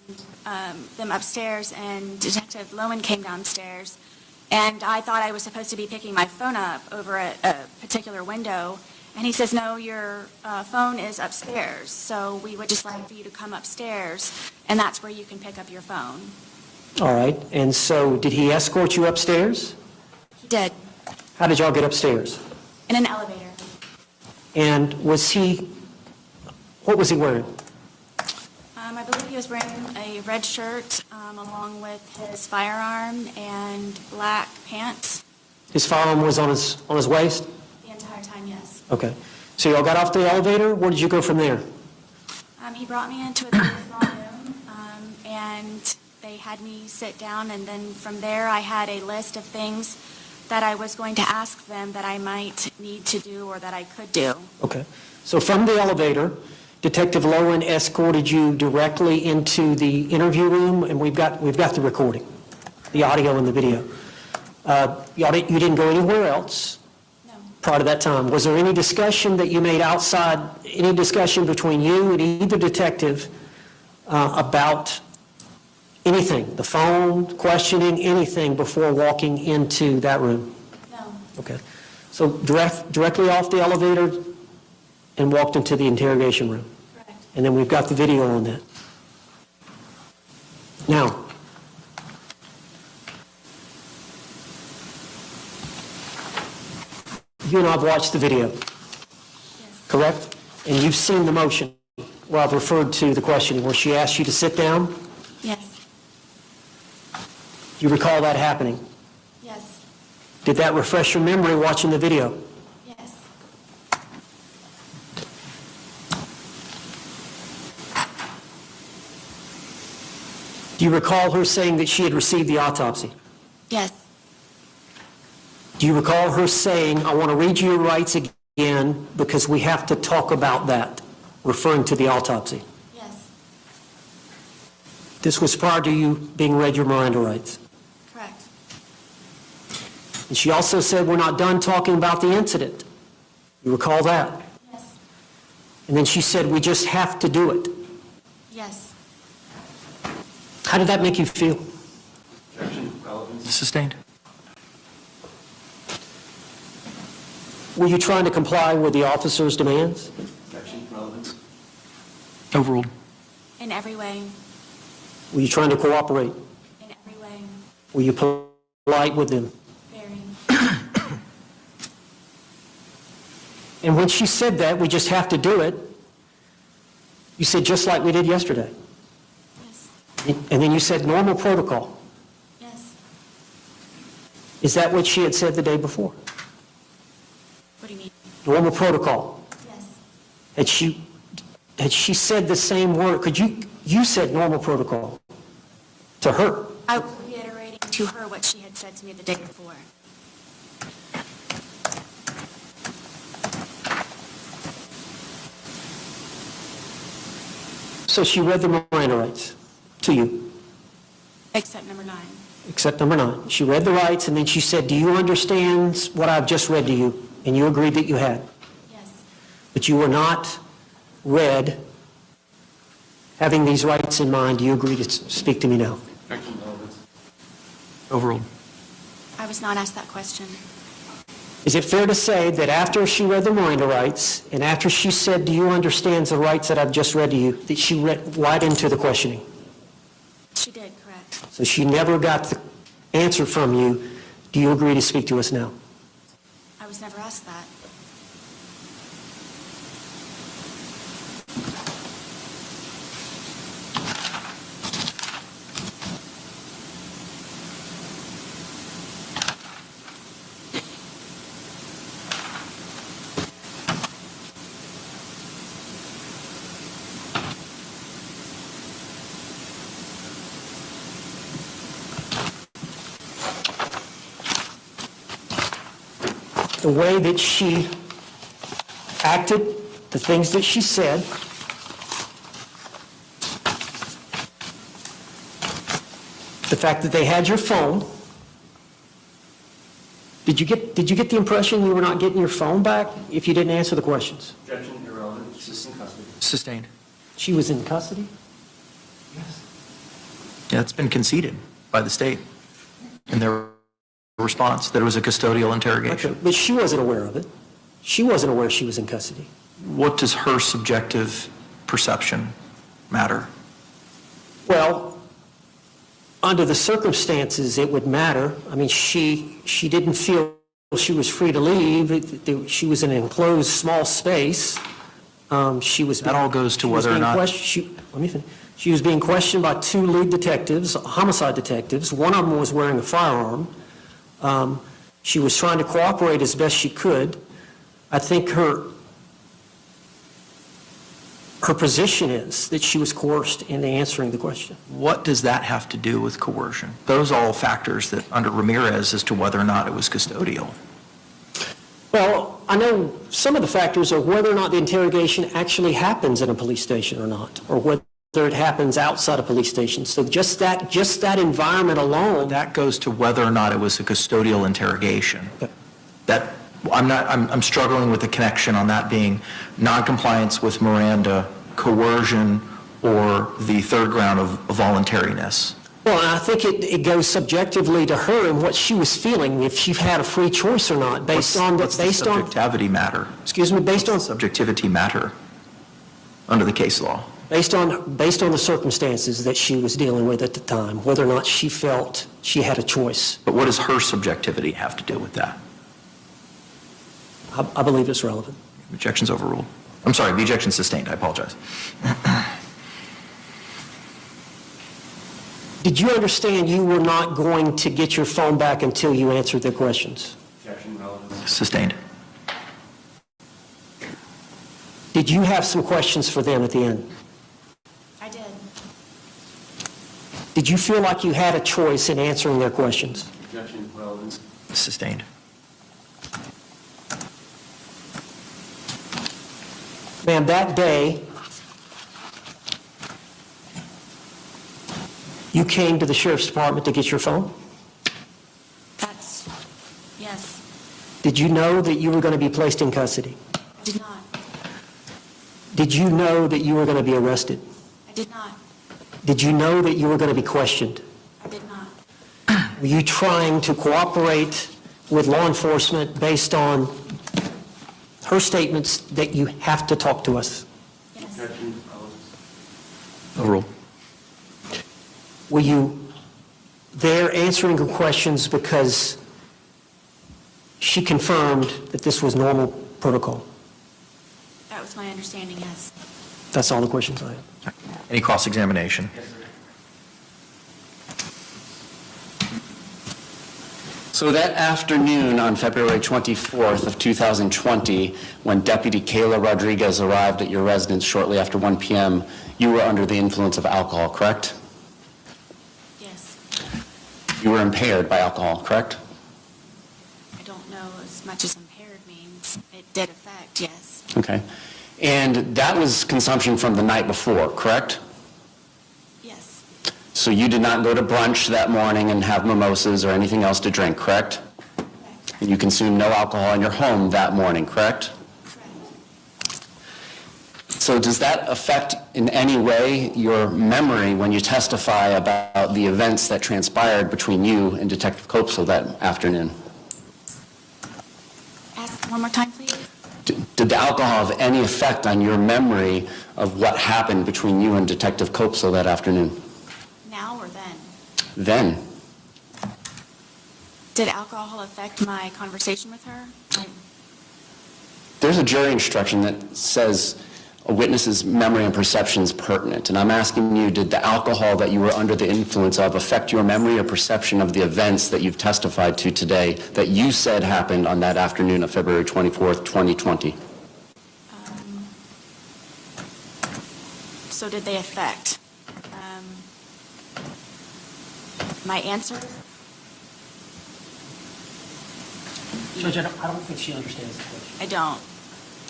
them upstairs, and Detective Lowen came downstairs, and I thought I was supposed to be picking my phone up over at a particular window, and he says, no, your phone is upstairs, so we would just like for you to come upstairs, and that's where you can pick up your phone. All right, and so did he escort you upstairs? He did, How did y'all get upstairs? in an elevator. And what was he wearing? I believe he was wearing a red shirt along with his firearm and black pants His firearm was on his waist? the entire time, yes. Okay. So y'all got off the elevator? Where did you go from there? He brought me into a very small room, and they had me sit down, and then from there I had a list of things that I was going to ask them that I might need to do or that I could do. Okay. So from the elevator, Detective Lowen escorted you directly into the interview room, and we've got the recording, the audio and the video. You didn't go anywhere else prior to that time. Was there any discussion that you made outside, any discussion between you and either detective about anything, the phone, questioning, anything before walking into that room? No. Okay. So directly off the elevator and walked into the interrogation room? Correct. And then we've got the video on that. Now, you and I have watched the video. correct? And you've seen the motion where I've referred to the questioning, where she asked you to sit down? Yes. Do you recall that happening? Yes. Did that refresh your memory watching the video? Yes. Do you recall her saying that she had received the autopsy? Yes. Do you recall her saying, I want to read you your rights again because we have to talk about that, referring to the autopsy? Yes. This was prior to you being read your Miranda rights. Correct. And she also said, we're not done talking about the incident. You recall that? Yes. And then she said, we just have to do it. Yes. How did that make you feel? Sustained. Were you trying to comply with the officer's demands? Overruled. In every way. Were you trying to cooperate? In every way. Were you polite with them? Very. And when she said that, we just have to do it, you said just like we did yesterday. Yes. And then you said normal protocol. Yes. Is that what she had said the day before? What do you mean? Normal protocol. Yes. Had she said the same word? You said normal protocol to her. I was reiterating to her what she had said to me the day before. So she read the Miranda rights to you, Except number 9. except number 9. She read the rights, and then she said, do you understand what I've just read to you? And you agreed that you had. Yes. But you were not read having these rights in mind. Do you agree to speak to me now? Overruled. I was not asked that question. Is it fair to say that after she read the Miranda rights, and after she said, do you understand the rights that I've just read to you, that she read right into the questioning? She did, correct. So she never got the answer from you, do you agree to speak to us now? I was never asked that. The way that she acted, the things that she said, the fact that they had your phone. Did you get the impression you were not getting your phone back if you didn't answer the questions? Objection, irrelevant. She's in custody. Sustained. She was in custody? Yeah, it's been conceded by the state in their response that it was a custodial interrogation. Okay, but she wasn't aware of it. She wasn't aware she was in custody. What does her subjective perception matter? Well, under the circumstances, it would matter. I mean, she didn't feel she was free to leave. She was in an enclosed, small space. She was. That all goes to whether or not. Let me finish. She was being questioned by 2 lead detectives, homicide detectives. One of them was wearing a firearm. She was trying to cooperate as best she could. I think her position is that she was coerced into answering the question. What does that have to do with coercion? Those are all factors that under Ramirez as to whether or not it was custodial. Well, I know some of the factors are whether or not the interrogation actually happens in a police station or not, or whether it happens outside a police station. So just that environment alone. That goes to whether or not it was a custodial interrogation. That I'm struggling with the connection on that being noncompliance with Miranda, coercion, or the third ground of voluntariness. Well, I think it goes subjectively to her and what she was feeling, if she had a free choice or not, based on subjectivity matter. Excuse me, based on subjectivity matter under the case law. Based on the circumstances that she was dealing with at the time, whether or not she felt she had a choice. But what does her subjectivity have to do with that? I believe it's relevant. Objection's overruled. I'm sorry, the objection sustained. I apologize. Did you understand you were not going to get your phone back until you answered their questions? Sustained. Did you have some questions for them at the end? I did. Did you feel like you had a choice in answering their questions? Sustained. Ma'am, that day, you came to the sheriff's department to get your phone? Yes. Did you know that you were going to be placed in custody? I did not. Did you know that you were going to be arrested? I did not. Did you know that you were going to be questioned? I did not. Were you trying to cooperate with law enforcement based on her statements that you have to talk to us? Yes. Overruled. Were you there answering her questions because she confirmed that this was normal protocol? That was my understanding, yes. That's all the questions I have. Any cross-examination? So that afternoon on February 24th of 2020, when Deputy Kayla Rodriguez arrived at your residence shortly after 1 p.m., you were under the influence of alcohol, correct? Yes. You were impaired by alcohol, correct? I don't know as much as impaired means. It did affect, yes. Okay. And that was consumption from the night before, correct? Yes. So you did not go to brunch that morning and have mimosas or anything else to drink, correct? And you consumed no alcohol in your home that morning, correct? So does that affect in any way your memory when you testify about the events that transpired between you and Detective Copesel that afternoon? Ask one more time, please. Did the alcohol have any effect on your memory of what happened between you and Detective Copesel that afternoon? Now or then? Then? Did alcohol affect my conversation with her? There's a jury instruction that says a witness's memory and perception is pertinent. And I'm asking you, did the alcohol that you were under the influence of affect your memory or perception of the events that you've testified to today that you said happened on that afternoon of February 24th, 2020? So did they affect? My answer? Judge, I don't think she understands the question. I don't.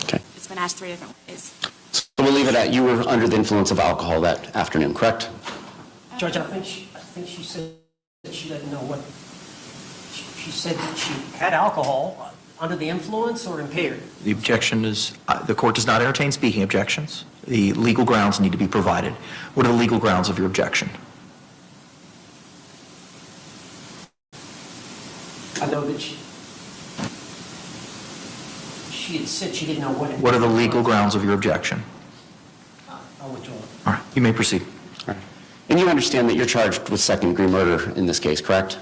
Okay. It's been asked 3 different ways. So we'll leave it at you were under the influence of alcohol that afternoon, correct? Judge, I think she said that she doesn't know what, she said that she had alcohol under the influence or impaired. The objection is, the court does not entertain speaking objections. The legal grounds need to be provided. What are the legal grounds of your objection? I know that she had said she didn't know what it. What are the legal grounds of your objection? I'll withdraw. All right, you may proceed. All right. And you understand that you're charged with second-degree murder in this case, correct?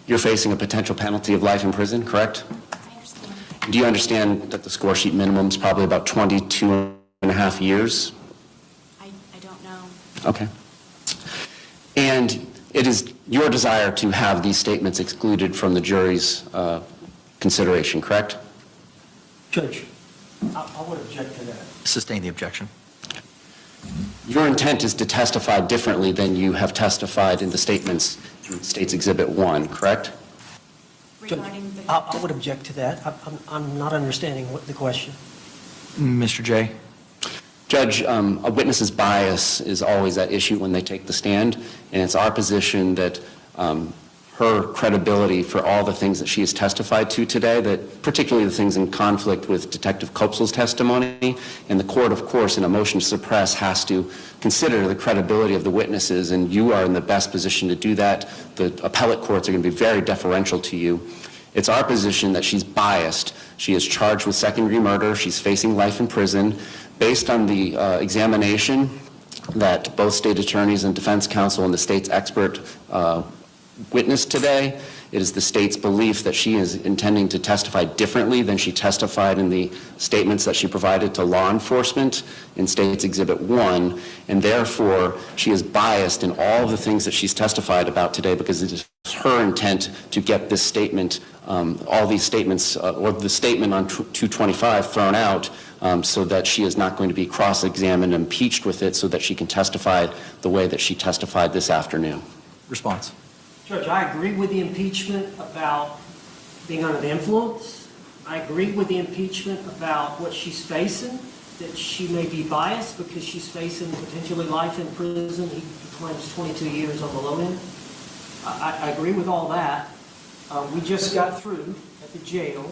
You're facing a potential penalty of life in prison, correct? Do you understand that the score sheet minimum is probably about 22 and a half years? I don't know. Okay. And it is your desire to have these statements excluded from the jury's consideration, correct? Judge, I would object to that. Sustain the objection. Your intent is to testify differently than you have testified in the statements in State's Exhibit 1, correct? Regarding the... I would object to that. I'm not understanding what the question. Mr. J. Judge, a witness's bias is always at issue when they take the stand, and it's our position that her credibility for all the things that she has testified to today, that particularly the things in conflict with Detective Copesel's testimony, and the court, of course, in a motion to suppress, has to consider the credibility of the witnesses, and you are in the best position to do that. The appellate courts are going to be very deferential to you. It's our position that she's biased. She is charged with second-degree murder. She's facing life in prison. Based on the examination that both state attorneys and defense counsel and the state's expert witnessed today, It is the state's belief that she is intending to testify differently than she testified in the statements that she provided to law enforcement in State's Exhibit 1, and therefore she is biased in all of the things that she's testified about today because it is her intent to get this statement, all these statements, or the statement on 225 thrown out so that she is not going to be cross-examined and impeached with it so that she can testify the way that she testified this afternoon. Response. Judge, I agree with the impeachment about being under the influence. I agree with the impeachment about what she's facing, that she may be biased because she's facing potentially life in prison. He claims 22 years on the low end. I agree with all that. We just got through at the jail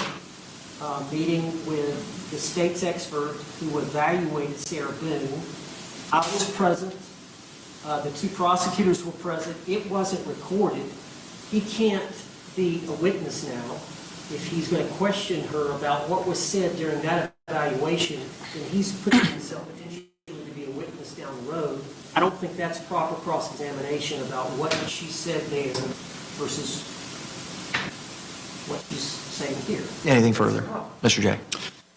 meeting with the state's expert who evaluated Sarah Boone. I was present. The two prosecutors were present. It wasn't recorded. He can't be a witness now. If he's going to question her about what was said during that evaluation, then he's putting himself potentially to be a witness down the road. I don't think that's proper cross-examination about what she said there versus what she's saying here. Anything further? Mr. J.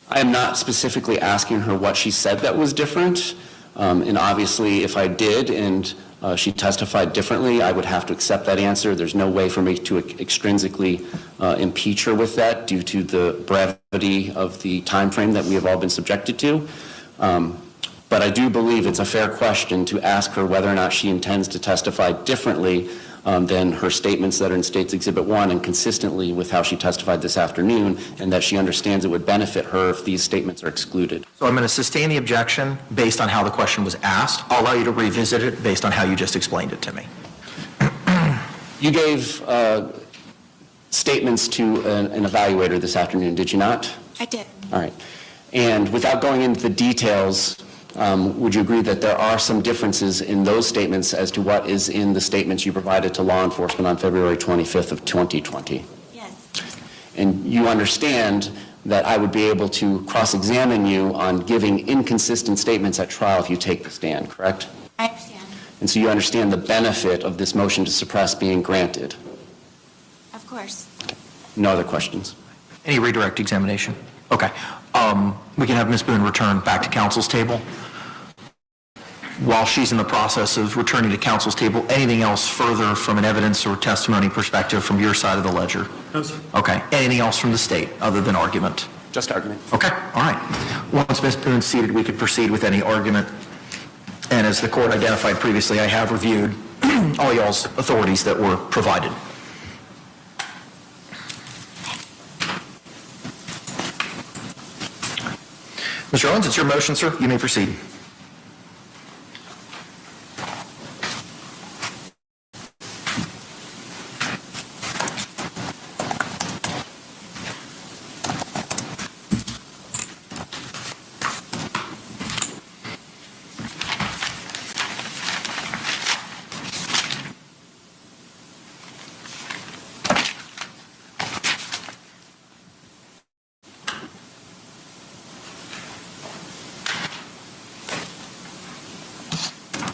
I am not specifically asking her what she said that was different. And obviously, if I did and she testified differently, I would have to accept that answer. There's no way for me to extrinsically impeach her with that due to the brevity of the time frame that we have all been subjected to. But I do believe it's a fair question to ask her whether or not she intends to testify differently than her statements that are in State's Exhibit 1 and consistently with how she testified this afternoon, and that she understands it would benefit her if these statements are excluded. So I'm going to sustain the objection based on how the question was asked. I'll allow you to revisit it based on how you just explained it to me. You gave statements to an evaluator this afternoon, did you not? I did. All right. And without going into the details, would you agree that there are some differences in those statements as to what is in the statements you provided to law enforcement on February 25th of 2020? Yes. And you understand that I would be able to cross-examine you on giving inconsistent statements at trial if you take the stand, correct? I understand. And so you understand the benefit of this motion to suppress being granted? Of course. No other questions? Any redirect examination? Okay. We can have Ms. Boone return back to counsel's table. While she's in the process of returning to counsel's table, anything else further from an evidence or testimony perspective from your side of the ledger? No, sir. Okay. Anything else from the state other than argument? Just argument. Okay. All right. Once Ms. Boone's seated, we could proceed with any argument. And as the court identified previously, I have reviewed all y'all's authorities that were provided. Mr. Owens, it's your motion, sir. You may proceed.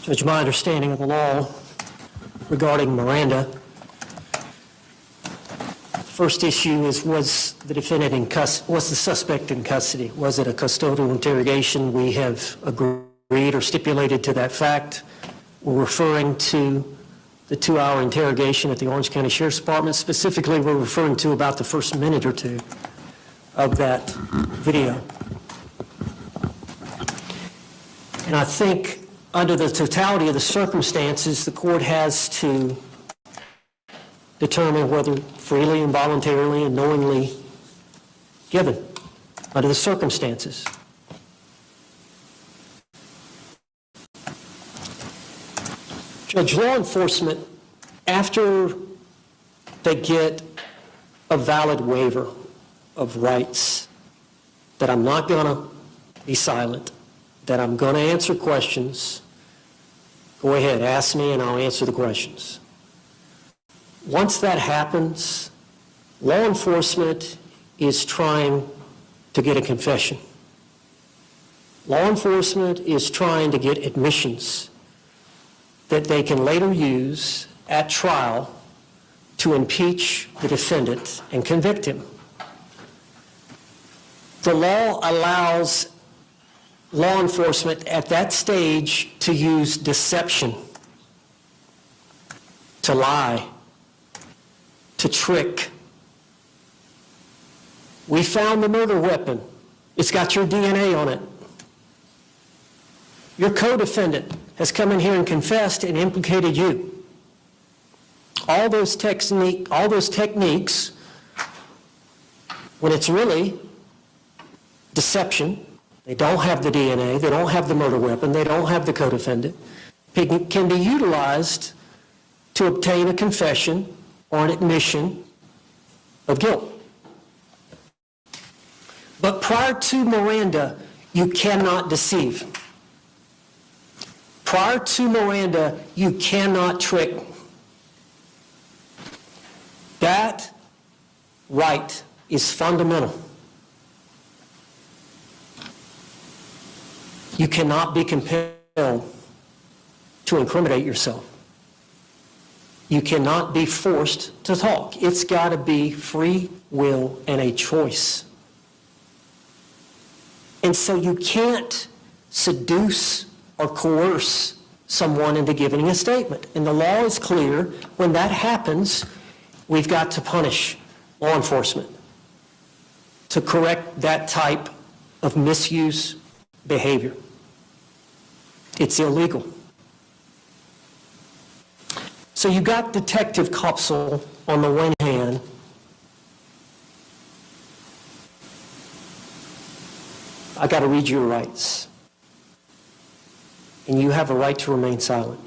Judge, my understanding of the law regarding Miranda, first issue is, was the defendant in custody, was the suspect in custody? Was it a custodial interrogation? We have agreed or stipulated to that fact. We're referring to the 2-hour interrogation at the Orange County Sheriff's Department. Specifically, we're referring to about the first minute or two of that video. And I think under the totality of the circumstances, the court has to determine whether freely and voluntarily and knowingly given under the circumstances. Judge, law enforcement, after they get a valid waiver of rights, that I'm not going to be silent, that I'm going to answer questions, go ahead, ask me and I'll answer the questions. Once that happens, law enforcement is trying to get a confession. Law enforcement is trying to get admissions that they can later use at trial to impeach the defendant and convict him. The law allows law enforcement at that stage to use deception, to lie, to trick. We found the murder weapon. It's got your DNA on it. Your co-defendant has come in here and confessed and implicated you. All those techniques, when it's really deception, they don't have the DNA, they don't have the murder weapon, they don't have the co-defendant, can be utilized to obtain a confession or an admission of guilt. But prior to Miranda, you cannot deceive. Prior to Miranda, you cannot trick. That right is fundamental. You cannot be compelled to incriminate yourself. You cannot be forced to talk. It's got to be free will and a choice. And so you can't seduce or coerce someone into giving a statement. And the law is clear. When that happens, we've got to punish law enforcement to correct that type of misuse behavior. It's illegal. So you got Detective Kopsel on the one hand, I got to read your rights. And you have a right to remain silent.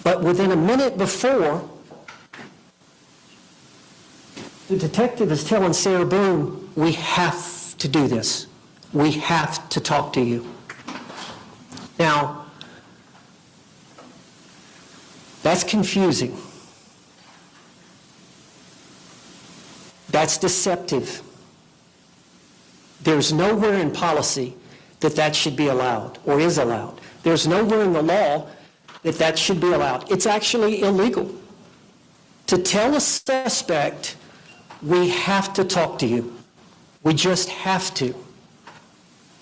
But within a minute before, the detective is telling Sarah Boone, we have to do this. We have to talk to you. Now, that's confusing. That's deceptive. There's nowhere in policy that that should be allowed or is allowed. There's nowhere in the law that that should be allowed. It's actually illegal to tell a suspect, we have to talk to you. We just have to,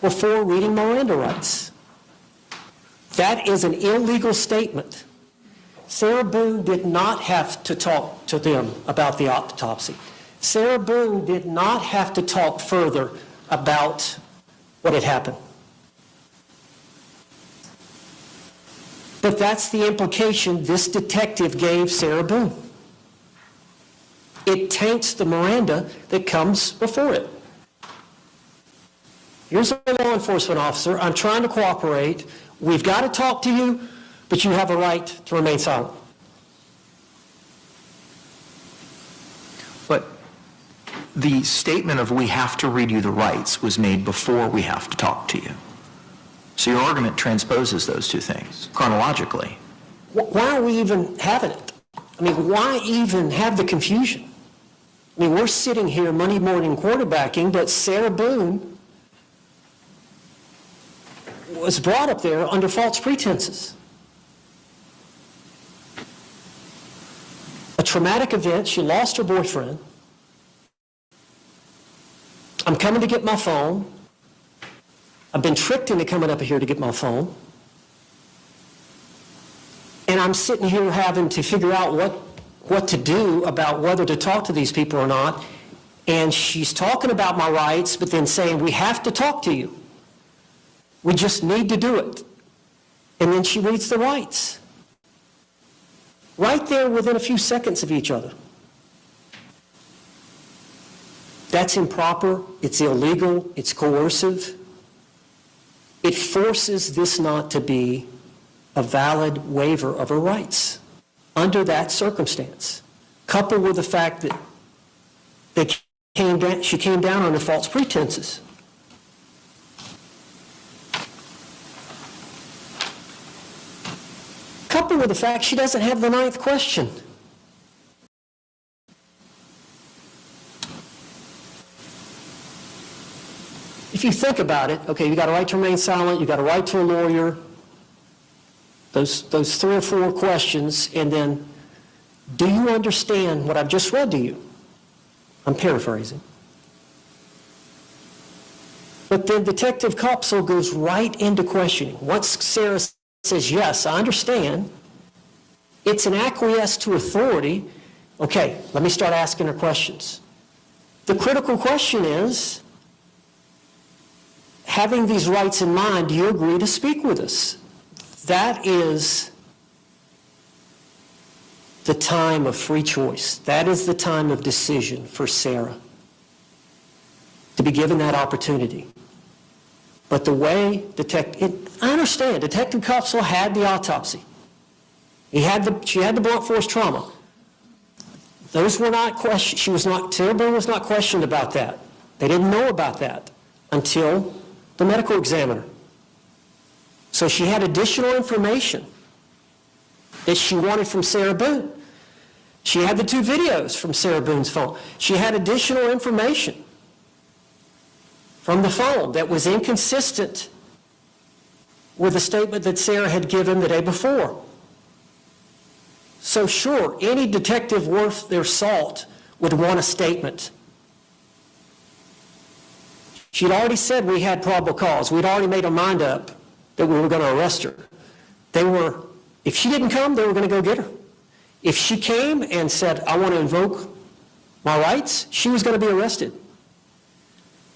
before reading Miranda rights. That is an illegal statement. Sarah Boone did not have to talk to them about the autopsy. Sarah Boone did not have to talk further about what had happened. But that's the implication this detective gave Sarah Boone. It taints the Miranda that comes before it. Here's a law enforcement officer. I'm trying to cooperate. We've got to talk to you, but you have a right to remain silent. But the statement of we have to read you the rights was made before we have to talk to you. So your argument transposes those two things chronologically. Why are we even having it? I mean, why even have the confusion? I mean, we're sitting here Monday morning quarterbacking, but Sarah Boone was brought up there under false pretenses. A traumatic event, she lost her boyfriend. I'm coming to get my phone. I've been tricked into coming up here to get my phone. And I'm sitting here having to figure out what to do about whether to talk to these people or not. And she's talking about my rights, but then saying, we have to talk to you. We just need to do it. And then she reads the rights. Right there within a few seconds of each other. That's improper, it's illegal, it's coercive. It forces this not to be a valid waiver of her rights under that circumstance, coupled with the fact that she came down under false pretenses. Coupled with the fact she doesn't have the ninth question. If you think about it, okay, you got a right to remain silent, you got a right to a lawyer, those 3 or 4 questions, and then Do you understand what I've just read to you? I'm paraphrasing. But then Detective Kopsel goes right into questioning. Once Sarah says, yes, I understand, it's an acquiesce to authority. Okay, let me start asking her questions. The critical question is, having these rights in mind, do you agree to speak with us? That is the time of free choice. That is the time of decision for Sarah, to be given that opportunity. But the way I understand, Detective Kopsel had the autopsy. She had the blunt force trauma. Those were not questioned. Sarah Boone was not questioned about that. They didn't know about that until the medical examiner. So she had additional information that she wanted from Sarah Boone. She had the 2 videos from Sarah Boone's phone. She had additional information from the phone that was inconsistent with the statement that Sarah had given the day before. So sure, any detective worth their salt would want a statement. She'd already said we had probable cause. We'd already made our mind up that we were going to arrest her. If she didn't come, they were going to go get her. If she came and said, I want to invoke my rights, she was going to be arrested.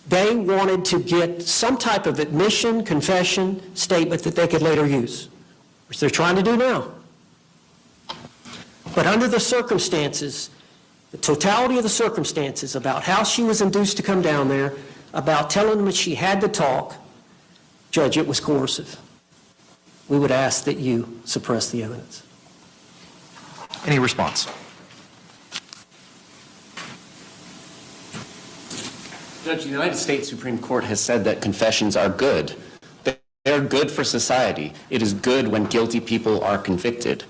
They wanted to get some type of admission, confession, statement that they could later use, which they're trying to do now. But under the circumstances, the totality of the circumstances about how she was induced to come down there, about telling them that she had to talk, Judge, it was coercive. We would ask that you suppress the evidence. Any response? Judge, the United States Supreme Court has said that confessions are good. They're good for society. It is good when guilty people are convicted.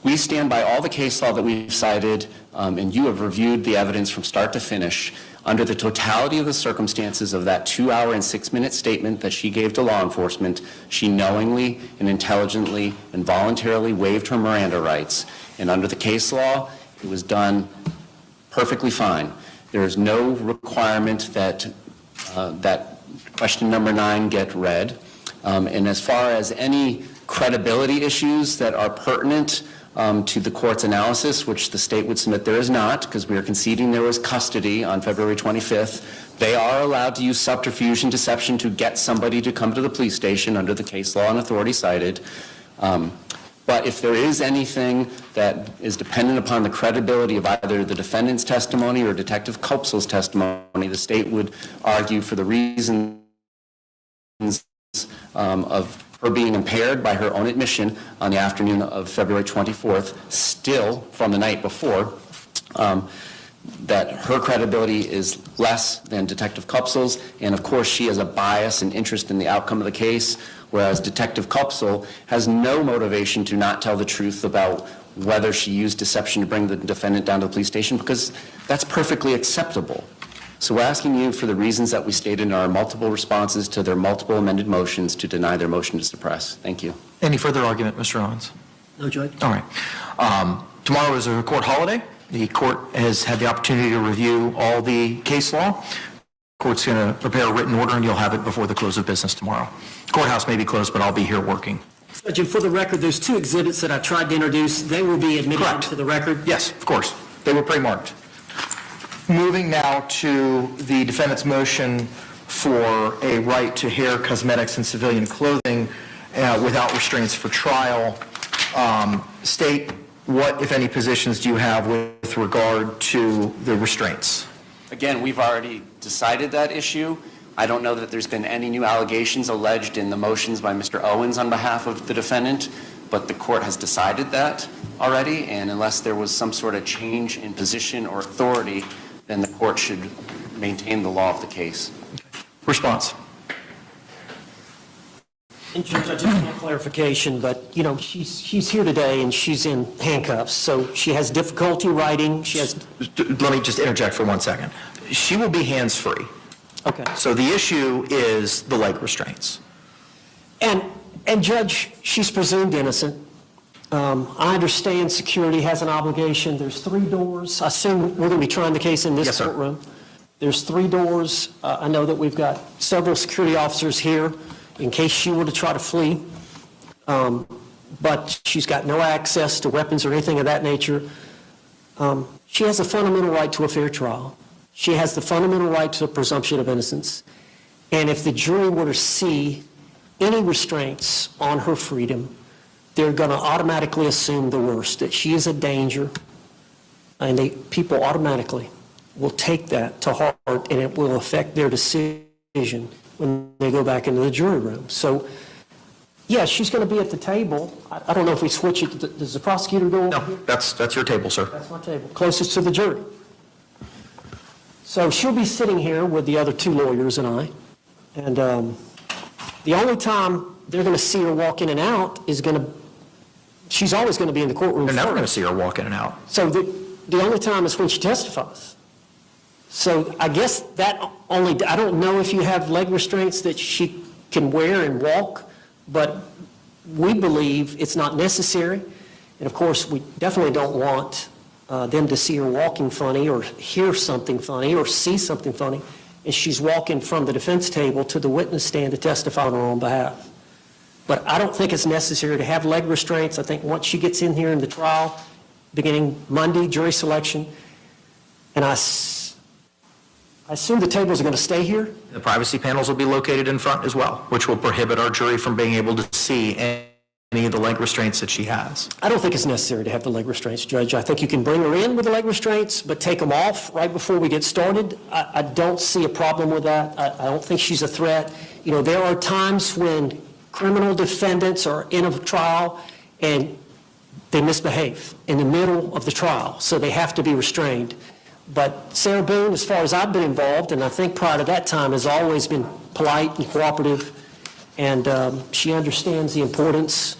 We stand by all the case law that we've cited, and you have reviewed the evidence from start to finish. Under the totality of the circumstances of that 2-hour and 6-minute statement that she gave to law enforcement, she knowingly and intelligently and voluntarily waived her Miranda rights. And under the case law, it was done perfectly fine. There is no requirement that that question number 9 get read. And as far as any credibility issues that are pertinent to the court's analysis, which the state would submit there is not, because we are conceding there was custody on February 25th. They are allowed to use subterfuge and deception to get somebody to come to the police station under the case law and authority cited. But if there is anything that is dependent upon the credibility of either the defendant's testimony or Detective Kopsel's testimony, the state would argue for the reasons of her being impaired by her own admission on the afternoon of February 24th, still from the night before, that her credibility is less than Detective Kopsel's, and of course she has a bias and interest in the outcome of the case, whereas Detective Kopsel has no motivation to not tell the truth about whether she used deception to bring the defendant down to the police station, because that's perfectly acceptable. So we're asking you, for the reasons that we stated in our multiple responses to their multiple amended motions, to deny their motion to suppress. Thank you. Any further argument, Mr. Owens? No, Judge. All right. Tomorrow is a court holiday. The court has had the opportunity to review all the case law. The court's going to prepare a written order, and you'll have it before the close of business tomorrow. Courthouse may be closed, but I'll be here working. Judge, and for the record, there's 2 exhibits that I tried to introduce. They will be admitted to the record? Yes, of course. They were pre-marked. Moving now to the defendant's motion for a right to hair, cosmetics, and civilian clothing without restraints for trial. State, what, if any, positions do you have with regard to the restraints? Again, we've already decided that issue. I don't know that there's been any new allegations alleged in the motions by Mr. Owens on behalf of the defendant, but the court has decided that already, and unless there was some sort of change in position or authority, then the court should maintain the law of the case. Response. And Judge, I just want clarification, but, you know, she's here today and she's in handcuffs, so she has difficulty writing. Let me just interject for 1 second. She will be hands-free. Okay. So the issue is the leg restraints. And Judge, she's presumed innocent. I understand security has an obligation. There's 3 doors. I assume we're going to be trying the case in this Yes, sir. courtroom. There's 3 doors. I know that we've got several security officers here in case she were to try to flee. But she's got no access to weapons or anything of that nature. She has a fundamental right to a fair trial. She has the fundamental right to a presumption of innocence. And if the jury were to see any restraints on her freedom, they're going to automatically assume the worst, that she is a danger, and people automatically will take that to heart, and it will affect their decision when they go back into the jury room. So, yeah, she's going to be at the table. I don't know if we switch it. Does the prosecutor go over here? That's your table, sir. That's my table, closest to the jury. So she'll be sitting here with the other 2 lawyers and I, and the only time they're going to see her walk in and out is she's always going to be in the courtroom. They're never going to see her walk in and out. So the only time is when she testifies. So I guess I don't know if you have leg restraints that she can wear and walk, but we believe it's not necessary. And of course, we definitely don't want them to see her walking funny or hear something funny or see something funny as she's walking from the defense table to the witness stand to testify on her own behalf. But I don't think it's necessary to have leg restraints. I think once she gets in here in the trial, beginning Monday, jury selection, and I assume the tables are going to stay here? The privacy panels will be located in front as well, which will prohibit our jury from being able to see any of the leg restraints that she has. I don't think it's necessary to have the leg restraints, Judge. I think you can bring her in with the leg restraints, but take them off right before we get started. I don't see a problem with that. I don't think she's a threat. You know, there are times when criminal defendants are in a trial and they misbehave in the middle of the trial, so they have to be restrained. But Sarah Boone, as far as I've been involved, and I think prior to that time, has always been polite and cooperative, and she understands the importance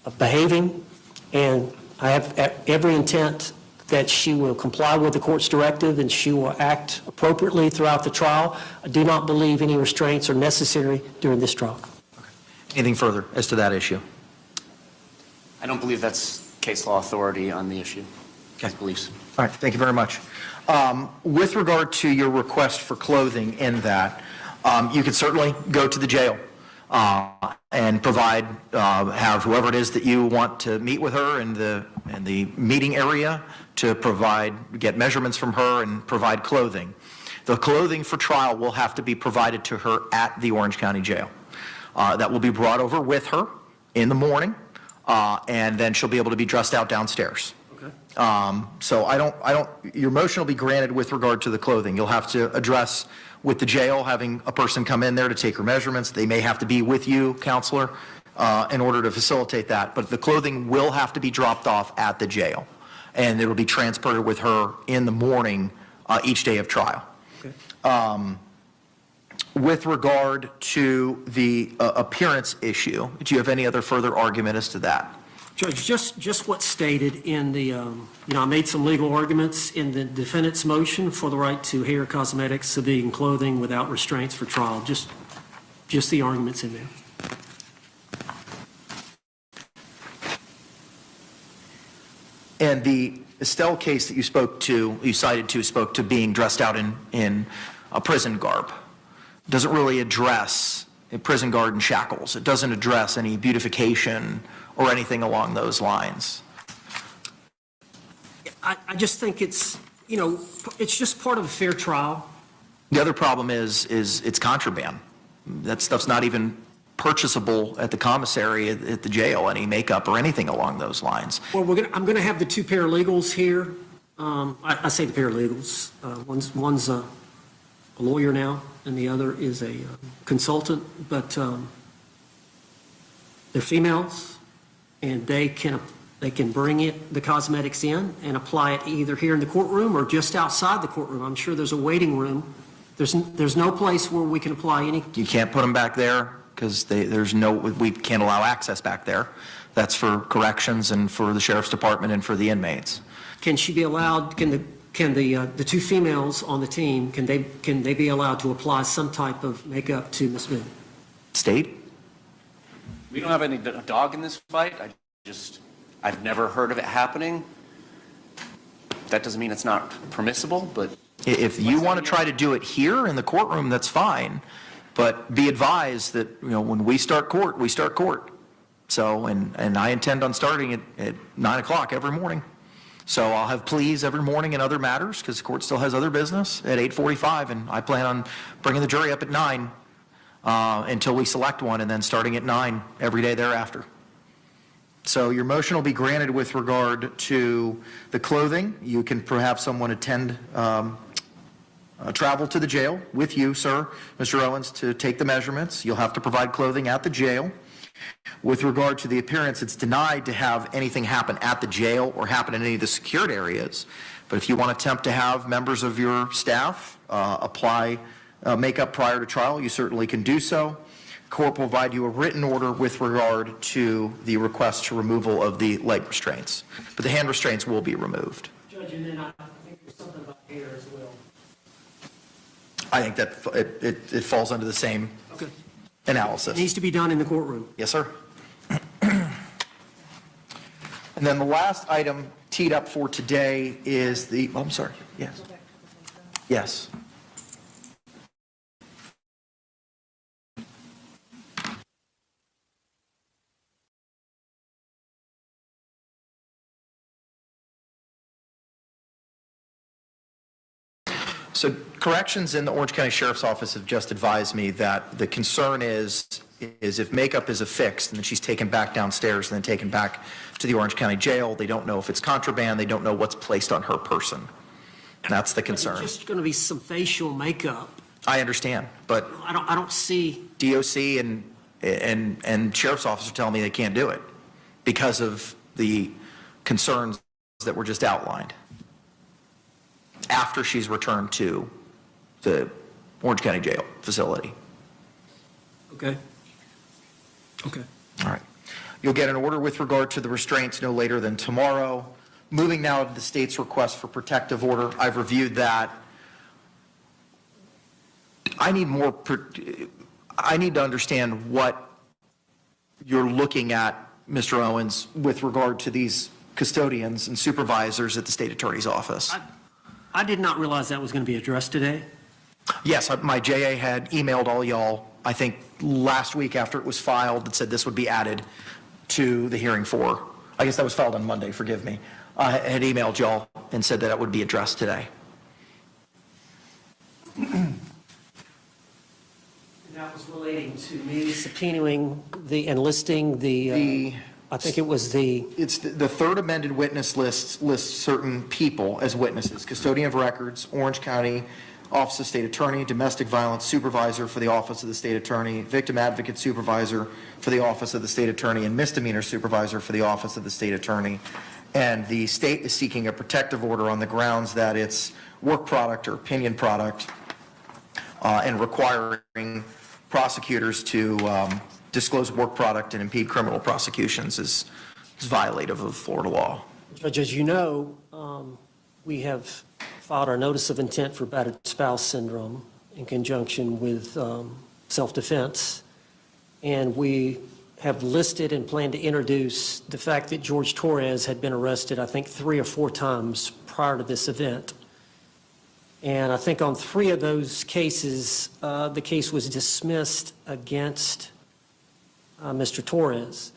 of behaving, and I have every intent that she will comply with the court's directive and she will act appropriately throughout the trial. I do not believe any restraints are necessary during this trial. Anything further as to that issue? I don't believe that's case law authority on the issue. Okay. Beliefs. All right, thank you very much. With regard to your request for clothing in that, you could certainly go to the jail and provide, have whoever it is that you want to meet with her in the meeting area to get measurements from her and provide clothing. The clothing for trial will have to be provided to her at the Orange County Jail. That will be brought over with her in the morning, and then she'll be able to be dressed out downstairs. So your motion will be granted with regard to the clothing. You'll have to address with the jail, having a person come in there to take her measurements. They may have to be with you, counselor, in order to facilitate that. But the clothing will have to be dropped off at the jail. And it will be transported with her in the morning each day of trial. Okay. With regard to the appearance issue, do you have any other further argument as to that? Judge, just what's stated in the, I made some legal arguments in the defendant's motion for the right to hair, cosmetics, civilian clothing without restraints for trial, just the arguments in there. And the Estelle case that you cited spoke to being dressed out in a prison garb. Doesn't really address a prison guard in shackles. It doesn't address any beautification or anything along those lines. I just think it's just part of a fair trial. The other problem is it's contraband. That stuff's not even purchasable at the commissary at the jail, any makeup or anything along those lines. Well, I'm going to have the 2 paralegals here. I say the paralegals. One's a lawyer now, and the other is a consultant, but they're females, and they can bring the cosmetics in and apply it either here in the courtroom or just outside the courtroom. I'm sure there's a waiting room. There's no place where we can apply any. You can't put them back there because we can't allow access back there. That's for corrections and for the sheriff's department and for the inmates. Can she be allowed? Can the 2 females on the team, can they be allowed to apply some type of makeup to Ms. Boone? State? We don't have any dog in this fight. I've never heard of it happening. That doesn't mean it's not permissible, but If you want to try to do it here in the courtroom, that's fine, but be advised that, when we start court, we start court. So, and I intend on starting at 9 o'clock every morning. So I'll have pleas every morning in other matters, because the court still has other business, at 8:45, and I plan on bringing the jury up at 9 until we select one, and then starting at 9 every day thereafter. So your motion will be granted with regard to the clothing. You can perhaps someone attend, travel to the jail with you, sir, Mr. Owens, to take the measurements. You'll have to provide clothing at the jail. With regard to the appearance, it's denied to have anything happen at the jail or happen in any of the secured areas. But if you want to attempt to have members of your staff apply makeup prior to trial, you certainly can do so. Court will provide you a written order with regard to the request to removal of the leg restraints. But the hand restraints will be removed. Judge, and then I think there's something about hair as well. I think that it falls under the same analysis. It needs to be done in the courtroom. Yes, sir. And then the last item teed up for today is the, I'm sorry, yes. Yes. So corrections in the Orange County Sheriff's Office have just advised me that the concern is if makeup is affixed and then she's taken back downstairs and then taken back to the Orange County Jail, they don't know if it's contraband, they don't know what's placed on her person. That's the concern. It's just going to be some facial makeup. I understand, but I don't see. DOC and Sheriff's Office are telling me they can't do it because of the concerns that were just outlined after she's returned to the Orange County Jail facility. Okay. Okay. All right. You'll get an order with regard to the restraints no later than tomorrow. Moving now to the state's request for protective order. I've reviewed that. I need to understand what you're looking at, Mr. Owens, with regard to these custodians and supervisors at the state attorney's office. I did not realize that was going to be addressed today. Yes, my JA had emailed all y'all, I think last week after it was filed, that said this would be added to the hearing for, I guess that was filed on Monday, forgive me. I had emailed y'all and said that it would be addressed today. That was relating to me subpoenaing and listing the I think it was it's the third amended witness list lists certain people as witnesses: custodian of records, Orange County Office of State Attorney, domestic violence supervisor for the Office of the State Attorney, victim advocate supervisor for the Office of the State Attorney, and misdemeanor supervisor for the Office of the State Attorney. And the state is seeking a protective order on the grounds that it's work product or opinion product, and requiring prosecutors to disclose work product and impede criminal prosecutions is violative of Florida law. Judge, as you know, we have filed our notice of intent for battered spouse syndrome in conjunction with self-defense, and we have listed and plan to introduce the fact that George Torres had been arrested, I think, 3 or 4 times prior to this event. And I think on 3 of those cases, the case was dismissed against Mr. Torres.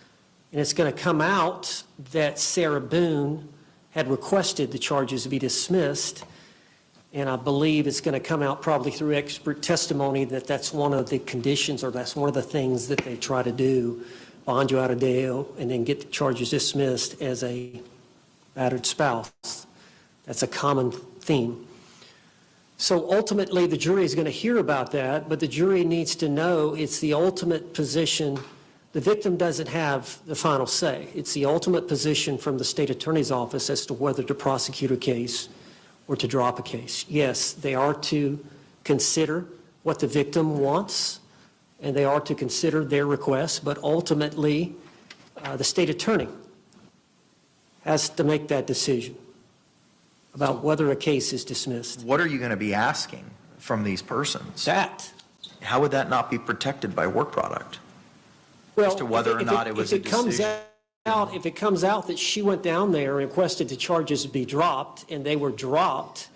And it's going to come out that Sarah Boone had requested the charges to be dismissed. And I believe it's going to come out probably through expert testimony that that's one of the conditions, or that's one of the things that they try to do, bond you out of jail and then get the charges dismissed as a battered spouse. That's a common theme. So ultimately, the jury is going to hear about that, but the jury needs to know it's the ultimate position. The victim doesn't have the final say. It's the ultimate position from the state attorney's office as to whether to prosecute a case or to drop a case. Yes, they are to consider what the victim wants, and they are to consider their request, but ultimately, the state attorney has to make that decision about whether a case is dismissed. What are you going to be asking from these persons? How would that not be protected by work product? Well, as to whether or not it was a decision? out that she went down there and requested the charges be dropped, and they were dropped,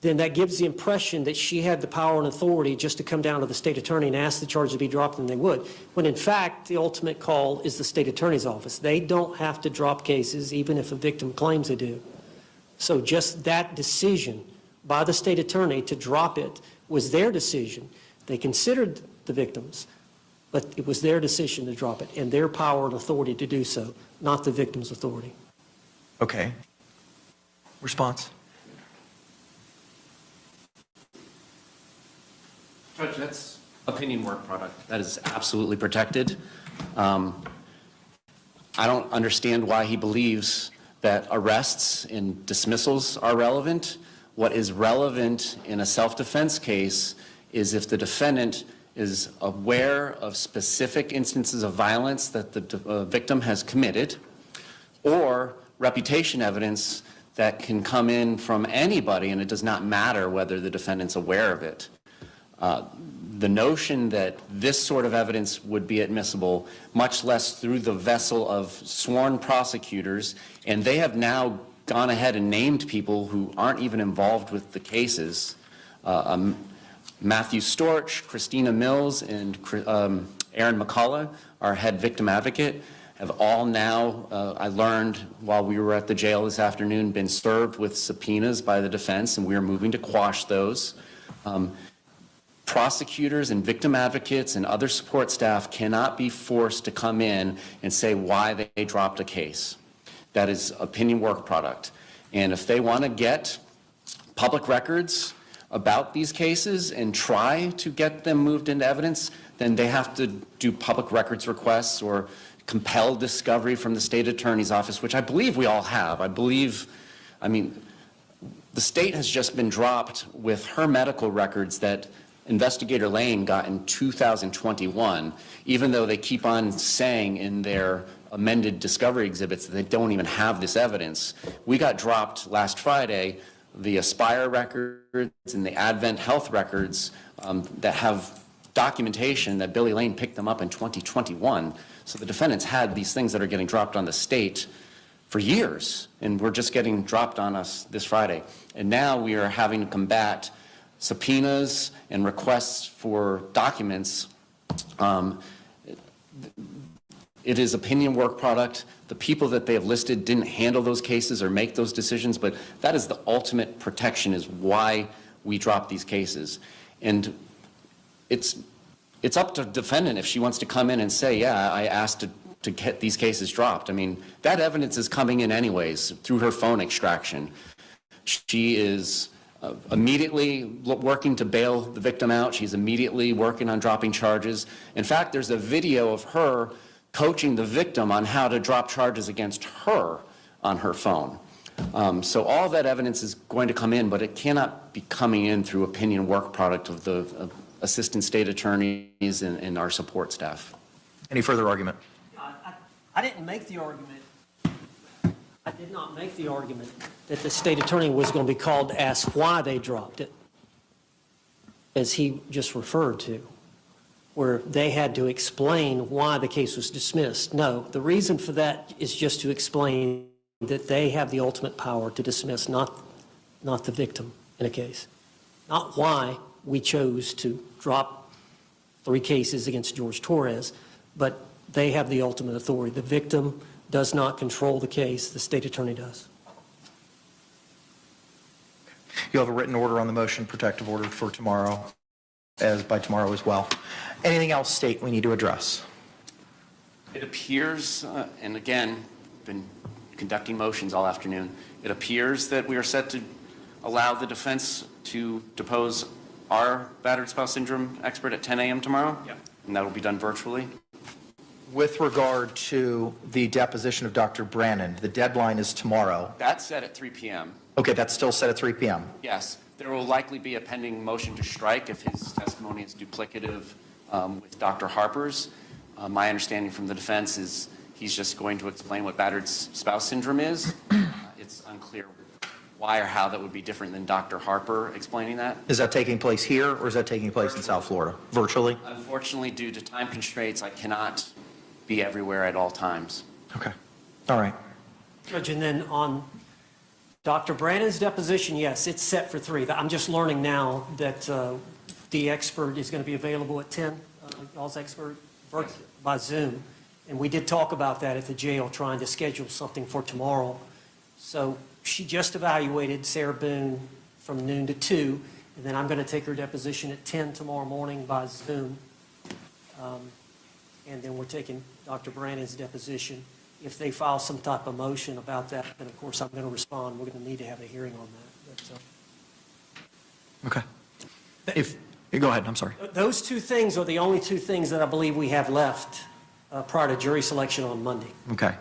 then that gives the impression that she had the power and authority just to come down to the state attorney and ask the charges to be dropped, and they would. When in fact, the ultimate call is the state attorney's office. They don't have to drop cases, even if a victim claims they do. So just that decision by the state attorney to drop it was their decision. They considered the victims, but it was their decision to drop it, and their power and authority to do so, not the victim's authority. Okay. Response? Judge, that's opinion work product. That is absolutely protected. I don't understand why he believes that arrests and dismissals are relevant. What is relevant in a self-defense case is if the defendant is aware of specific instances of violence that the victim has committed, or reputation evidence that can come in from anybody, and it does not matter whether the defendant's aware of it. The notion that this sort of evidence would be admissible, much less through the vessel of sworn prosecutors, and they have now gone ahead and named people who aren't even involved with the cases. Matthew Storch, Christina Mills, and Aaron McCullough, our head victim advocate, have all now, I learned while we were at the jail this afternoon, been served with subpoenas by the defense, and we are moving to quash those. Prosecutors and victim advocates and other support staff cannot be forced to come in and say why they dropped a case. That is opinion work product. And if they want to get public records about these cases and try to get them moved into evidence, then they have to do public records requests or compel discovery from the state attorney's office, which I believe we all have. The state has just been dropped with her medical records that Investigator Lane got in 2021, even though they keep on saying in their amended discovery exhibits that they don't even have this evidence. We got dropped last Friday, the Aspire records and the Advent Health records that have documentation that Billy Lane picked them up in 2021. So the defendants had these things that are getting dropped on the state for years, and we're just getting dropped on us this Friday. And now we are having to combat subpoenas and requests for documents. It is opinion work product. The people that they have listed didn't handle those cases or make those decisions, but that is the ultimate protection, is why we drop these cases. And it's up to the defendant if she wants to come in and say, yeah, I asked to get these cases dropped. I mean, that evidence is coming in anyways through her phone extraction. She is immediately working to bail the victim out. She's immediately working on dropping charges. In fact, there's a video of her coaching the victim on how to drop charges against her on her phone. So all that evidence is going to come in, but it cannot be coming in through opinion work product of the assistant state attorneys and our support staff. Any further argument? I didn't make the argument. I did not make the argument that the state attorney was going to be called to ask why they dropped it, as he just referred to, where they had to explain why the case was dismissed. No, the reason for that is just to explain that they have the ultimate power to dismiss, not the victim in a case. Not why we chose to drop 3 cases against George Torres, but they have the ultimate authority. The victim does not control the case, the state attorney does. You'll have a written order on the motion, protective order for tomorrow, as by tomorrow as well. Anything else, state, we need to address? It appears, and again, been conducting motions all afternoon, it appears that we are set to allow the defense to depose our battered spouse syndrome expert at 10 a.m. tomorrow? Yeah. And that will be done virtually? With regard to the deposition of Dr. Brannon, the deadline is tomorrow. That's set at 3 p.m. Okay, that's still set at 3 p.m. Yes. There will likely be a pending motion to strike if his testimony is duplicative with Dr. Harper's. My understanding from the defense is he's just going to explain what battered spouse syndrome is. It's unclear why or how that would be different than Dr. Harper explaining that. Is that taking place here, or is that taking place in South Florida? Virtually? Unfortunately, due to time constraints, I cannot be everywhere at all times. Okay. All right. Judge, and then on Dr. Brannon's deposition, yes, it's set for 3. I'm just learning now that the expert is going to be available at 10, y'all's expert, by Zoom. And we did talk about that at the jail, trying to schedule something for tomorrow. So she just evaluated Sarah Boone from noon to 2, and then I'm going to take her deposition at 10 tomorrow morning by Zoom. And then we're taking Dr. Brannon's deposition. If they file some type of motion about that, then of course I'm going to respond. We're going to need to have a hearing on that. But, Okay. Go ahead, I'm sorry. those 2 things are the only 2 things that I believe we have left prior to jury selection on Monday. Okay.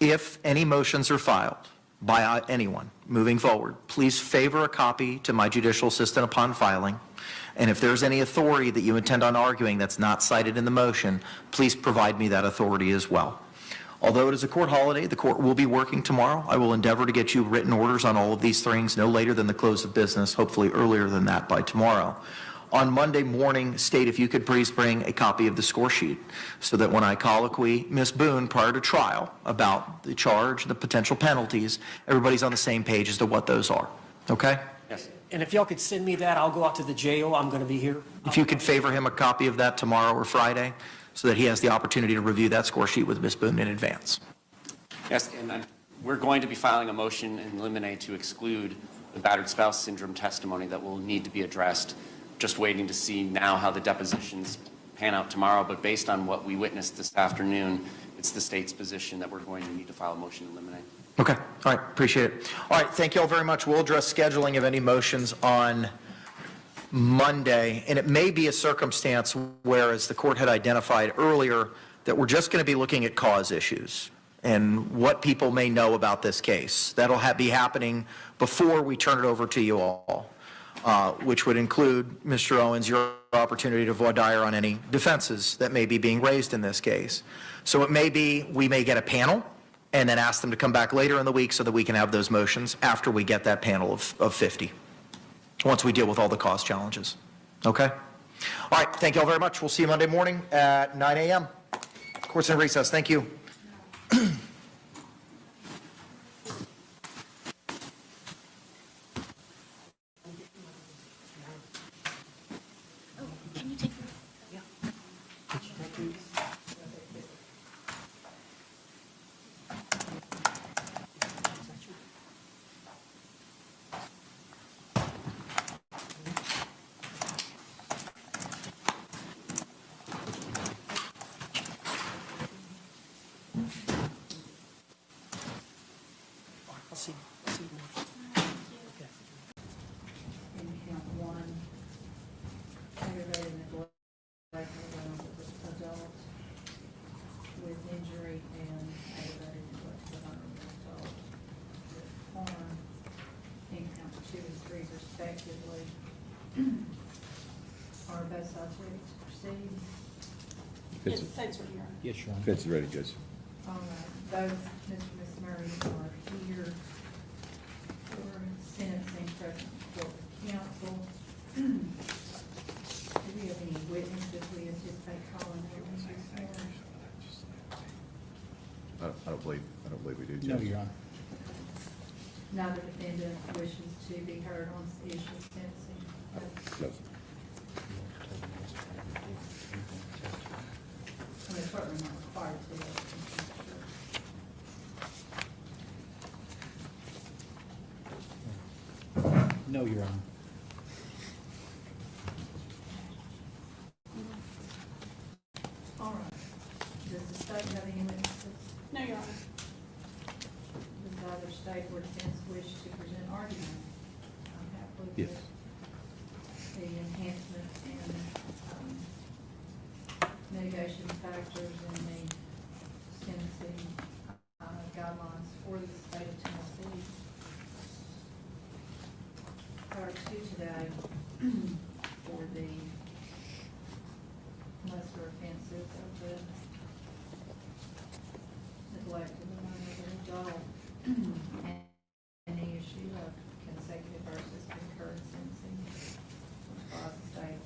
If any motions are filed by anyone moving forward, please favor a copy to my judicial assistant upon filing. And if there's any authority that you intend on arguing that's not cited in the motion, please provide me that authority as well. Although it is a court holiday, the court will be working tomorrow. I will endeavor to get you written orders on all of these things no later than the close of business, hopefully earlier than that by tomorrow. On Monday morning, State, if you could please bring a copy of the score sheet so that when I colloquy Ms. Boone prior to trial about the charge, the potential penalties, everybody's on the same page as to what those are. Okay? Yes. And if y'all could send me that, I'll go out to the jail. I'm going to be here. If you could favor him a copy of that tomorrow or Friday so that he has the opportunity to review that score sheet with Ms. Boone in advance. Yes, and we're going to be filing a motion in limine to exclude the battered spouse syndrome testimony that will need to be addressed. Just waiting to see now how the depositions pan out tomorrow, but based on what we witnessed this afternoon, it's the state's position that we're going to need to file a motion in limine. Okay. All right. Appreciate it. All right. Thank you all very much. We'll address scheduling of any motions on Monday, and it may be a circumstance where, as the court had identified earlier, that we're just going to be looking at cause issues and what people may know about this case. That'll be happening before we turn it over to you all, which would include, Mr. Owens, your opportunity to voir dire on any defenses that may be being raised in this case. So it may be we may get a panel and then ask them to come back later in the week so that we can have those motions after we get that panel of 50, once we deal with all the cause challenges. Okay? All right. Thank you all very much. We'll see you Monday morning at 9 a.m. Court's in recess. Thank you. I'll see. In count 1, aggravated neglect of adult with injury and aggravated neglect of adult with harm. In count 2 and 3 respectively. Are both sides ready to proceed? Yes, Yes, Your Honor. Fitz is ready, Judge. All right, both Mr. and Ms. Murray are here for sentencing present before the council. Do we have any witnesses we anticipate calling witnesses for? I don't believe we do, Judge. No, Your Honor. Neither defendant wishes to be heard on the issue of sentencing. No. I mean, certainly not required to. No, Your Honor. All right. Does the state have any witnesses? No, Your Honor. Does either state or defense wish to present argument? I'm happy with Yes. the enhancement and mitigation factors in the sentencing guidelines for the state of Tennessee. Prior to today, for the lesser offenses of the neglect of a minor adult and the issue of consecutive versus concurrent sentencing. Which the state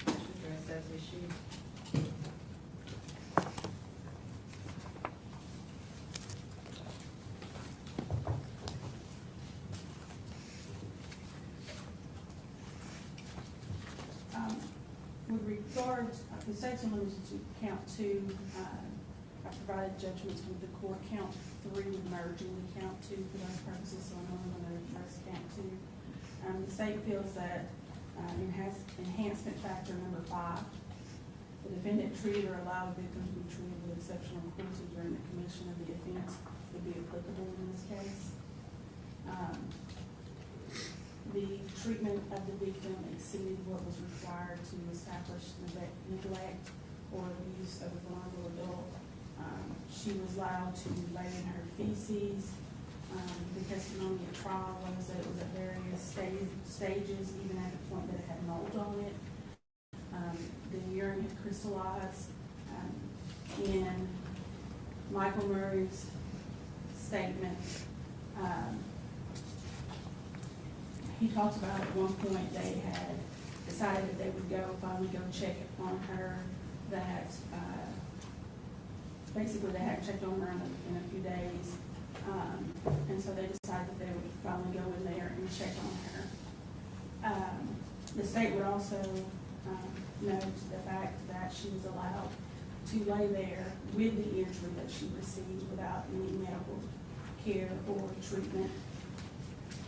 should address those issues. with regard, the state's limited to count 2. I provided judgments with the court. Count 3 would merge into count 2 for those purposes, so I'm only going to address count 2. The state feels that enhancement factor number 5, the defendant treated or allowed victims to be treated with exceptional cruelty during the commission of the offense would be applicable in this case. The treatment of the victim exceeded what was required to establish neglect or abuse of a vulnerable adult. She was allowed to lay in her feces. The testimony at trial was that it was at various stages, even at the point that it had mold on it. The urine had crystallized. In Michael Murray's statement, he talked about at one point they had decided that they would finally go check on her, that basically they hadn't checked on her in a few days, and so they decided that they would finally go in there and check on her. The state would also note the fact that she was allowed to lay there with the injury that she received without any medical care or treatment.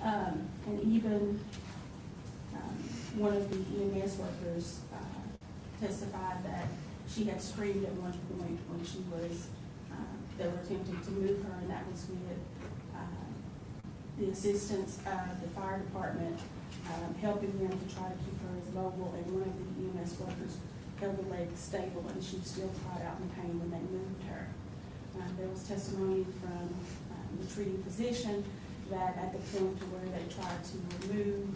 And even one of the EMS workers testified that she had screamed at one point when she was, they were attempting to move her, and that was with the assistance of the fire department helping them to try to keep her as mobile, and one of the EMS workers held her leg stable, and she still cried out in pain when they moved her. There was testimony from the treating physician that at the point to where they tried to remove,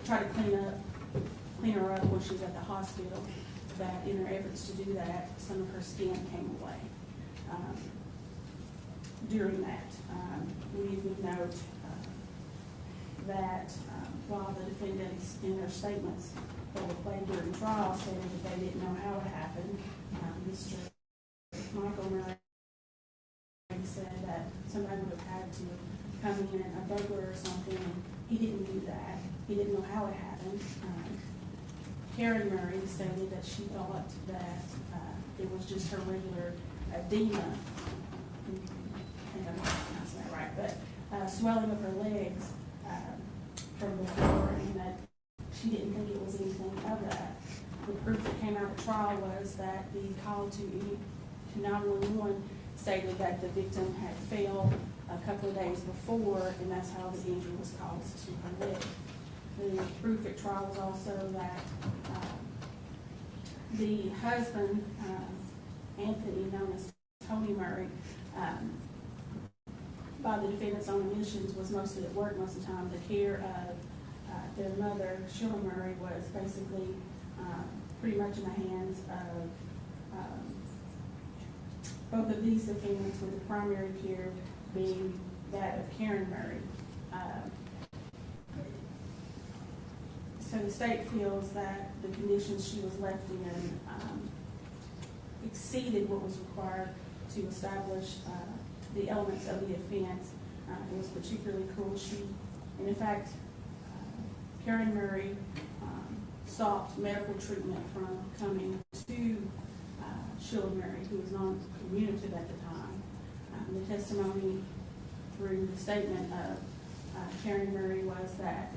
try to clean her up when she was at the hospital, that in her efforts to do that, some of her skin came away. During that, we would note that while the defendants in their statements that were played during trial stated that they didn't know how it happened, Mr. Michael Murray said that somebody would have had to come in, a burglar or something, and he didn't do that. He didn't know how it happened. Karen Murray stated that she thought that it was just her regular edema, I think I'm not pronouncing that right, but swelling of her legs from before, and that she didn't think it was anything of that. The proof that came out of trial was that the call to 911 stated that the victim had failed a couple of days before, and that's how the injury was caused to her leg. The proof at trial was also that the husband, Anthony, known as Toni Murray, by the defendant's own admissions, was mostly at work most of the time. The care of their mother, Sheila Murray, was basically pretty much in the hands of both of these defendants, with the primary care being that of Karen Murray. So the state feels that the conditions she was left in exceeded what was required to establish the elements of the offense. It was particularly cruel. And in fact, Karen Murray stopped medical treatment from coming to Sheila Murray, who was non-communicative at the time. The testimony through the statement of Karen Murray was that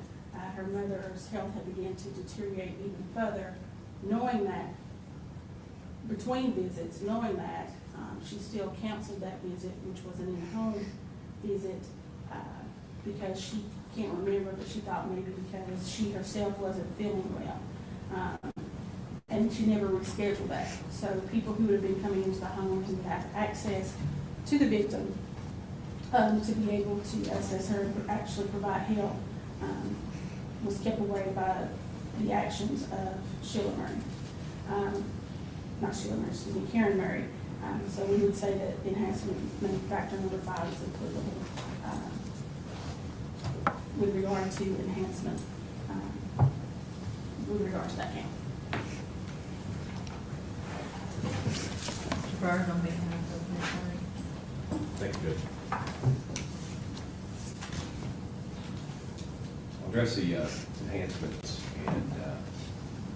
her mother's health had begun to deteriorate even further, knowing that, between visits, knowing that she still counseled that visit, which was an in-home visit, because she can't remember, but she thought maybe because she herself wasn't feeling well. And she never rescheduled that. So people who would have been coming into the home who would have access to the victim to be able to assess her and actually provide help was kept away by the actions of Sheila Murray. Not Sheila Murray, excuse me, Karen Murray. So we would say that enhancement factor number 5 is applicable with regard to enhancement, with regard to that count. Mr. Byrd, on behalf of Ms. Murray. Thank you, Judge. I'll address the enhancements, and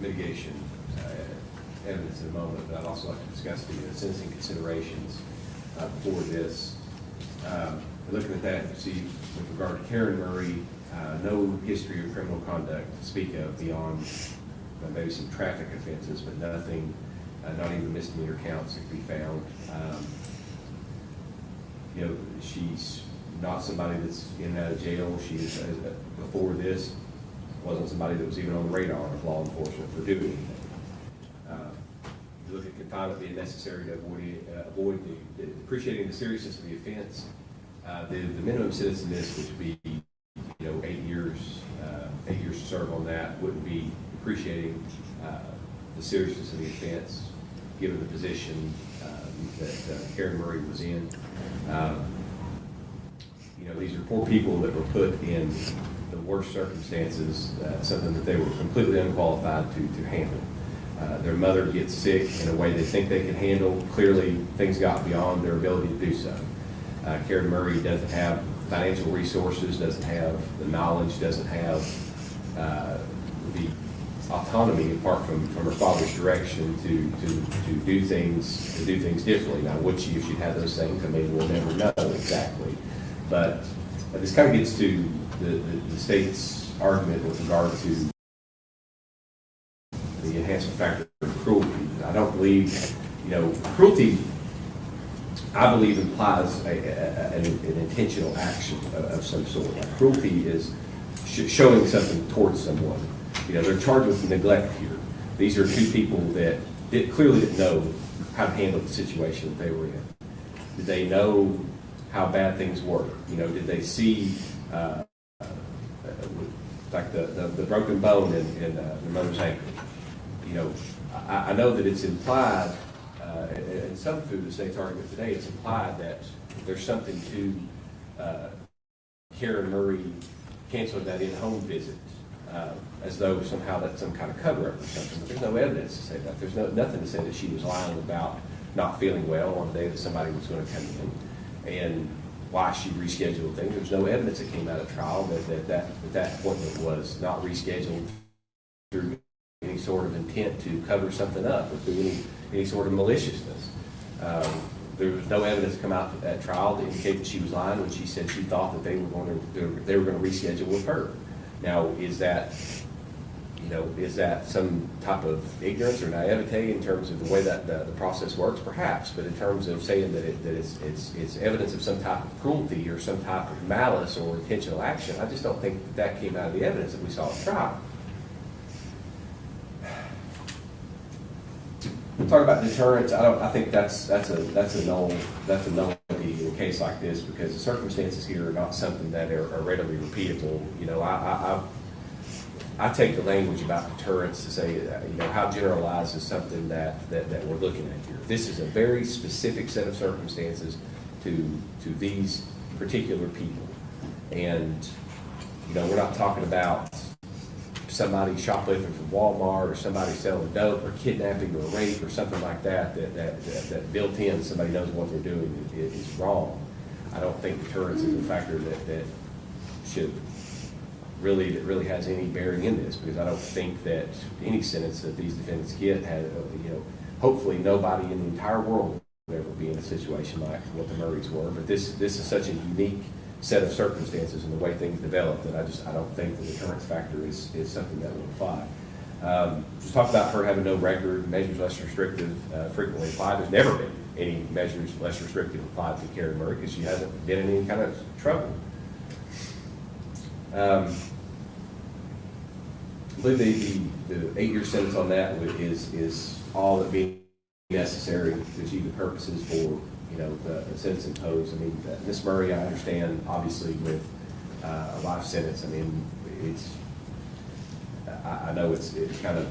mitigation evidence in a moment, but I'd also like to discuss the sentencing considerations before this. Looking at that, you see with regard to Karen Murray, no history of criminal conduct to speak of beyond maybe some traffic offenses, but nothing, not even misdemeanor counts that could be found. You know, she's not somebody that's in and out of jail. She is, before this, wasn't somebody that was even on the radar of law enforcement for doing anything. You look at confinement being necessary to avoid appreciating the seriousness of the offense. The minimum sentence in this, which would be 8 years to serve on that, wouldn't be appreciating the seriousness of the offense, given the position that Karen Murray was in. These are poor people that were put in the worst circumstances, something that they were completely unqualified to handle. Their mother gets sick in a way they think they can handle. Clearly, things got beyond their ability to do so. Karen Murray doesn't have financial resources, doesn't have the knowledge, doesn't have the autonomy apart from her father's direction to do things differently. Now, would she if she'd had those things? I mean, we'll never know exactly. But this kind of gets to the state's argument with regard to the enhancement factor of cruelty. I don't believe, cruelty, I believe, implies an intentional action of some sort. Cruelty is showing something towards someone. They're charged with neglect here. These are two people that clearly didn't know how to handle the situation that they were in. Did they know how bad things were? Did they see like the broken bone in their mother's ankle? I know that it's implied, and some through the state's argument today, it's implied that there's something to Karen Murray canceling that in-home visit, as though somehow that's some kind of cover-up or something. But there's no evidence to say that. There's nothing to say that she was lying about not feeling well on the day that somebody was going to come in, and why she rescheduled things. There's no evidence that came out of trial that appointment was not rescheduled through any sort of intent to cover something up or through any sort of maliciousness. There was no evidence come out at trial to indicate that she was lying when she said she thought that they were going to reschedule with her. Now, is that some type of ignorance or naivete in terms of the way that the process works? Perhaps, but in terms of saying that it's evidence of some type of cruelty or some type of malice or intentional action, I just don't think that came out of the evidence that we saw at trial. Talk about deterrence. I think that's a nullity in a case like this, because the circumstances here are not something that are readily repeatable. I take the language about deterrence to say, how generalized is something that we're looking at here. This is a very specific set of circumstances to these particular people, and we're not talking about somebody shoplifting from Walmart or somebody selling dope or kidnapping or rape or something like that built in somebody knows what they're doing is wrong. I don't think deterrence is a factor that really has any bearing in this, because I don't think that any sentence that these defendants get hopefully nobody in the entire world will ever be in a situation like what the Murrays were. But this is such a unique set of circumstances and the way things develop that I don't think the deterrence factor is something that will apply. Just talk about her having no record, measures less restrictive frequently applied. There's never been any measures less restrictive applied to Karen Murray because she hasn't been in any kind of trouble. I believe the 8-year sentence on that is all that being necessary to achieve the purposes for the sentence imposed. I mean, Ms. Murray, I understand, obviously, with a life sentence. I mean, I know it kind of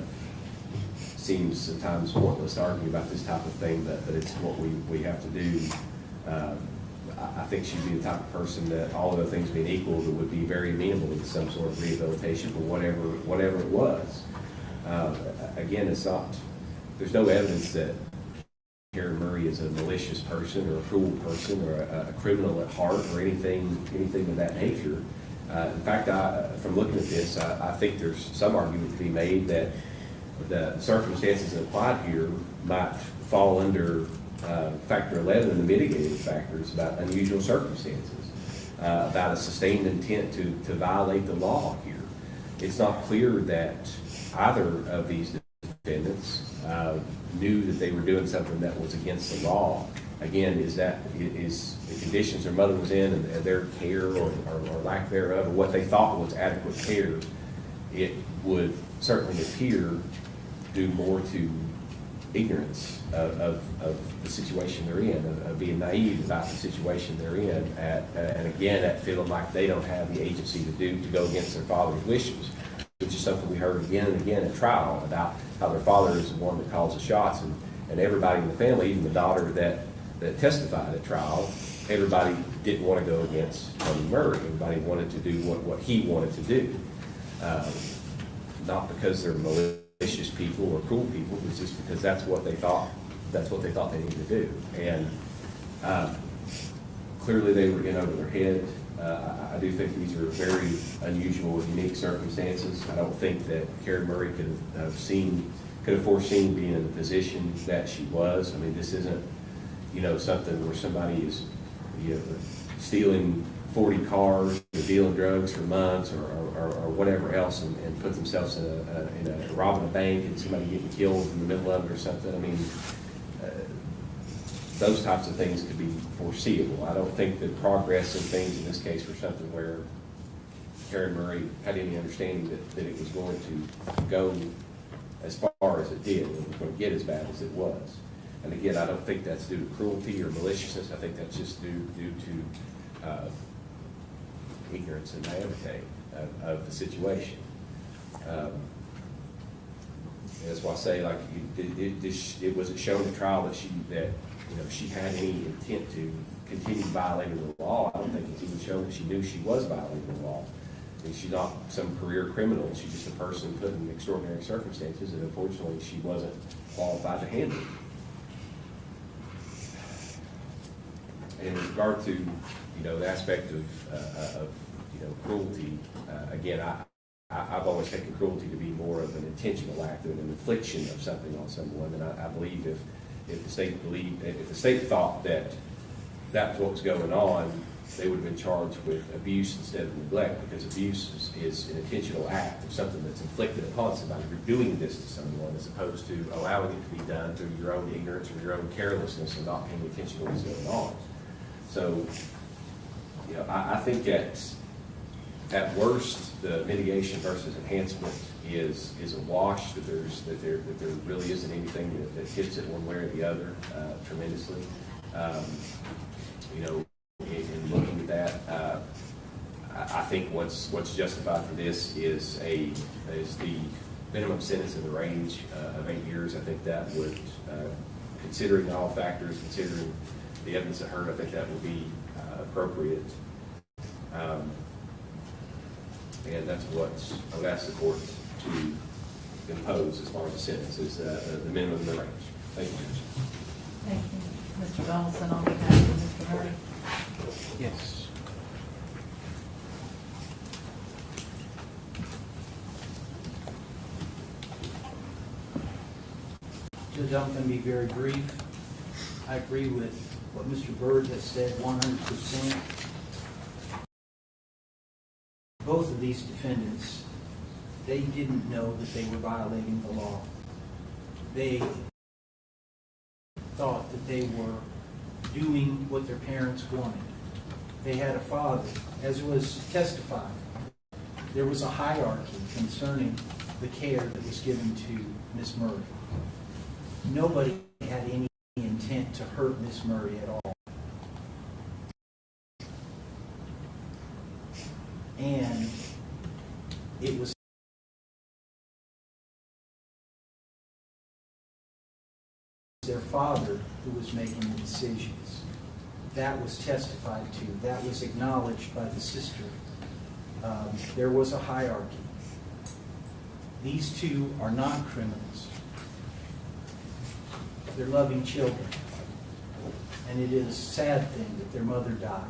seems sometimes pointless to argue about this type of thing, but it's what we have to do. I think she'd be the type of person that, all other things being equal, that would be very amenable to some sort of rehabilitation for whatever it was. Again, there's no evidence that Karen Murray is a malicious person or a cruel person or a criminal at heart or anything of that nature. In fact, from looking at this, I think there's some argument to be made that the circumstances applied here might fall under factor 11 in the mitigating factors about unusual circumstances, about a sustained intent to violate the law here. It's not clear that either of these defendants knew that they were doing something that was against the law. Again, is the conditions their mother was in and their care or lack thereof, or what they thought was adequate care, it would certainly appear due more to ignorance of the situation they're in, of being naive about the situation they're in, and again, at feeling like they don't have the agency to go against their father's wishes, which is something we heard again and again at trial about how their father is the one that calls the shots, and everybody in the family, even the daughter that testified at trial, everybody didn't want to go against Toni Murray. Everybody wanted to do what he wanted to do. Not because they're malicious people or cruel people, but just because that's what they thought they needed to do. And clearly they were in over their head. I do think these are very unusual and unique circumstances. I don't think that Karen Murray could have foreseen being in the position that she was. I mean, this isn't, something where somebody is, stealing 40 cars or dealing drugs for months or whatever else and put themselves in a robbing a bank and somebody getting killed in the middle of it or something. I mean, those types of things could be foreseeable. I don't think that progress and things in this case were something where Karen Murray had any understanding that it was going to go as far as it did. It was going to get as bad as it was. And again, I don't think that's due to cruelty or maliciousness. I think that's just due to ignorance and naivete of the situation. That's why I say, like, it wasn't shown at trial that she had any intent to continue violating the law. I don't think it's even shown that she knew she was violating the law. I mean, she's not some career criminal. She's just a person put in extraordinary circumstances, and unfortunately, she wasn't qualified to handle it. And in regard to, the aspect of cruelty, again, I've always taken cruelty to be more of an intentional act than an infliction of something on someone. And I believe if the state thought that that's what was going on, they would have been charged with abuse instead of neglect, because abuse is an intentional act of something that's inflicted upon somebody. You're doing this to someone as opposed to allowing it to be done through your own ignorance or your own carelessness and not paying attention to what's going on. So, I think at worst, the mitigation versus enhancement is a wash. That there really isn't anything that hits it one way or the other tremendously. In looking at that, I think what's justified for this is the minimum sentence in the range of 8 years. I think that would, considering all factors, considering the evidence that heard, I think that would be appropriate. And that's what I would ask the court to impose as far as the sentence is the minimum in the range. Thank you. Thank you. Mr. Donaldson, on behalf of Mr. Murray. Yes. Judge, I'm going to be very brief. I agree with what Mr. Byrd has said 100%. Both of these defendants, they didn't know that they were violating the law. They thought that they were doing what their parents wanted. They had a father. As was testified, there was a hierarchy concerning the care that was given to Miss Murray. Nobody had any intent to hurt Miss Murray at all. And it was their father who was making the decisions. That was testified to. That was acknowledged by the sister. There was a hierarchy. These two are not criminals. They're loving children. And it is a sad thing that their mother died.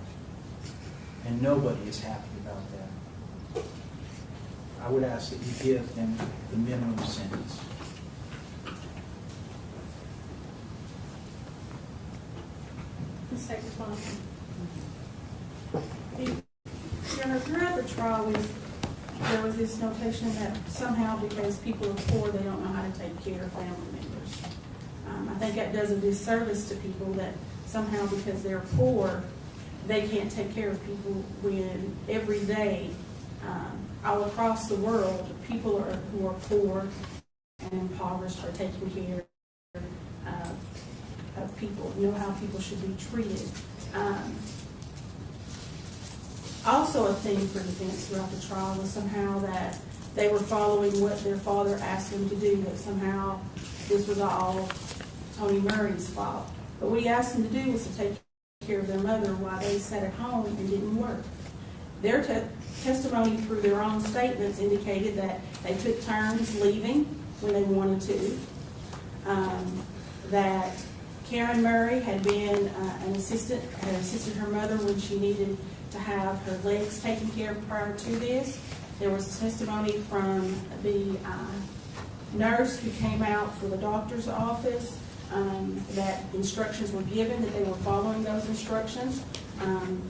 And nobody is happy about that. I would ask that you give them the minimum sentence. take response? Throughout the trial, there was this notation that somehow because people are poor, they don't know how to take care of family members. I think that does a disservice to people that somehow because they're poor, they can't take care of people when every day, all across the world, people who are poor and impoverished are taking care of people, how people should be treated. Also a theme for defense throughout the trial was somehow that they were following what their father asked them to do, that somehow this was all Toni Murray's fault. But what he asked them to do was to take care of their mother while they sat at home and didn't work. Their testimony through their own statements indicated that they took turns leaving when they wanted to, that Karen Murray had been had assisted her mother when she needed to have her legs taken care of prior to this. There was testimony from the nurse who came out for the doctor's office that instructions were given, that they were following those instructions.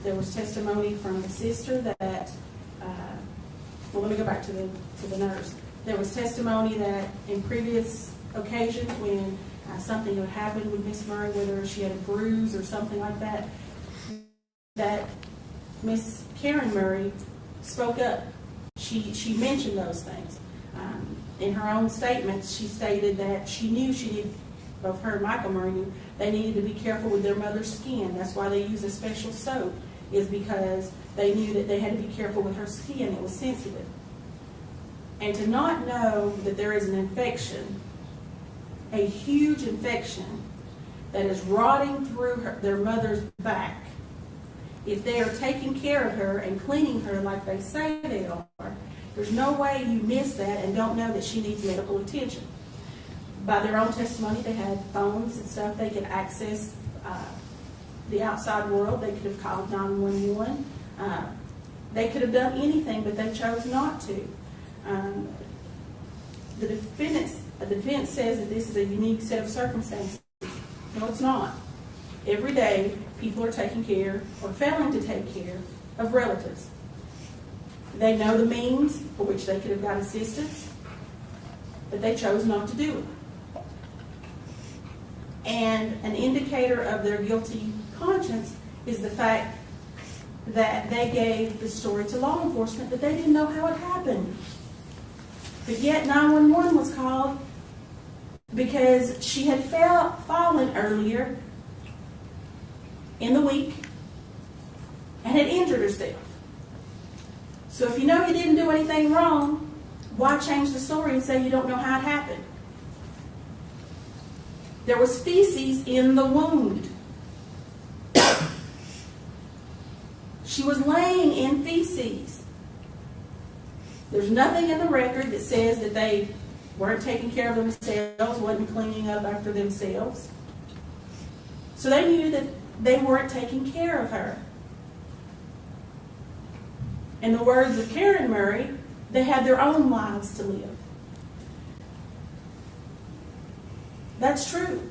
There was testimony from the sister that, well, let me go back to the nurse. There was testimony that in previous occasions when something had happened with Miss Murray, whether she had a bruise or something like that, that Miss Karen Murray spoke up. She mentioned those things. In her own statements, she stated that she knew both her and Michael Murray knew they needed to be careful with their mother's skin. That's why they use a special soap, is because they knew that they had to be careful with her skin. It was sensitive. And to not know that there is an infection, a huge infection, that is rotting through their mother's back, if they are taking care of her and cleaning her like they say they are, there's no way you miss that and don't know that she needs medical attention. By their own testimony, they had phones and stuff. They could access the outside world. They could have called 911. They could have done anything, but they chose not to. The defense says that this is a unique set of circumstances. No, it's not. Every day, people are taking care or failing to take care of relatives. They know the means for which they could have got assistance, but they chose not to do it. And an indicator of their guilty conscience is the fact that they gave the story to law enforcement, but they didn't know how it happened. But yet 911 was called because she had fallen earlier in the week and had injured herself. So if you know you didn't do anything wrong, why change the story and say you don't know how it happened? There was feces in the wound. She was laying in feces. There's nothing in the record that says that they weren't taking care of themselves, wasn't cleaning up after themselves. So they knew that they weren't taking care of her. In the words of Karen Murray, they had their own lives to live. That's true.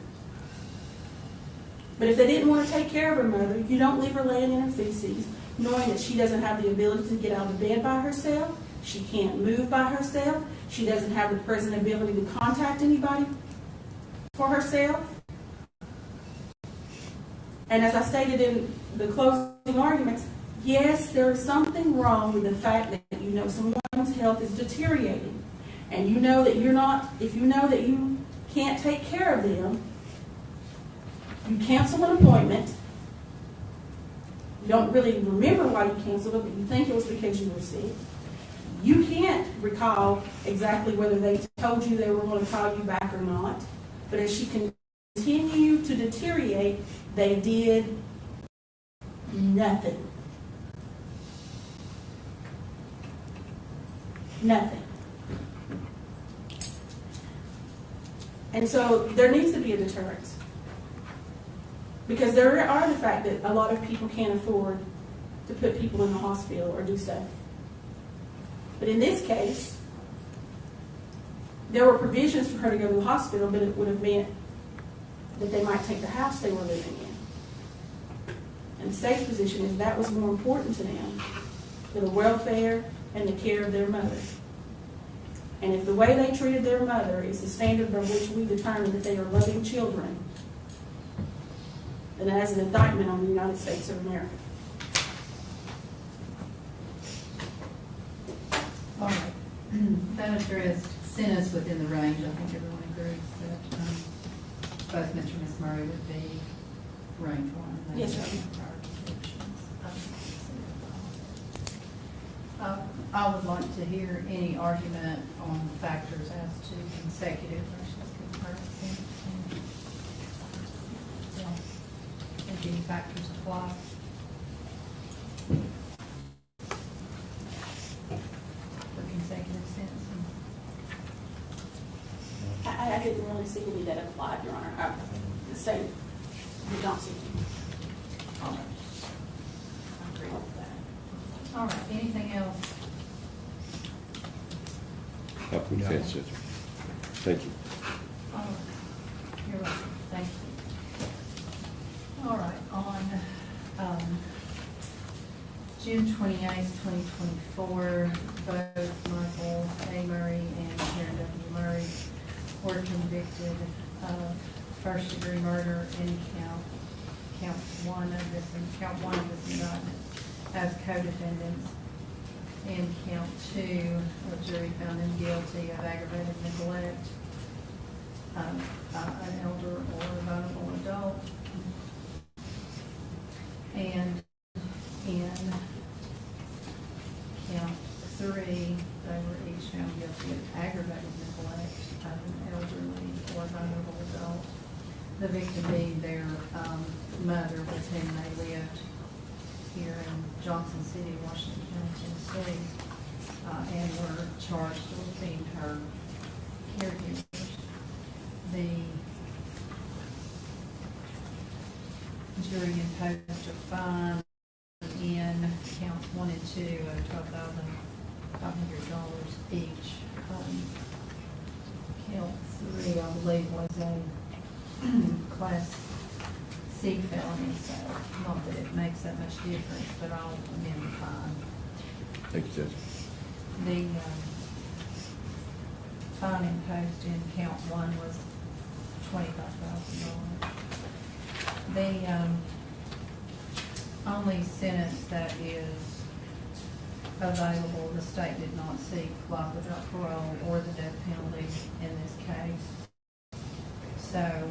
But if they didn't want to take care of her mother, you don't leave her laying in her feces, knowing that she doesn't have the ability to get out of bed by herself, she can't move by herself, she doesn't have the present ability to contact anybody for herself. And as I stated in the closing arguments, yes, there is something wrong with the fact that you know someone's health is deteriorating, and you know that if you know that you can't take care of them, you cancel an appointment. You don't really remember why you canceled it, but you think it was because you were sick. You can't recall exactly whether they told you they were going to call you back or not, but as she continued to deteriorate, they did nothing. Nothing. And so there needs to be a deterrence. Because there are the fact that a lot of people can't afford to put people in the hospital or do stuff. But in this case, there were provisions for her to go to the hospital, but it would have meant that they might take the house they were living in. And the state's position is that was more important to them, to the welfare and the care of their mother. And if the way they treated their mother is the standard by which we determine that they are loving children, then that is an indictment on the United States of America. All right. That addressed sentence within the range. I think everyone agrees that both Mr. and Ms. Murray would be range 1. Yes, sir. I would like to hear any argument on the factors as to consecutive versus concurrent sentencing. If any factors apply. For consecutive sentencing. I didn't really see any that applied, Your Honor. The state did not see any. All right. I agree with that. All right, anything else? Thank you. All right. You're welcome. Thank you. All right, on June 28th, 2024, both Michael A. Murray and Karen W. Murray were convicted of first-degree murder in count one of this indictment as co-defendants. In count 2, the jury found them guilty of aggravated neglect of an elder or vulnerable adult. And in count 3, they were each found guilty of aggravated neglect of an elderly or vulnerable adult. The victim being their mother with whom they lived here in Johnson City, Washington County, Tennessee, and were charged with being her caregivers. The jury imposed a fine in counts 1 and 2 of $12,500 each. Count 3, I believe, was a Class C felony, so not that it makes that much difference, but I'll amend the fine. Thank you, Judge. The fine imposed in count 1 was $25,000. The only sentence that is available, the state did not seek life without parole or the death penalty in this case. So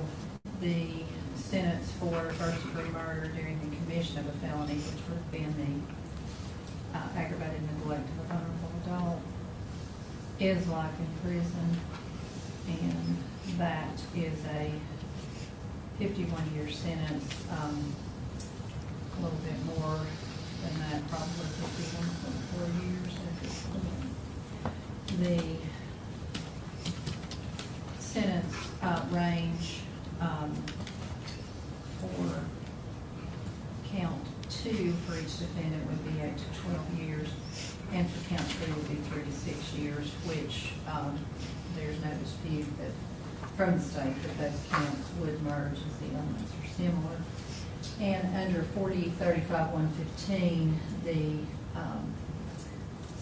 the sentence for first-degree murder during the commission of a felony, which would have been the aggravated neglect of a vulnerable adult, is life in prison, and that is a 51-year sentence, a little bit more than that, probably 51.4 years at this point. The sentence range for count 2 for each defendant would be 8 to 12 years, and for count 3 would be 3 to 6 years, which there's no dispute that from the state that those counts would merge as the elements are similar. And under 40-35-115, the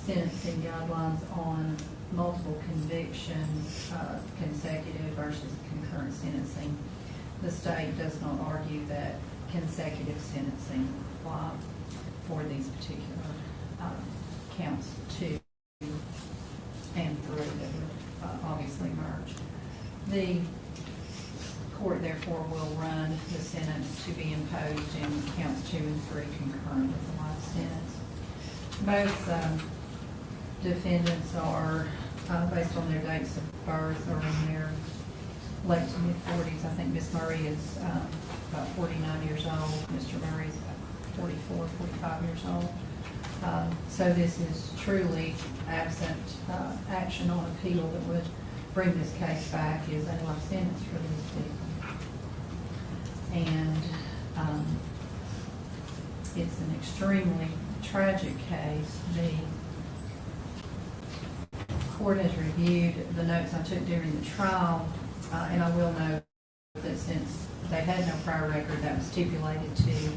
sentencing guidelines on multiple convictions, consecutive versus concurrent sentencing, the state does not argue that consecutive sentencing apply for these particular counts 2 and 3 that would obviously merge. The court therefore will run the sentence to be imposed in counts 2 and 3 concurrent with the life sentence. Both defendants are, based on their dates of birth, are in their late to mid-40s. I think Ms. Murray is about 49 years old. Mr. Murray is about 44, 45 years old. So this is truly, absent action on appeal that would bring this case back, is a life sentence for these people. And it's an extremely tragic case. The court has reviewed the notes I took during the trial, and I will note that since they had no prior record, that was stipulated to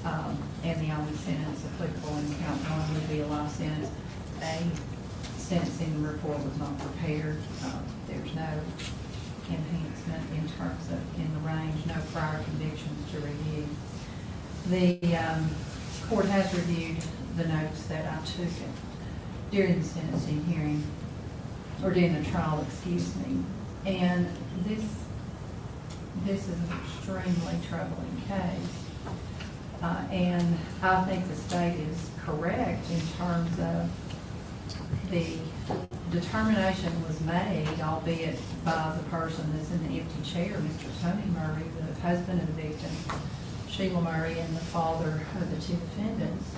and the only sentence applicable in count one would be a life sentence. A sentencing report was not prepared. There's no enhancement in terms of, in the range, no prior convictions to review. The court has reviewed the notes that I took during the sentencing hearing, or during the trial, excuse me. And this is an extremely troubling case. And I think the state is correct in terms of the determination was made, albeit by the person that's in the empty chair, Mr. Toni Murray, the husband of the victim, Sheila Murray, and the father of the two defendants.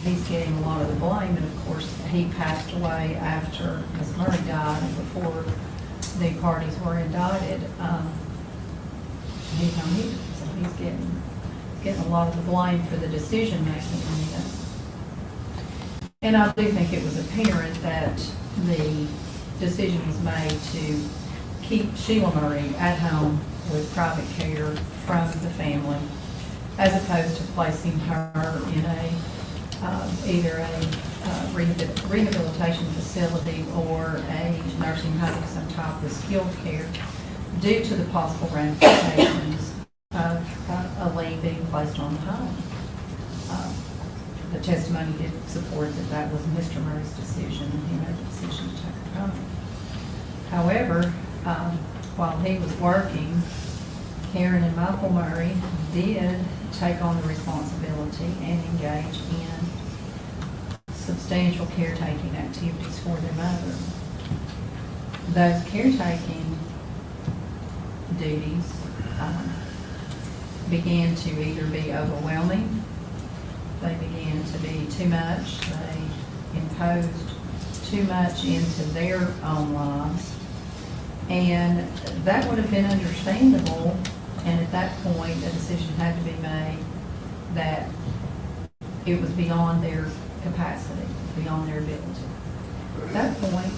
He's getting a lot of the blame, and of course, he passed away after Ms. Murray died and before the parties were indicted. He's on here, so he's getting a lot of the blame for the decision making in this. And I do think it was apparent that the decision was made to keep Sheila Murray at home with private care from the family, as opposed to placing her in either a rehabilitation facility or a nursing home, some type of skilled care, due to the possible ramifications of a lien being placed on the home. The testimony did support that was Mr. Murray's decision, and he made the decision to take her home. However, while he was working, Karen and Michael Murray did take on the responsibility and engage in substantial caretaking activities for their mother. Those caretaking duties began to either be overwhelming, they began to be too much, they imposed too much into their own lives, and that would have been understandable, and at that point a decision had to be made that it was beyond their capacity, beyond their ability. At that point,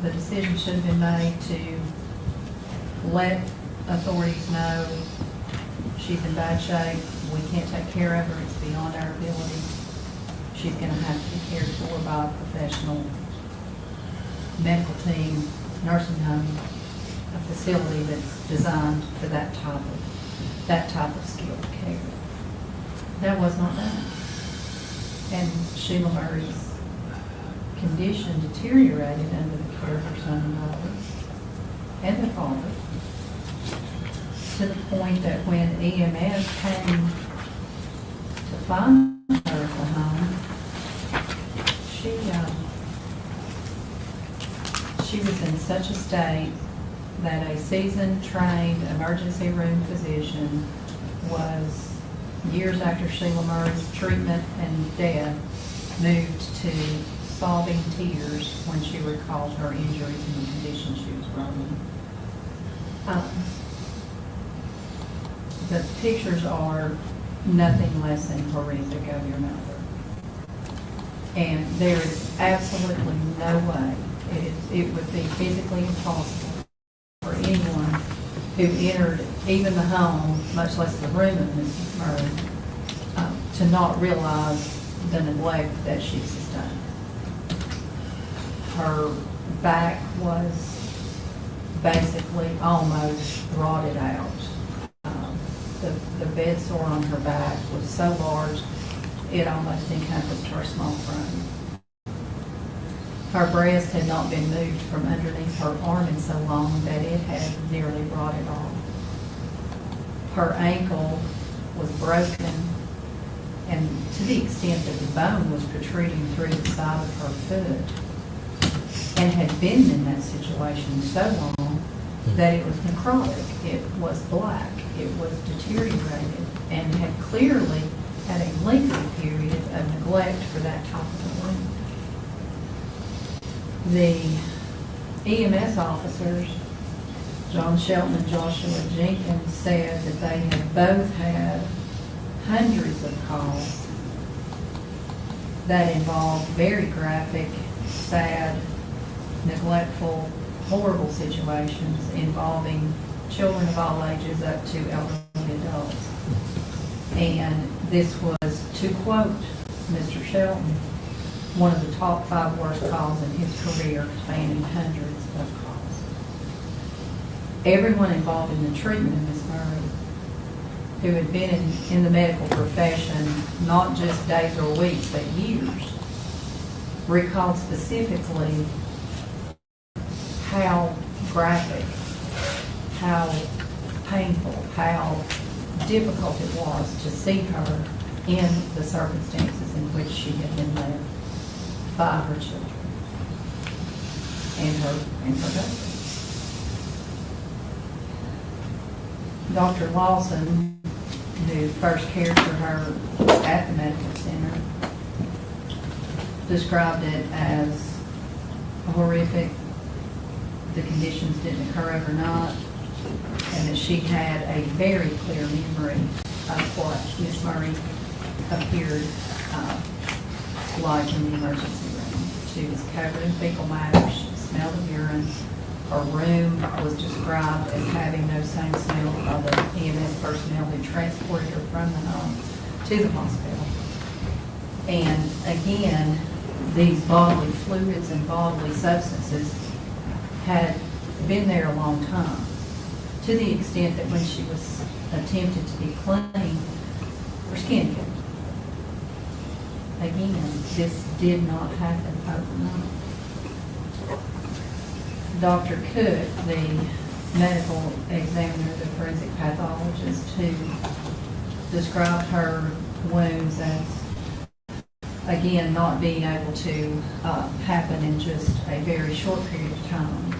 the decision should have been made to let authorities know she's in bad shape, we can't take care of her, it's beyond our ability. She's going to have to be cared for by a professional medical team, nursing home, a facility that's designed for that type of skilled care. That was not done. And Sheila Murray's condition deteriorated under the care of her son and daughter and their father, to the point that when EMS came to find her at the home, she was in such a state that a seasoned, trained emergency room physician was, years after Sheila Murray's treatment and death, moved to sobbing tears when she recalled her injuries and the condition she was running. The pictures are nothing less than horrific of your mother. And there is absolutely no way, it would be physically impossible for anyone who entered even the home, much less the room of Mrs. Murray, to not realize the neglect that she sustained. Her back was basically almost rotted out. The bed sore on her back was so large, it almost encompassed her small frame. Her breast had not been moved from underneath her arm in so long that it had nearly rotted off. Her ankle was broken, and to the extent that the bone was protruding through the side of her foot, and had been in that situation so long that it was necrotic, it was black, it was deteriorated, and had clearly had a lengthy period of neglect for that type of wound. The EMS officers, John Shelton and Joshua Jenkins, said that they had both had hundreds of calls that involved very graphic, sad, neglectful, horrible situations involving children of all ages up to elderly adults. And this was, to quote Mr. Shelton, one of the top 5 worst calls in his career, spanning hundreds of calls. Everyone involved in the treatment of Ms. Murray, who had been in the medical profession not just days or weeks, but years, recalled specifically how graphic, how painful, how difficult it was to see her in the circumstances in which she had been left by her children and her husband. Dr. Lawson, who first cared for her at the medical center, described it as horrific. The conditions didn't occur overnight, and that she had a very clear memory of what Ms. Murray appeared like in the emergency room. She was covered in fecal matter, she smelled of urine. Her room was described as having those same smell by the EMS personnel who transported her from the home to the hospital. And again, these bodily fluids and bodily substances had been there a long time, to the extent that when she was attempted to be clean, her skin kept. Again, this did not happen overnight. Dr. Cook, the medical examiner, the forensic pathologist, who described her wounds as, again, not being able to happen in just a very short period of time,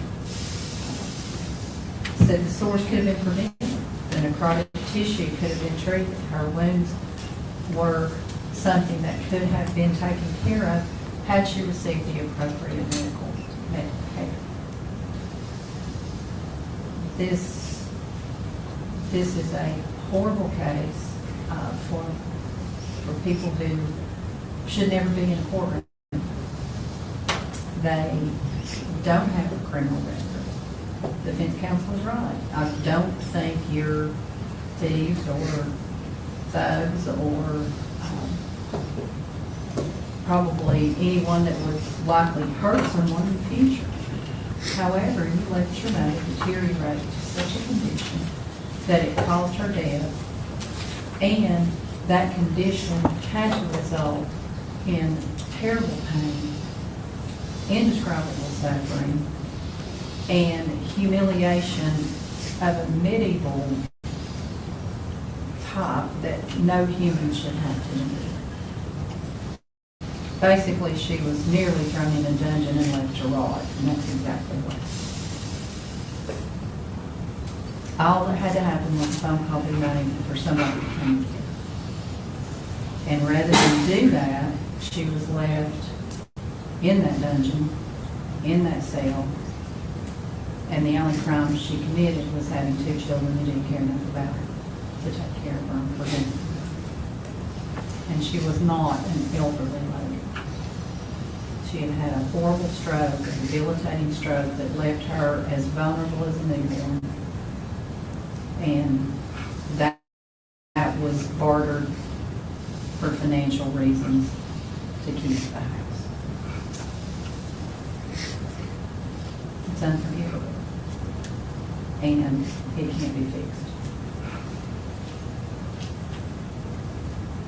said the sores could have been prevented, the necrotic tissue could have been treated. Her wounds were something that could have been taken care of had she received the appropriate medical care. This is a horrible case for people who should never be in a courtroom. They don't have a criminal record. The defense counsel is right. I don't think you're thieves or thugs or probably anyone that would likely hurt someone in the future. However, you let your mother deteriorate to such a condition that it caused her death, and that condition had to result in terrible pain, indescribable suffering, and humiliation of a medieval type that no human should have to endure. Basically, she was nearly thrown in a dungeon and left to rot, and that's exactly what. All that had to happen was a phone call be made for somebody to come get her. And rather than do that, she was left in that dungeon, in that cell, and the only crime she committed was having 2 children who didn't care enough about her to take care of her and prevent her. And she was not an elderly lady. She had had a horrible stroke, a debilitating stroke that left her as vulnerable as a newborn. And that was bartered for financial reasons to keep the house. It's unforgivable. And it can't be fixed.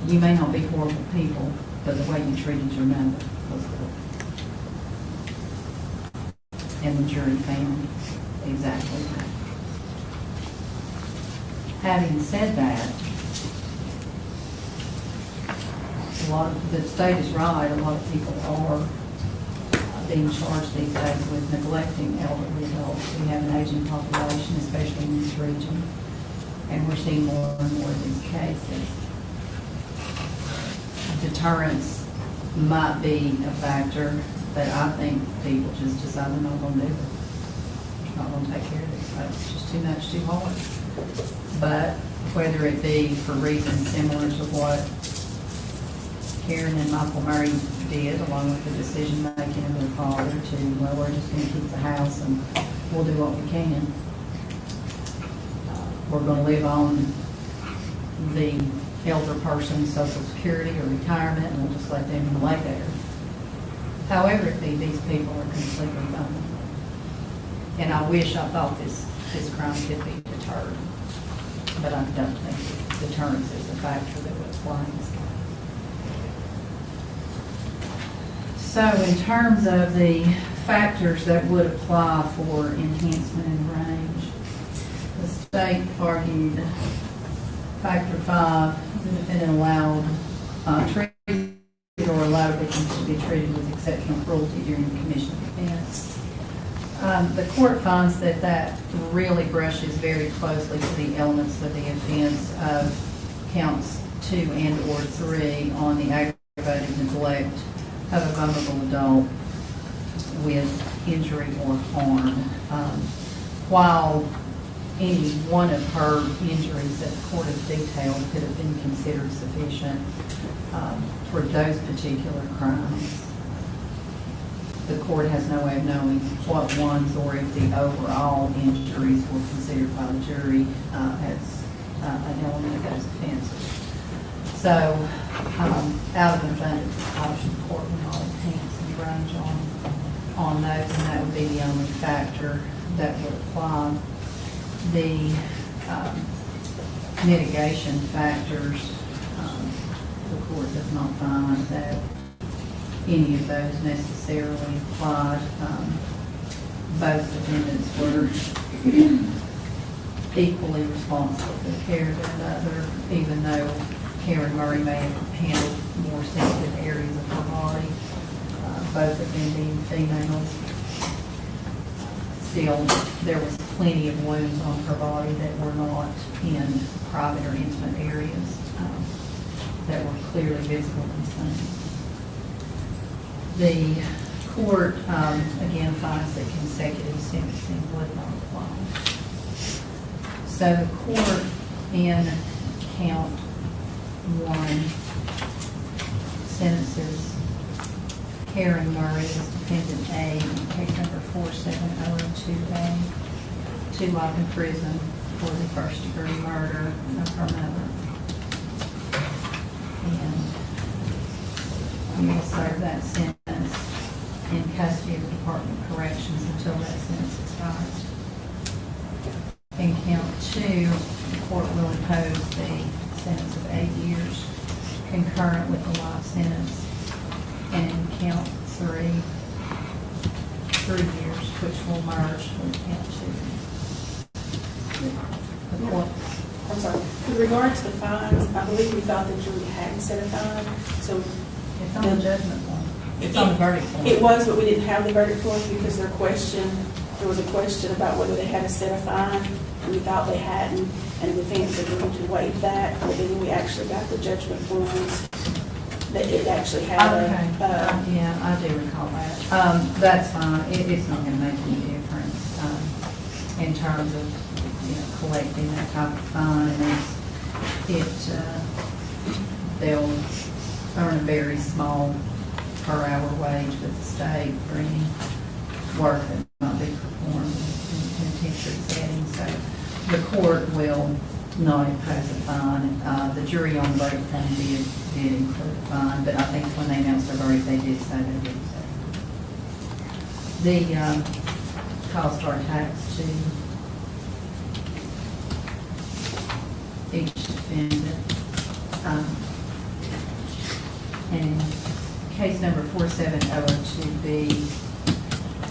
You may not be horrible people, but the way you treated your mother was horrible. And the jury found exactly that. Having said that, the state is right, a lot of people are being charged these days with neglecting elderly adults. We have an aging population, especially in this region, and we're seeing more and more of these cases. Deterrence might be a factor, but I think people just decide they're not going to do it. They're not going to take care of this. It's just too much, too hard. But whether it be for reasons similar to what Karen and Michael Murray did, along with the decision making of their father to, well, we're just going to keep the house and we'll do what we can. We're going to live on the elder person's social security or retirement, and we'll just let them lay there. However it be, these people are completely vulnerable. And I wish I thought this crime could be deterred, but I don't think deterrence is a factor that would apply in this case. So in terms of the factors that would apply for enhancement in range, the state argued factor 5, the defendant allowed treated or allowed victims to be treated with exceptional cruelty during the commission of offense. The court finds that that really brushes very closely to the elements of the offense of counts 2 and/or 3 on the aggravated neglect of a vulnerable adult with injury or harm. While any one of her injuries that the court has detailed could have been considered sufficient for those particular crimes, the court has no way of knowing what ones or if the overall injuries were considered by the jury as an element of those offenses. So, out of abundance of caution, the court will not enhance the range on those, and that would be the only factor that would apply. The mitigation factors, the court does not find that any of those necessarily applied. Both defendants were equally responsible for the care of another, even though Karen Murray may have handled more sensitive areas of her body, both of them being females. Still, there was plenty of wounds on her body that were not in private or intimate areas that were clearly visible concerns. The court, again, finds that consecutive sentencing would not apply. So the court in count 1 sentences Karen Murray as defendant A in case number 47002A to life in prison for the first-degree murder of her mother. And he will serve that sentence in custody of the Department of Corrections until that sentence expires. In count 2, the court will impose the sentence of 8 years concurrent with the life sentence. And in count 3, 3 years, which will merge with count 2. The court. I'm sorry. With regard to the fines, I believe we thought the jury hadn't set a fine, so. It's on the judgment form. It's on the verdict form. It was, but we didn't have the verdict form because there was a question about whether they had to set a fine, and we thought they hadn't, and the defense agreed to waive that, but then we actually got the judgment forms that it actually had yeah, I do recall that. That's fine. It's not going to make any difference in terms of, collecting that type of fine. They'll earn a very small per hour wage with the state for any work that might be performed in a penitentiary setting. So the court will not impose a fine. The jury on the verdict form did include a fine, but I think when they announced their verdict, they did say they did so. The cost or tax to each defendant. And case number 47002B,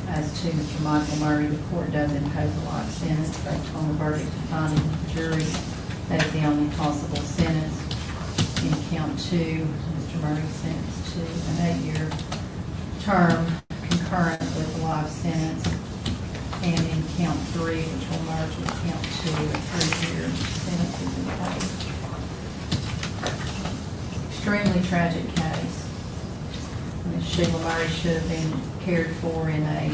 as to Mr. Michael Murray, the court does impose a life sentence based on the verdict of finding the jury. That is the only possible sentence. In count 2, Mr. Murray sentenced to an 8-year term concurrent with the life sentence. And in count 3, which will merge with count 2, a 3-year sentence is imposed. Extremely tragic case. Ms. Sheila Murray should have been cared for in a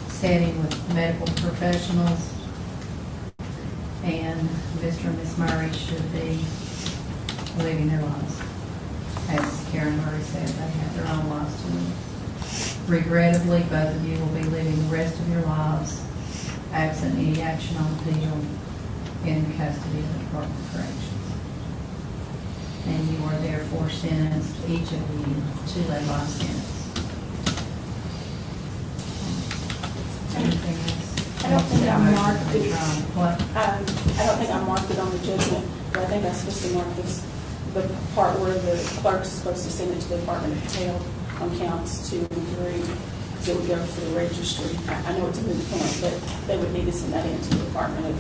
setting with medical professionals, and Mr. and Ms. Murray should be living their lives. As Karen Murray said, they have their own lives to live. Regrettably, both of you will be living the rest of your lives absent any action on appeal in custody of the Department of Corrections. and you are therefore sentenced, each of you, to a life sentence. Anything else? I don't think I marked it. What? I don't think I marked it on the judgment, but I think I'm supposed to mark this, the part where the clerk's supposed to send it to the Department of Detail on counts 2 and 3, because it would go for the registry. I know it's a moot point, but they would need to send that into the Department of.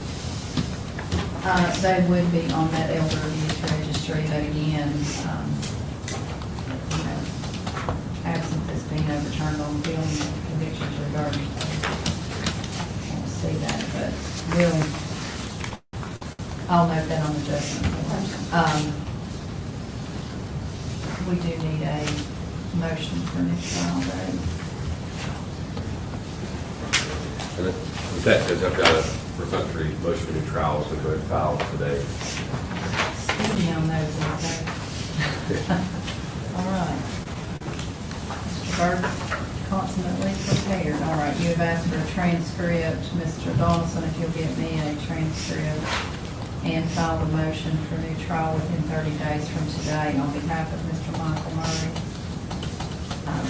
They would be on that elder abuse registry, but again, absent this being overturned on billing convictions regarding, can't see that, but I'll note that on the judgment. We do need a motion for new trial date. And with that, Judge, I've got a perfunctory motion for new trials that were filed today. Speedy on those, okay? All right. Mr. Burke, consummately prepared. All right, you have asked for a transcript. Mr. Donaldson, if you'll get me a transcript and file the motion for new trial within 30 days from today on behalf of Mr. Michael Murray. I'll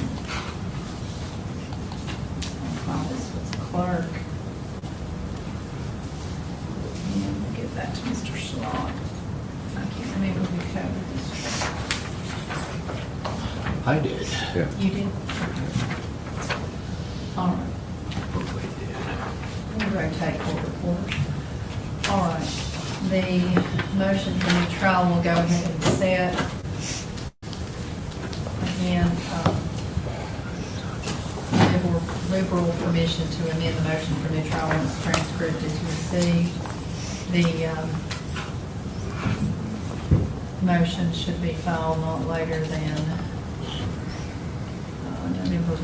file this with the clerk. And we'll give that to Mr. Schlott. I can't remember who covered this. I did. Yeah. You did? All right. We'll rotate court reporters. All right. The motion for new trial will go ahead and set. Again, liberal permission to amend the motion for new trial once transcript is received. The motion should be filed not later than November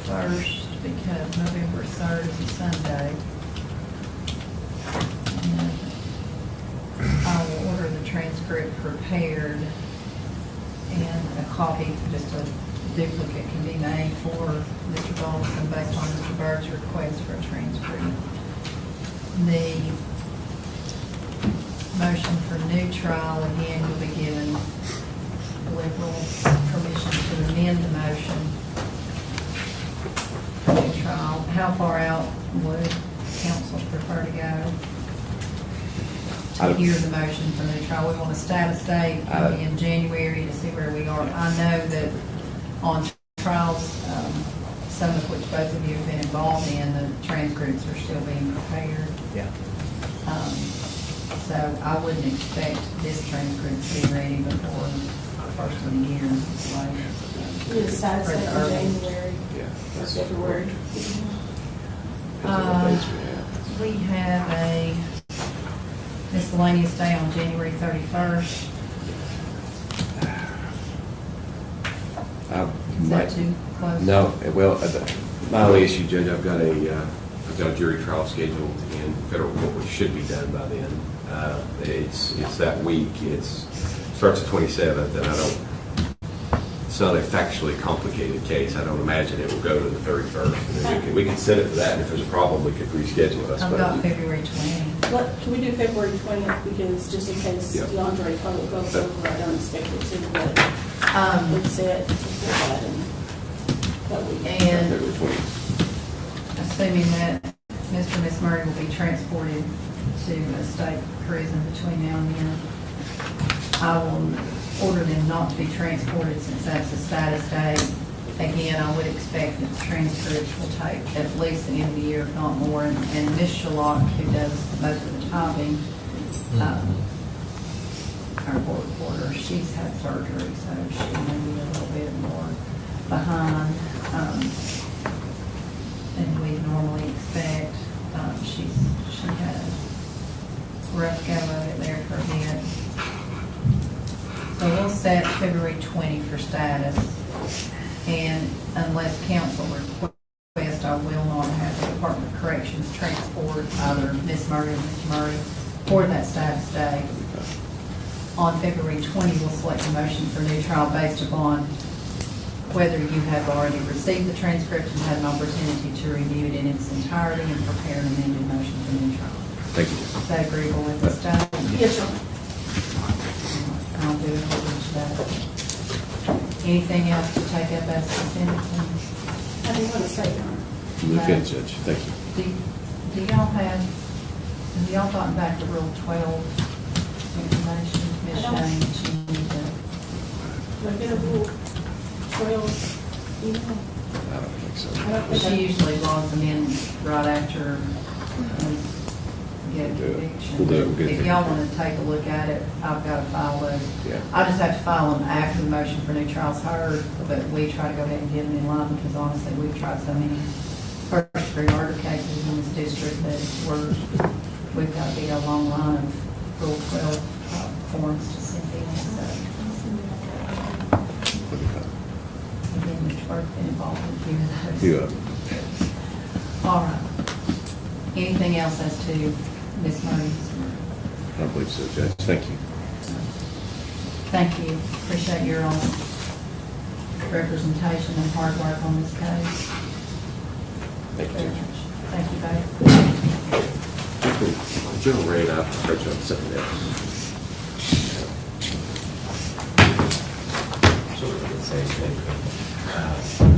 1st, because November 3rd is a Sunday. And I will order the transcript prepared, and a copy, just a duplicate, can be made for Mr. Donaldson based on Mr. Byrd's request for a transcript. The motion for new trial, again, will be given liberal permission to amend the motion for new trial. How far out would council prefer to go to hear the motion for new trial? We want a status date maybe in January to see where we are. I know that on trials, some of which both of you have been involved in, the transcripts are still being prepared. Yeah. So I wouldn't expect this transcript to be ready before the first of the year. We decided in January or February. We have a miscellaneous day on January 31st. Is that too close? No, well, my only issue, Judge, I've got a jury trial scheduled in federal court, which should be done by then. It's that week. Starts the 27th, and it's not a factually complicated case. I don't imagine it will go to the 31st. And then we can set it for that, and if there's a problem, we could reschedule it. I've got February 20th. Can we do February 20th, because just in case DeAndre probably goes over, I don't expect it to, but it's set before that and that week. And assuming that Mr. and Ms. Murray will be transported to a state prison between now and then, I will order them not to be transported since that's a status day. Again, I would expect that the transcripts will take at least the end of the year, if not more. And Ms. Shalott, who does most of the typing, our court reporter, she's had surgery, so she may be a little bit more behind than we normally expect. She had a rough go of it there for a bit. So we'll set February 20 for status, and unless council requests, I will not have the Department of Corrections transport either Ms. Murray or Mr. Murray for that status day. On February 20, we'll select a motion for new trial based upon whether you have already received the transcript and had an opportunity to review it in its entirety and prepare an amended motion for new trial. Thank you. Is that agreeable with this day? Yes, sir. I'll do it. Anything else to take up as consent? I didn't want to say, Move in, Judge. Thank you. Do y'all have y'all gotten back to Rule 12 information? Ms. I don't. James, you need to. would get a Rule 12 email. I don't think so. I don't think She usually logs them in right after we get a conviction. We'll do it. We'll get it. If y'all want to take a look at it, I've got to file those. Yeah. I just have to file them after the motion for new trials heard, but we try to go ahead and get them in line because honestly, we've tried so many first-degree murder cases in this district that we've got to be a long line of Rule 12 forms to send in, so. Again, Mr. Burke's been involved in a few of those. Few of them. All right. Anything else as to Ms. Murray's? I don't believe so, Judge. Thank you. Thank you. Appreciate your representation and hard work on this case. Thank you, Judge. Thank you both. General rate, I've heard you on something else. Sort of the same thing.